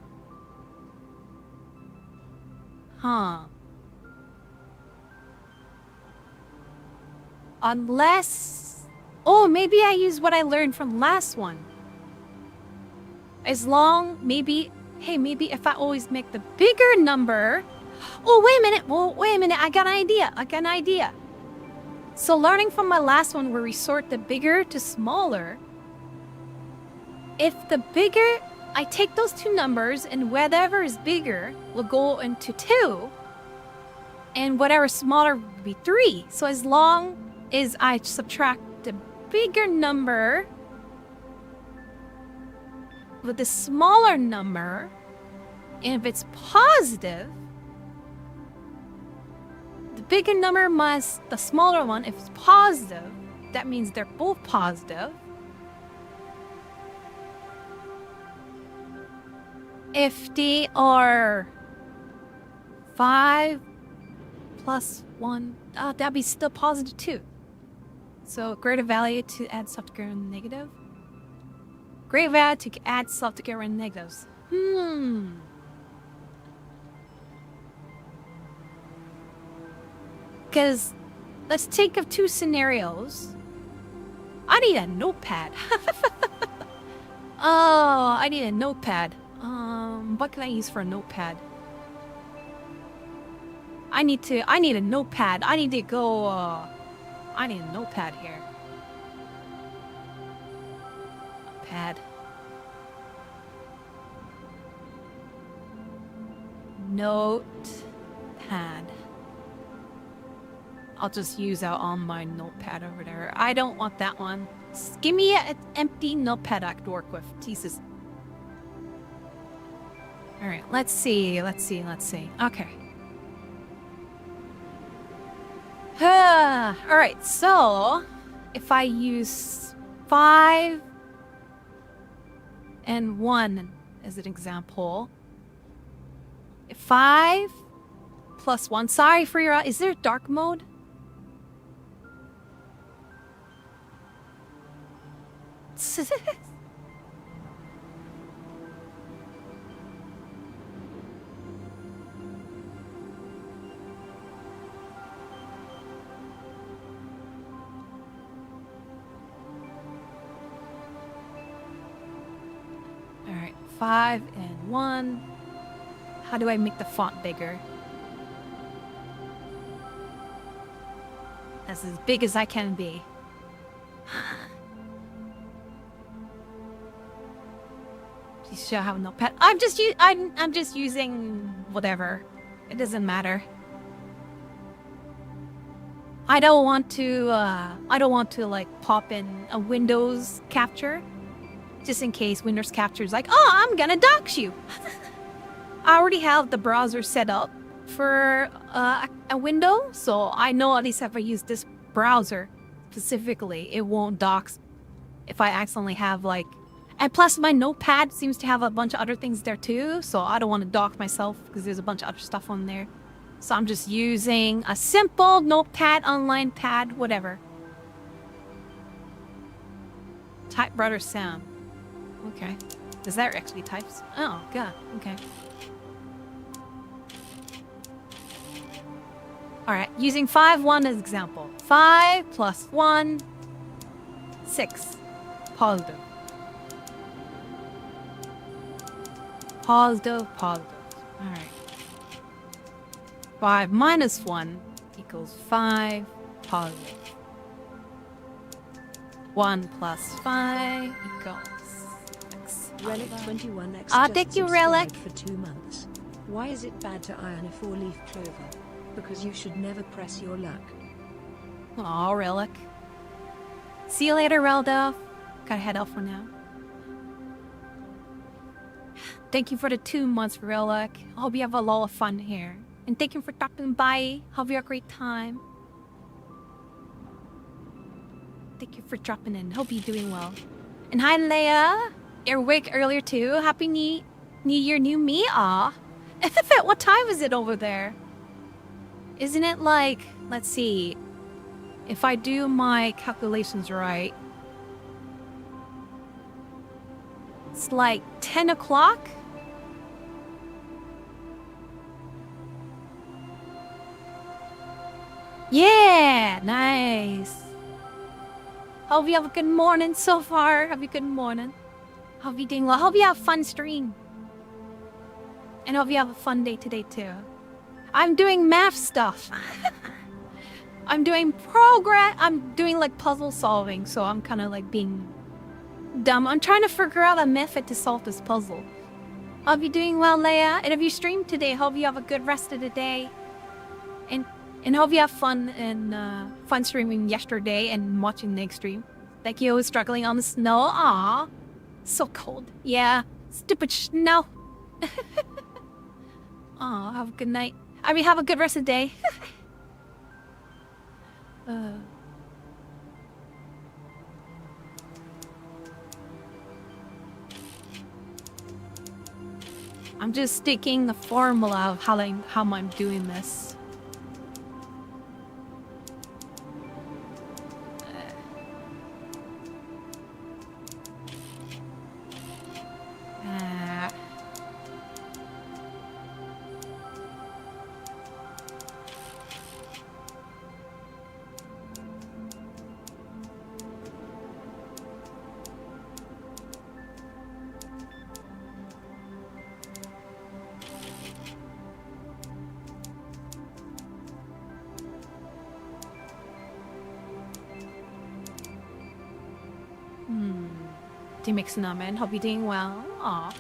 Huh. Unless... Oh, maybe I use what I learned from last one. As long, maybe... Hey, maybe if I always make the bigger number... Oh, wait a minute. Well, wait a minute. I got an idea. So learning from my last one where we sort the bigger to smaller. If the bigger... I take those 2 numbers and whatever is bigger will go into 2. And whatever smaller will be 3. So as long as I subtract the bigger number with the smaller number, and if it's positive, the bigger number minus the smaller one, if it's positive, that means they're both positive. If they are 5 plus 1, that'd be still positive too. So greater value to add stuff together in negative. Greater value to add stuff together in negatives. Because let's think of 2 scenarios. I need a notepad. Oh, I need a notepad. What can I use for a notepad? I need a notepad. I need to go, I need a notepad here. Pad. Notepad. I'll just use out on my notepad over there. I don't want that one. Just give me an empty notepad I could work with. Jesus. Alright, let's see. Okay. Alright, so if I use 5 and 1 as an example, if 5 +1. Sorry for your... Is there dark mode? Alright, 5 and 1. How do I make the font bigger? That's as big as I can be. Please show how notepad. I'm just using whatever. It doesn't matter. I don't want to like pop in a Windows capture, just in case Windows capture is like, oh, I'm gonna dox you. I already have the browser set up for a window, so I know at least if I use this browser specifically, it won't dox if I accidentally have like... And plus my notepad seems to have a bunch of other things there too, so I don't want to dox myself because there's a bunch of other stuff on there. So I'm just using a simple notepad, online pad, whatever. Typewriter sound. Okay. Is that actually types? Oh, God. Okay. Alright, using 5, 1 as example. 5 plus 1, 6. Positive. Positive, positive. Alright. 5 minus 1 equals 5. Positive. 1 plus 5 equals 6. Relic 21X thank you, Relic. for 2 months. Why is it bad to iron a 4-leaf clover? Because you should never press your luck. Aw, Relic. See you later, Relda. Gotta head off for now. Thank you for the 2 months, Relic. I hope you have a lot of fun here. And thank you for stopping by. Hope you have a great time. Thank you for dropping in. Hope you're doing well. And hi, Leia. You're awake earlier too. Happy New Year, new me. Aw. What time is it over there? Isn't it like, let's see, if I do my calculations right, it's like 10 o'clock? Yeah, nice. Hope you have a good morning so far. Have a good morning. Hope you doing well. Hope you have a fun stream. And hope you have a fun day today too. I'm doing math stuff. I'm doing I'm doing like puzzle solving, so I'm kind of like being dumb. I'm trying to figure out a method to solve this puzzle. Hope you're doing well, Leia. And if you streamed today, hope you have a good rest of the day. And hope you have fun and fun streaming yesterday and watching next stream. Like you was struggling on the snow. Aw, so cold. Yeah, stupid snow. Aw, have a good night. I mean, have a good rest of the day. I'm just sticking the formula of how I'm doing this. Mix Numbin. Hope you're doing well. Aw.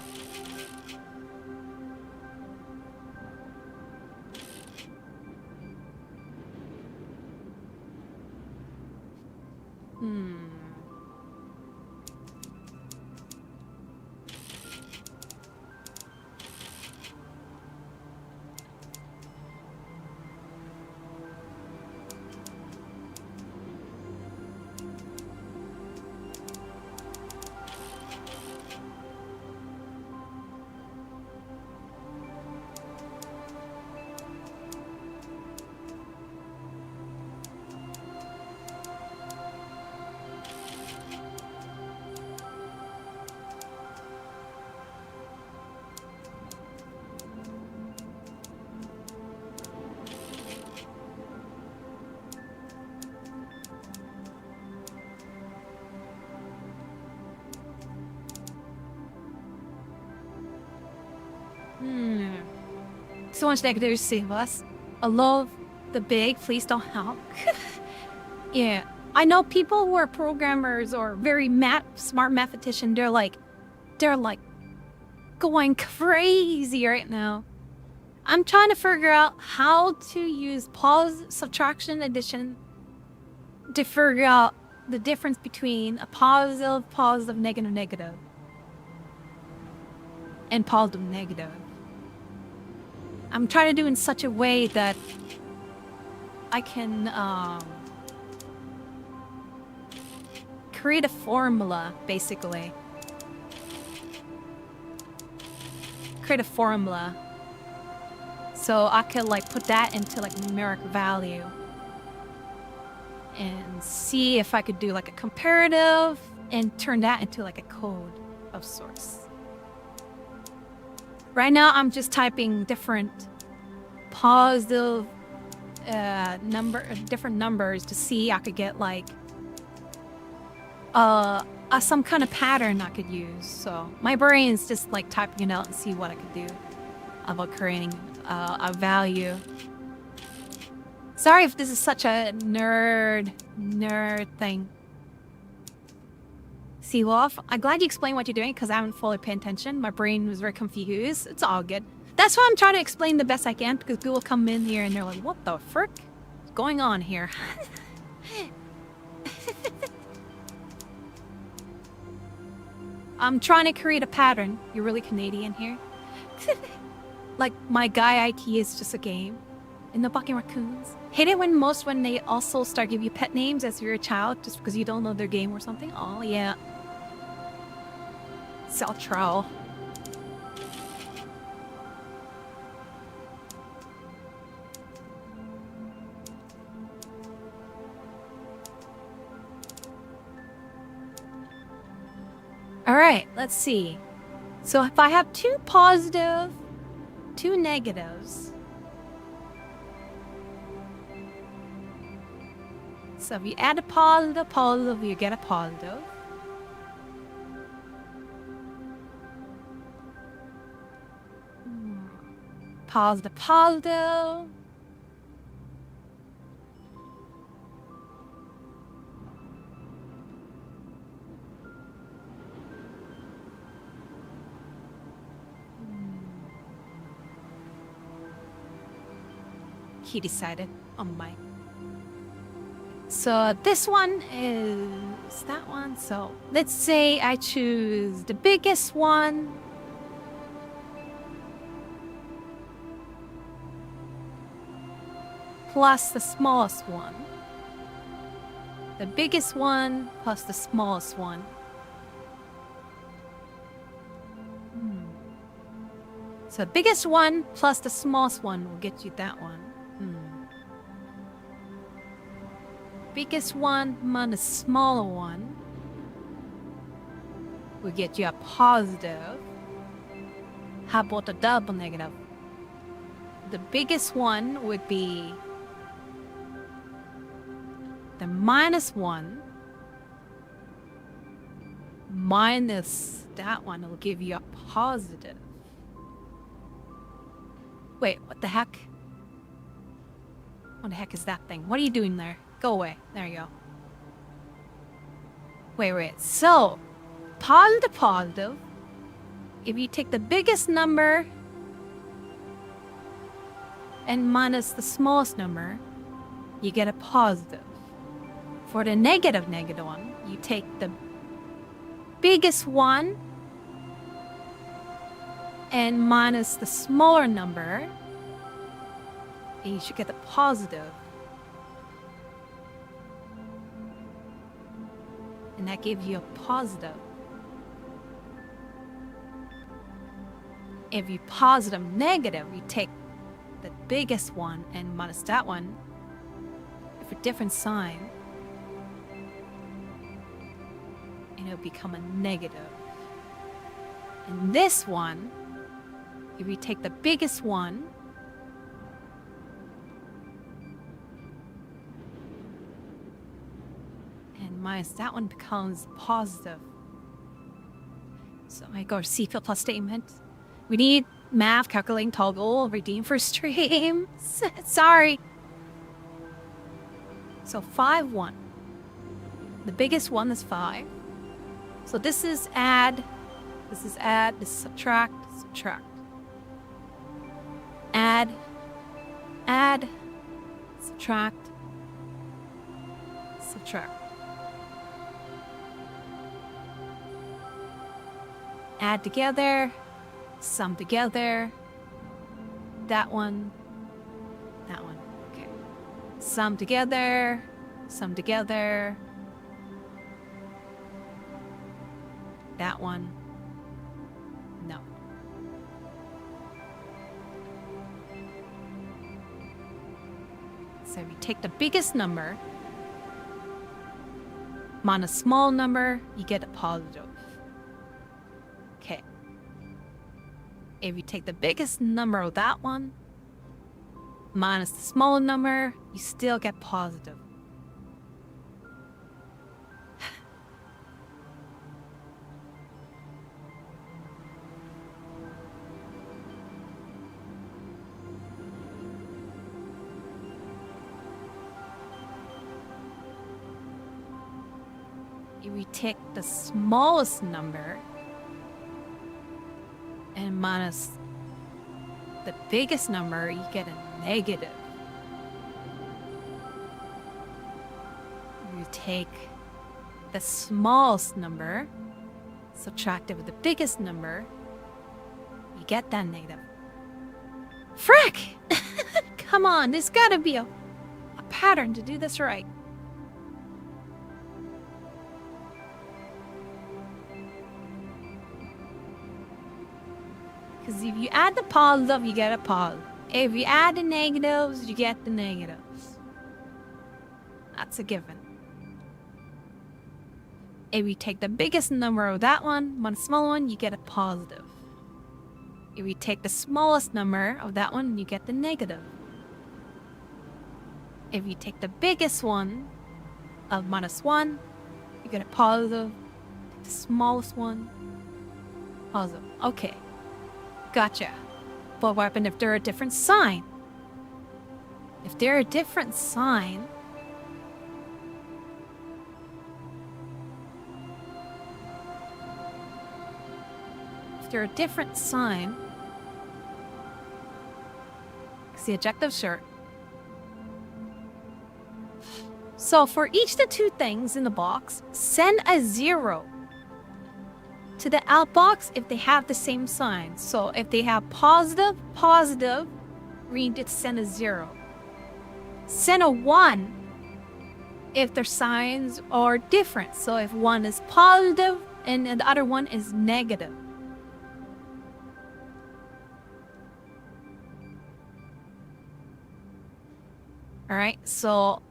So much negativity to save us. I love the big, please don't help. Yeah. I know people who are programmers or very smart mathematician, they're like going crazy right now. I'm trying to figure out how to use pause, subtraction, addition to figure out the difference between a positive, negative, and positive, negative. I'm trying to do it in such a way that I can create a formula, basically. Create a formula. So I could like put that into like numeric value. And see if I could do like a comparative and turn that into like a code of sorts. Right now I'm just typing different positive different numbers to see I could get like some kind of pattern I could use. So my brain's just like typing it out and see what I could do about creating a value. Sorry if this is such a nerd thing. See, Wolf, I'm glad you explained what you're doing because I haven't fully paid attention. My brain was very confused. It's all good. That's why I'm trying to explain the best I can because people come in here and they're like, what the frick is going on here? I'm trying to create a pattern. You're really Canadian here. Like, my guy IT is just a game. In the fucking raccoons. Hate it when they also start giving you pet names as you're a child just because you don't know their game or something. Oh, yeah. Seltrow. Alright, let's see. So if I have 2 positive, 2 negatives. So if you add a positive, you get a positive. Positive. He decided on my. So this one is that one. So let's say I choose the biggest one. Plus the smallest one. The biggest one plus the smallest one. So the biggest one plus the smallest one will get you that one. Biggest one minus smaller one will get you a positive. How about a double negative? The biggest one would be the -1 minus that one will give you a positive. Wait, what the heck? What the heck is that thing? What are you doing there? Go away. There you go. Wait. So, positive. If you take the biggest number and minus the smallest number, you get a positive. For the negative one, you take the biggest one and minus the smaller number, and you should get the positive. And that gives you a positive. If you positive negative, you take the biggest one and minus that one for a different sign, and it'll become a negative. And this one, if you take the biggest one and minus that one becomes positive. So I go to C field plus statement. We need Math calculating toggle. Redeem for stream. Sorry. So 5, 1. The biggest one is 5. So this is add. This is add. This is subtract. Subtract. Add. Add. Subtract. Subtract. Add together. Sum together. That one. That one. Okay. Sum together. Sum together. That one. No. So we take the biggest number minus small number, you get a positive. Okay. If you take the biggest number of that one minus the smaller number, you still get positive. If we take the smallest number and minus the biggest number, you get a negative. You take the smallest number, subtract it with the biggest number, you get that negative. Frick! Come on, there's gotta be a pattern to do this right. Because if you add the positive, you get a positive. If you add the negatives, you get the negatives. That's a given. If you take the biggest number of that one smaller one, you get a positive. If you take the smallest number of that one, you get the negative. If you take the biggest one of -1, you get a positive. Take the smallest one, positive. Okay. Gotcha. But what happens if they're a different sign? If they're a different sign, it's the adjective shirt. So for each of the two things in the box, send a 0 to the outbox if they have the same sign. So if they have positive, positive, we need to send a 0. Send a 1 if their signs are different. So if one is positive and the other one is negative. Alright, so,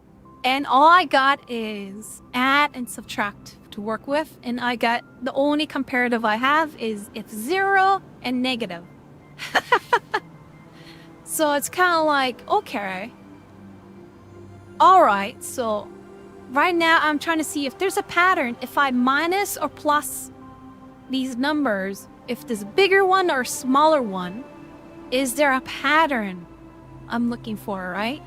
and all I got is add and subtract to work with, and I got the only comparative I have is if 0 and negative. So it's kind of like, okay, alright, so right now I'm trying to see if there's a pattern. If I minus or plus these numbers, if there's a bigger one or a smaller one, is there a pattern I'm looking for, right?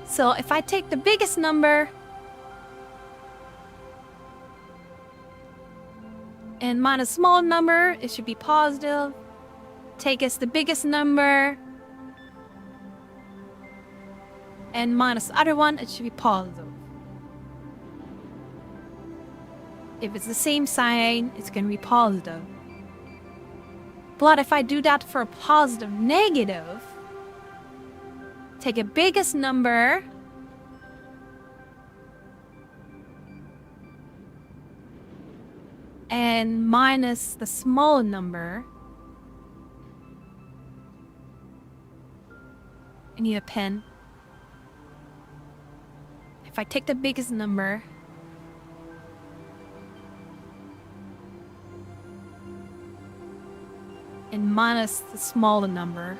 So if I take the biggest number and minus small number, it should be positive. Take us the biggest number and minus the other one, it should be positive. If it's the same sign, it's going to be positive. But if I do that for a positive negative, take a biggest number and minus the small number. I need a pen. If I take the biggest number and minus the smaller number,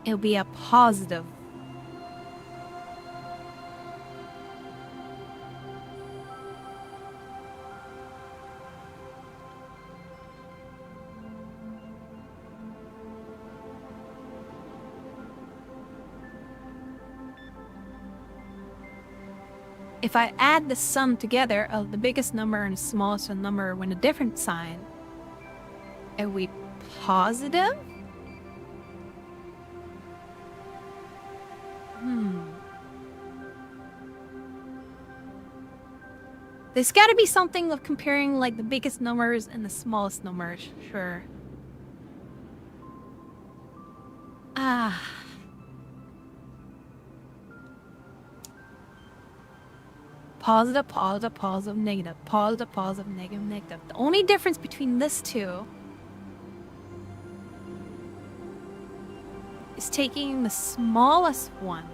it'll be a positive. if I add the sum together of the biggest number and the smallest number with a different sign, are we positive? There's got to be something of comparing like the biggest numbers and the smallest numbers, sure. Positive, positive, positive, negative, positive, positive, negative, negative. The only difference between this two is taking the smallest one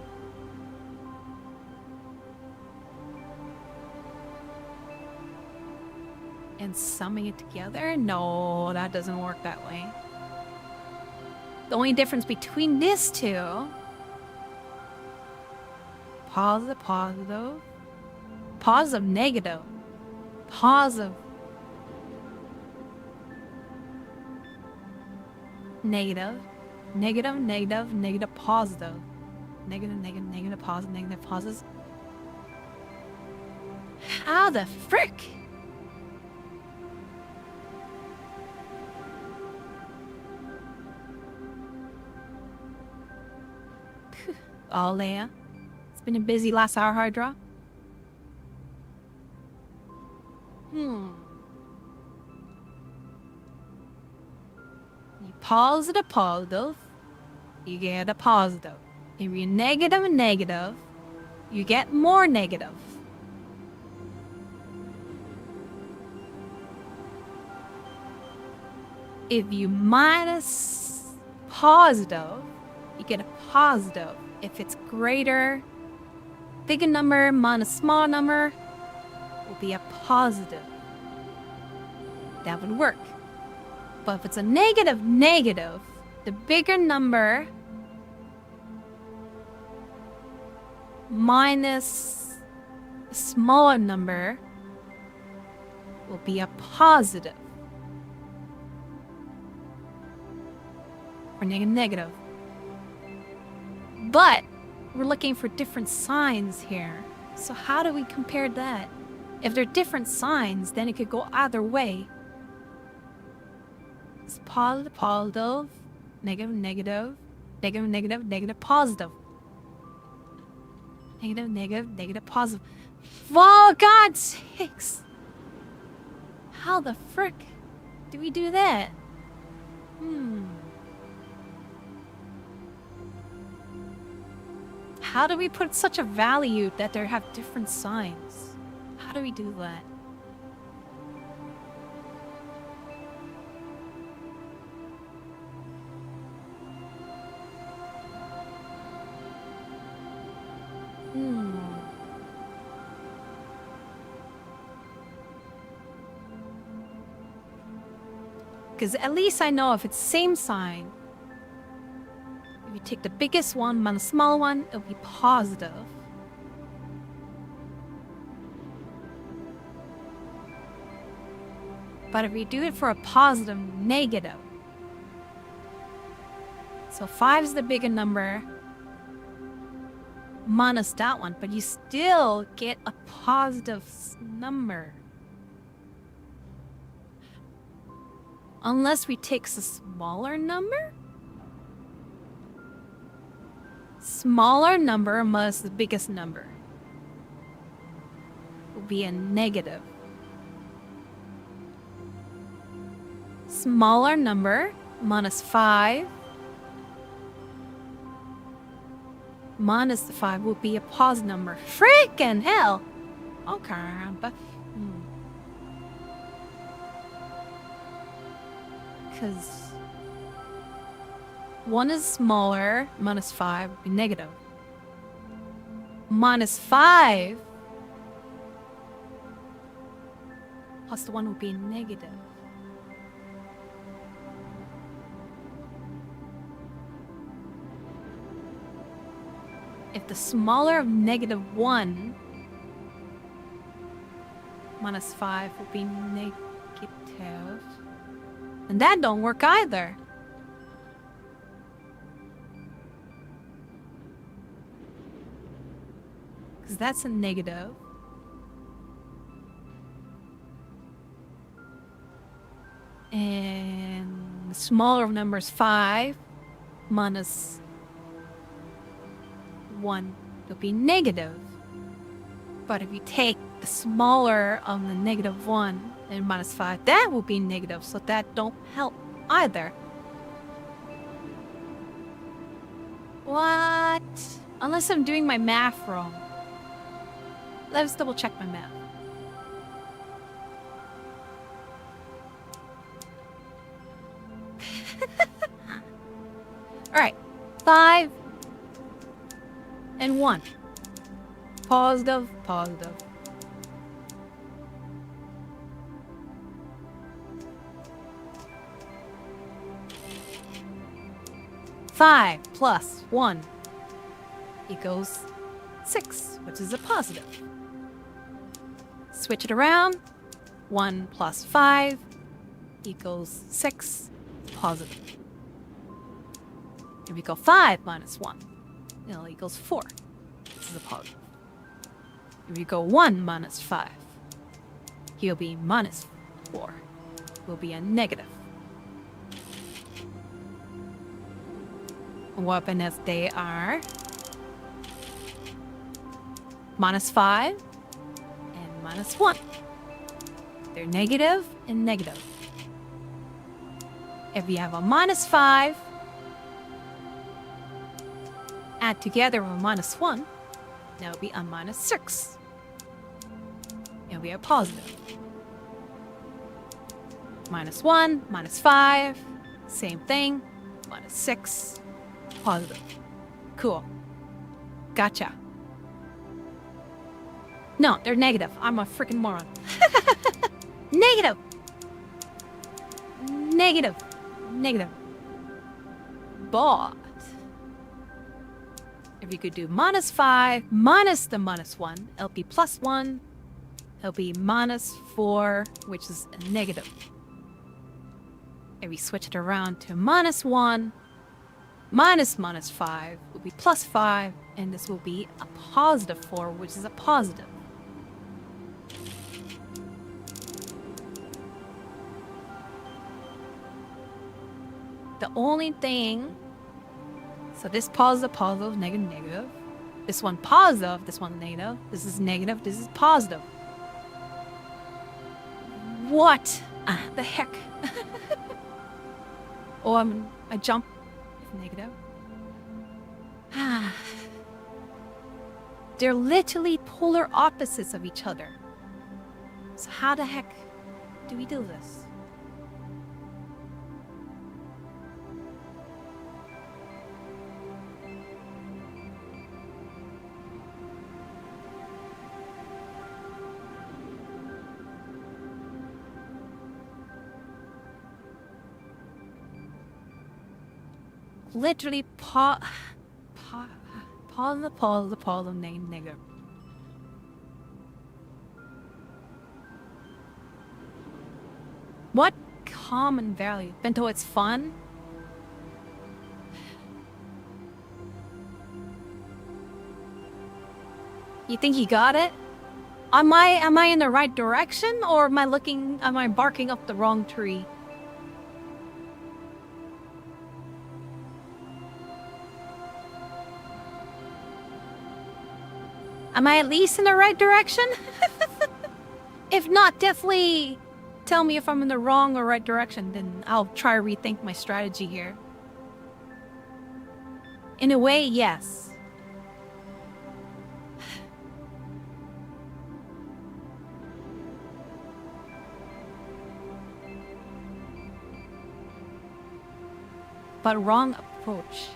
and summing it together. No, that doesn't work that way. The only difference between these two, positive, positive, positive, negative, positive, negative, negative, negative, negative, positive, negative, negative, negative, positive, negative, positive. How the frick? Oh, Leia. It's been a busy last hour, hard draw. You positive, positive, you get a positive. If you're negative, negative, you get more negative. If you minus positive, you get a positive. If it's greater, bigger number minus small number will be a positive. That would work. But if it's a negative, negative, the bigger number minus a smaller number will be a positive. Or negative. But we're looking for different signs here. So how do we compare that? If they're different signs, then it could go either way. It's positive, positive, negative, negative, negative, negative, negative, positive. Negative, negative, negative, positive. For God's sakes! How the frick do we do that? How do we put such a value that they have different signs? How do we do that? Because at least I know if it's same sign, if you take the biggest one minus the small one, it'll be positive. But if we do it for a positive, negative. So 5 is the bigger number minus that one, but you still get a positive number. Unless we take a smaller number? Smaller number minus the biggest number will be a negative. Smaller number minus 5 minus the 5 will be a positive number. Freaking hell! Okay, but because 1 is smaller, minus 5 would be negative. Minus 5 plus the 1 would be negative. If the smaller of negative 1 minus 5 would be negative, and that don't work either. Because that's a negative. And the smaller of numbers 5 minus 1 will be negative. But if you take the smaller of the negative 1 and minus 5, that will be negative, so that don't help either. What? Unless I'm doing my math wrong. Let's double check my math. Alright. 5 and 1. Positive, positive. Five plus 1 equals 6, which is a positive. Switch it around. 1 plus 5 equals 6, positive. If we go 5 minus 1, it'll equals 4. This is a positive. If you go 1 minus 5, he'll be minus 4. Will be a negative. What happens if they are minus 5 and minus 1? They're negative and negative. If you have a minus 5, add together with a minus 1, that would be a minus 6. It'll be a positive. Minus 1, minus 5, same thing, minus 6, positive. Cool. Gotcha. No, they're negative. I'm a freaking moron. Negative! Negative. Negative. But if you could do minus 5 minus the minus 1, it'll be plus 1. It'll be minus 4, which is a negative. If we switch it around to minus 1, minus 5 will be plus 5, and this will be a positive 4, which is a positive. The only thing, so this positive, negative, negative. This one positive, this one negative. This is negative, this is positive. What the heck? Oh, I jump if negative. They're literally polar opposites of each other. So how the heck do we do this? Literally positive, negative. What common value? Bento, it's fun? You think you got it? Am I in the right direction, or am I barking up the wrong tree? Am I at least in the right direction? If not, definitely tell me if I'm in the wrong or right direction, then I'll try to rethink my strategy here. In a way, yes. But wrong approach.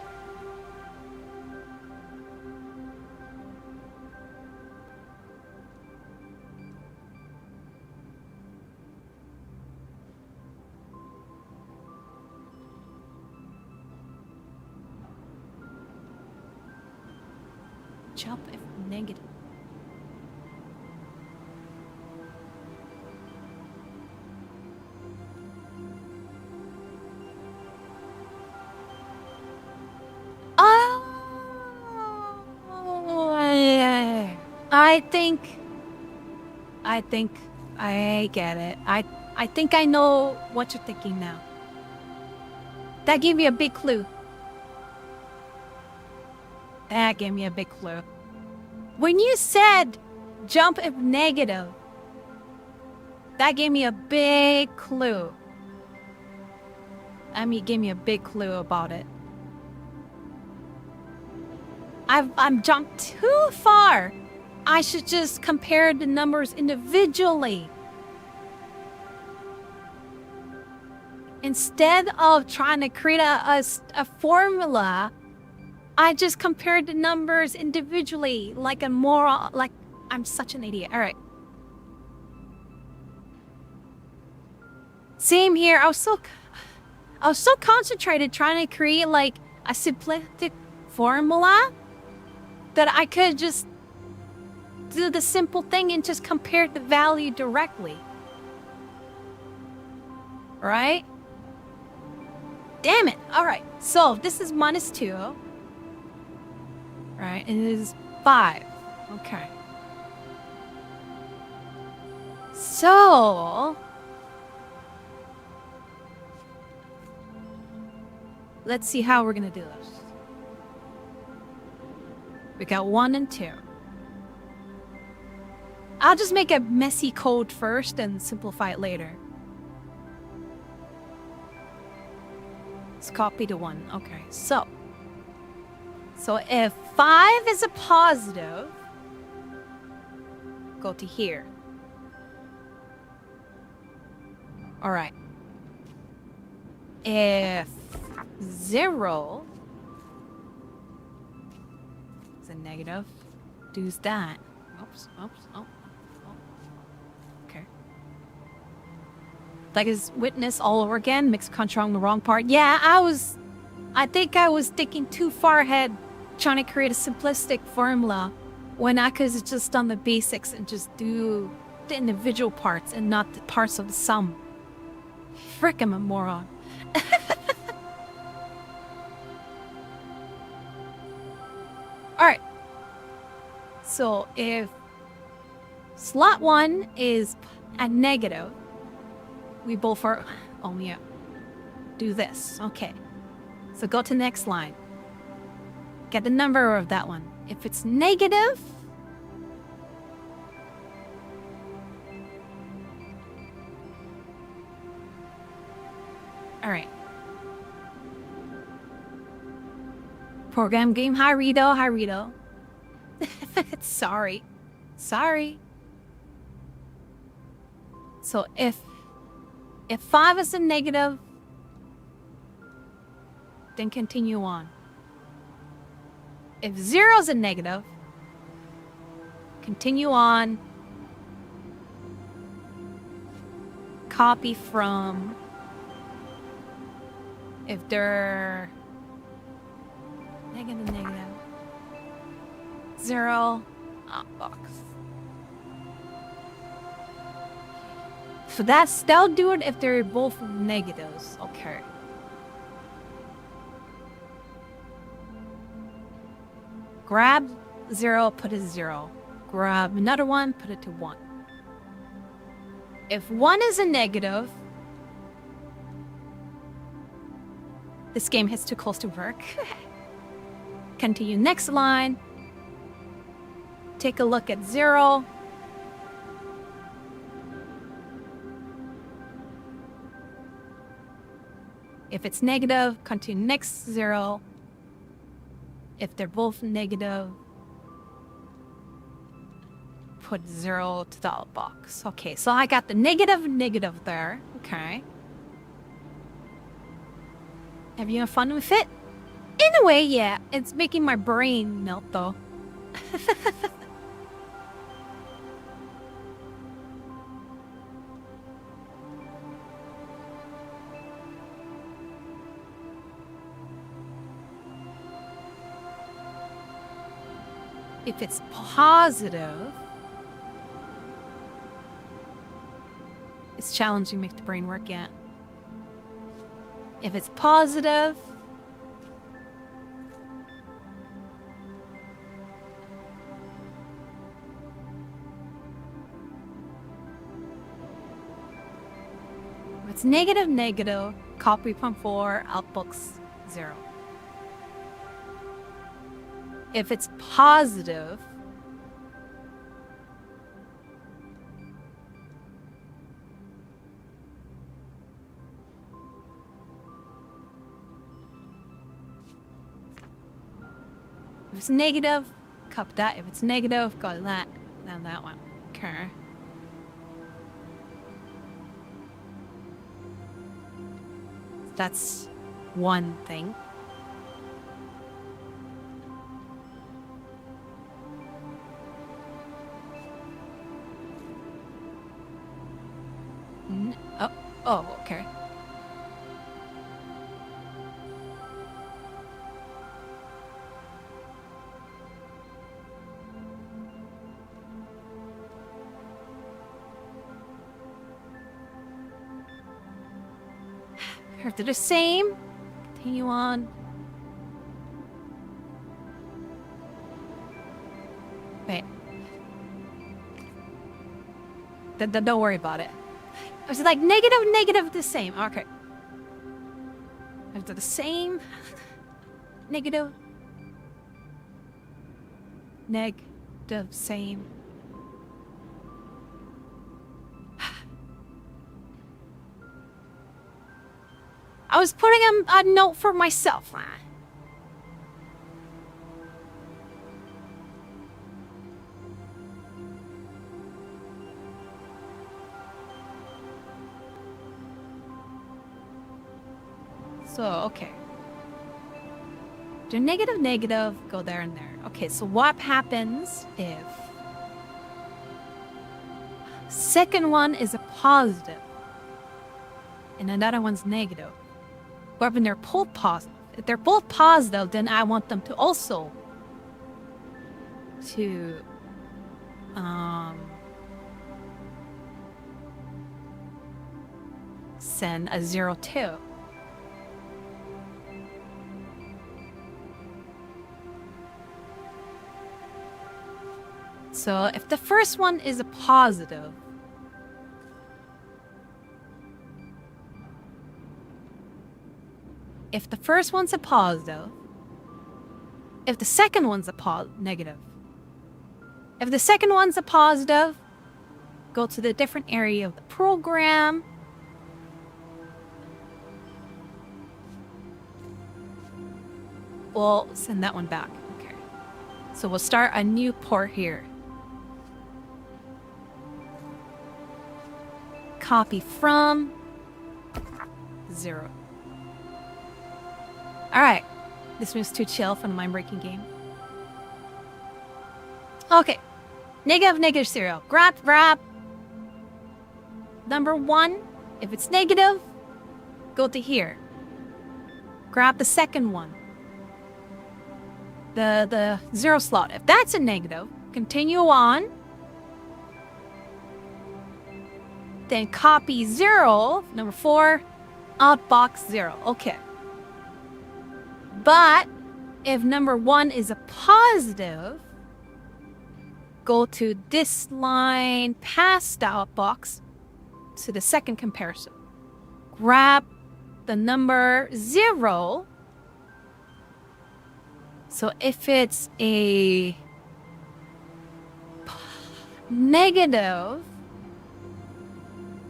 Jump if negative. I think I get it. I think I know what you're thinking now. That gave me a big clue. That gave me a big clue. When you said jump if negative, that gave me a big clue. I mean, it gave me a big clue about it. I'm jumped too far. I should just compare the numbers individually. Instead of trying to create a formula, I just compared the numbers individually like a moron. Like, I'm such an idiot. All right. Same here. I was so concentrated trying to create like a simplistic formula that I could just do the simple thing and just compare the value directly. Right? Damn it. All right. So this is -2. Right? And it is 5. Okay. So let's see how we're gonna do this. We got 1 and 2. I'll just make a messy code first and simplify it later. Let's copy the 1. Okay, so if 5 is a positive, go to here. All right. If 0 is a negative, do's that. Oops. Oh. Okay. Like his witness all over again, mixed control on the wrong part. Yeah, I think I was thinking too far ahead, trying to create a simplistic formula when I could have just done the basics and just do the individual parts and not the parts of the sum. Frick, I'm a moron. Alright. So if slot 1 is a negative, we both are... Oh, yeah. Do this. Okay. So go to the next line. Get the number of that one. If it's negative... Alright. Program game. Hi, Rito. Hi, Rito. Sorry. So if 5 is a negative, then continue on. If 0 is a negative, continue on. Copy from... If they're negative, 0, box. So that'll do it if they're both negatives. Okay. Grab 0, put it 0. Grab another one, put it to 1. If 1 is a negative, this game hits too close to work. Continue next line. Take a look at 0. If it's negative, continue next 0. If they're both negative, put 0 to the box. Okay, so I got the negative there. Okay. Have you had fun with it? In a way, yeah. It's making my brain melt, though. If it's positive, it's challenging to make the brain work yet. If it's positive, it's negative, negative, copy from 4, outbox 0. If it's positive, if it's negative, copy that. If it's negative, go to that. Then that one. Okay. That's one thing. Oh, okay. After the same, continue on. Wait. Don't worry about it. I was like negative, negative, the same. Okay. After the same, negative, negative, same. I was putting a note for myself. So, okay. Do negative, negative, go there and there. Okay, so what happens if second one is a positive and another one's negative? But when they're both positive, if they're both positive, then I want them to also send a 0 too. So if the first one is a positive, if the first one's a positive, if the second one's a negative, if the second one's a positive, go to the different area of the program. We'll send that one back. Okay. So we'll start a new port here. Copy from 0. Alright. This was too chill for the mind-breaking game. Okay. Negative, negative, 0. Grab. Number 1. If it's negative, go to here. Grab the second one. The 0 slot. If that's a negative, continue on. Then copy 0, number 4, outbox 0. Okay. But if number 1 is a positive, go to this line past the outbox to the second comparison. Grab the number 0. So if it's a negative,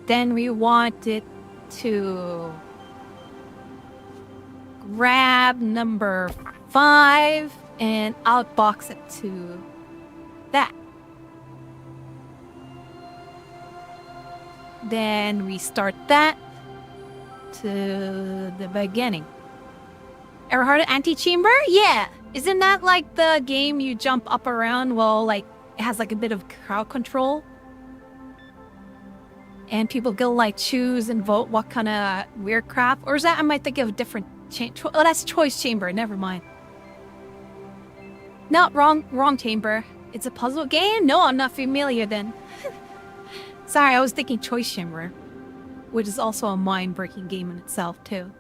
then we want it to grab number 5 and outbox it to that. Then we start that to the beginning. Ever heard of Antichamber? Yeah. Isn't that like the game you jump up around? Well, like it has like a bit of crowd control. And people go like choose and vote what kind of weird crap. Or is that I might think of a different oh, that's Choice Chamber. Never mind. No, wrong chamber. It's a puzzle game? No, I'm not familiar then. Sorry, I was thinking Choice Chamber, which is also a mind-breaking game in itself too.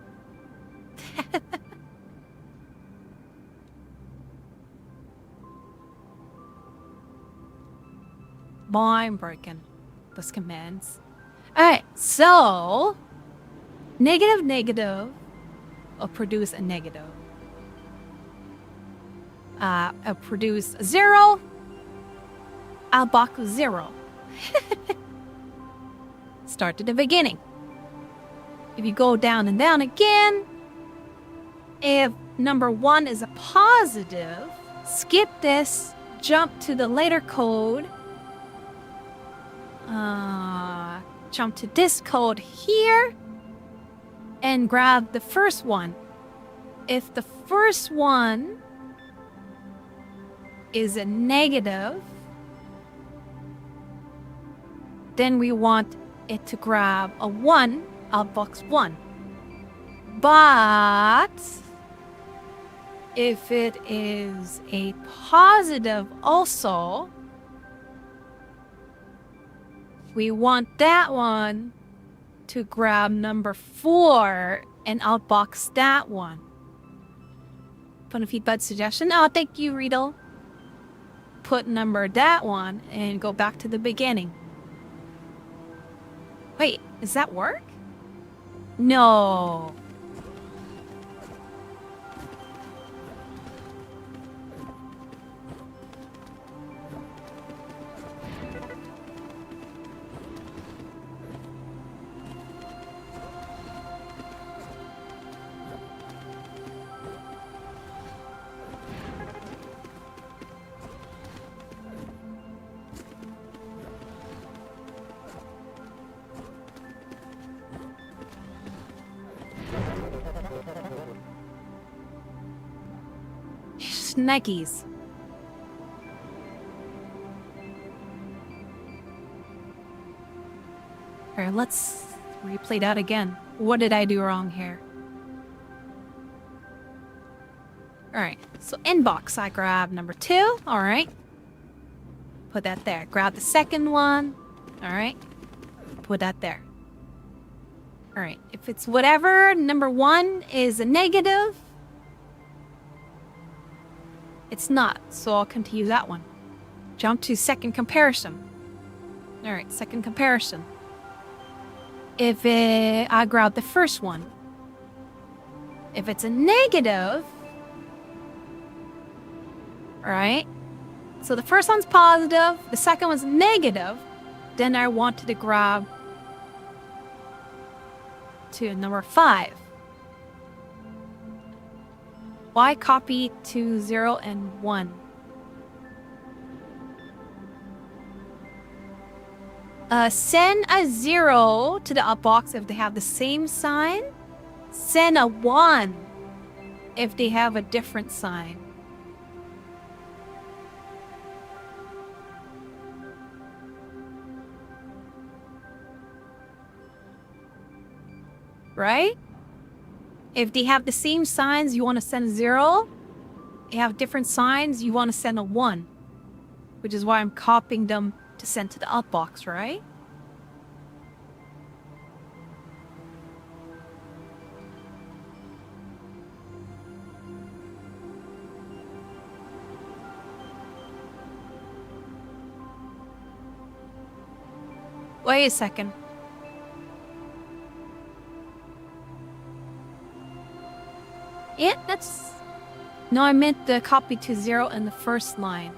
Mind-breaking. Those commands. Alright, so Negative, negative will produce a negative. I'll produce a 0. I'll box 0. Start at the beginning. If you go down and down again, if number 1 is a positive, skip this, jump to the later code, jump to this code here, and grab the first one. If the first one is a negative, then we want it to grab a 1 outbox 1. But if it is a positive also, we want that one to grab number 4 and outbox that one. Put a feedback suggestion. Oh, thank you, Riddle. Put number that one and go back to the beginning. Wait, does that work? No. Snackies. Alright, let's replay that again. What did I do wrong here? Alright, so inbox, I grab number 2. Alright. Put that there. Grab the second one. Alright. Put that there. Alright, if it's whatever, number 1 is a negative. It's not, so I'll continue that one. Jump to second comparison. Alright, second comparison. If I grab the first one. If it's a negative, alright, so the first one's positive, the second one's negative, then I wanted to grab to number 5. Why copy to 0 and 1? Send a 0 to the outbox if they have the same sign. Send a 1 if they have a different sign. Right? If they have the same signs, you want to send a 0. They have different signs, you want to send a 1. Which is why I'm copying them to send to the outbox, right? Wait a second. Yeah, that's... No, I meant the copy to 0 in the first line.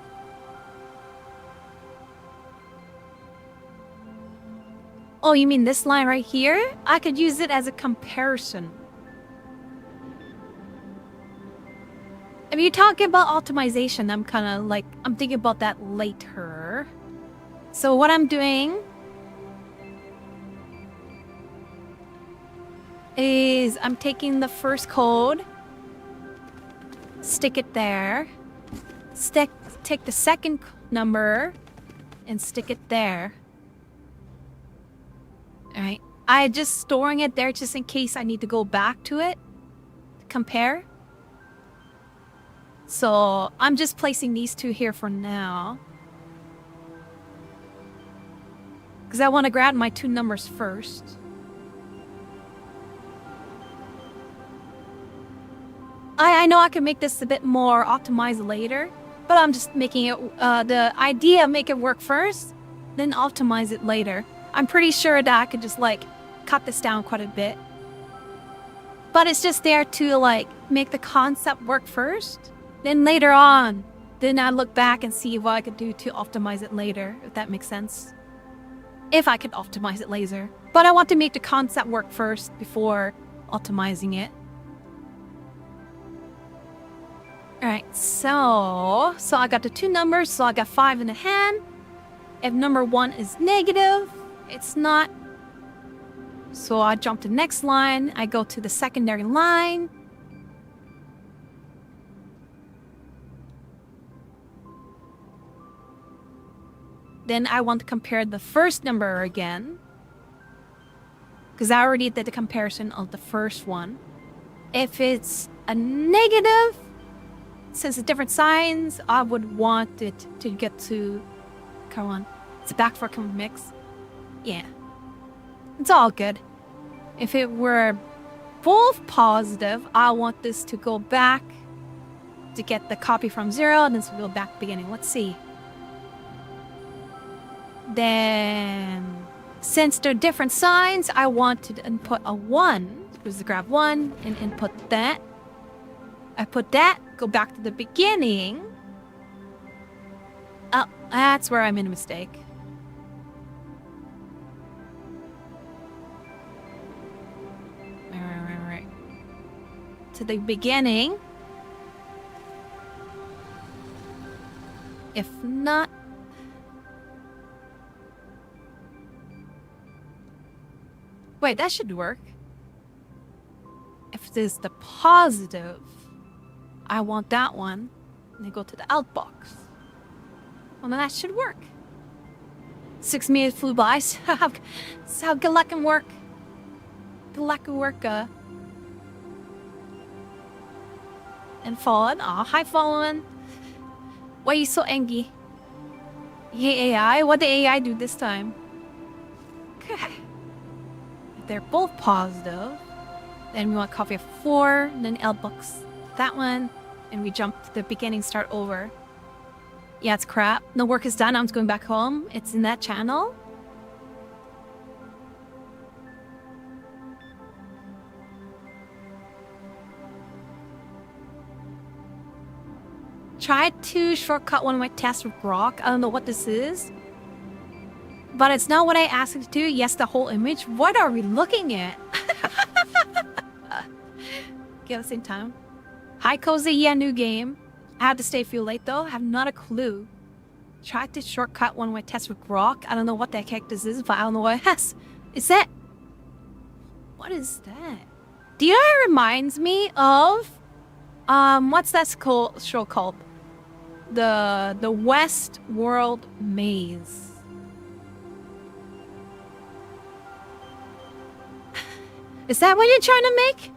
Oh, you mean this line right here? I could use it as a comparison. If you talk about optimization, I'm thinking about that later. So what I'm doing is I'm taking the first code, stick it there, take the second number and stick it there. Alright, I'm just storing it there just in case I need to go back to it to compare. So I'm just placing these two here for now, because I want to grab my 2 numbers first. I know I can make this a bit more optimized later, but I'm just making it, the idea, make it work first, then optimize it later. I'm pretty sure that I could just cut this down quite a bit. But it's just there to like make the concept work first. Then later on, then I look back and see what I could do to optimize it later, if that makes sense. If I could optimize it later. But I want to make the concept work first before optimizing it. Alright, so I got the 2 numbers, so I got 5 in the hand. If number 1 is negative, it's not. So I jump to the next line, I go to the secondary line. Then I want to compare the first number again. Because I already did the comparison of the first one. If it's a negative, since it's different signs, I would want it to get to... Come on. It's back for a mix. Yeah. It's all good. If it were both positive, I want this to go back to get the copy from 0, and this will go back to the beginning. Let's see. Then, since they're different signs, I want to input a 1. Just grab 1 and input that. I put that, go back to the beginning. Oh, that's where I made a mistake. Right. To the beginning. If not... Wait, that should work. If this is the positive, I want that one. And then go to the outbox. Well, then that should work. 6 minutes flew by. So how good luck can work. Good luck can work. And Fallen. Aw, hi Fallen. Why are you so angry? Hey AI, what did AI do this time? Okay. They're both positive. Then we want copy of 4, then L books that one, and we jump to the beginning, start over. Yeah, it's crap. No work is done. I'm just going back home. It's in that channel. Tried to shortcut one of my tests with Grok. I don't know what this is. But it's not what I asked it to do. Yes, the whole image. What are we looking at? Okay, at the same time. Hi, Cozy. Yeah, new game. I had to stay feel late, though. I have not a clue. Tried to shortcut one of my tests with Grok. I don't know what the heck this is, but I don't know what it has. Is that... What is that? Do you know it reminds me of... what's that show called? The West World Maze. Is that what you're trying to make?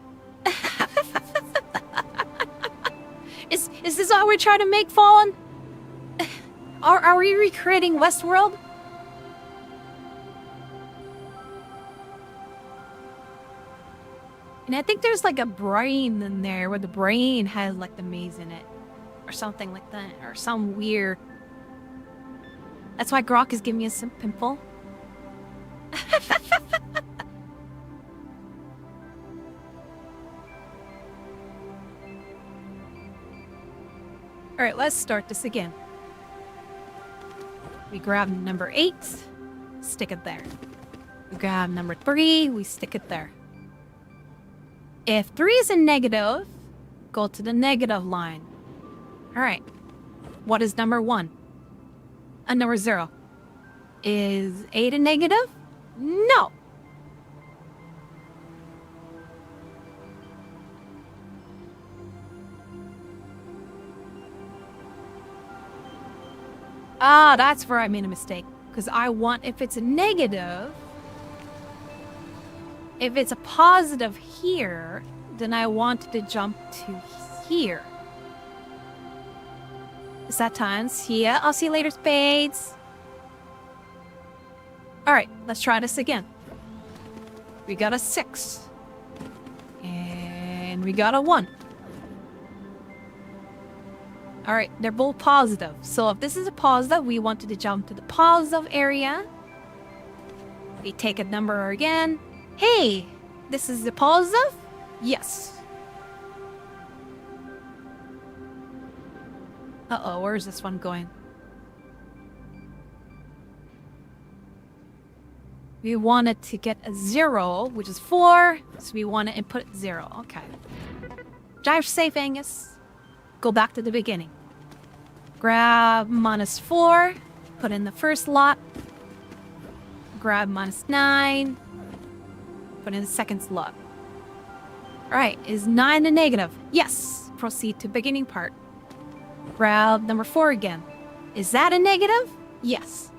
Is this all we're trying to make, Fallen? Are we recreating Westworld? And I think there's like a brain in there where the brain has like the maze in it. Or something like that. Or some weird... That's why Grok is giving me a pimple. Alright, let's start this again. We grab number 8, stick it there. We grab number 3, we stick it there. If 3 is a negative, go to the negative line. Alright. What is number 1? And number 0. Is 8 a negative? No! Ah, that's where I made a mistake. Because I want, if it's a negative, if it's a positive here, then I want to jump to here. Is that time? See ya. I'll see you later, Spades. Alright, let's try this again. We got a 6. And we got a 1. Alright, they're both positive. So if this is a positive, we wanted to jump to the positive area. We take a number again. Hey, this is the positive. Yes. Uh-oh, where is this one going? We wanted to get a 0, which is 4, so we want to input 0. Okay. Drive safe, Angus. Go back to the beginning. Grab -4, put in the first slot. Grab -9, put in the second slot. Alright, is 9 a negative? Yes. Proceed to beginning part. Grab number 4 again. Is that a negative? Yes.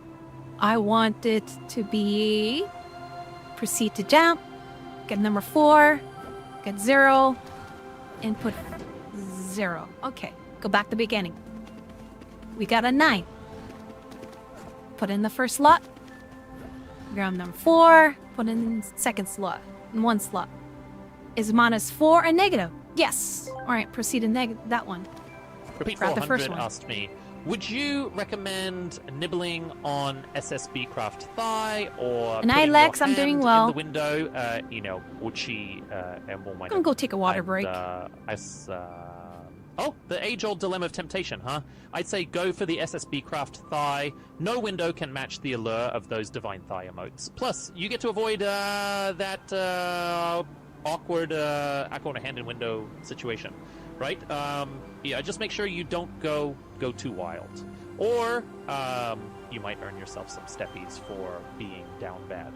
I want it to be... Proceed to jump. Get number 4. Get 0. Input 0. Okay, go back to beginning. We got a 9. Put in the first slot. Grab number 4. Put in the second slot. In one slot. Is -4 a negative? Yes. Alright, proceed to that one. Repeat Grab the 400 first one. asked me, would you recommend nibbling on SSB Craft thigh or And putting Lex, your I'm doing hand well. in the window? You know, Uchi and I'm gonna go take a water break. Oh, the age-old dilemma of temptation, huh? I'd say go for the SSB Craft thigh. No window can match the allure of those divine thigh emotes. Plus, you get to avoid that awkward hand in window situation, right? Yeah, just make sure you don't go too wild, or you might earn yourself some steppies for being down bad.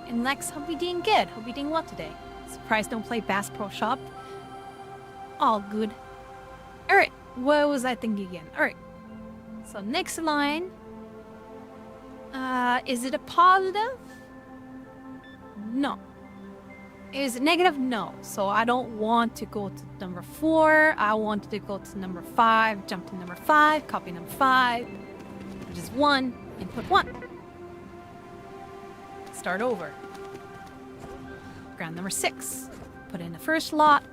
And Lex, hope you doing good. Hope you doing well today. Surprised don't play Bass Pro Shop. All good. Alright, what was I thinking again? Alright. So next line. Is it a positive? No. Is it negative? No. So I don't want to go to number 4. I want to go to number 5. Jump to number 5. Copy number 5. Which is 1. Input 1. Start over. Grab number 6. Put in the first slot.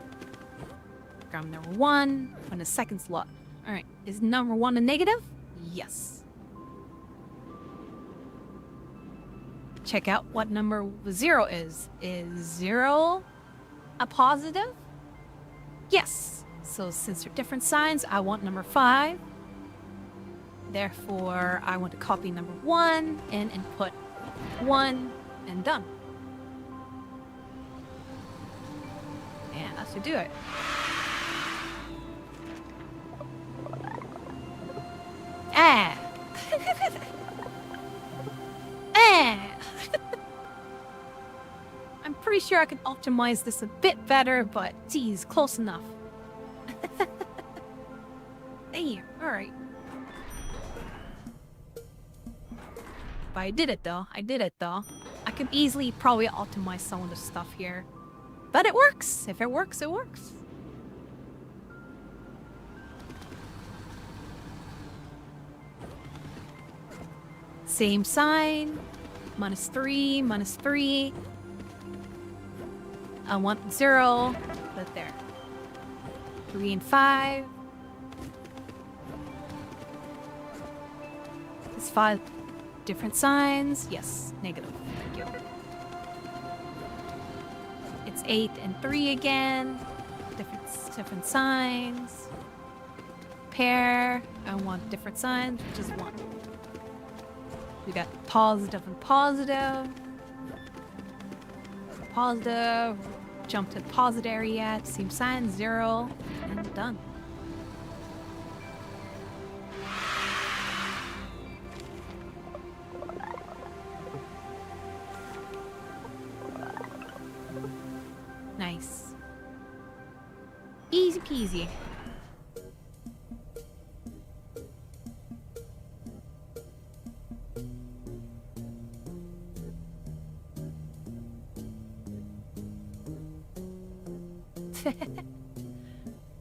Grab number 1. Put in the second slot. Alright. Is number 1 a negative? Yes. Check out what number 0 is. Is 0 a positive? Yes. So since they're different signs, I want number 5. Therefore, I want to copy number 1 and input 1 and done. And that should do it. Ah! Ah! I'm pretty sure I can optimize this a bit better, but geez, close enough. Damn, alright. But I did it though. I could easily probably optimize some of the stuff here. But it works. If it works, it works. Same sign. -3, -3. I want 0. Put it there. 3 and 5. It's 5 different signs. Yes, negative. Thank you. 8 and 3 again. Different signs. Pair. I want different signs, which is 1. We got positive and positive. Positive. Jump to positive area. Same sign. 0. And done. Nice. Easy peasy.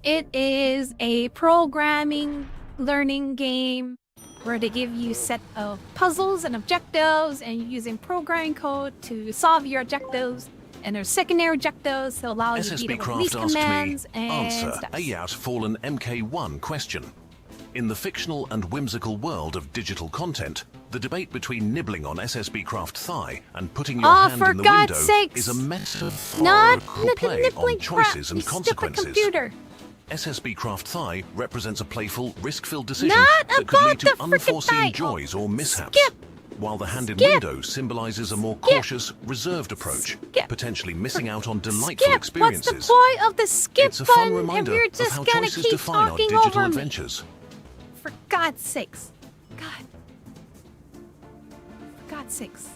It is a programming learning game where they give you a set of puzzles and objectives, and you're using programming code to solve your objectives. And there's secondary objectives that allow you to SSB deal with these Craft commands asked me, and answer stuff. a outfallen MK1 question. In the fictional and whimsical world of digital content, the debate between nibbling on SSB Craft thigh and putting your hand for in the God's window sakes. is a metaphorical Not play nibbling on choices crap, and you consequences. stupid computer. SSB Craft thigh represents a playful, risk-filled decision Not that could lead about to the frickin' unforeseen thigh. joys or mishaps. Skip. While the hand in Skip. window symbolizes a more cautious, reserved approach, Skip. potentially missing out on delightful Skip. experiences. What's the point of the skip It's a fun button if reminder you're of just how gonna choices keep define our talking digital over me? adventures. For God's sakes. God. For God's sakes.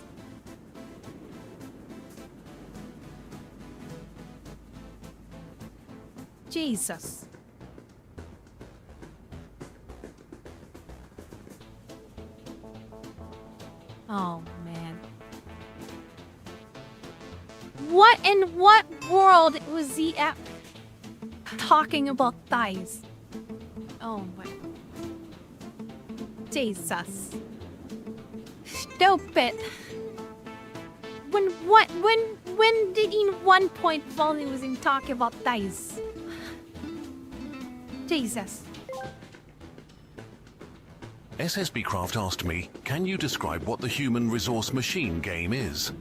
Jesus. Oh, man. What in what world was he at talking about thighs? Oh my. Jesus. Stupid. When did in one point Volley was in talking about thighs? Jesus. SSB Craft asked me, can you describe what the Human Resource Machine game is?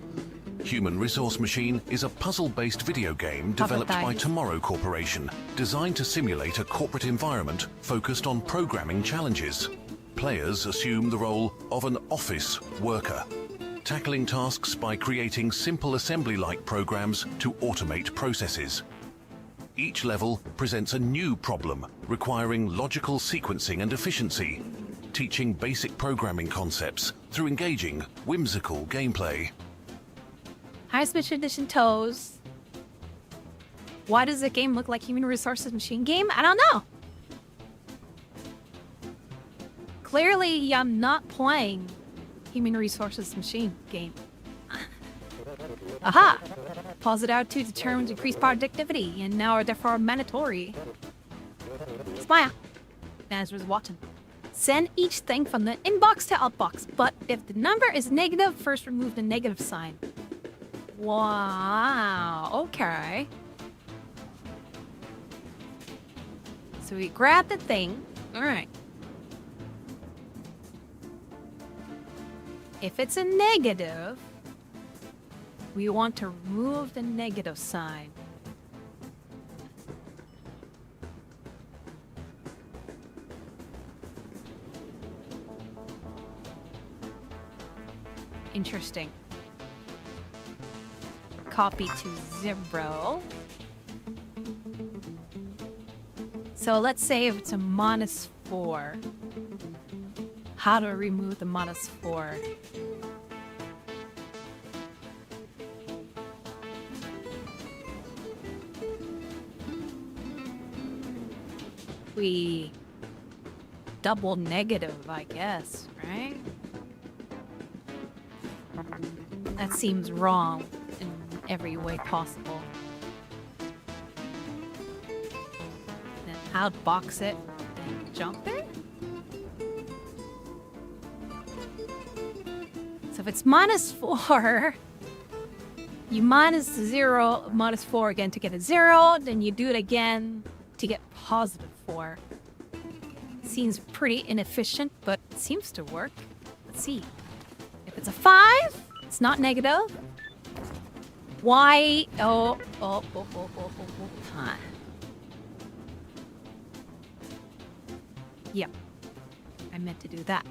Human Resource Machine is a puzzle-based video game developed by Tomorrow Corporation, designed to simulate a corporate environment focused on programming challenges. Players assume the role of an office worker, tackling tasks by creating simple assembly-like programs to automate processes. Each level presents a new problem requiring logical sequencing and efficiency, teaching basic programming concepts through engaging, whimsical gameplay. Hi, Special Edition Toes. Why does the game look like Human Resources Machine game? I don't know. Clearly, I'm not playing Human Resources Machine game. Aha! Pause it out to determine to increase productivity, and now are therefore mandatory. Smile. Manager's watching. Send each thing from the inbox to outbox, but if the number is negative, first remove the negative sign. Wow, okay. So we grab the thing. All right. If it's a negative, we want to remove the negative sign. Interesting. Copy to 0. So let's say if it's a -4. How to remove the -4? We double negative, I guess, right? That seems wrong in every way possible. Then outbox it and jump it? So if it's -4, you -0, -4 again to get a 0, then you do it again to get +4. Seems pretty inefficient, but it seems to work. Let's see. If it's a 5, it's not negative. Why? Oh. Huh. Yep. I meant to do that.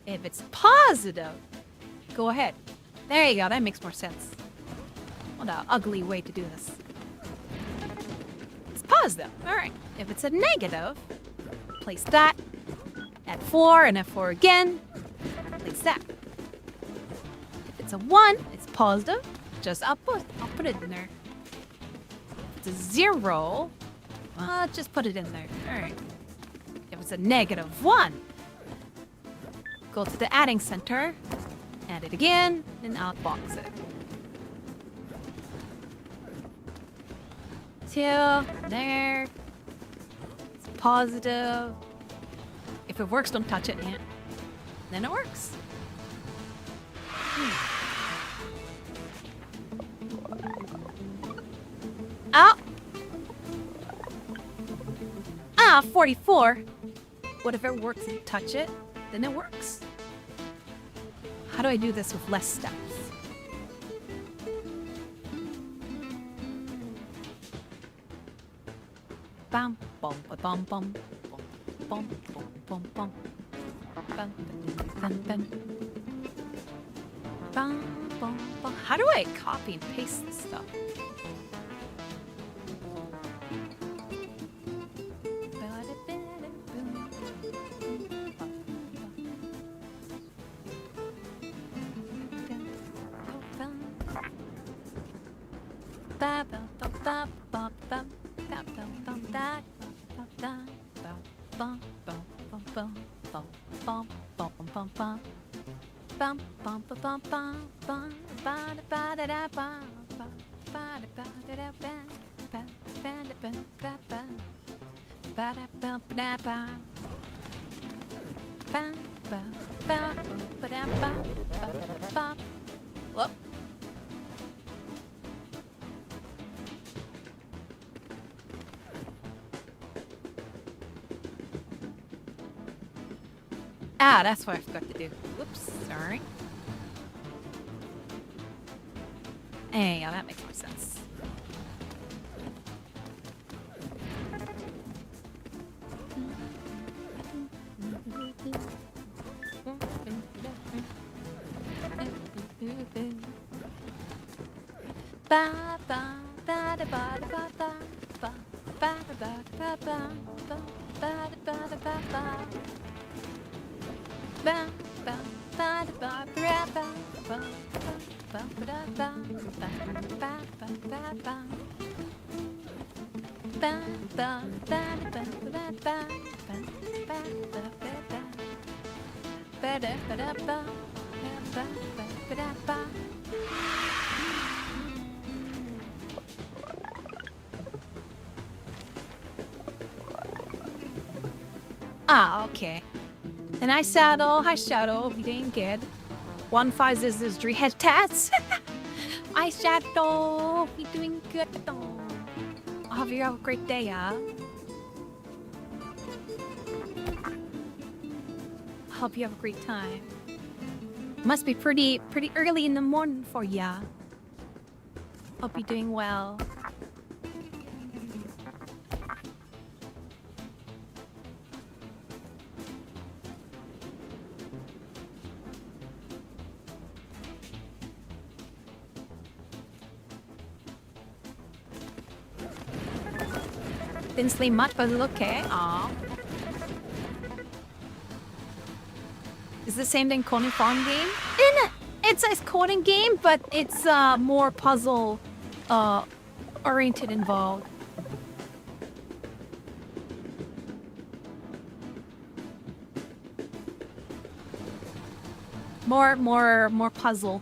If it's positive, go ahead. There you go. That makes more sense. What an ugly way to do this. It's positive. All right. If it's a negative, place that. Add 4 and F4 again. Place that. If it's a 1, it's positive. Just I'll put it in there. If it's a 0, just put it in there. All right. If it's a negative 1, go to the adding center, add it again, and outbox it. 2, there. It's positive. If it works, don't touch it yet. Then it works. Oh! 44. What if it works and you touch it? Then it works. How do I do this with less steps? Bam, bum, ba, bum, bum, bum, bum, bum, bum, bum, bum, bum, bum, bum, bum. How do I copy and paste this stuff? Whoop. Ah, that's what I forgot to do. Whoops, sorry. Hey, yeah, that makes more sense. Ah, okay. And hi, Saddle. Hi, Shadow. You doing good? 1-5 is 3 head tats. Hi, Shadow. You doing good? I hope you have a great day, yeah? I hope you have a great time. Must be pretty early in the morning for ya. Hope you're doing well. Didn't sleep much, but it's okay. Aw. Is the same thing coding farm game? It's a coding game, but it's more puzzle oriented involved. More puzzle.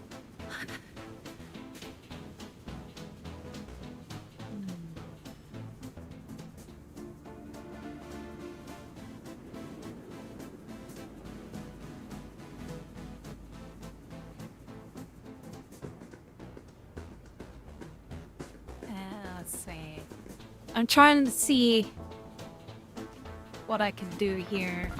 Let's see. I'm trying to see what I can do here.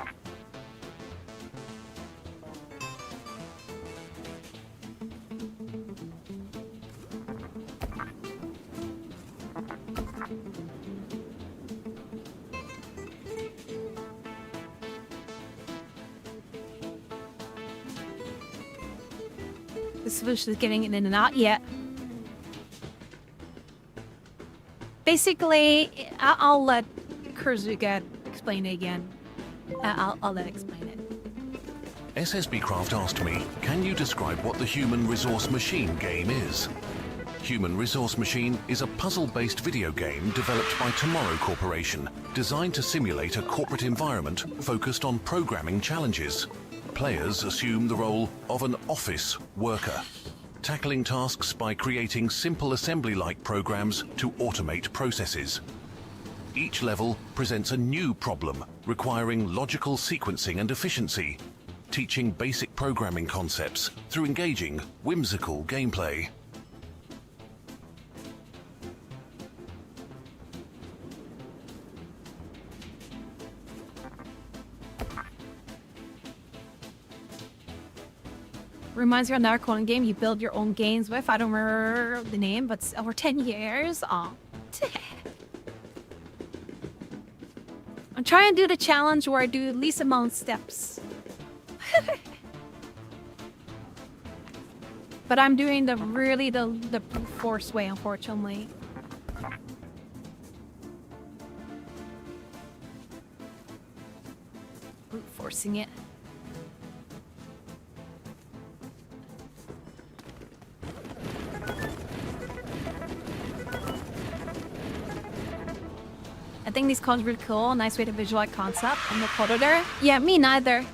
The solution is getting it in and out yet. Basically, I'll let Kurzuga explain it again. I'll let explain it. SSB Craft asked me, can you describe what the Human Resource Machine game is? Human Resource Machine is a puzzle-based video game developed by Tomorrow Corporation, designed to simulate a corporate environment focused on programming challenges. Players assume the role of an office worker, tackling tasks by creating simple assembly-like programs to automate processes. Each level presents a new problem requiring logical sequencing and efficiency, teaching basic programming concepts through engaging, whimsical gameplay. Reminds me of another coding game you build your own games with. I don't remember the name, but it's over 10 years. Aw. I'm trying to do the challenge where I do the least amount of steps. But I'm doing the brute force way, unfortunately. Brute forcing it. I think these codes are really cool. Nice way to visualize concept. I'm no coder there. Yeah, me neither.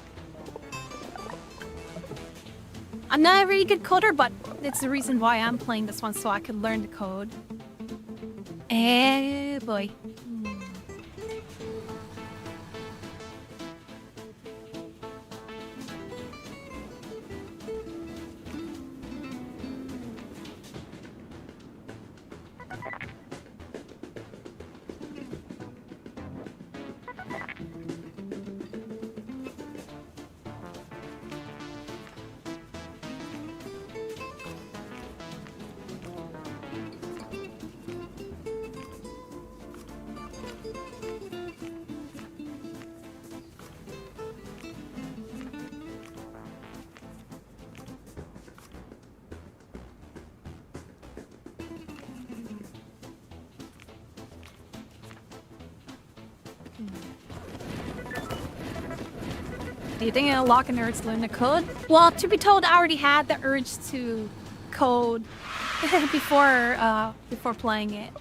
I'm not a really good coder, but it's the reason why I'm playing this one, so I can learn the code. Eh, boy. Do you think it'll lock an urge to learn the code? Well, to be told, I already had the urge to code before playing it.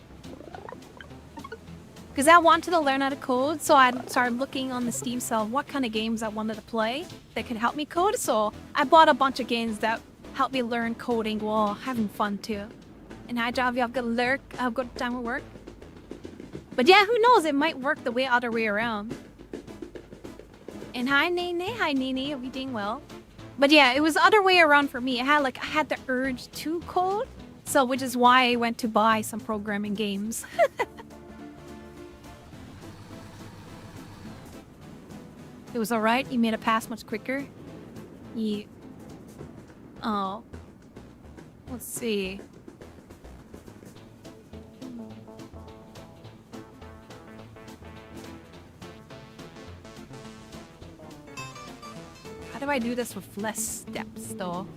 Because I wanted to learn how to code, so I started looking on the Steam sale what kind of games I wanted to play that could help me code. So I bought a bunch of games that helped me learn coding while having fun too. And hi, Javi, I've got time at work. But yeah, who knows? It might work the other way around. And hi, Nene. Hi, Nene. Are we doing well? But yeah, it was the other way around for me. I had the urge to code, so which is why I went to buy some programming games. It was alright. You made it pass much quicker. Yeah. Oh. Let's see. How do I do this with less steps, though?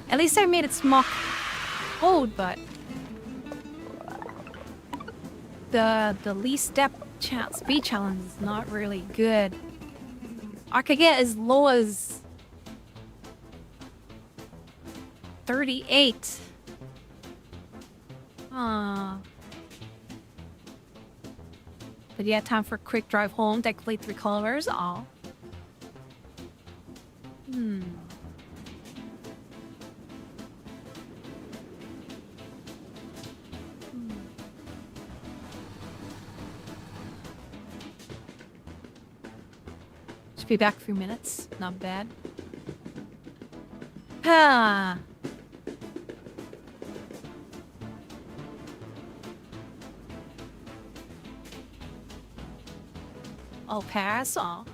At least I made it small code, but the least step speed challenge is not really good. I could get as low as 38. But yeah, time for a quick drive home. Technically 3 kilometers. Oh. Should be back a few minutes. Not bad. Ah. Oh, parasol.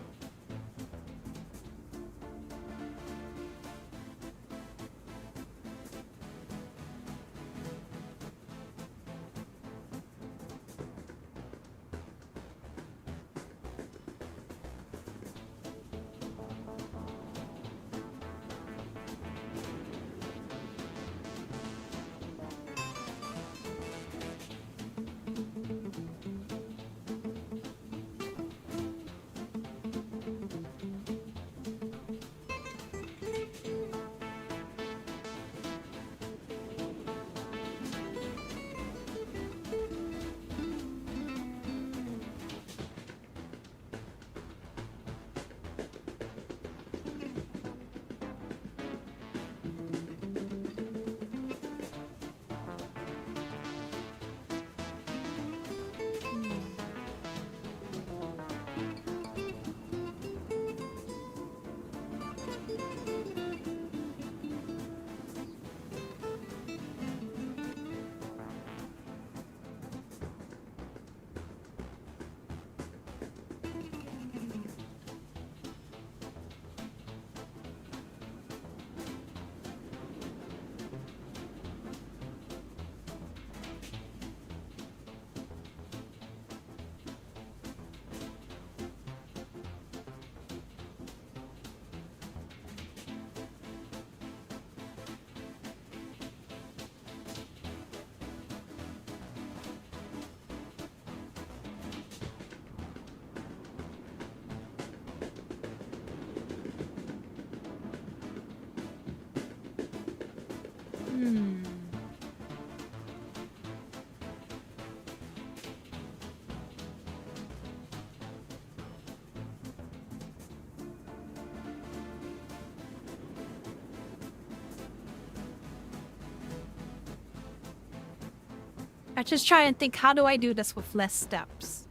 I just try and think, how do I do this with less steps?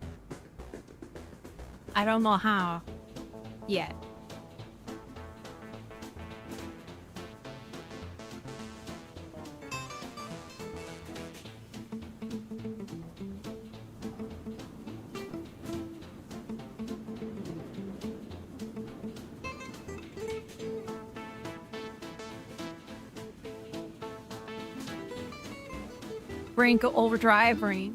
I don't know how yet. Brain go overdrive, brain.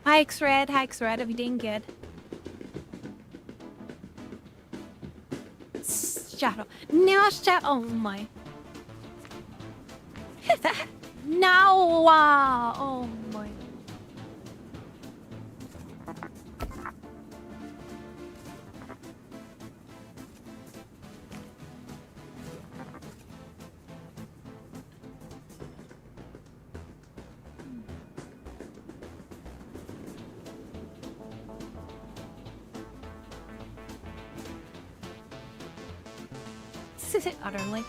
Hi, X-Red. Hi, X-Red. Everything good? Shadow. No, shadow. Oh, my. No. Oh, my. Utterly.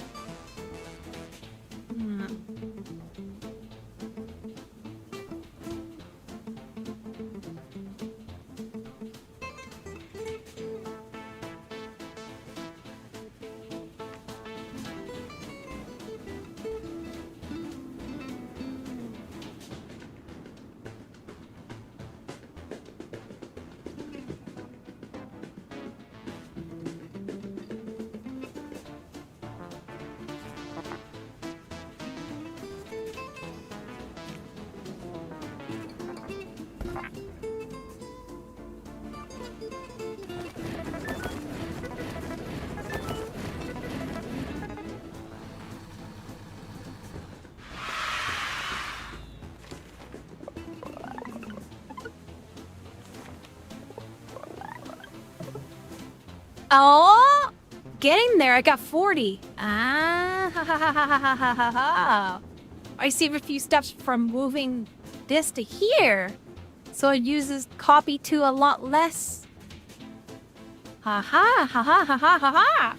Oh, getting there. I got 40. Ah, ha, ha, ha, ha, ha, ha, ha, ha. I save a few steps from moving this to here. So it uses copy to a lot less. Ha ha ha ha ha ha ha ha.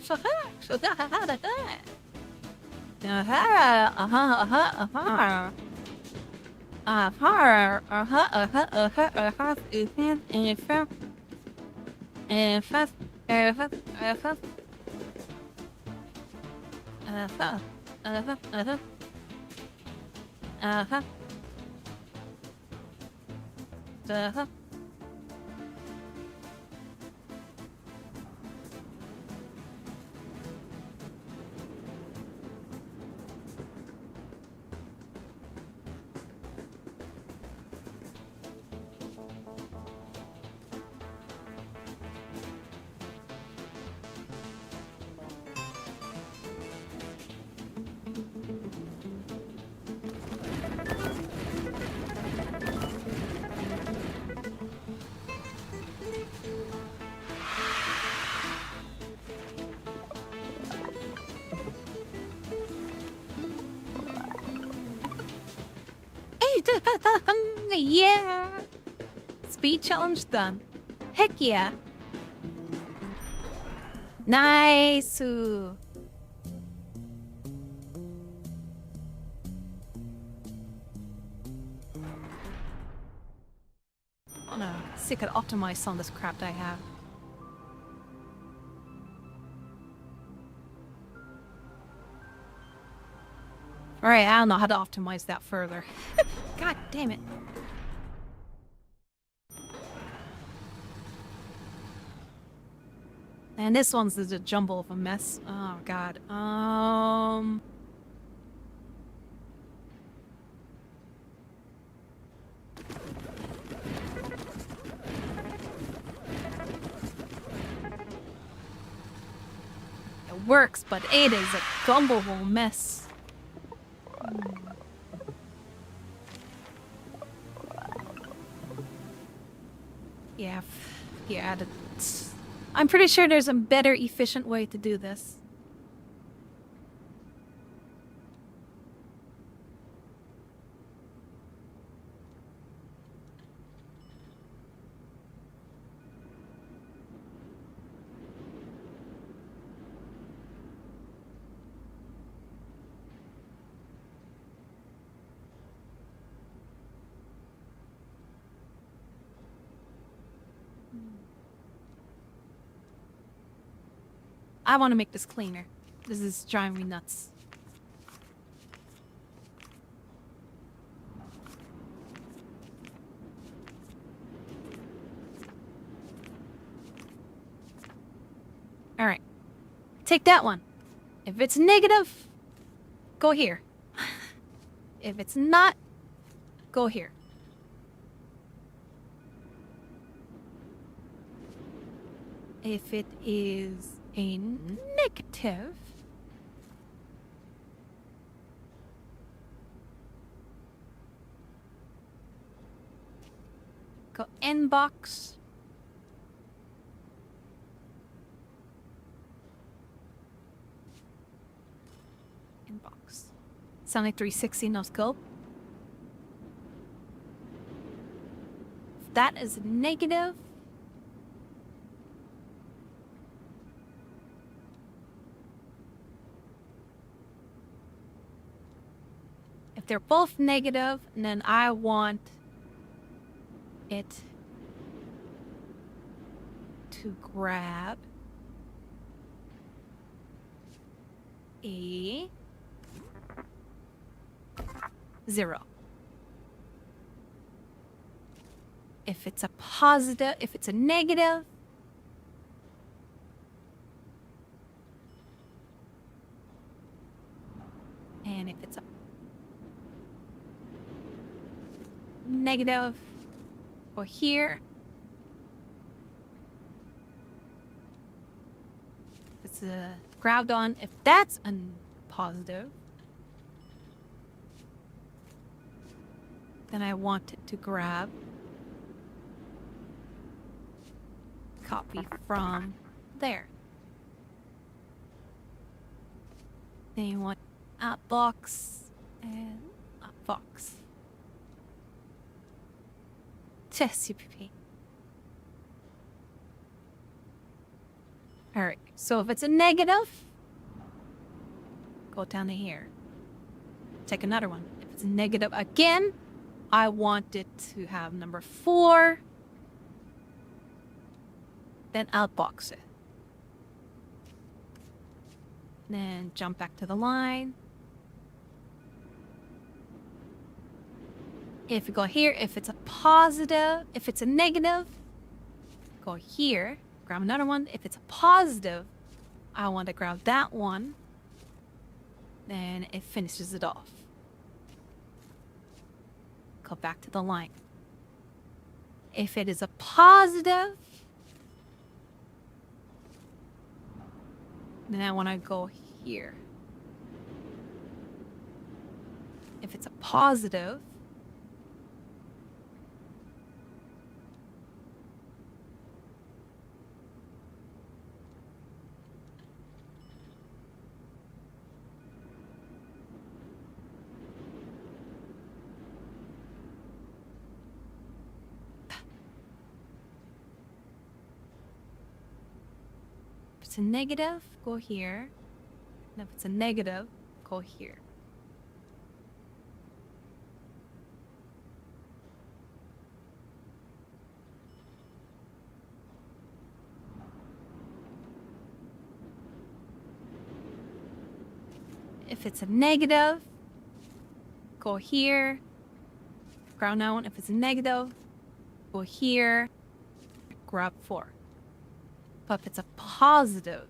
Yeah. Speed challenge done. Heck yeah. Nice. Oh no, sick of optimize some of this crap that I have. Alright, I don't know how to optimize that further. God damn it. And this one's just a jumble of a mess. Oh god. It works, but it is a gumbable mess. Yeah, I'm pretty sure there's a better, efficient way to do this. I want to make this cleaner. This is driving me nuts. Alright. Take that one. If it's negative, go here. If it's not, go here. If it is a negative, go inbox. Inbox. Sonic 360 no scope. If that is negative, if they're both negative, then I want it to grab a 0. If it's a positive, if it's a negative, and if it's a negative or here, it's a grabbed on. If that's a positive, then I want it to grab copy from there. Then you want outbox and outbox. Chess UPP. Alright, so if it's a negative, go down to here. Take another one. If it's a negative again, I want it to have number 4. Then outbox it. Then jump back to the line. If you go here, if it's a positive, if it's a negative, go here, grab another one. If it's a positive, I want to grab that one. Then it finishes it off. Go back to the line. If it is a positive, then I want to go here. If it's a positive, if it's a negative, go here. And if it's a negative, go here. If it's a negative, go here. Ground out. If it's a negative, go here. Grab 4. But if it's a positive,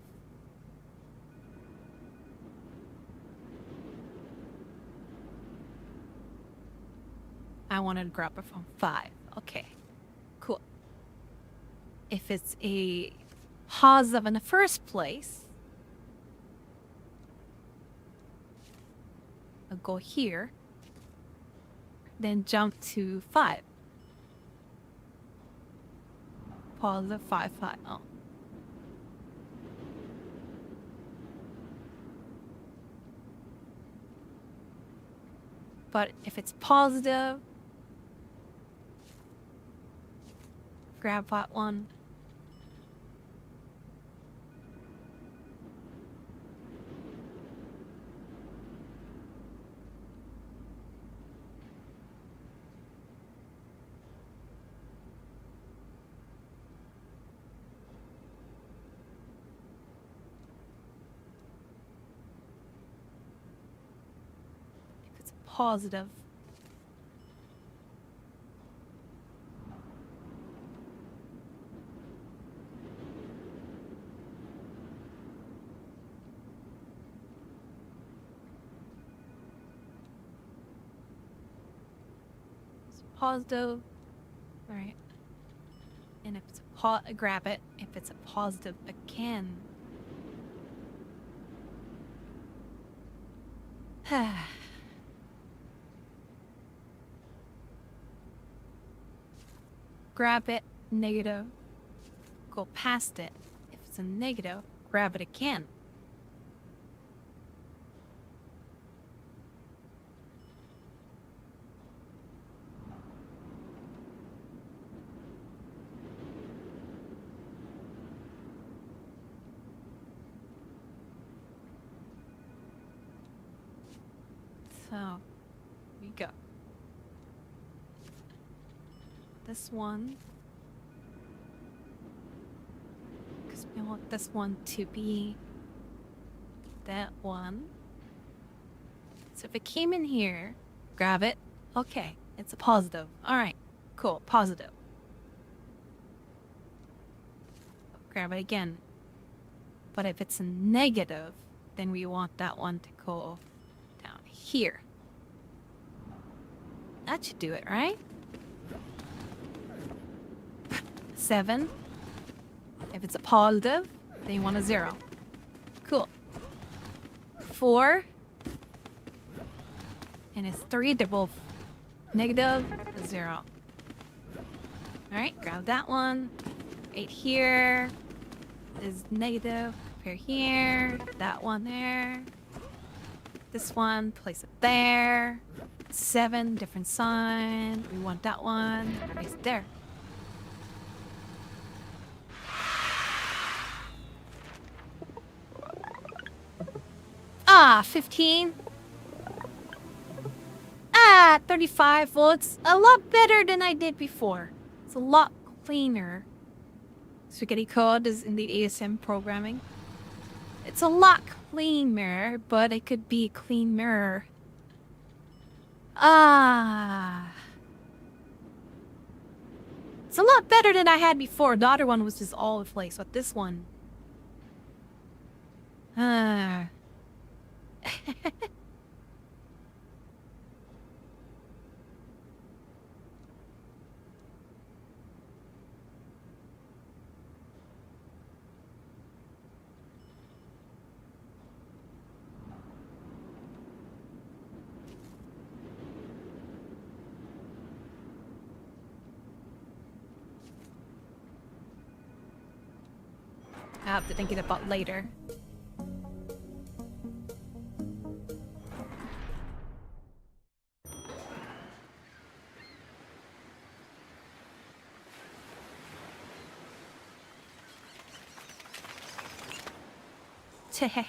I wanted to grab it from 5. Okay, cool. If it's a positive in the first place, I'll go here, then jump to 5. Positive 5, 5. Oh. But if it's positive, grab that one. If it's positive, positive. All right. And if it's a grab it. If it's a positive again. Grab it, negative. Go past it. If it's a negative, grab it again. So, here we go. This one. Because we want this one to be that one. So if it came in here, grab it. Okay, it's a positive. Alright, cool, positive. Grab it again. But if it's a negative, then we want that one to go down here. That should do it, right? 7. If it's a positive, then you want a 0. Cool. 4. And it's 3. They're both negative, a 0. Alright, grab that one. 8 here is negative. Compare here. That one there. this one, place it there. 7, different sign. We want that one. Place it there. Ah, 15. Ah, 35. Well, it's a lot better than I did before. It's a lot cleaner. Spaghetti code is indeed ASM programming. It's a lot cleaner, but it could be cleaner. Ah. It's a lot better than I had before. The other one was just all over the place, but this one... Ah. I have to think it about later. Teh.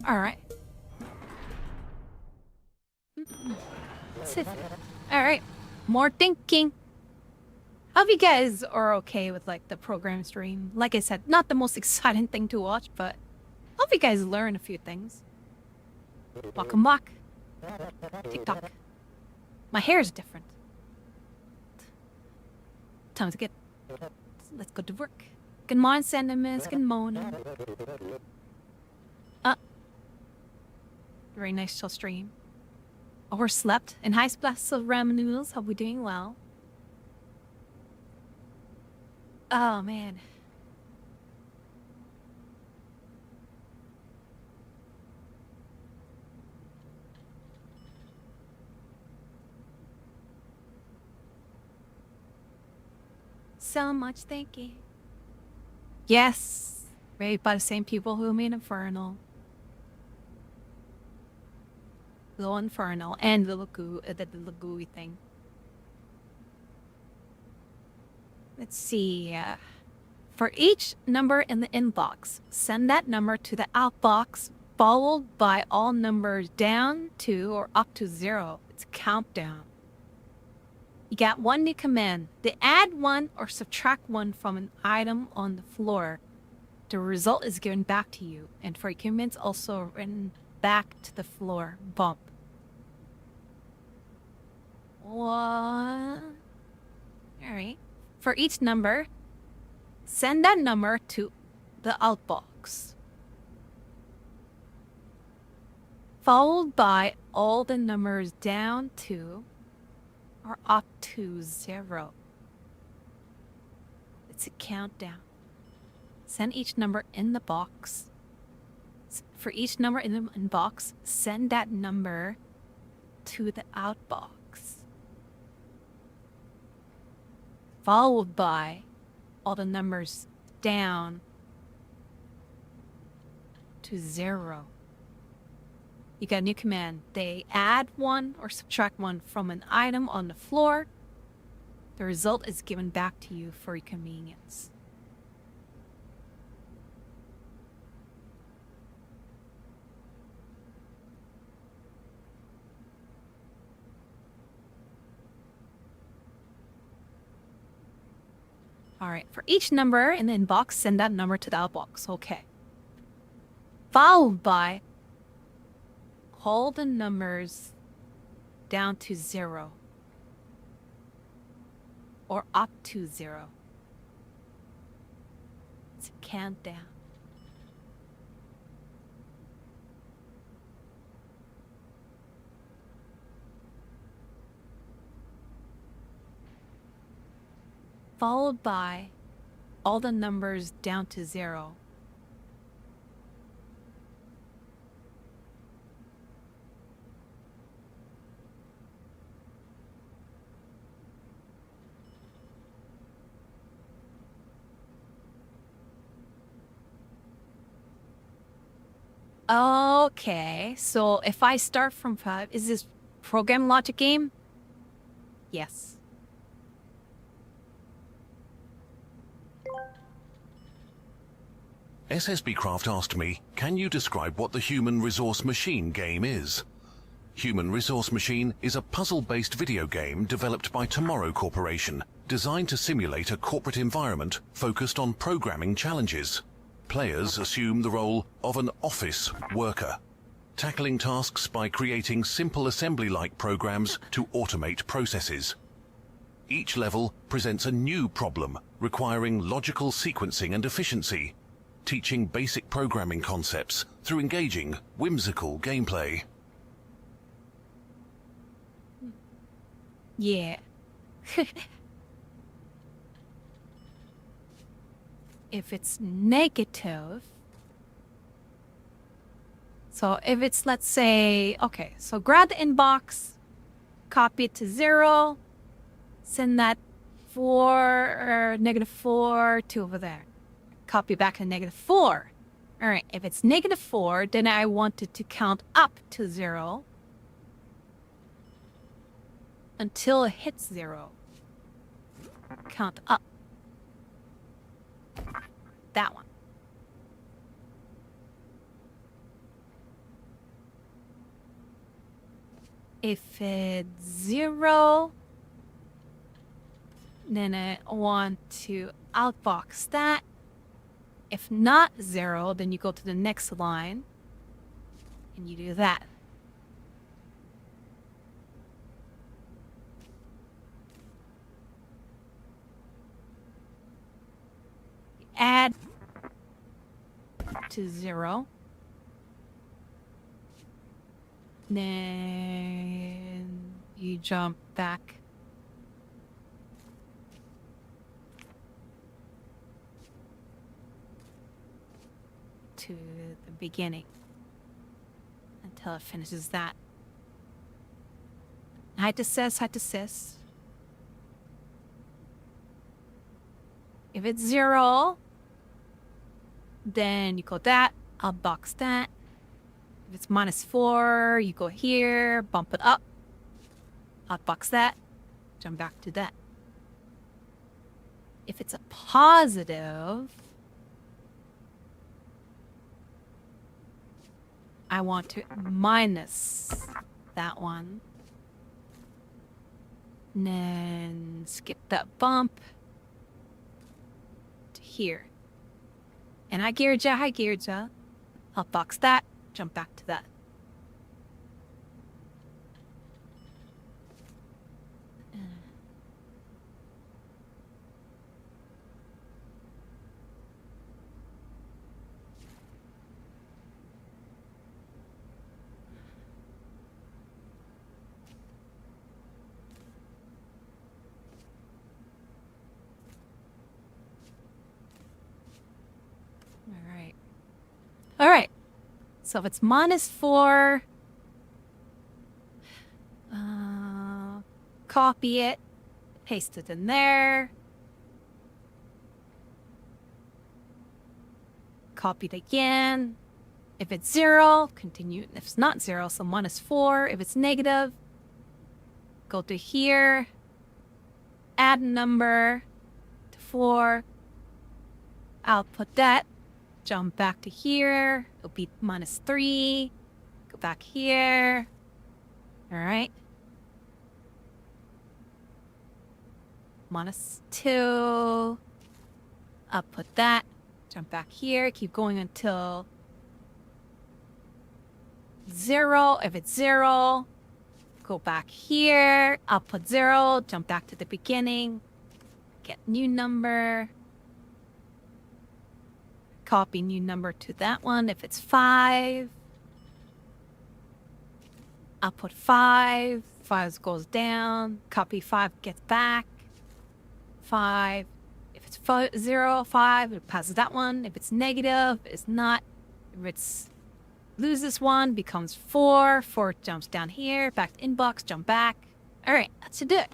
Alright. Alright. More thinking. Hope you guys are okay with like the program stream. Like I said, not the most exciting thing to watch, but hope you guys learn a few things. Welcome back. TikTok. My hair is different. Time to get... Let's go to work. Good morning, sentiments. Good morning. Very nice chill stream. Overslept. And high splash of ramen noodles. Hope we're doing well. Oh, man. So much thinking. Yes. Made by the same people who made Infernal. Low Infernal and the Lagui thing. Let's see. For each number in the inbox, send that number to the outbox, followed by all numbers down to or up to 0. It's a countdown. You got one new command. To add 1 or subtract 1 from an item on the floor. The result is given back to you, and for comments also written back to the floor. Bump. What? Alright. For each number, send that number to the outbox, followed by all the numbers down to or up to 0. It's a countdown. Send each number in the box. For each number in the box, send that number to the outbox, followed by all the numbers down to 0. You got a new command. They add 1 or subtract 1 from an item on the floor. The result is given back to you for your convenience. Alright, for each number in the inbox, send that number to the outbox. Okay. Followed by all the numbers down to 0. Or up to 0. It's a countdown. followed by all the numbers down to 0. Okay, so if I start from 5, is this program logic game? Yes. SSB Craft asked me, can you describe what the Human Resource Machine game is? Human Resource Machine is a puzzle-based video game developed by Tomorrow Corporation, designed to simulate a corporate environment focused on programming challenges. Players assume the role of an office worker, tackling tasks by creating simple assembly-like programs to automate processes. Each level presents a new problem requiring logical sequencing and efficiency, teaching basic programming concepts through engaging, whimsical gameplay. Yeah. If it's negative, so if it's, let's say, okay, so grab the inbox, copy it to 0, send that 4 to over there. Copy back to -4. All right, if it's -4, then I want it to count up to 0 until it hits 0. Count up. That one. If it's 0, then I want to outbox that. If not 0, then you go to the next line and you do that. Add to 0. Then you jump back to the beginning until it finishes that. Hide to sys. If it's 0, then you go that, outbox that. If it's -4, you go here, bump it up, outbox that, jump back to that. If it's a positive, I want to minus that one. And then skip that bump to here. And hi Gearja. Outbox that, jump back to that. All right. So if it's -4, copy it, paste it in there. Copy it again. If it's 0, continue. If it's not 0, so -4. If it's negative, go to here, add a number to 4, output that. Jump back to here. It'll be -3. Go back here. All right. -2. Output that. Jump back here. Keep going until 0. If it's 0, go back here. Output 0. Jump back to the beginning. Get new number. Copy new number to that one. If it's 5, I'll put 5. 5 goes down. Copy 5 gets back. 5. If it's 0, 5, it passes that one. If it's negative, it's not. If it's loses 1, becomes 4. 4 jumps down here, back to inbox, jump back. All right, that should do it.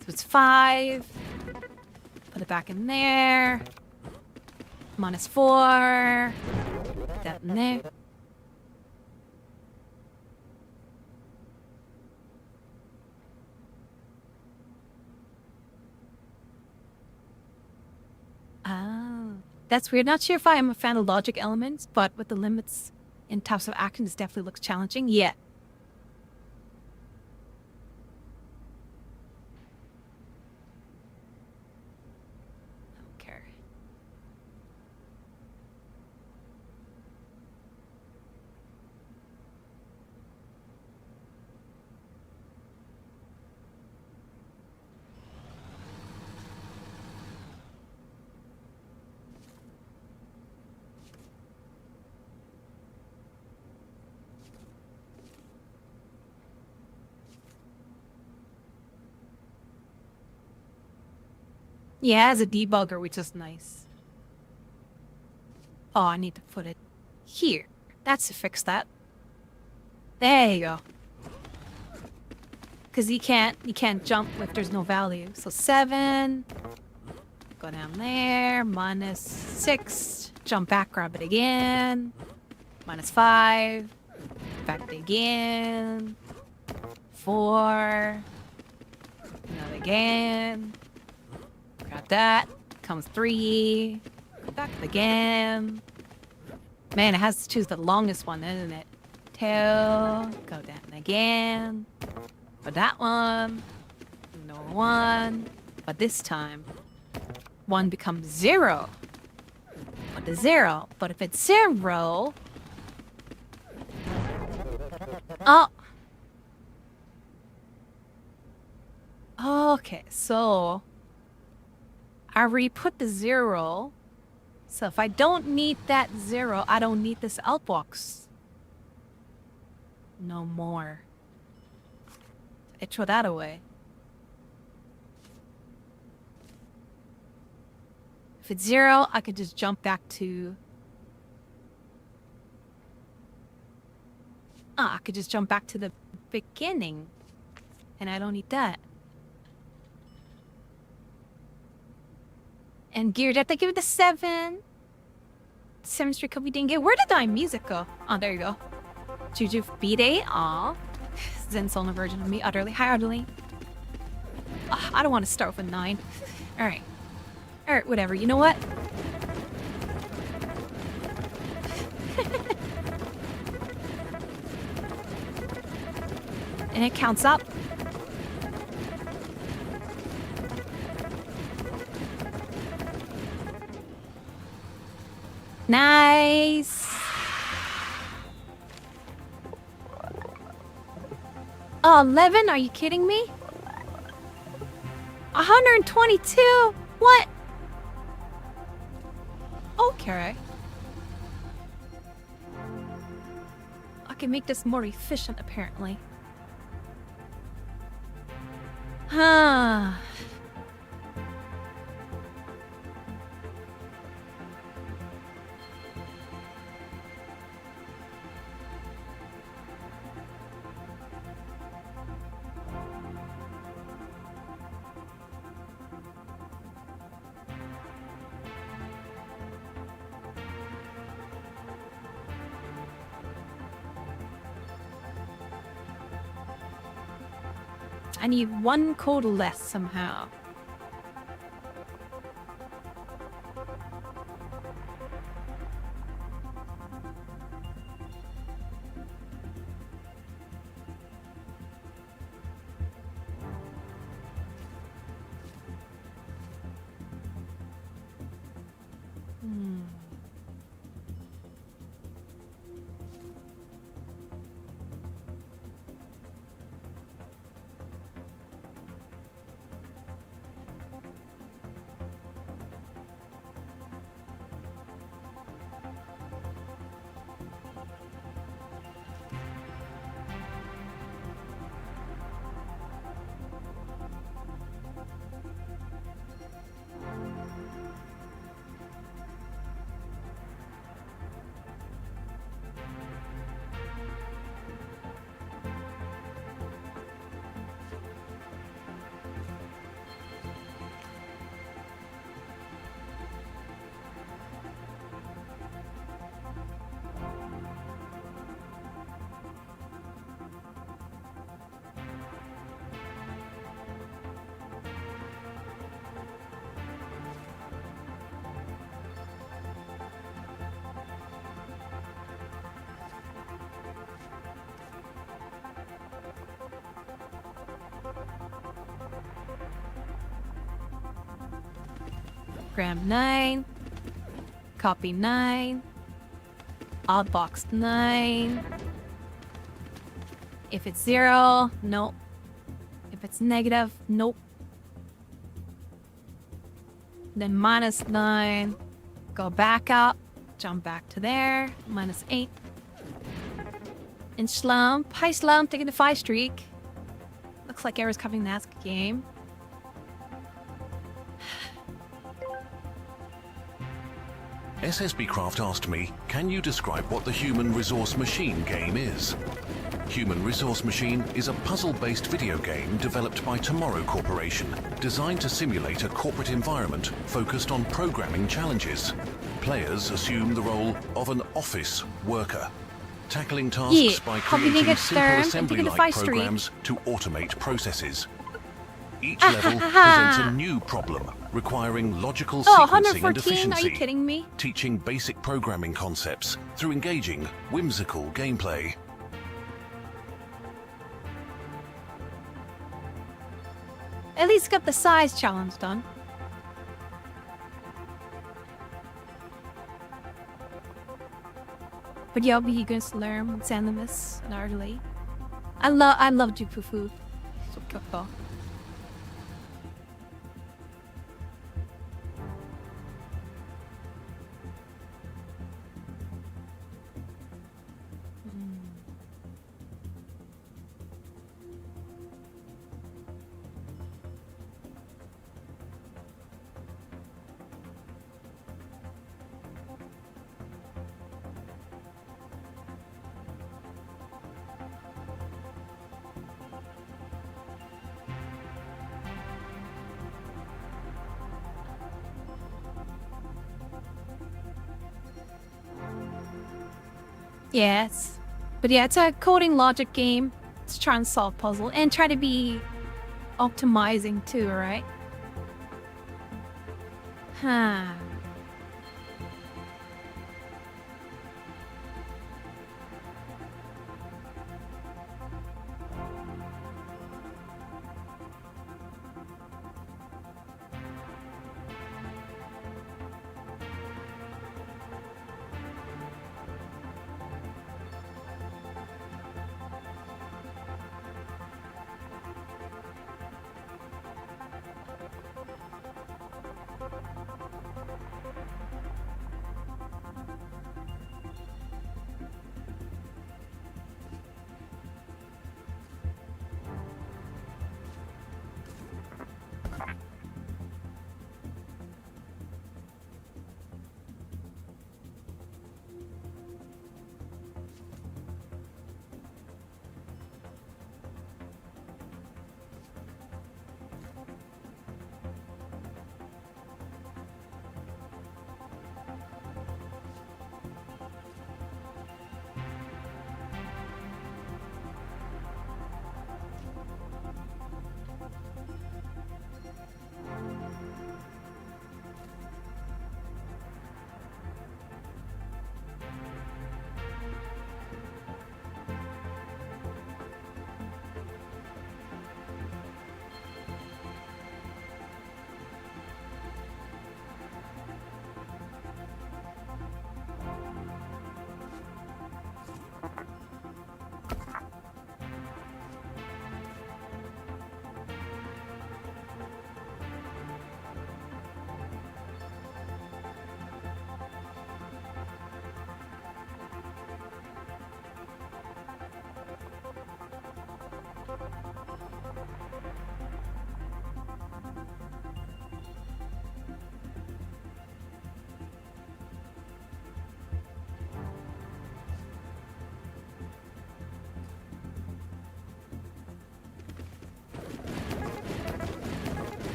So it's 5. Put it back in there. -4. Put that in there. Oh, that's weird. Not sure if I am a fan of logic elements, but with the limits in types of action, this definitely looks challenging. Yeah. Okay. Yeah, it has a debugger, which is nice. Oh, I need to put it here. That's to fix that. There you go. Because you can't jump if there's no value. So 7. Go down there. -6. Jump back, grab it again. -5. Back again. 4. Another again. Grab that. Comes 3. Go back again. Man, it has to choose the longest one, isn't it? 2. Go down again. For that one. No 1. But this time, 1 becomes 0. What the 0? But if it's 0... Oh! Okay, so... I re-put the 0. So if I don't need that 0, I don't need this outbox. No more. I throw that away. If it's 0, I could just jump back to... I could just jump back to the beginning. And I don't need that. And gear depth, I give it a 7. 7 straight cup we didn't get. Where did my music go? Oh, there you go. Juju B-Day. Aw. Zen Solna version of me. Utterly. Hi, Utterly. I don't want to start with a 9. Alright. Alright, whatever. You know what? And it counts up. Nice. Oh, 11? Are you kidding me? 122? What? Okay. I can make this more efficient, apparently. Huh. I need 1 code less somehow. Program 9. Copy 9. Outbox 9. If it's 0, nope. If it's negative, nope. Then -9. Go back up. Jump back to there. -8. And Slump. Hi Slump, taking the 5 streak. Looks like Era's covering the game. SSB Craft asked me, can you describe what the Human Resource Machine game is? Human Resource Machine is a puzzle-based video game developed by Tomorrow Corporation, designed to simulate a corporate environment focused on programming challenges. Players assume the role of an office worker, tackling tasks by creating simple assembly-like programs to automate processes. Each level presents a new problem, requiring logical sequencing and efficiency. Are you kidding me? Teaching basic programming concepts through engaging, whimsical gameplay. At least got the size challenge done. But yeah, I'll be going to learn with Sanimus and Ardley. I love Jupufu. So good though. Yes. But yeah, it's a coding logic game. Let's try and solve puzzle and try to be optimizing too, right? Huh.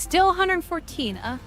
Still 114, huh?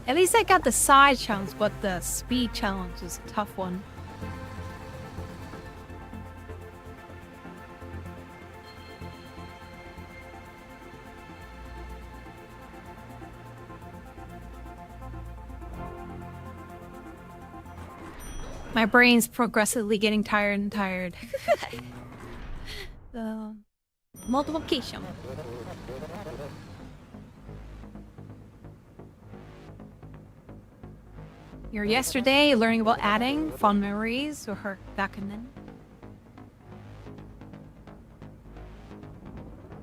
At least I got the side challenge, but the speed challenge is a tough one. My brain's progressively getting tired and tired. The multiplication. Your yesterday, learning about adding, fond memories, or her back and then.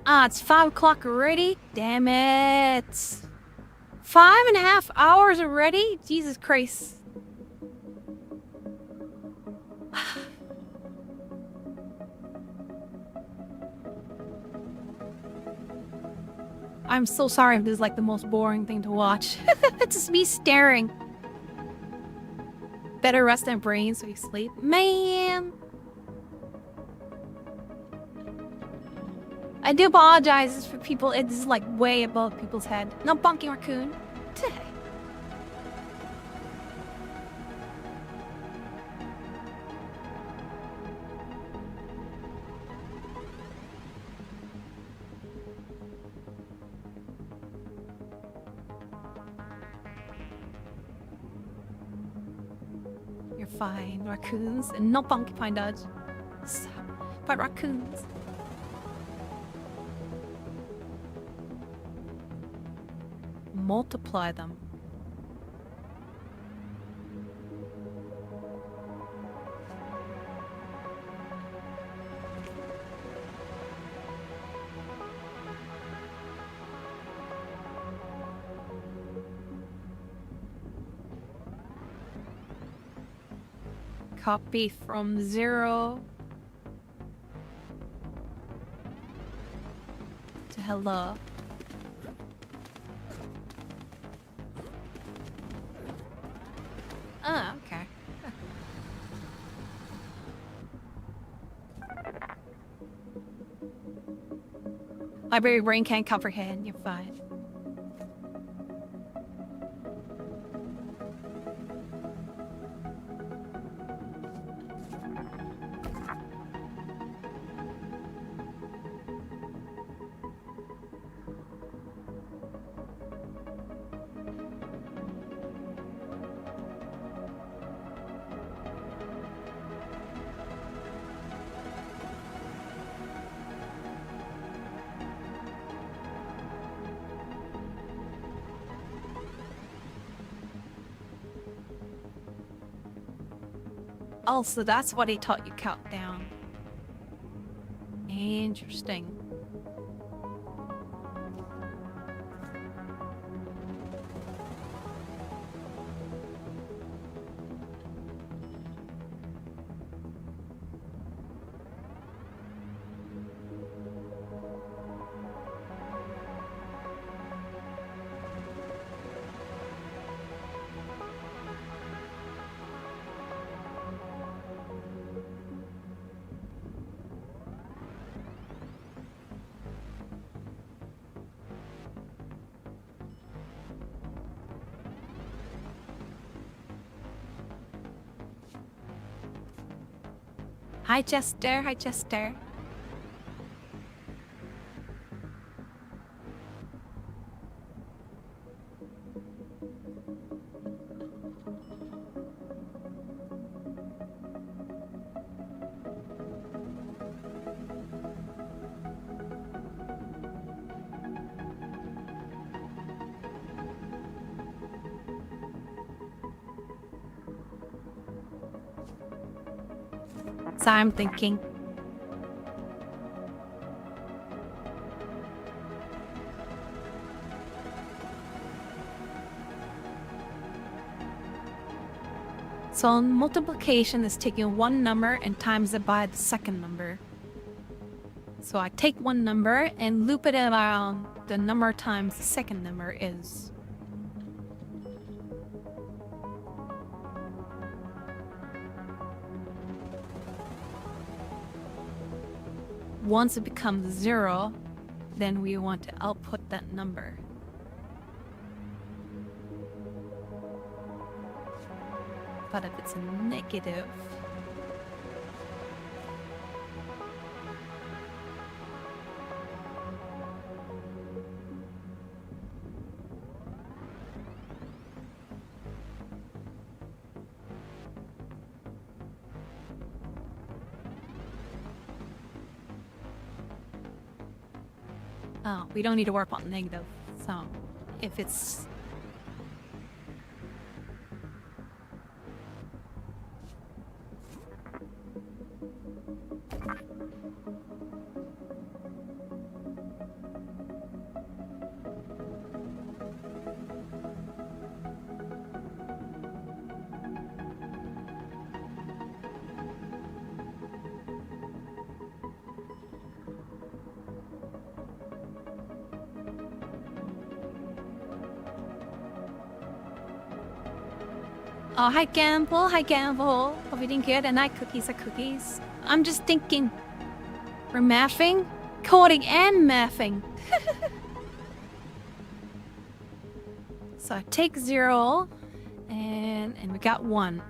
Ah, it's 5 o'clock already? Damn it. 5.5 hours already? Jesus Christ. I'm so sorry if this is like the most boring thing to watch. It's just me staring. Better rest and brain so you sleep. Man! I do apologize for people. It's like way above people's head. No bonking raccoon. You're fine, raccoons, and not bonky pine dodge. But raccoons. Multiply them. Copy from 0 to hello. Ah, okay. Library brain can't comprehend. You're fine. Oh, so that's what he taught you countdown. Interesting. Hi, Chester. Hi, Chester. So I'm thinking. So multiplication is taking one number and times it by the second number. So I take one number and loop it around the number times the second number is. Once it becomes 0, then we want to output that number. But if it's a negative, oh, we don't need to work on negative. So if it's oh, hi Gamble, hi Gamble. Hope you're doing good. And I cookies are cookies. I'm just thinking, we're mathing, coding and mathing. So I take 0 and we got 1.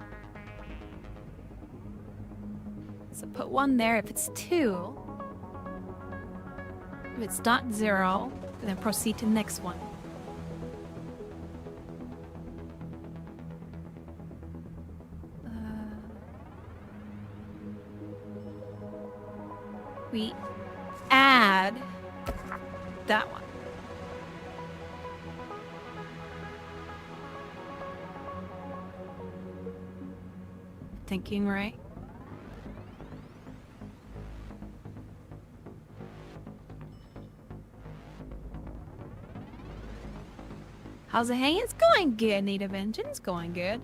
So put 1 there if it's 2. If it's not 0, then proceed to the next one. We add that one. Thinking right? How's it hanging? It's going good, Native Engine. It's going good.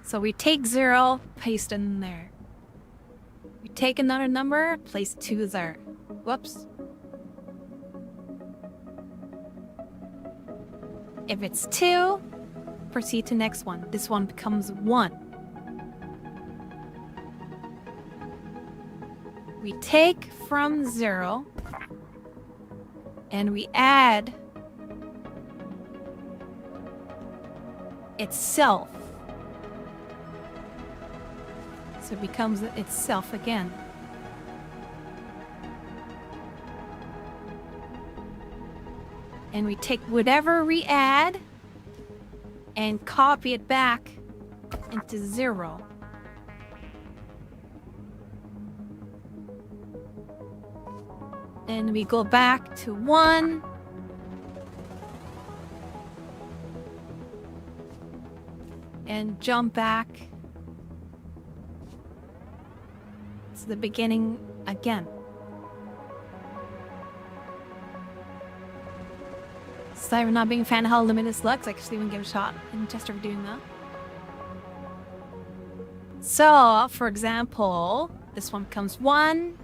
So we take 0, paste it in there. We take another number, place 2 there. Whoops. If it's 2, proceed to next one. This one becomes 1. We take from 0 and we add itself. So it becomes itself again. And we take whatever we add and copy it back into 0. Then we go back to 1. And jump back to the beginning again. Sorry for not being a fan of how limited looks. I actually even give a shot in just for doing that. So, for example, this one becomes 1.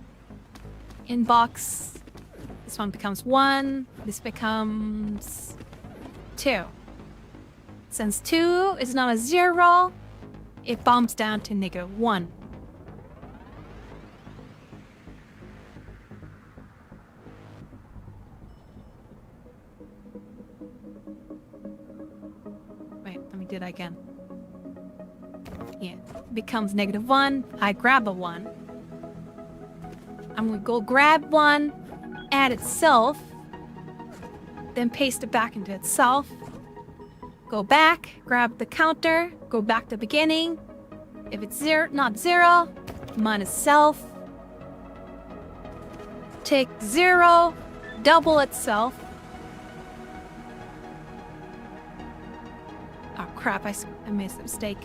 Inbox. This one becomes 1. This becomes 2. Since 2 is not a 0, it bumps down to -1. Wait, let me do that again. Yeah, it becomes -1. I grab a 1. I'm gonna go grab 1, add itself, then paste it back into itself. Go back, grab the counter, go back to beginning. If it's 0, not 0, minus self. Take 0, double itself. Oh crap, I made a mistake.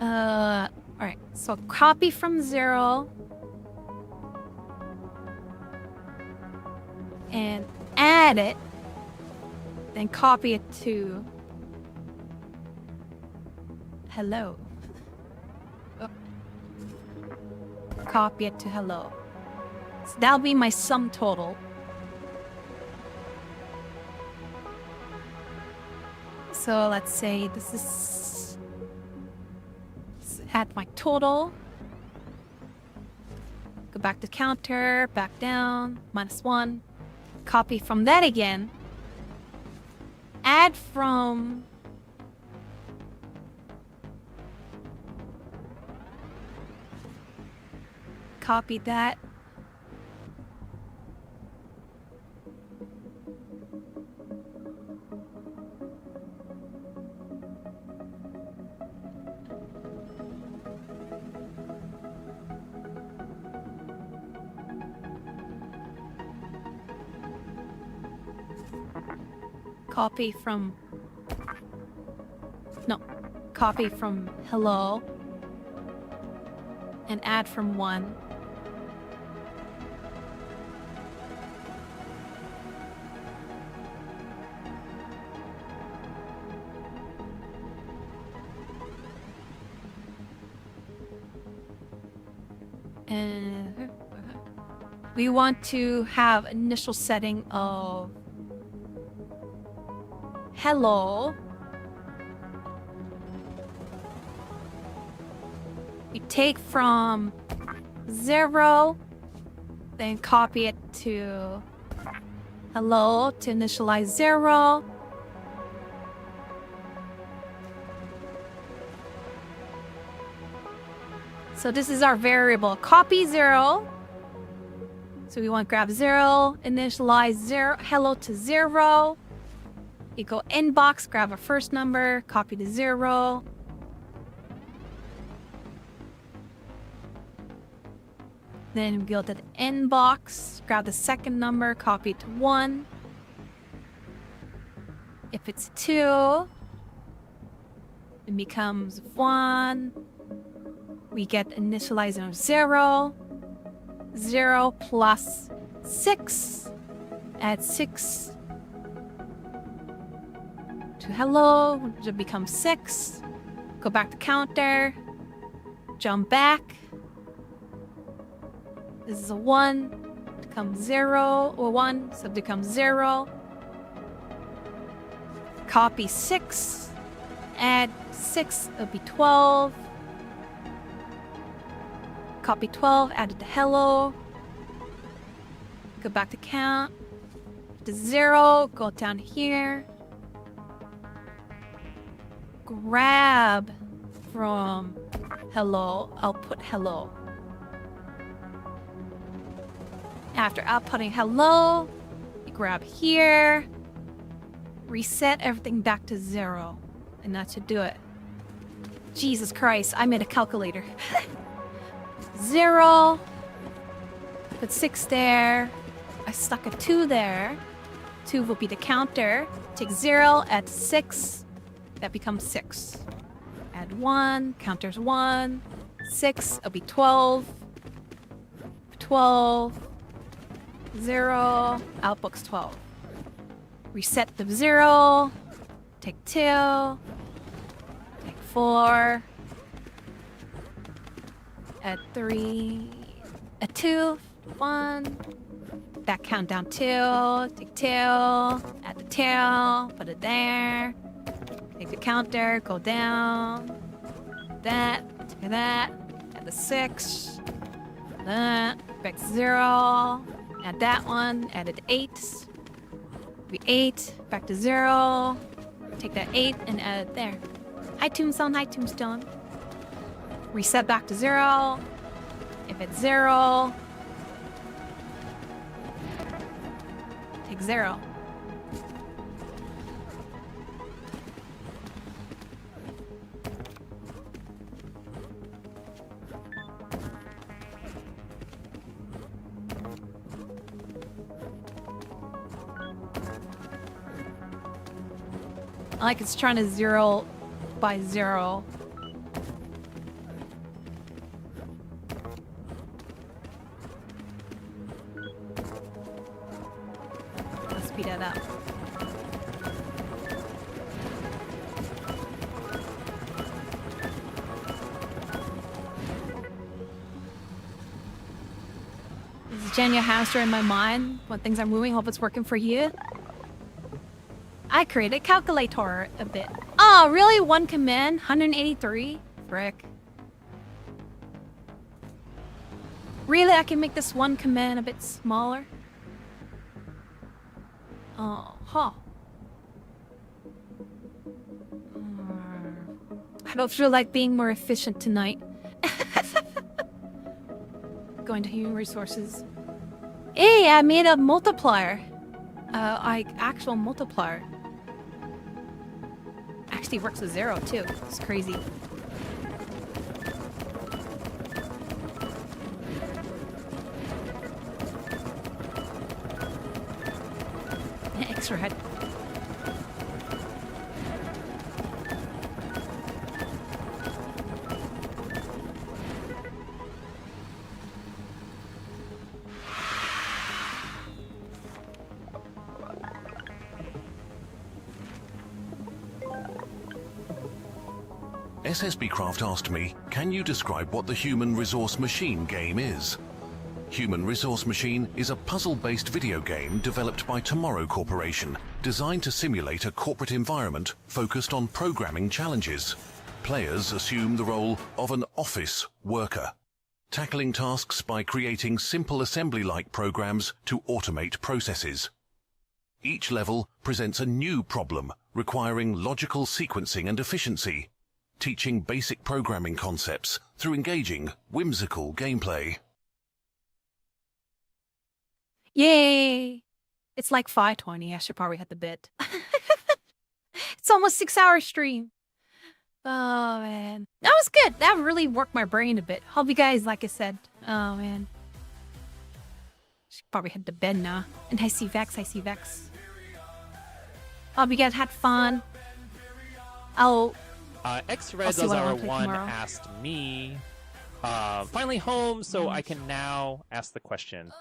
Alright, so copy from 0. And add it. Then copy it to hello. Oh. Copy it to hello. So that'll be my sum total. So let's say this is add my total. Go back to counter, back down, -1. Copy from that again. Add from copy that. Copy from copy from hello and add from 1. And we want to have initial setting of hello. You take from 0, then copy it to hello to initialize 0. So this is our variable. Copy 0. So we want to grab 0, initialize 0, hello to 0. Equal inbox, grab a first number, copy to 0. Then we go to the inbox, grab the second number, copy it to 1. If it's 2, it becomes 1. We get initializing of 0. 0 plus 6. Add 6 to hello, which becomes 6. Go back to counter. Jump back. This is a 1. Becomes 0 or 1, so it becomes 0. Copy 6. Add 6, it'll be 12. Copy 12, add it to hello. Go back to count. To 0, go down here. Grab from hello, output hello. After outputting hello, you grab here. Reset everything back to 0. And that should do it. Jesus Christ, I made a calculator. 0. Put 6 there. I stuck a 2 there. 2 will be the counter. Take 0, add 6. That becomes 6. Add 1. Counter's 1. 6. It'll be 12. 12. 0. Outbook's 12. Reset the 0. Take 2. Take 4. Add 3. Add 2. 1. Back count down 2. Take 2. Add the 2. Put it there. Take the counter. Go down. That. Take that. Add the 6. That. Back to 0. Add that one. Add it 8. Be 8. Back to 0. Take that 8 and add it there. Hi Tombstone. Hi Tombstone. Reset back to 0. If it's 0, take 0. Like it's trying to 0 by 0. Let's speed that up. This is Genya Hamster in my mind when things are moving. Hope it's working for you. I created calculator a bit. Oh, really? One command? 183? Frick. Really? I can make this one command a bit smaller? Oh, huh. I don't feel like being more efficient tonight. Going to human resources. Hey, I made a multiplier. Actual multiplier. Actually works with 0 too. It's crazy. Extra head. SSB Craft asked me, can you describe what the Human Resource Machine game is? Human Resource Machine is a puzzle-based video game developed by Tomorrow Corporation, designed to simulate a corporate environment focused on programming challenges. Players assume the role of an office worker, tackling tasks by creating simple assembly-like programs to automate processes. Each level presents a new problem requiring logical sequencing and efficiency, teaching basic programming concepts through engaging, whimsical gameplay. Yay! It's like 5:20. I should probably hit the bit. It's almost 6-hour stream. Oh, man. That was good. That really worked my brain a bit. Hope you guys, like I said. Oh, man. Should probably head to bed now. And I see Vex. Hope you guys had fun. X-Red01 asked me, finally home, so I can now ask the question.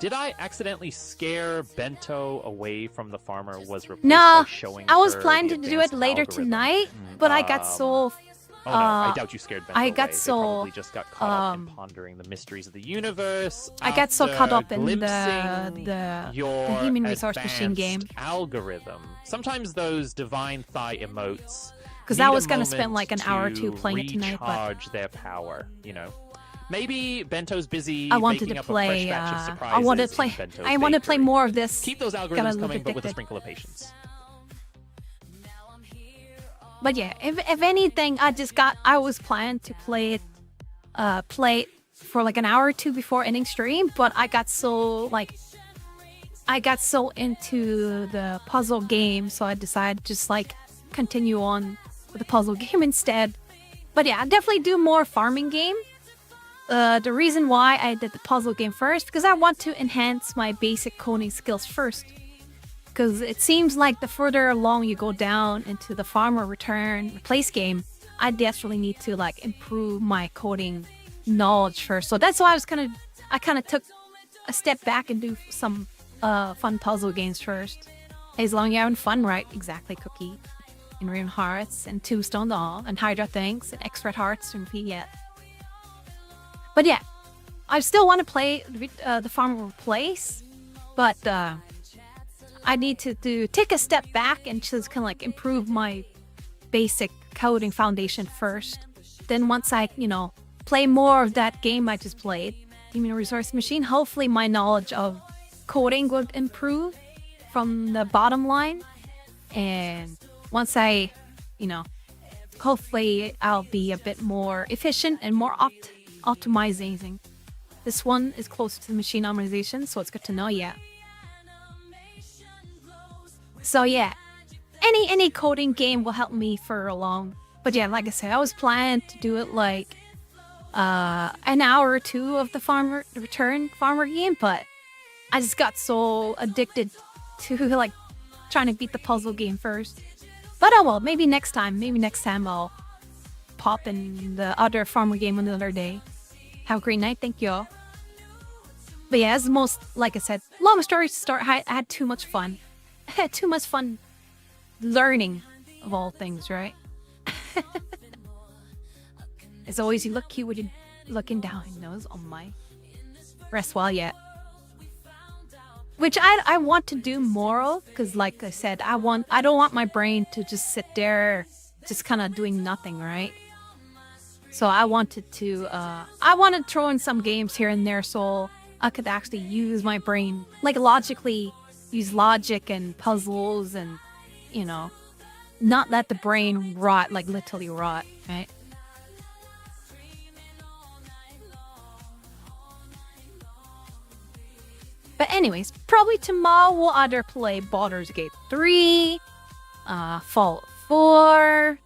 Did I accidentally scare Bento away from the farmer? Was replaced by showing I was her planning the to do it advanced later algorithm? tonight, but I got so... Oh no, I doubt you scared Bento I away. got They so... probably just got caught up in pondering the mysteries of the universe. I got so caught up in glimpsing the your Human Resource Machine game. advanced algorithm. Sometimes those divine thigh emotes. Because I was gonna spend like an hour or two playing it tonight, but recharge their power, you know. Maybe Bento's busy. I wanted baking to up play. a fresh batch of I surprises wanted to play. in Bento's I want to play bakery. more of this. Keep those Gotta algorithms look coming, but with a addicted. sprinkle of patience. But yeah, if anything, I was planning to play it for like an hour or two before ending stream, but I got so into the puzzle game, so I decided to just like continue on with the puzzle game instead. But yeah, I definitely do more farming game. The reason why I did the puzzle game first, because I want to enhance my basic coding skills first. Because it seems like the further along you go down into the farmer replace game, I desperately need to like improve my coding knowledge first. So that's why I kind of took a step back and do some fun puzzle games first. As long as you're having fun, right? Exactly, Cookie. And Rune Hearts, and Tombstone Doll, and Hydra Things, and X-Red Hearts, and yet. But yeah, I still want to play the farmer replace, but I need to take a step back and just kind of like improve my basic coding foundation first. Then once I, play more of that game I just played, Human Resource Machine, hopefully my knowledge of coding would improve from the bottom line. And once I, hopefully I'll be a bit more efficient and more optimizing. This one is close to machine optimization, so it's good to know, yeah. So yeah, any coding game will help me for along. But yeah, like I said, I was planning to do it like an hour or two of the farmer game, but I just got so addicted to like trying to beat the puzzle game first. But oh well, maybe next time. Maybe next time I'll pop in the other farmer game another day. Have a great night. Thank you all. But yeah, as most, like I said, long story short, I had too much fun. I had too much fun learning of all things, right? As always, you look cute when you're looking down your nose. Oh my. Rest well yet. Which I want to do more of, because like I said, I don't want my brain to just sit there just kind of doing nothing, right? So I wanted to throw in some games here and there so I could actually use my brain, like logically use logic and puzzles and, you know, not let the brain rot, like literally rot, right? But anyways, probably tomorrow we'll either play Baldur's Gate 3, Fallout 4,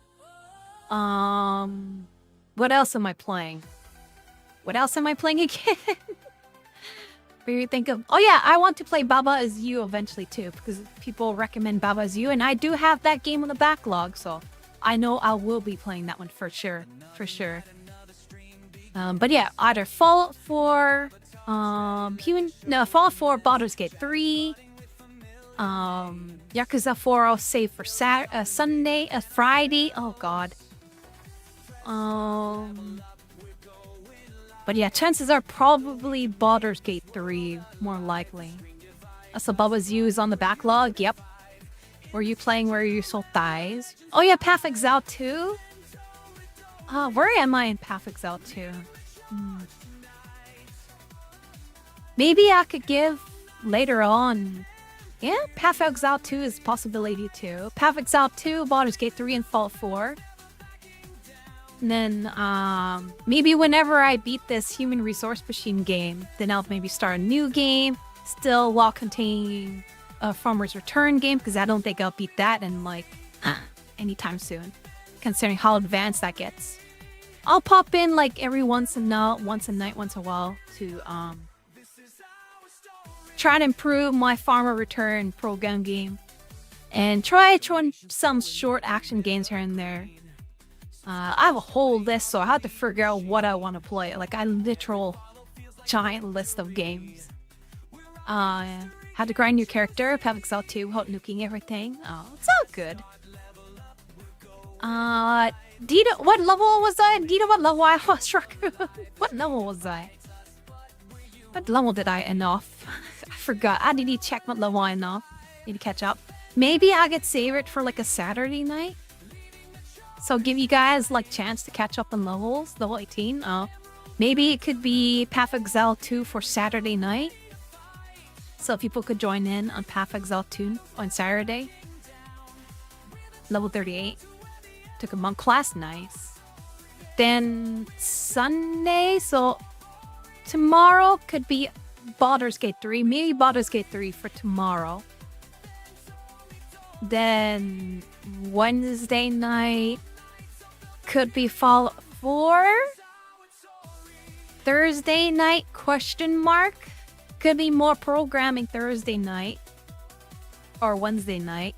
what else am I playing? What else am I playing again? Maybe think of, oh yeah, I want to play Baba Is You eventually too, because people recommend Baba Is You, and I do have that game on the backlog, so I know I will be playing that one for sure, But yeah, either Fallout 4, Fallout 4, Baldur's Gate 3, Yakuza 4 I'll save for Sunday, Friday, oh god. But yeah, chances are probably Baldur's Gate 3, more likely. So Bubba's You is on the backlog, yep. Were you playing Where Your Soul Dies? Oh yeah, Path Exile 2? Where am I in Path Exile 2? Maybe I could give later on. Yeah, Path Exile 2 is a possibility too. Path Exile 2, Baldur's Gate 3, and Fallout 4. And then maybe whenever I beat this Human Resource Machine game, then I'll maybe start a new game, still while containing a Farmer's Return game, because I don't think I'll beat that in like anytime soon, considering how advanced that gets. I'll pop in like every once a while to try to improve my Farmer Return program game, and try throwing some short action games here and there. I have a whole list, so I have to figure out what I want to play. Like a literal giant list of games. How to grind your character, Path Exile 2, without nuking everything. Oh, it's all good. Dita, what level was I? Dita, what level I was? What level was I? What level did I end off? I forgot. I need to check what level I end off. Need to catch up. Maybe I could save it for like a Saturday night. So give you guys like chance to catch up on levels, level 18. Maybe it could be Path Exile 2 for Saturday night. So people could join in on Path Exile 2 on Saturday. Level 38. Took a monk class, nice. Then Sunday, so tomorrow could be Baldur's Gate 3. Maybe Baldur's Gate 3 for tomorrow. Then Wednesday night could be Fallout 4. Thursday night, question mark. Could be more programming Thursday night or Wednesday night.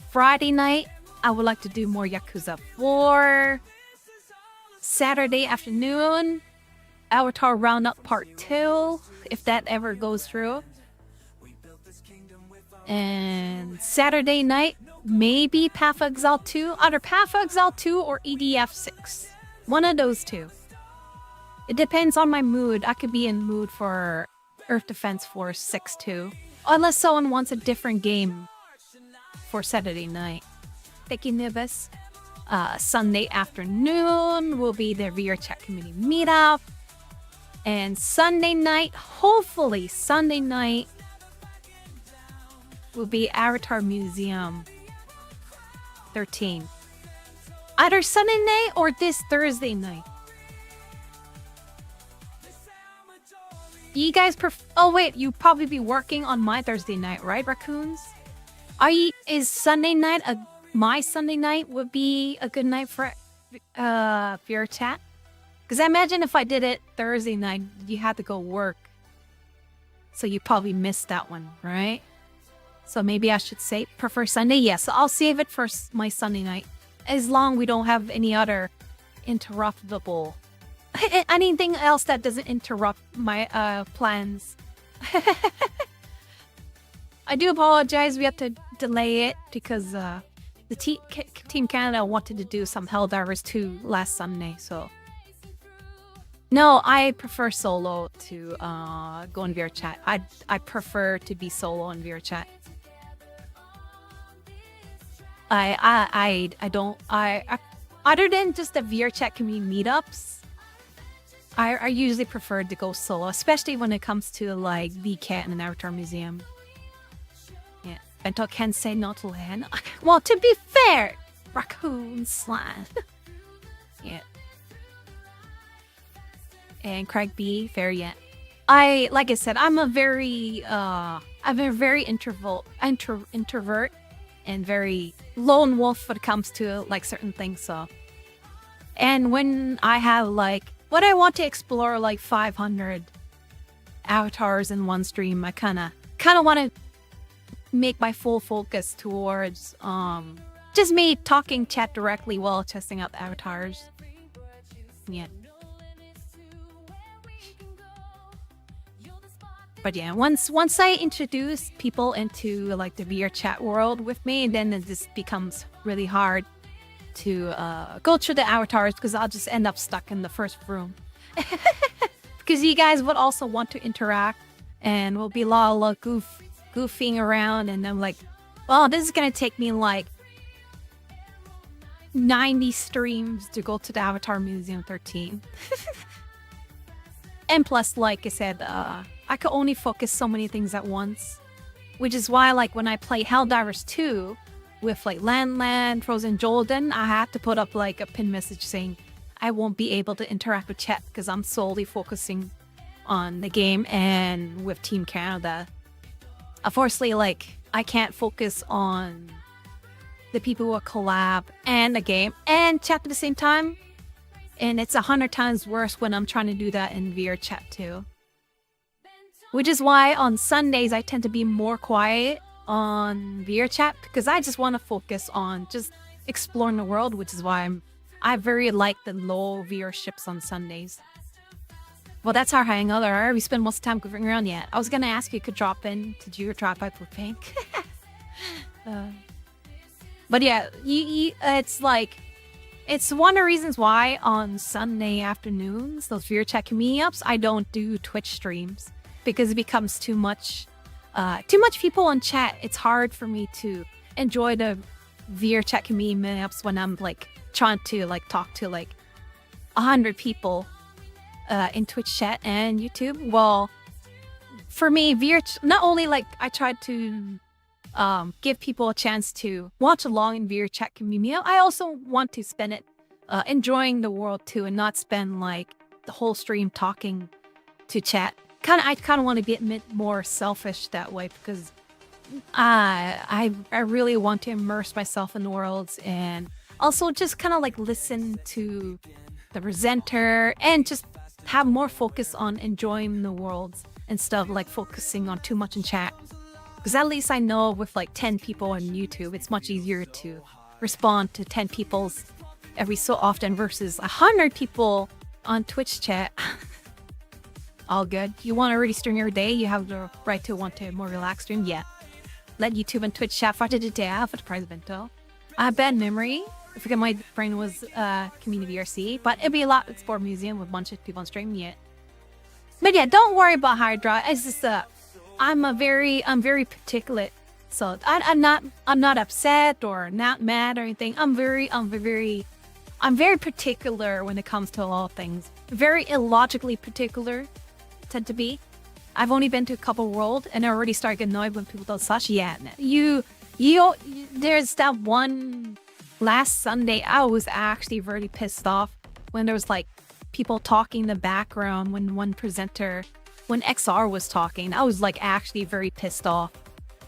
Friday night, I would like to do more Yakuza 4. Saturday afternoon, Avatar Roundup Part 2, if that ever goes through. And Saturday night, maybe Path Exile 2. Either Path Exile 2 or EDF 6. One of those two. It depends on my mood. I could be in mood for Earth Defense Force 6 too. Unless someone wants a different game for Saturday night. Thank you, Nibus. Sunday afternoon will be the VR Chat Community Meetup. And Sunday night, hopefully Sunday night, will be Avatar Museum 13. Either Sunday night or this Thursday night. You guys oh wait, you probably be working on my Thursday night, right, raccoons? Is Sunday night my Sunday night would be a good night for your chat? Because I imagine if I did it Thursday night, you had to go work. So you probably missed that one, right? So maybe I should say prefer Sunday. Yes, I'll save it for my Sunday night. As long we don't have any other interruptible. Anything else that doesn't interrupt my plans. I do apologize. We have to delay it because the Team Canada wanted to do some Helldivers 2 last Sunday. So no, I prefer solo to go in VR chat. I prefer to be solo in VR chat. I don't other than just the VR chat community meetups, I usually prefer to go solo, especially when it comes to like VCAT and an Avatar Museum. Yeah, Bento can say no to land. Well, to be fair, raccoon slime. Yeah. And Craig B, fair yet. Like I said, I'm a very introvert and very lone wolf when it comes to like certain things. So, and when I have like what I want to explore like 500 avatars in one stream, I kind of want to make my full focus towards just me talking chat directly while testing out the avatars. Yeah. But yeah, once I introduce people into like the VR chat world with me, then it just becomes really hard to go through the avatars because I'll just end up stuck in the first room. Because you guys would also want to interact and we'll be goofing around, and I'm like, well, this is gonna take me like 90 streams to go to the Avatar Museum 13. And plus, like I said, I could only focus so many things at once, which is why like when I play Helldivers 2 with like Land, Frozen Jolden, I had to put up like a pin message saying I won't be able to interact with chat because I'm solely focusing on the game and with Team Canada. Unfortunately, like I can't focus on the people who are collab and the game and chat at the same time. And it's 100 times worse when I'm trying to do that in VR chat too. Which is why on Sundays I tend to be more quiet on VR chat because I just want to focus on just exploring the world, which is why I very like the low viewerships on Sundays. Well, that's our hangout. Right? We spend most of the time goofing around yet. I was gonna ask if you could drop in to do your drop by Blue Pink. But yeah, it's like it's one of the reasons why on Sunday afternoons, those VR chat community ups, I don't do Twitch streams. Because it becomes too much people on chat. It's hard for me to enjoy the VR chat community meetups when I'm like trying to like talk to like 100 people in Twitch chat and YouTube. Well, for me, not only like I try to give people a chance to watch along in VR chat community meetup, I also want to spend it enjoying the world too, and not spend like the whole stream talking to chat. I kind of want to be a bit more selfish that way because I really want to immerse myself in the worlds and also just kind of like listen to the presenter and just have more focus on enjoying the worlds instead of like focusing on too much in chat. Because at least I know with like 10 people on YouTube, it's much easier to respond to 10 people's every so often versus 100 people on Twitch chat. All good. You want to really stream your day, you have the right to want to more relaxed stream. Yeah. Let YouTube and Twitch chat for the day for the prize Bento. I have bad memory. I forget my brain was community VRC, but it'd be a lot Explore Museum with a bunch of people on stream yet. But yeah, don't worry about hard draw. It's just I'm very particular. So I'm not upset or not mad or anything. I'm very particular when it comes to a lot of things. Very illogically particular. Tend to be. I've only been to a couple world and I already start getting annoyed when people do such. Yeah, there's that one last Sunday I was actually really pissed off when there was like people talking in the background when when XR was talking. I was like actually very pissed off.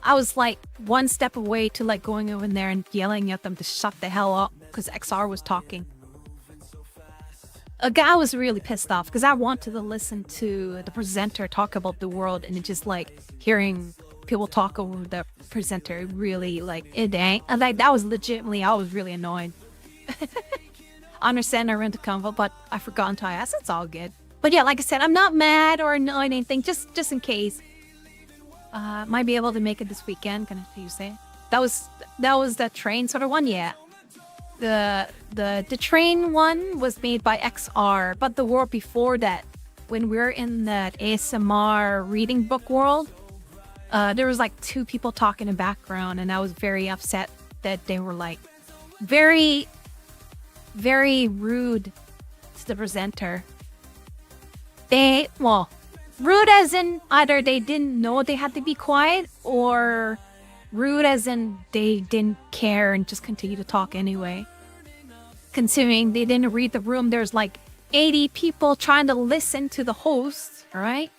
I was like one step away to like going over there and yelling at them to shut the hell up because XR was talking. A guy was really pissed off because I wanted to listen to the presenter talk about the world and just like hearing people talk over the presenter. Really, like, it ain't. Like, that was legitimately, I was really annoyed. I understand I rent a convo, but I forgot to ask. It's all good. But yeah, like I said, I'm not mad or annoyed or anything, just in case. Might be able to make it this weekend, kind of Tuesday. That was the train sort of one, yeah. The train one was made by XR, but the world before that, when we were in that ASMR reading book world, there was like 2 people talking in the background, and I was very upset that they were like very, very rude to the presenter. Rude as in either they didn't know they had to be quiet, or rude as in they didn't care and just continue to talk anyway. Considering they didn't read the room, there's like 80 people trying to listen to the host, alright?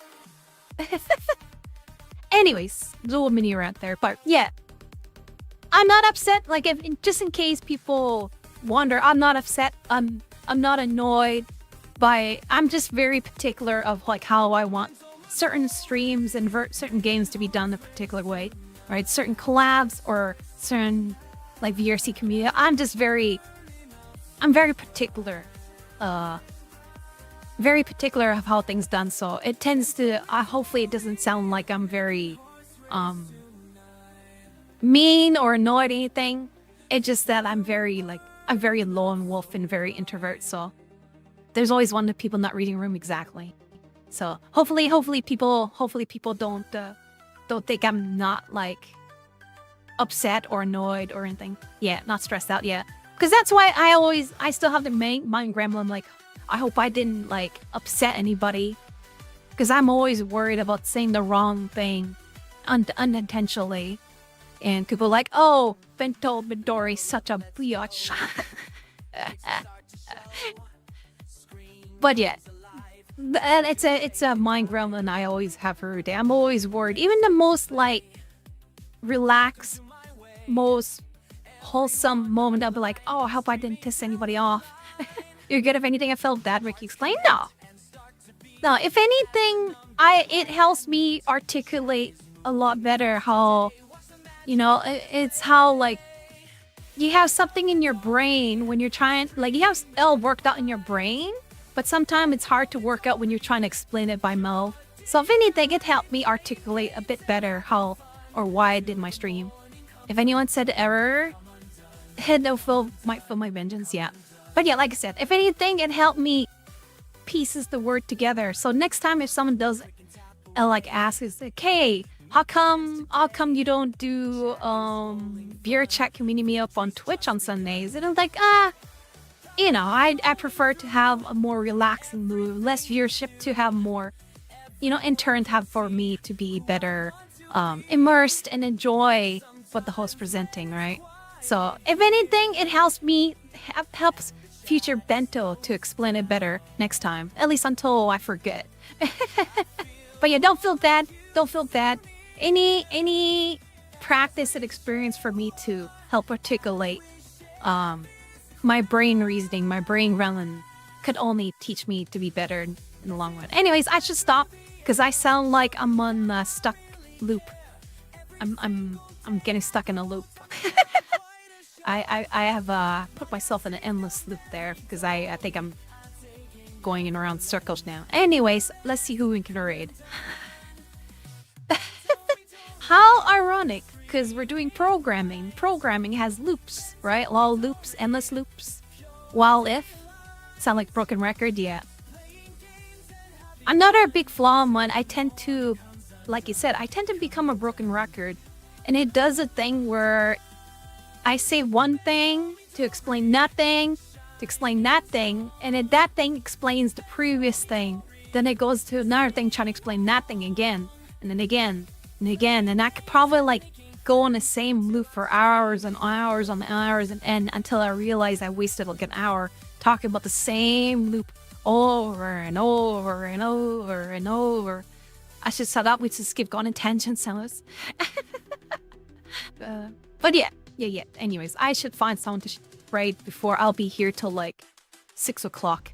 Anyways, little mini rant there, but yeah. I'm not upset, like, just in case people wonder, I'm not upset, I'm not annoyed. I'm just very particular of like how I want certain streams and certain games to be done a particular way, right? Certain collabs or certain like VRC community. I'm very particular, of how things done. So it tends to. Hopefully, it doesn't sound like I'm very mean or annoyed or anything. It's just that I'm very lone wolf and very introvert. So. There's always one of the people not reading room exactly. So hopefully people don't think I'm not like upset or annoyed or anything. Yeah, not stressed out yet. Because that's why I still have the mind gremlin. I'm like, I hope I didn't like upset anybody. Because I'm always worried about saying the wrong thing unintentionally. And people are like, oh, Bento Midori, such a biatch. But yeah, it's a mind gremlin I always have for a day. I'm always worried. Even the most like relaxed, most wholesome moment, I'll be like, oh, I hope I didn't piss anybody off. You're good if anything. I felt bad, Ricky explained. No. If anything, it helps me articulate a lot better how, it's how like you have something in your brain when you're trying, like you have L worked out in your brain. But sometimes it's hard to work out when you're trying to explain it by mouth. So if anything, it helped me articulate a bit better how or why I did my stream. If anyone said error, head might feel my vengeance, yeah. But yeah, like I said, if anything, it helped me pieces the word together. So next time if someone does like ask, is like, hey, how come you don't do beer chat community me up on Twitch on Sundays? And I'm like, I prefer to have a more relaxing mood, less viewership, to have more, in turn have for me to be better immersed and enjoy what the host presenting, right? So if anything, it helps future Bento to explain it better next time, at least until I forget. But yeah, don't feel bad. Any practice and experience for me to help articulate my brain reasoning, my brain realm could only teach me to be better in the long run. Anyways, I should stop because I sound like I'm on a stuck loop. I'm getting stuck in a loop. I have put myself in an endless loop there because I think I'm going in around circles now. Anyways, let's see who we can raid. How ironic, because we're doing programming. Programming has loops, right? A lot of loops, endless loops. While if, sound like broken record, yeah. Another big flaw in one, I tend to, like you said, I tend to become a broken record. And it does a thing where I say one thing to explain nothing, and then that thing explains the previous thing. Then it goes to another thing trying to explain nothing again, and then again, and again. And I could probably like go on the same loop for hours and hours on hours and end until I realize I wasted like an hour talking about the same loop over and over and over and over. I should shut up. We just keep going in tangents, sounds. But yeah. Anyways, I should find someone to raid before I'll be here till like 6 o'clock.